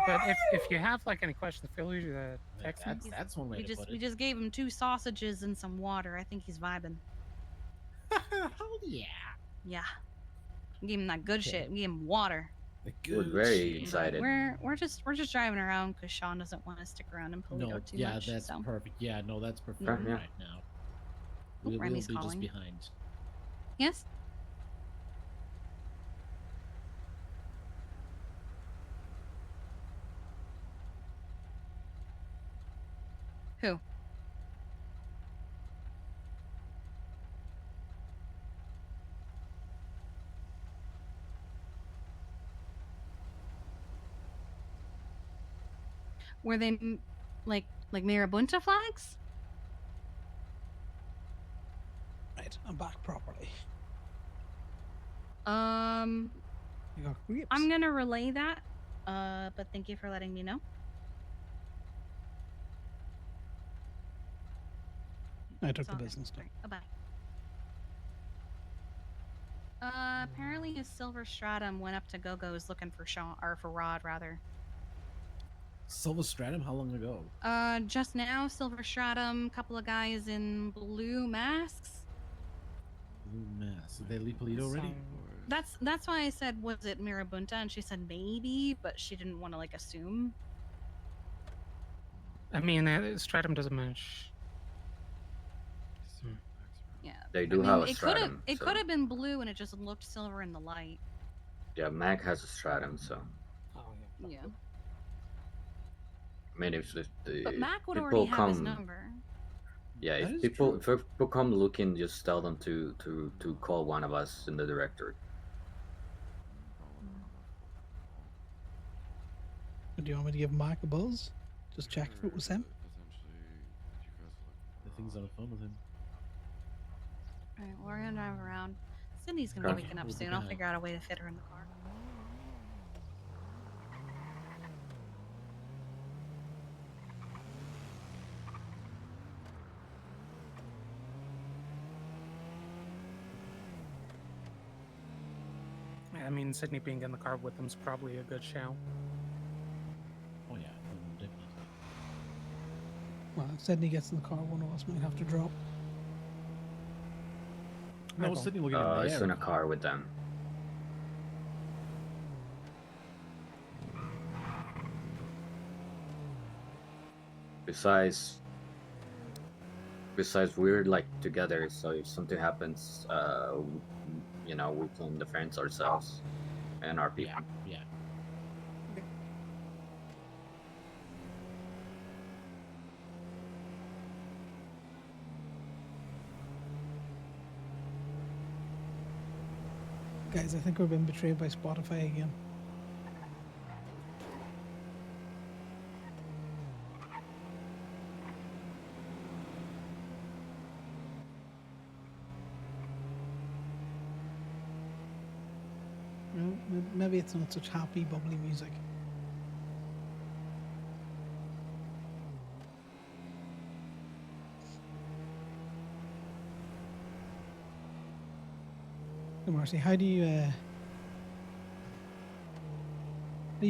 C: But if you have like any questions, feel free to text me.
T: That's one way
B: We
T: to
B: just
T: put
B: we
T: it.
B: just gave him 2 sausages and some water. I think he's vibing.
T: Hell yeah.
B: Yeah. Give him that good shit. Give him water.
Q: We're very excited.
B: We're just driving around because Sean doesn't want to stick around in Polito
T: No,
B: too
T: yeah,
B: much.
T: that's
B: so.
T: perfect. Yeah, no, that's perfect
B: Mhm.
Q: Yeah.
T: right now.
B: Oh,
T: We'll
B: Remy's
T: be just
B: calling.
T: behind.
B: Yes. Who? Were they like Marabunta flags?
A: Right, I'm back properly. You got grapes.
B: I'm gonna relay that. But thank you for letting me know.
A: I took
B: It's
A: the
B: all good.
A: business done.
B: Bye bye. Apparently his silver stratum went up to Go-Go's looking for Sean or for Rod rather.
T: Silver Stratum, how long ago?
B: Just now, silver stratum, couple of guys in blue masks.
T: Blue Mass. Did they leave Polito already?
B: That's why I said, was it Marabunta? And she said maybe, but she didn't want to like assume.
C: I mean, Stratum doesn't match.
B: Yeah.
Q: They do have a
B: it
Q: stratum.
B: It
Q: so-
B: could have been blue, and it just looked silver in the light.
Q: Yeah, Mac has a stratum, so.
C: Oh
B: Yeah.
Q: I mean, if the
B: But Mac would
Q: people
B: already have his
Q: come,
B: number.
Q: yeah,
T: That
Q: if
T: is
Q: people come looking, just tell them to call one of us in the directory.
A: Do you want me to give Mark a buzz? Just check if it was him.
T: The thing's on the phone with him.
B: All right, we're gonna drive around. Sydney's gonna be
Q: Okay.
B: waking up
T: We'll be
B: soon. I'll
T: behind.
B: figure out a way to fit her in the car.
C: I mean, Sydney being in the car with him's probably a good shout.
T: Oh yeah, definitely.
A: Well, if Sydney gets in the car, one of us might have to drop.
T: No, I was sitting looking in the
Q: It's
T: air.
Q: in a car with them. Besides, we're like together, so if something happens, you know, we can defend ourselves and our people.
T: Yeah.
A: Guys, I think we've been betrayed by Spotify again. No, maybe it's not such happy, bubbly music. So Marcy, how do you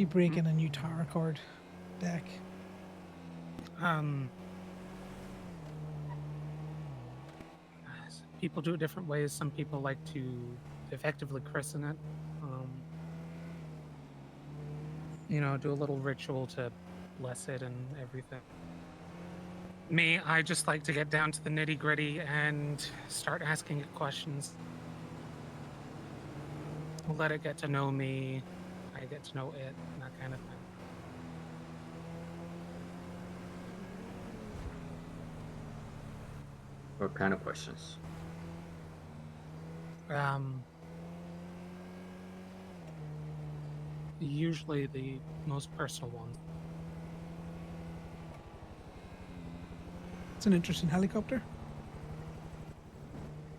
A: break in a new tarot card deck?
C: People do it different ways. Some people like to effectively christen it. You know, do a little ritual to bless it and everything. Me, I just like to get down to the nitty gritty and start asking it questions. Let it get to know me. I get to know it, and that kind of thing.
Q: What kind of questions?
C: Usually the most personal ones.
A: It's an interesting helicopter.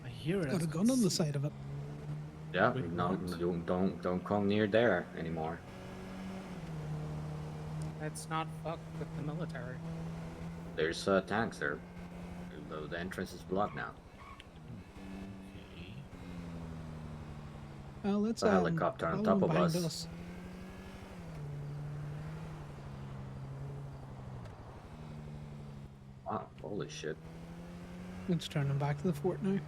T: I hear it.
A: Got
T: I
A: a
T: just
A: gun
T: can't
A: on the
T: see
A: side
T: it.
A: of it.
Q: Yeah,
T: Wait,
Q: no,
T: what?
Q: don't come near there anymore.
C: Let's not fuck with the military.
Q: There's tanks there. The entrance is blocked now.
T: Okay.
A: Well, let's
Q: A helicopter on
A: follow
Q: top
A: him
Q: of
A: behind
Q: us.
A: us.
Q: Wow, holy shit.
A: Let's turn him back to the fort now.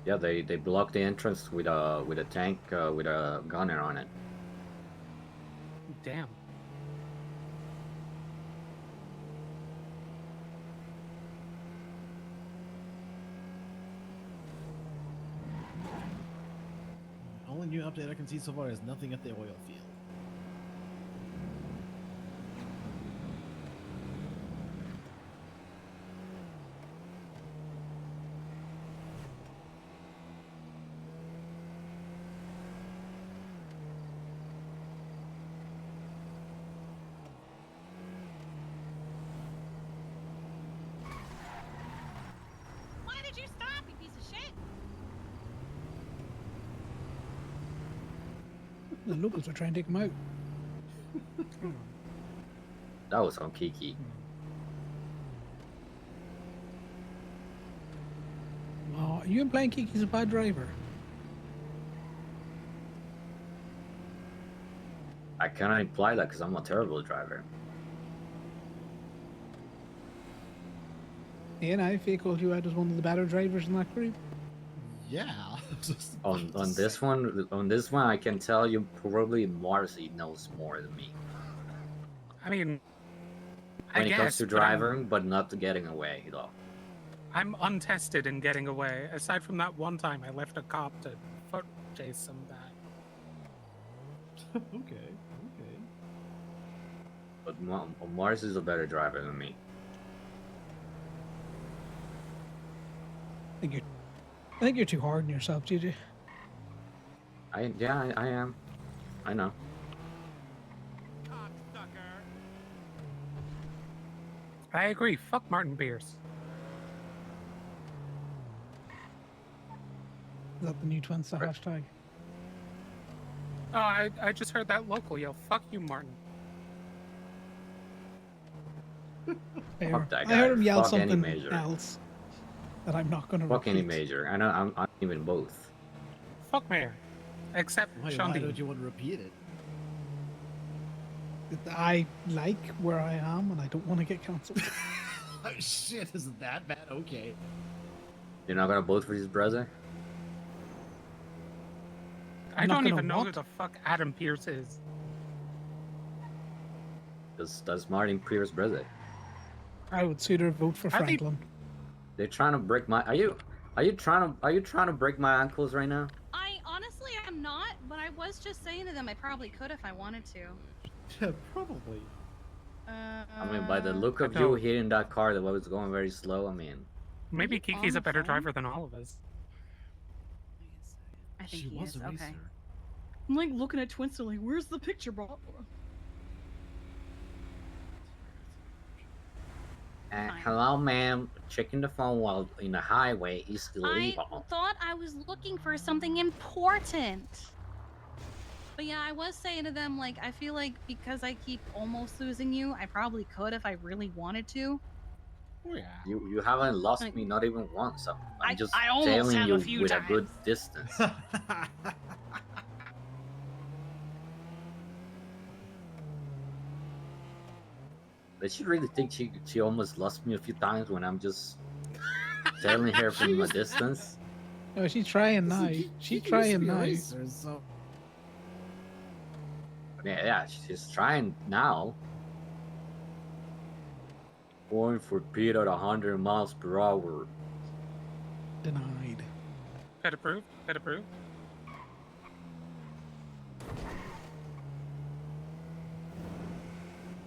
Q: Yeah, they blocked the entrance with a tank with a gunner on it.
C: Damn.
T: Only new update I can see so far is nothing at the oil field.
B: Why did you stop, you piece of shit?
A: The locals are trying to take him out.
Q: That was on Kiki.
A: Oh, are you implying Kiki's a bad driver?
Q: I cannot imply that because I'm a terrible driver.
A: And I called you out as one of the better drivers in that group.
T: Yeah.
Q: On this one, I can tell you probably Marcy knows more than me
C: I mean,
Q: when
C: I
Q: it comes
C: guess,
Q: to
C: but I'm-
Q: driving, but not to getting away though.
C: I'm untested in getting away. Aside from that one time I left a cop to foot chase some back.
T: Okay.
Q: But Mars is a better driver than me.
A: I think you're too hard on yourself, JJ.
Q: I am. I know.
C: I agree. Fuck Martin Pierce.
A: Is that the new Twinsta hashtag?
C: Oh, I just heard that local yell, "Fuck you, Martin."
A: I
Q: Fuck that
A: I
Q: guy.
A: heard him yell
Q: Fuck any
A: something
Q: major.
A: else that I'm not going to
Q: Fuck any
A: repeat.
Q: major. I know. I'm even both.
C: Fuck Mayor. Except
T: Why
C: Sean Dean.
T: don't you want to repeat it?
A: I like where I am and I don't want to get cancelled.
T: Oh, shit, is it that bad? Okay.
Q: You're not gonna vote for his brother?
C: I
A: I'm not
C: don't
A: gonna
C: even know who
A: what?
C: the fuck Adam Pierce is.
Q: That's Martin Pierce's brother.
A: I would sooner vote for
C: I think-
A: Franklin.
Q: They're trying to break my. Are you trying to break my ankles right now?
B: I honestly am not, but I was just saying to them I probably could if I wanted to.
T: Yeah, probably.
Q: I mean, by the look of you hitting that car that was going very slow, I mean,
C: Maybe
B: you
C: Kiki's
B: on
C: a
B: the
C: better
B: phone?
C: driver than all of us.
B: I think
T: She
B: he
T: was
B: is.
T: a
B: Okay.
T: racer.
B: I'm like looking at Twinster like, where's the picture, bro?
Q: hello, ma'am. Checking the phone while in the highway is
B: I
Q: illegal.
B: thought I was looking for something important. But yeah, I was saying to them, like, I feel like because I keep almost losing you, I probably could if I really wanted to.
T: Oh yeah.
Q: You haven't lost
B: Like-
Q: me not even once. I'm just
B: I almost
Q: tailing
B: have
Q: you
B: a few
Q: with a good
B: times.
Q: distance. Did she really think she almost lost me a few times when I'm just tailing her from a distance?
A: No, she's trying now. She's trying now.
T: So
Q: Yeah, she's trying now. Going for speed at 100 miles per hour.
A: Denied.
C: Pet approved. Pet approved.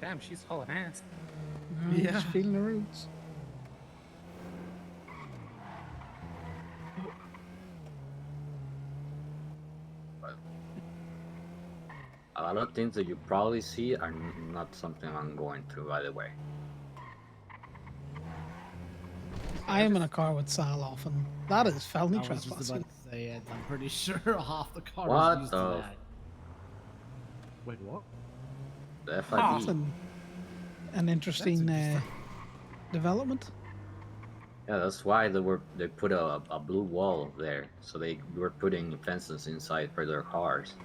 C: Damn, she's hauling ass.
A: Yeah. She's feeling the roots.
Q: But a lot of things that you probably see are not something I'm going through right away.
A: I am in a car with Sal often. That is felony
T: I was just
A: trespassing.
T: about to say it. I'm pretty sure half the car is
Q: What
T: used to
Q: the
T: that. Wait, what?
Q: The
A: That's
Q: FIB.
A: an interesting
T: interesting.
A: development.
Q: Yeah, that's why they put a blue wall there, so they were putting fences inside for their cars.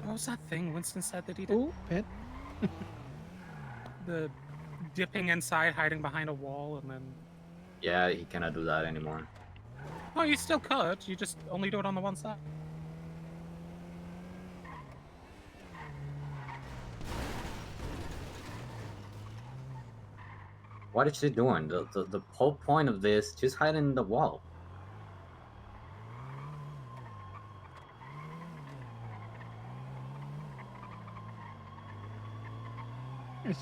C: What was that thing Winston said that he did?
A: Oh, pet.
C: The dipping inside, hiding behind a wall, and then.
Q: Yeah, he cannot do that anymore.
C: Oh, you still could. You just only do it on the one side.
Q: What is she doing? The whole point of this, she's hiding in the wall.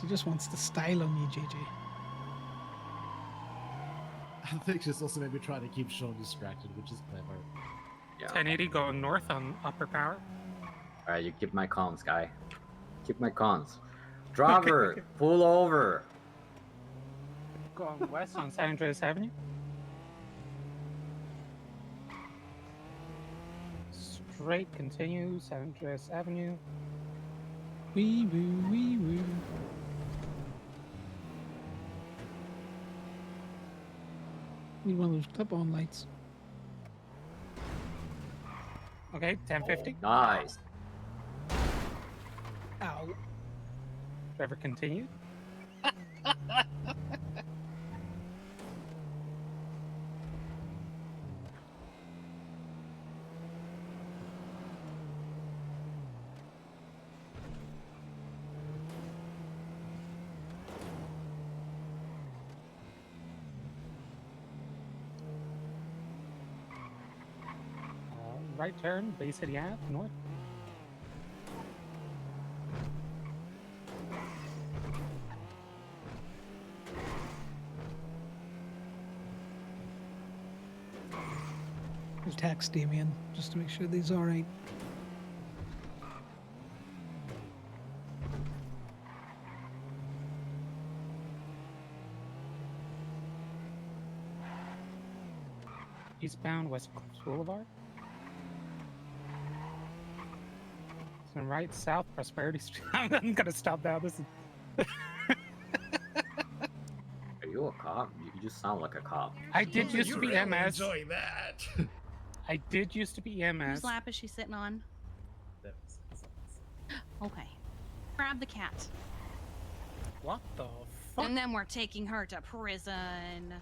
A: She just wants to style on you, JJ.
T: I think she's also maybe trying to keep Sean distracted, which is clever.
Q: Yeah.
C: 1080 going north on upper power.
Q: All right, you keep my comms, guy. Keep my comms. Driver, pull over.
C: Going west on San Andreas Avenue. Straight continue, San Andreas Avenue.
A: Wee woo, wee woo. Need one of those clip-on lights.
C: Okay, 1050.
Q: Nice.
A: Ow.
C: Driver continue. Right turn, Bay City Ave, north.
A: I'll text Damien just to make sure these all right.
C: Eastbound West Cliffs Boulevard. So right south Prosperity Street. I'm gonna stop now. This is.
Q: Are you a cop? You just sound like a cop.
C: I did used to be MS.
T: Enjoying that.
C: I did used to be MS.
B: Whose lap is she sitting on? Okay. Grab the cat.
C: What the fuck?
B: And then we're taking her to prison.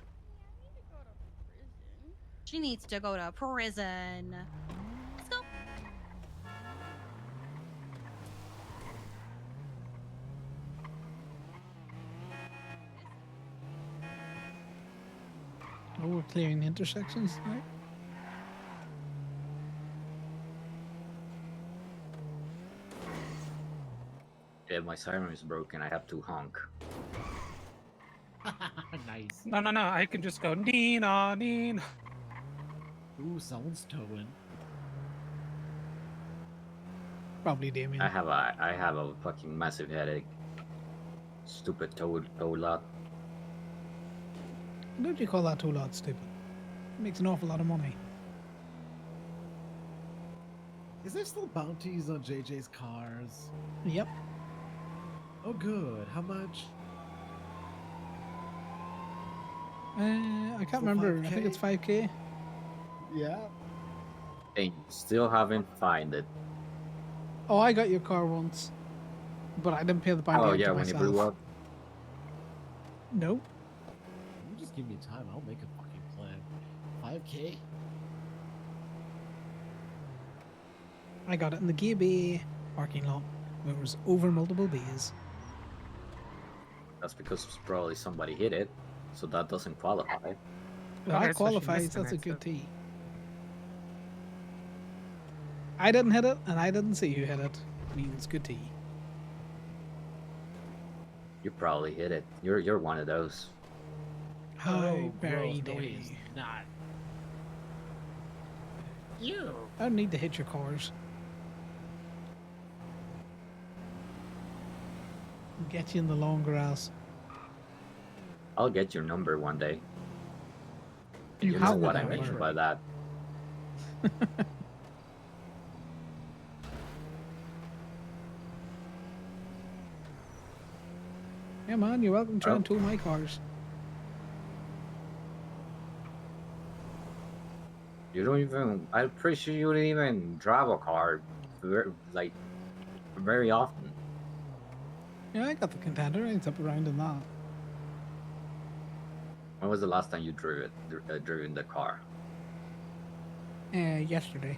B: She needs to go to prison. Let's go.
A: Oh, we're clearing the intersections, right?
Q: Yeah, my siren is broken. I have to honk.
T: Nice.
C: No, I can just go Nina.
T: Ooh, someone's towing.
A: Probably Damien.
Q: I have a fucking massive headache. Stupid toad lot.
A: Don't you call that too loud, stupid? It makes an awful lot of money.
T: Is there still bounties on JJ's cars?
A: Yep.
T: Oh, good. How much?
A: I can't remember. I think it's 5K.
T: Yeah.
Q: And you still haven't found it.
A: Oh, I got your car once, but I didn't pay the bounty
Q: Oh
A: out
Q: yeah,
A: to
Q: when you
A: myself.
Q: blew up.
A: Nope.
T: You just give me time. I'll make a fucking plan. 5K?
A: I got it in the Gay Bay parking lot. It was over multiple bays.
Q: That's because probably somebody hit it, so that doesn't qualify.
A: Well,
C: Okay,
A: that
C: so she
A: qualifies.
C: missed an
A: That's a good
C: exit.
A: tee. I didn't hit it, and I didn't see who hit it. Means good tee.
Q: You probably hit it. You're one of those.
A: Hi, very
T: gross. No, he is
A: day.
T: not.
A: You. I don't need to hit your cars. Get you in the long grass.
Q: I'll get your number one day.
A: You
Q: You
A: have
Q: know
A: the
Q: what I
A: number.
Q: mean by that.
A: Yeah, man, you're welcome to try
Q: Oh.
A: and tool my cars.
Q: You don't even. I'm pretty sure you don't even drive a car, like very often.
A: Yeah, I got the contender. It's up around in that.
Q: When was the last time you drove it? Driven the car?
A: Yesterday.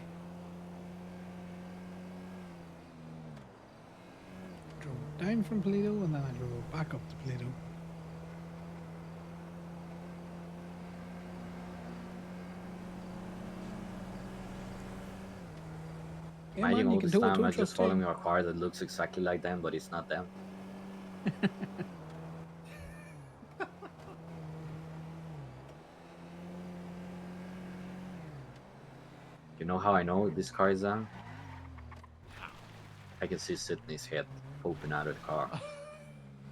A: Drove down from Toledo and then I drove back up to Toledo. Yeah,
Q: Imagine
A: man, you
Q: all
A: can
Q: this
A: tow a
Q: time
A: tow
Q: I
A: truck
Q: just following
A: too.
Q: a car that looks exactly like them, but it's not them. You know how I know this car is them? I can see Sydney's head poking out of the car.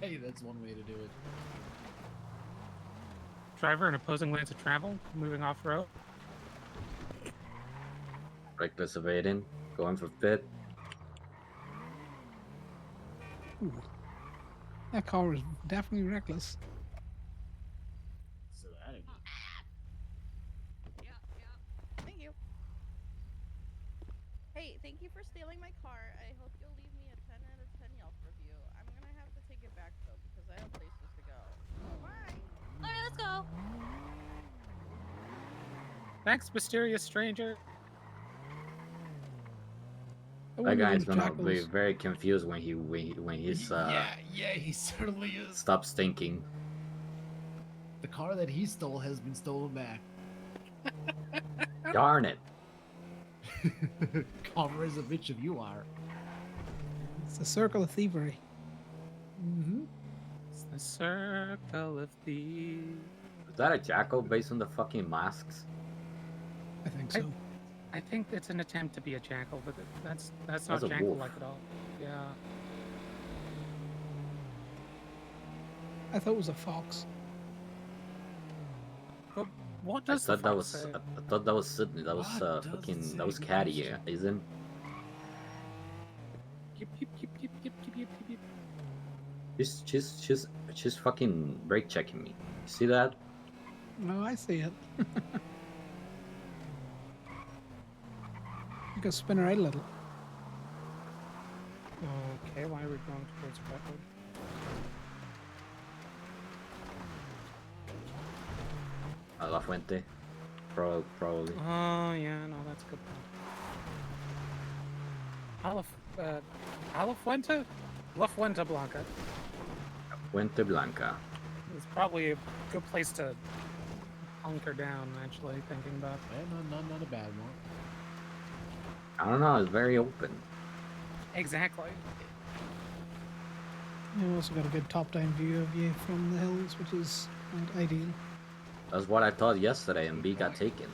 T: Hey, that's one way to do it.
C: Driver in opposing lanes of travel, moving off road.
Q: Reckless evading, going for pit.
A: Ooh. That car was definitely reckless.
T: So that again.
G: Thank you. Hey, thank you for stealing my car. I hope you'll leave me a 10 out of 10 Yelp review. I'm gonna have to take it back though because I have places to go. Bye.
B: All right, let's go.
C: Thanks, mysterious stranger.
Q: That guy's gonna be very confused when he's
T: Yeah, he certainly is.
Q: stops thinking.
T: The car that he stole has been stolen back.
Q: Darn it!
T: Conor is a bitch if you are.
A: It's a circle of thievery.
T: Mm-hmm.
C: It's the circle of thieves.
Q: Is that a jackal based on the fucking masks?
A: I think so.
C: I think it's an attempt to be a jackal, but that's
Q: That's
C: not
Q: a
C: jackal
Q: wolf.
C: like at all. Yeah.
A: I thought it was a fox.
C: But what
Q: I
C: does the
Q: thought that
C: fox
Q: was
C: say?
Q: I thought that was Sydney. That was
T: What does it
Q: fucking
T: say?
Q: that was
T: Good
Q: Caddy,
T: question.
Q: isn't?
C: Yip, yip, yip, yip, yip, yip, yip, yip.
Q: She's fucking brake checking me. You see that?
A: No, I see it. You can spin her out a little.
C: Okay, why are we going towards Redwood?
Q: A La Fuente, probably.
C: Oh yeah, no, that's a good point. Alafuente? La Fuente Blanca.
Q: Fuente Blanca.
C: It's probably a good place to hunker down, actually, thinking about.
T: Yeah, not a bad one.
Q: I don't know. It's very open.
C: Exactly.
A: You also got a good top-down view of you from the hills, which is not ideal.
Q: That's what I thought yesterday, and B got taken.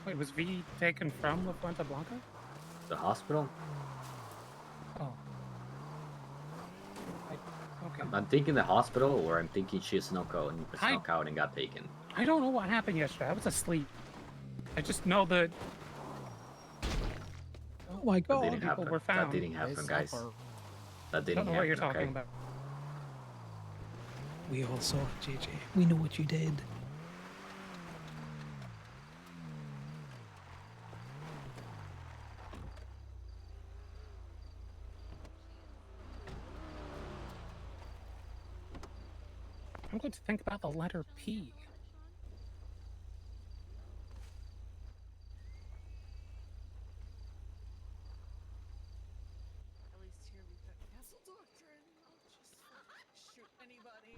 C: Wait, was V taken from La Fuente Blanca?
Q: The hospital?
C: Oh. Okay.
Q: I'm thinking the hospital, or I'm thinking she snuck out and got taken.
C: I don't know what happened yesterday. I was asleep. I just know that
A: Oh my
Q: That
A: god.
Q: didn't
C: people
Q: happen.
C: were found.
Q: That didn't happen, guys. That
C: I
Q: didn't
C: don't know
Q: happen.
C: what you're talking
Q: okay?
C: about.
A: We all saw it, JJ. We know what you did.
C: I'm going to think about the letter P.
G: At least here we've got castle doctrine. I'll just shoot anybody.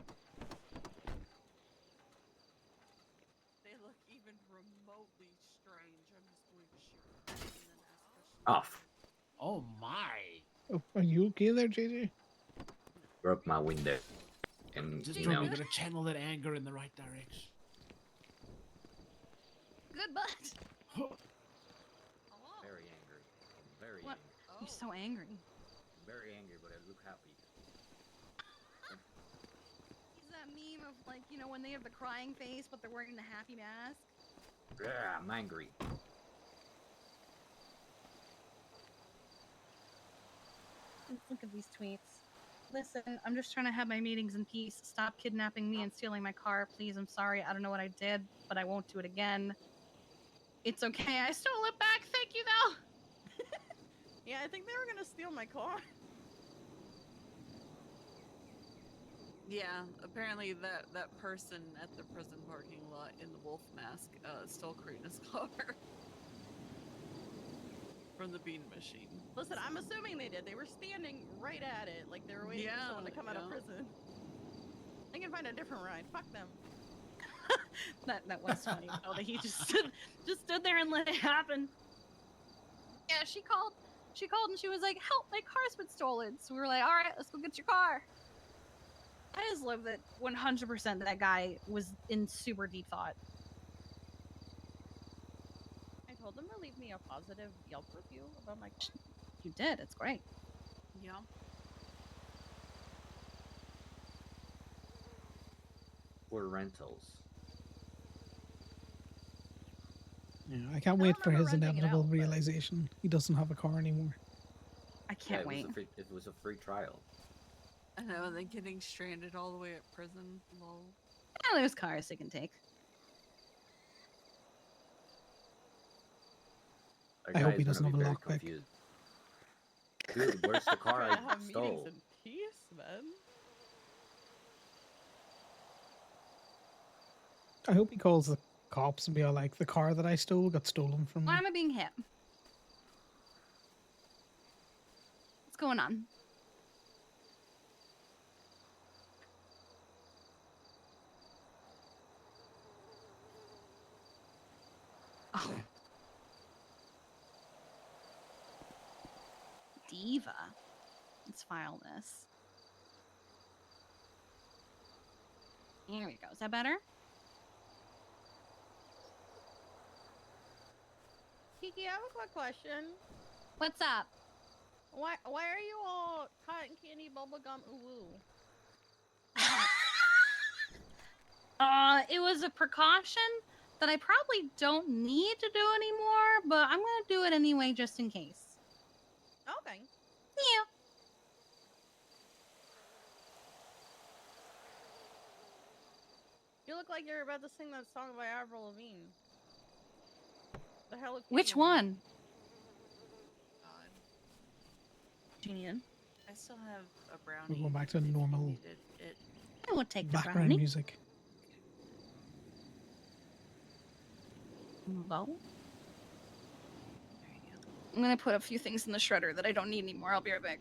G: They look even remotely strange. I'm just going to shoot them and then ask questions.
Q: Off.
T: Oh my!
A: Oh, are you okay there, JJ?
Q: Broke my window. And,
T: Just
Q: you
T: told
Q: know,
T: me to channel that anger in the right direction.
B: Good butt.
Q: very angry. I'm very
B: What?
Q: angry.
B: You're so angry.
Q: I'm very angry, but I look happy.
B: He's that meme of like, you know, when they have the crying face, but they're wearing the happy mask.
Q: Yeah, I'm angry.
B: Let's look at these tweets. Listen, I'm just trying to have my meetings in peace. Stop kidnapping me and stealing my car, please. I'm sorry. I don't know what I did, but I won't do it again. It's okay. I stole it back. Thank you, though.
G: Yeah, I think they were gonna steal my car.
H: Yeah, apparently that person at the prison parking lot in the wolf mask stole Karina's car from the bean machine.
G: Listen, I'm assuming they did. They were standing right at it, like they were waiting for someone to come out of prison. They can find a different ride. Fuck them.
B: That was funny. Oh, that he just stood there and let it happen. Yeah, she called and she was like, "Help! My car's been stolen." So we were like, "All right, let's go get your car." I just love that 100% that guy was in super deep thought.
G: I told them to leave me a positive Yelp review about my car.
B: You did. It's great.
H: Yeah.
Q: For rentals.
A: Yeah, I can't wait for his inevitable realization. He doesn't have a car anymore.
B: I can't wait.
Q: It was a free trial.
H: I know, and then getting stranded all the way at prison. Lol.
B: Yeah, there's cars they can take.
Q: That
A: I hope
Q: guy
A: he
Q: is
A: doesn't
Q: gonna
A: have
Q: be
A: a
Q: very
A: lockpick.
Q: confused. Dude, where's the car
G: Trying to
Q: I
G: have meetings
Q: stole?
G: in peace, man.
A: I hope he calls the cops and be all like, the car that I stole got stolen from
B: Why
A: me.
B: am I being hit? What's going on? Oh. Diva. Let's file this. Here we go. Is that better?
G: Kiki, I have a quick question.
B: What's up?
G: Why are you all cotton candy bubblegum ooh?
B: It was a precaution that I probably don't need to do anymore, but I'm gonna do it anyway just in case.
G: Okay.
B: Yeah.
G: You look like you're about to sing that song by Avril Lavigne. The Hello Kitty
B: Which one? Genian.
H: I still have a brownie.
A: We're going back to normal
B: I would take the
A: background
B: brownie.
A: music.
B: Well, I'm gonna put a few things in the shredder that I don't need anymore. I'll be right back.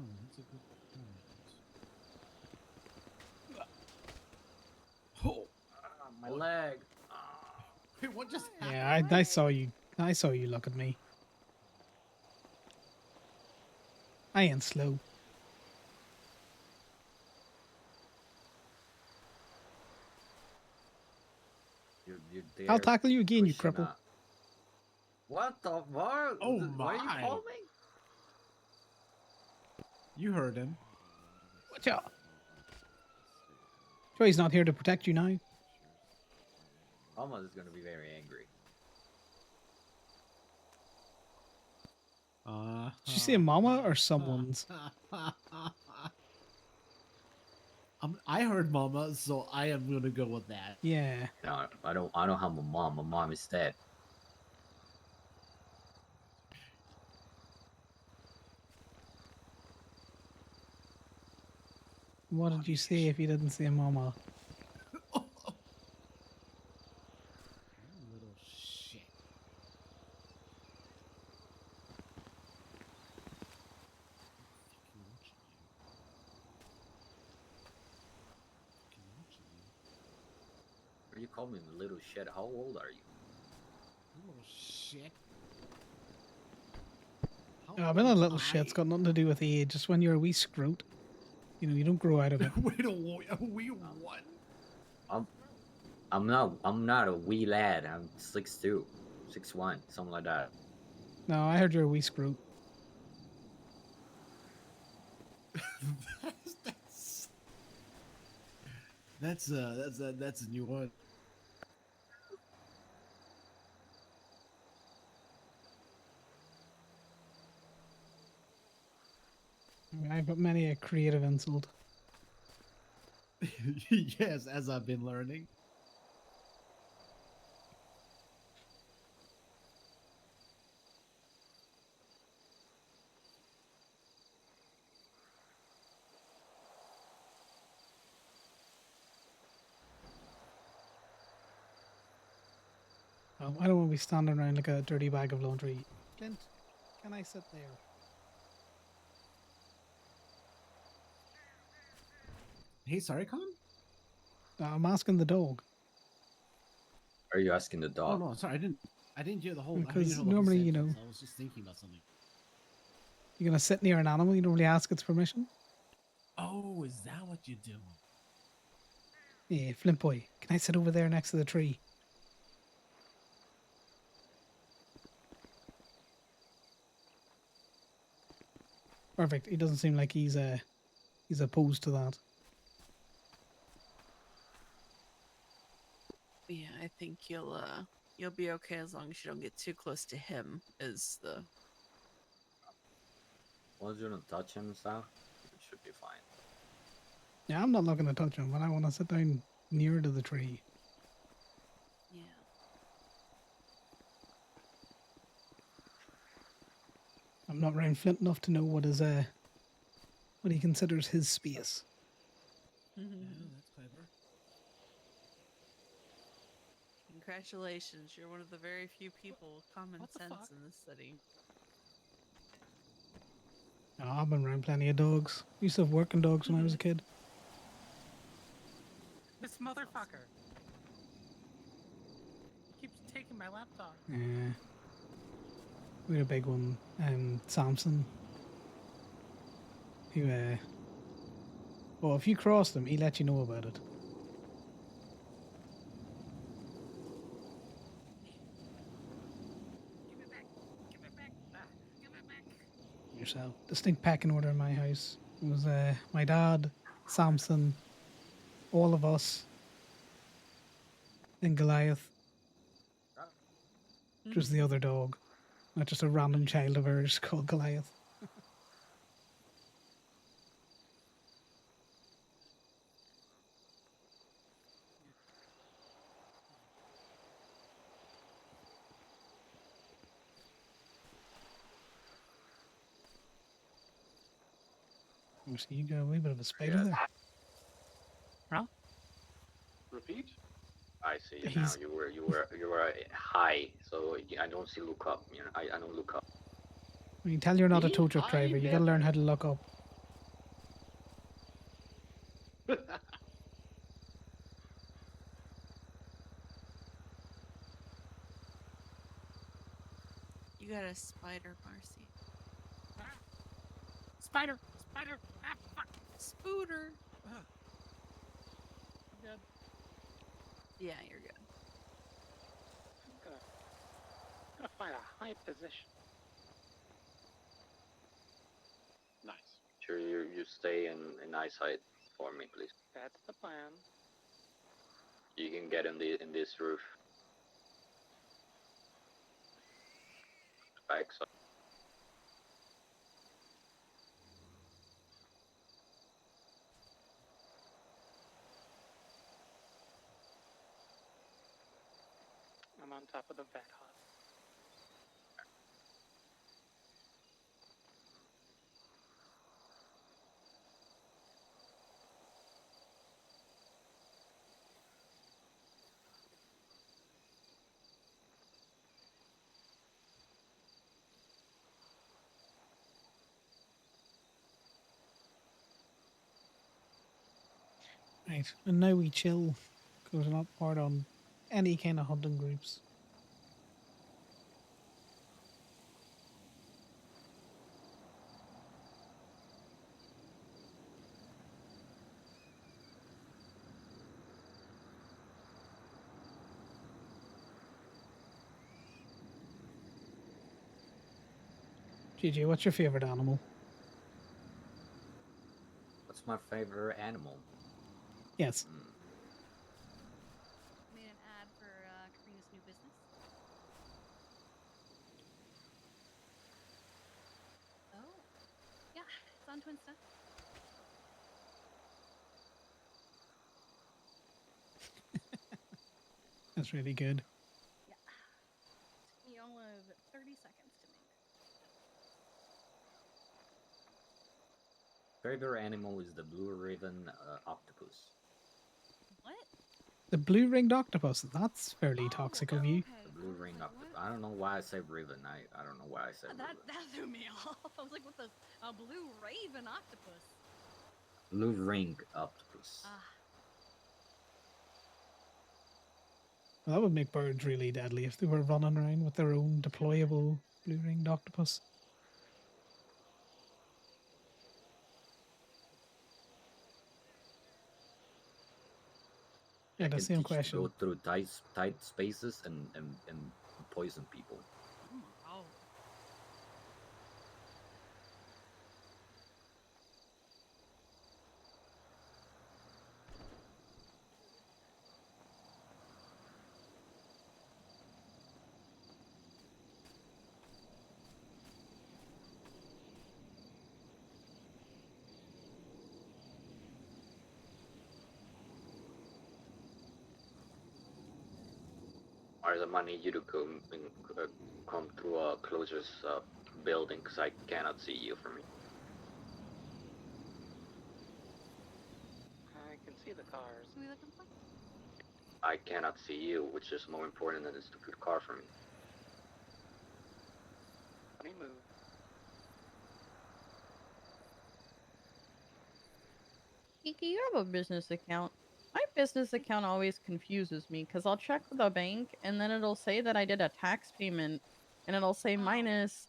T: Oh, that's a good point.
Q: Ah, my leg.
T: Wait, what just happened?
A: Yeah, I saw you. I saw you look at me. I ain't slow.
Q: You're
A: I'll
Q: there
A: tackle you again, you
Q: pushing
A: cripple.
Q: up. What the what?
T: Oh
Q: Why you
T: my.
Q: call me?
T: You heard him.
A: Watch out. Sure, he's not here to protect you now.
Q: Alma is gonna be very angry.
A: Did you say mama or someone's?
T: I heard mama, so I am gonna go with that.
A: Yeah.
Q: No, I don't have a mom. My mom is dead.
A: What did you say if you didn't say mama?
T: Little shit.
Q: Are you calling me little shit? How old are you?
T: Little shit.
A: I've been a little shit. It's got nothing to do with age. Just when you're a wee scrote, you don't grow out of it.
T: Wait a wee what?
Q: I'm not a wee lad. I'm 6'2", 6'1", something like that.
A: No, I heard you're a wee scrote.
T: That's a new one.
A: I've got many a creative insult.
T: Yes, as I've been learning.
A: I don't want to be standing around like a dirty bag of laundry. Clint, can I sit there?
T: Hey, sorry, Con?
A: I'm asking the dog.
Q: Are you asking the
T: Oh
Q: dog?
T: no, sorry, I didn't hear the whole. I didn't
A: Because
T: hear the whole
A: normally,
T: sentence. I was just thinking about something.
A: you're gonna sit near an animal. You normally ask its permission.
T: Oh, is that what you're doing?
A: Yeah, Flint boy, can I sit over there next to the tree? Perfect. He doesn't seem like he's opposed to that.
H: Yeah, I think you'll be okay as long as you don't get too close to him. Is the
Q: Once you don't touch him and stuff, it should be fine.
A: Yeah, I'm not looking to touch him, but I want to sit down near to the tree.
H: yeah.
A: I'm not around Flint enough to know what he considers his space.
T: That's clever.
H: Congratulations, you're one of the very few people with common sense in this city.
A: Oh, I've been around plenty of dogs. Used to have working dogs when I was a kid.
C: This motherfucker keeps taking my laptop.
A: Yeah. We had a big one, Samson. Who, well, if you crossed him, he let you know about it. Yourself. Distinct pecking order in my house. It was my dad, Samson, all of us, and Goliath. Just the other dog. Not just a random child of ours called Goliath. So you got a wee bit of a spider there.
C: Huh?
Q: Repeat. I see you
A: He's-
Q: now. You were high, so I don't see look up. You know, I don't look up.
A: When you tell you're not a
Q: Me?
A: tow truck driver, you gotta learn how to look up.
H: You got a spider, Marcy.
C: Spider! Spider! Ah, fuck!
H: Spooter!
C: I'm good.
H: Yeah, you're good.
C: I'm gonna find a high position.
Q: Nice. Sure, you stay in eyesight for me, please.
C: That's the plan.
Q: You can get in this roof. Back side.
C: I'm on top of the vet hut.
A: Right, and now we chill, because we're not part on any kind of hunting groups. GG, what's your favorite animal?
Q: What's my favorite animal?
A: Yes.
B: Made an ad for Karina's new business. Oh, yeah, it's on Twinsta.
A: That's really good.
B: Yeah. Took me all of 30 seconds to make.
Q: Favorite animal is the blue ribbon octopus.
B: What?
A: The blue ringed octopus. That's fairly toxic of you.
Q: The blue ring octopus. I don't know why I said ribbon. I don't know why I said ribbon.
B: That threw me off. I was like, what the? A blue raven octopus.
Q: Blue ring octopus.
A: Well, that would make birds really deadly if they were running around with their own deployable blue ringed octopus. Yeah,
Q: I can
A: that's the same
Q: teach you to
A: question.
Q: go through tight spaces and poison people.
B: Oh.
Q: Mars, I need you to come to a closest building because I cannot see you from here.
N: I can see the cars.
B: Who are we looking for?
Q: I cannot see you, which is more important than the stupid car for me.
N: Funny move.
V: Kiki, you have a business account. My business account always confuses me because I'll check with the bank and then it'll say that I did a tax payment and it'll say minus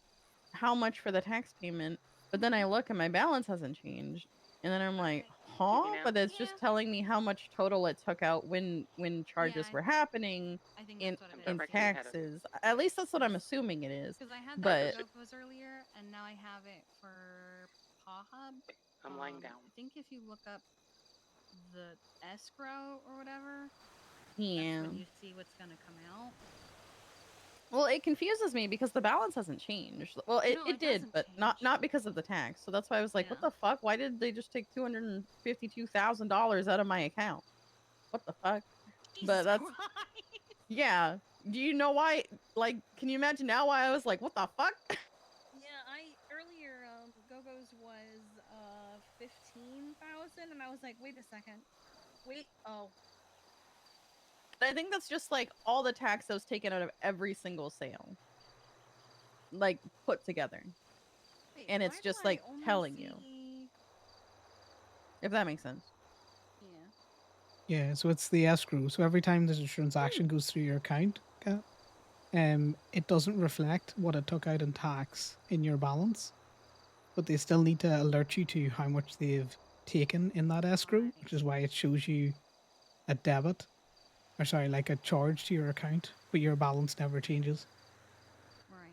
V: how much for the tax payment. But then I look and my balance hasn't changed. And then I'm like, huh? But it's just telling me how much total it took out when charges were happening
B: I think
V: in
B: that's what it is.
V: taxes. At least that's what I'm assuming it is.
B: Because I had
V: But
B: that for Gopos earlier, and now I have it for Pahub.
N: I'm lying down.
B: I think if you look up the escrow or whatever,
V: yeah.
B: that's when you see what's gonna come out.
V: Well, it confuses me because the balance hasn't changed. Well, it did, but not because of the tax. So that's why I was like, what the fuck? Why did they just take $252,000 out of my account? What the fuck? But that's yeah. Do you know why? Like, can you imagine now why I was like, what the fuck?
B: Yeah, earlier Gogo's was 15,000, and I was like, wait a second, oh.
V: I think that's just like all the tax that was taken out of every single sale, like put together, and it's just like telling you, if that makes sense.
A: Yeah, so it's the escrow. So every time there's a transaction goes through your account, it doesn't reflect what it took out in tax in your balance, but they still need to alert you to how much they've taken in that escrow, which is why it shows you a debit, or sorry, like a charge to your account, but your balance never changes.
B: Right.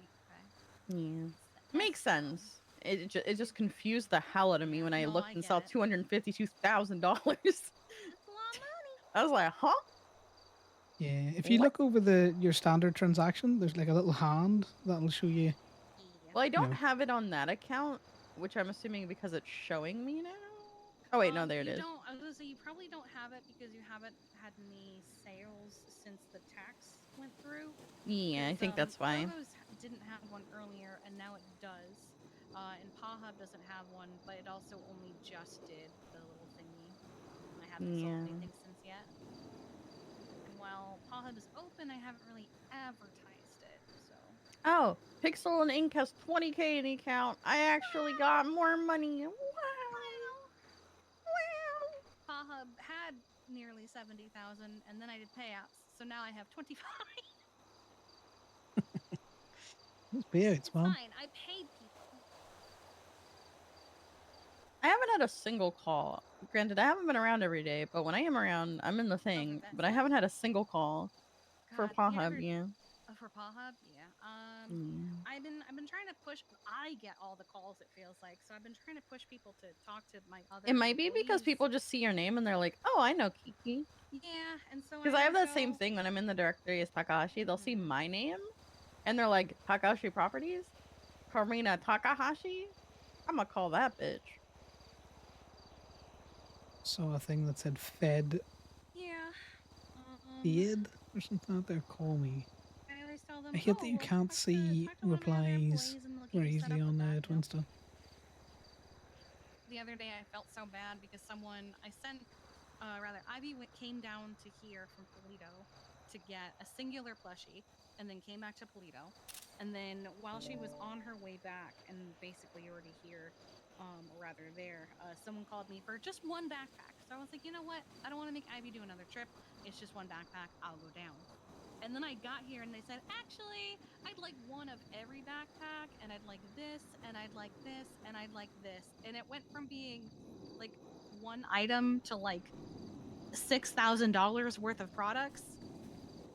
V: Yeah, makes sense. It just confused the hell out of me when I looked and saw $252,000. I was like, huh?
A: Yeah, if you look over your standard transaction, there's like a little hand that'll show you.
V: Well, I don't
A: know.
V: have it on that account, which I'm assuming because it's showing me now. Oh wait, no, there it is.
B: I was gonna say you probably don't have it because you haven't had any sales since the tax went through.
V: Yeah, I think that's why.
B: Gogo's didn't have one earlier, and now it does. And Pahub doesn't have one, but it also only just did the little thingy. I haven't sold anything since yet. And while Pahub is open, I haven't really advertised it. So.
V: Oh, Pixel and Ink has 20K in the account. I actually got more money. Wow.
B: Pahub had nearly 70,000, and then I did payouts, so now I have 25.
A: Those payouts,
B: It's
A: man.
B: fine. I paid people.
V: I haven't had a single call. Granted, I haven't been around every day, but when I am around, I'm in the thing. But I haven't had a single call for
B: God,
V: Paw
B: you
V: Hub.
B: ever-
V: Yeah.
B: For Paw Hub, yeah.
V: Mm.
B: I've been trying to push. I get all the calls. It feels like so. I've been trying to push people to talk to my other.
V: It might be because
B: employees.
V: people just see your name and they're like, "Oh, I know Kiki."
B: Yeah, and so
V: Because I have that same thing when I'm in the directory as Takahashi. They'll see my name and they're like, "Takahashi Properties, Karina Takahashi." I'm gonna call that bitch.
A: Saw a thing that said Fed
B: Yeah.
A: Fed or something out there. Call me.
B: I always tell them.
A: I hate
B: Oh,
A: that you
B: well,
A: can't see
B: talk to one of my other
A: replies
B: employees and they'll get
A: very
B: you set
A: easily
B: up
A: on
B: with that,
A: Twinsta.
B: The other day I felt so bad because I sent rather Ivy came down to here from Toledo to get a singular plushie and then came back to Toledo, and then while she was on her way back and basically already here, or rather there, someone called me for just one backpack. So I was like, you know what, I don't want to make Ivy do another trip. It's just one backpack, I'll go down. And then I got here and they said, actually, I'd like one of every backpack, and I'd like this, and I'd like this, and I'd like this. And it went from being like one item to like $6,000 worth of products.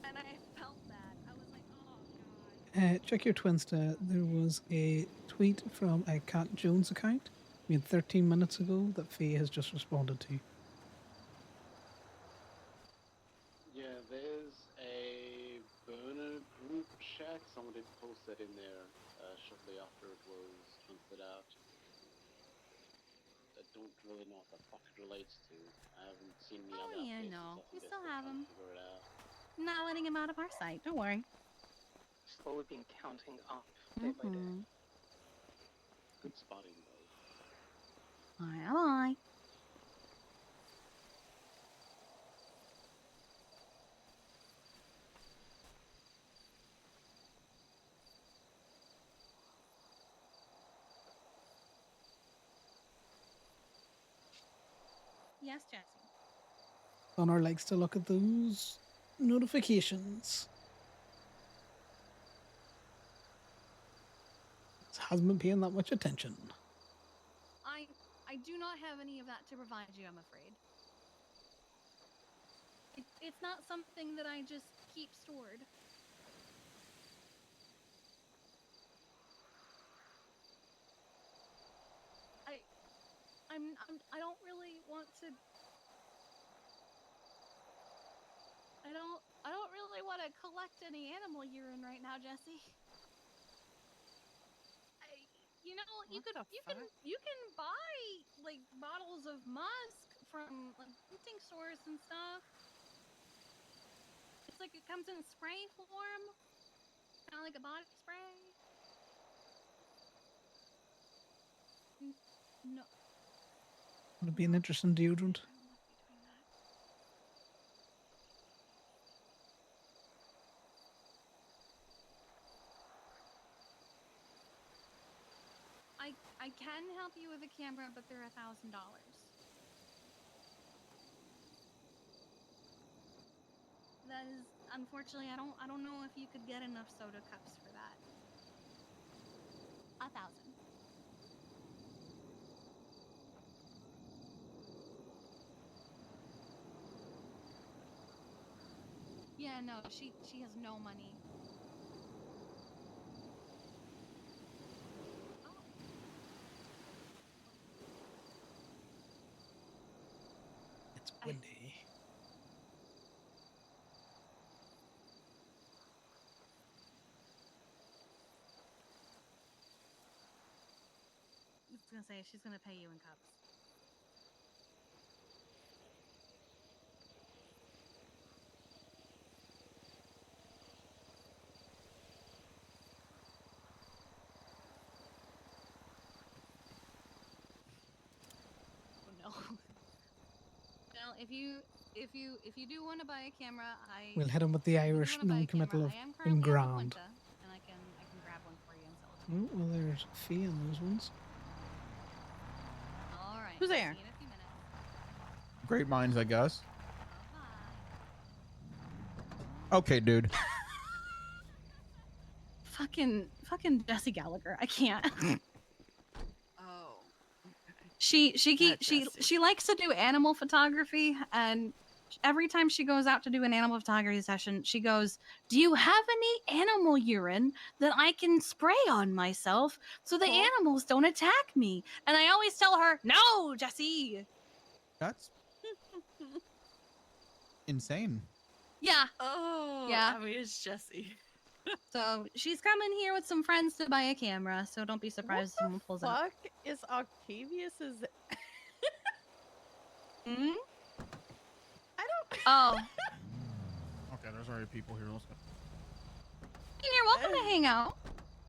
B: And I felt bad. I was like, oh, God.
A: Check your Twinsta. There was a tweet from a Cat Jones account made 13 minutes ago that Faye has just responded to.
O: Yeah, there's a burner group chat. Someone did post that in there shortly after it was tweeted out. I don't really know what the fuck it relates to. I haven't seen any other
B: Yeah,
O: updates,
B: no.
O: so I
B: We
O: think they're
B: still
O: still
B: have
O: trying to
B: them.
O: figure it out.
B: Not letting him out of our sight. Don't worry.
N: Slowly been counting up day by day.
O: Good spotting, though.
B: Aye, aye. Yes, Jesse.
A: Connor likes to look at those notifications. Hasn't been paying that much attention.
B: I do not have any of that to provide you, I'm afraid. It's not something that I just keep stored. I don't really want to. I don't really want to collect any animal urine right now, Jesse. You know, you can buy like bottles of musk from like hunting stores and stuff. It's like it comes in spray form, kind of like a body spray. No.
A: Would it be an interesting deodorant?
B: I can help you with a camera, but they're $1,000. That is unfortunately I don't know if you could get enough soda cups for that. 1,000. Yeah, no, she has no money.
A: It's windy.
B: I was gonna say she's gonna pay you in cups. Oh no. Well, if you do want to buy a camera,
A: We'll hit him with the Irish non-committal of
B: I am
A: in
B: currently at La
A: grand.
B: Quinta, and I can grab one for you and sell it to you.
A: Oh, well, there's Fee on those ones.
B: All right.
V: Who's there?
B: See you in a few minutes.
R: Great minds, I guess.
B: Bye.
R: Okay, dude.
B: Fucking Jesse Gallagher. I can't.
H: Oh.
B: She likes to do animal photography, and every time she goes out to do an animal photography session, she goes, "Do you have any animal urine that I can spray on myself so the animals don't attack me?" And I always tell her, "No, Jessie."
R: That's insane.
B: Yeah.
H: Oh,
B: Yeah.
H: I mean, it's Jesse.
B: So she's coming here with some friends to buy a camera, so don't be surprised if someone pulls up.
V: Fuck is Octavius's?
B: Hmm?
V: I don't.
B: Oh.
R: Okay, there's already people here. Let's go.
B: You're welcome to hang out.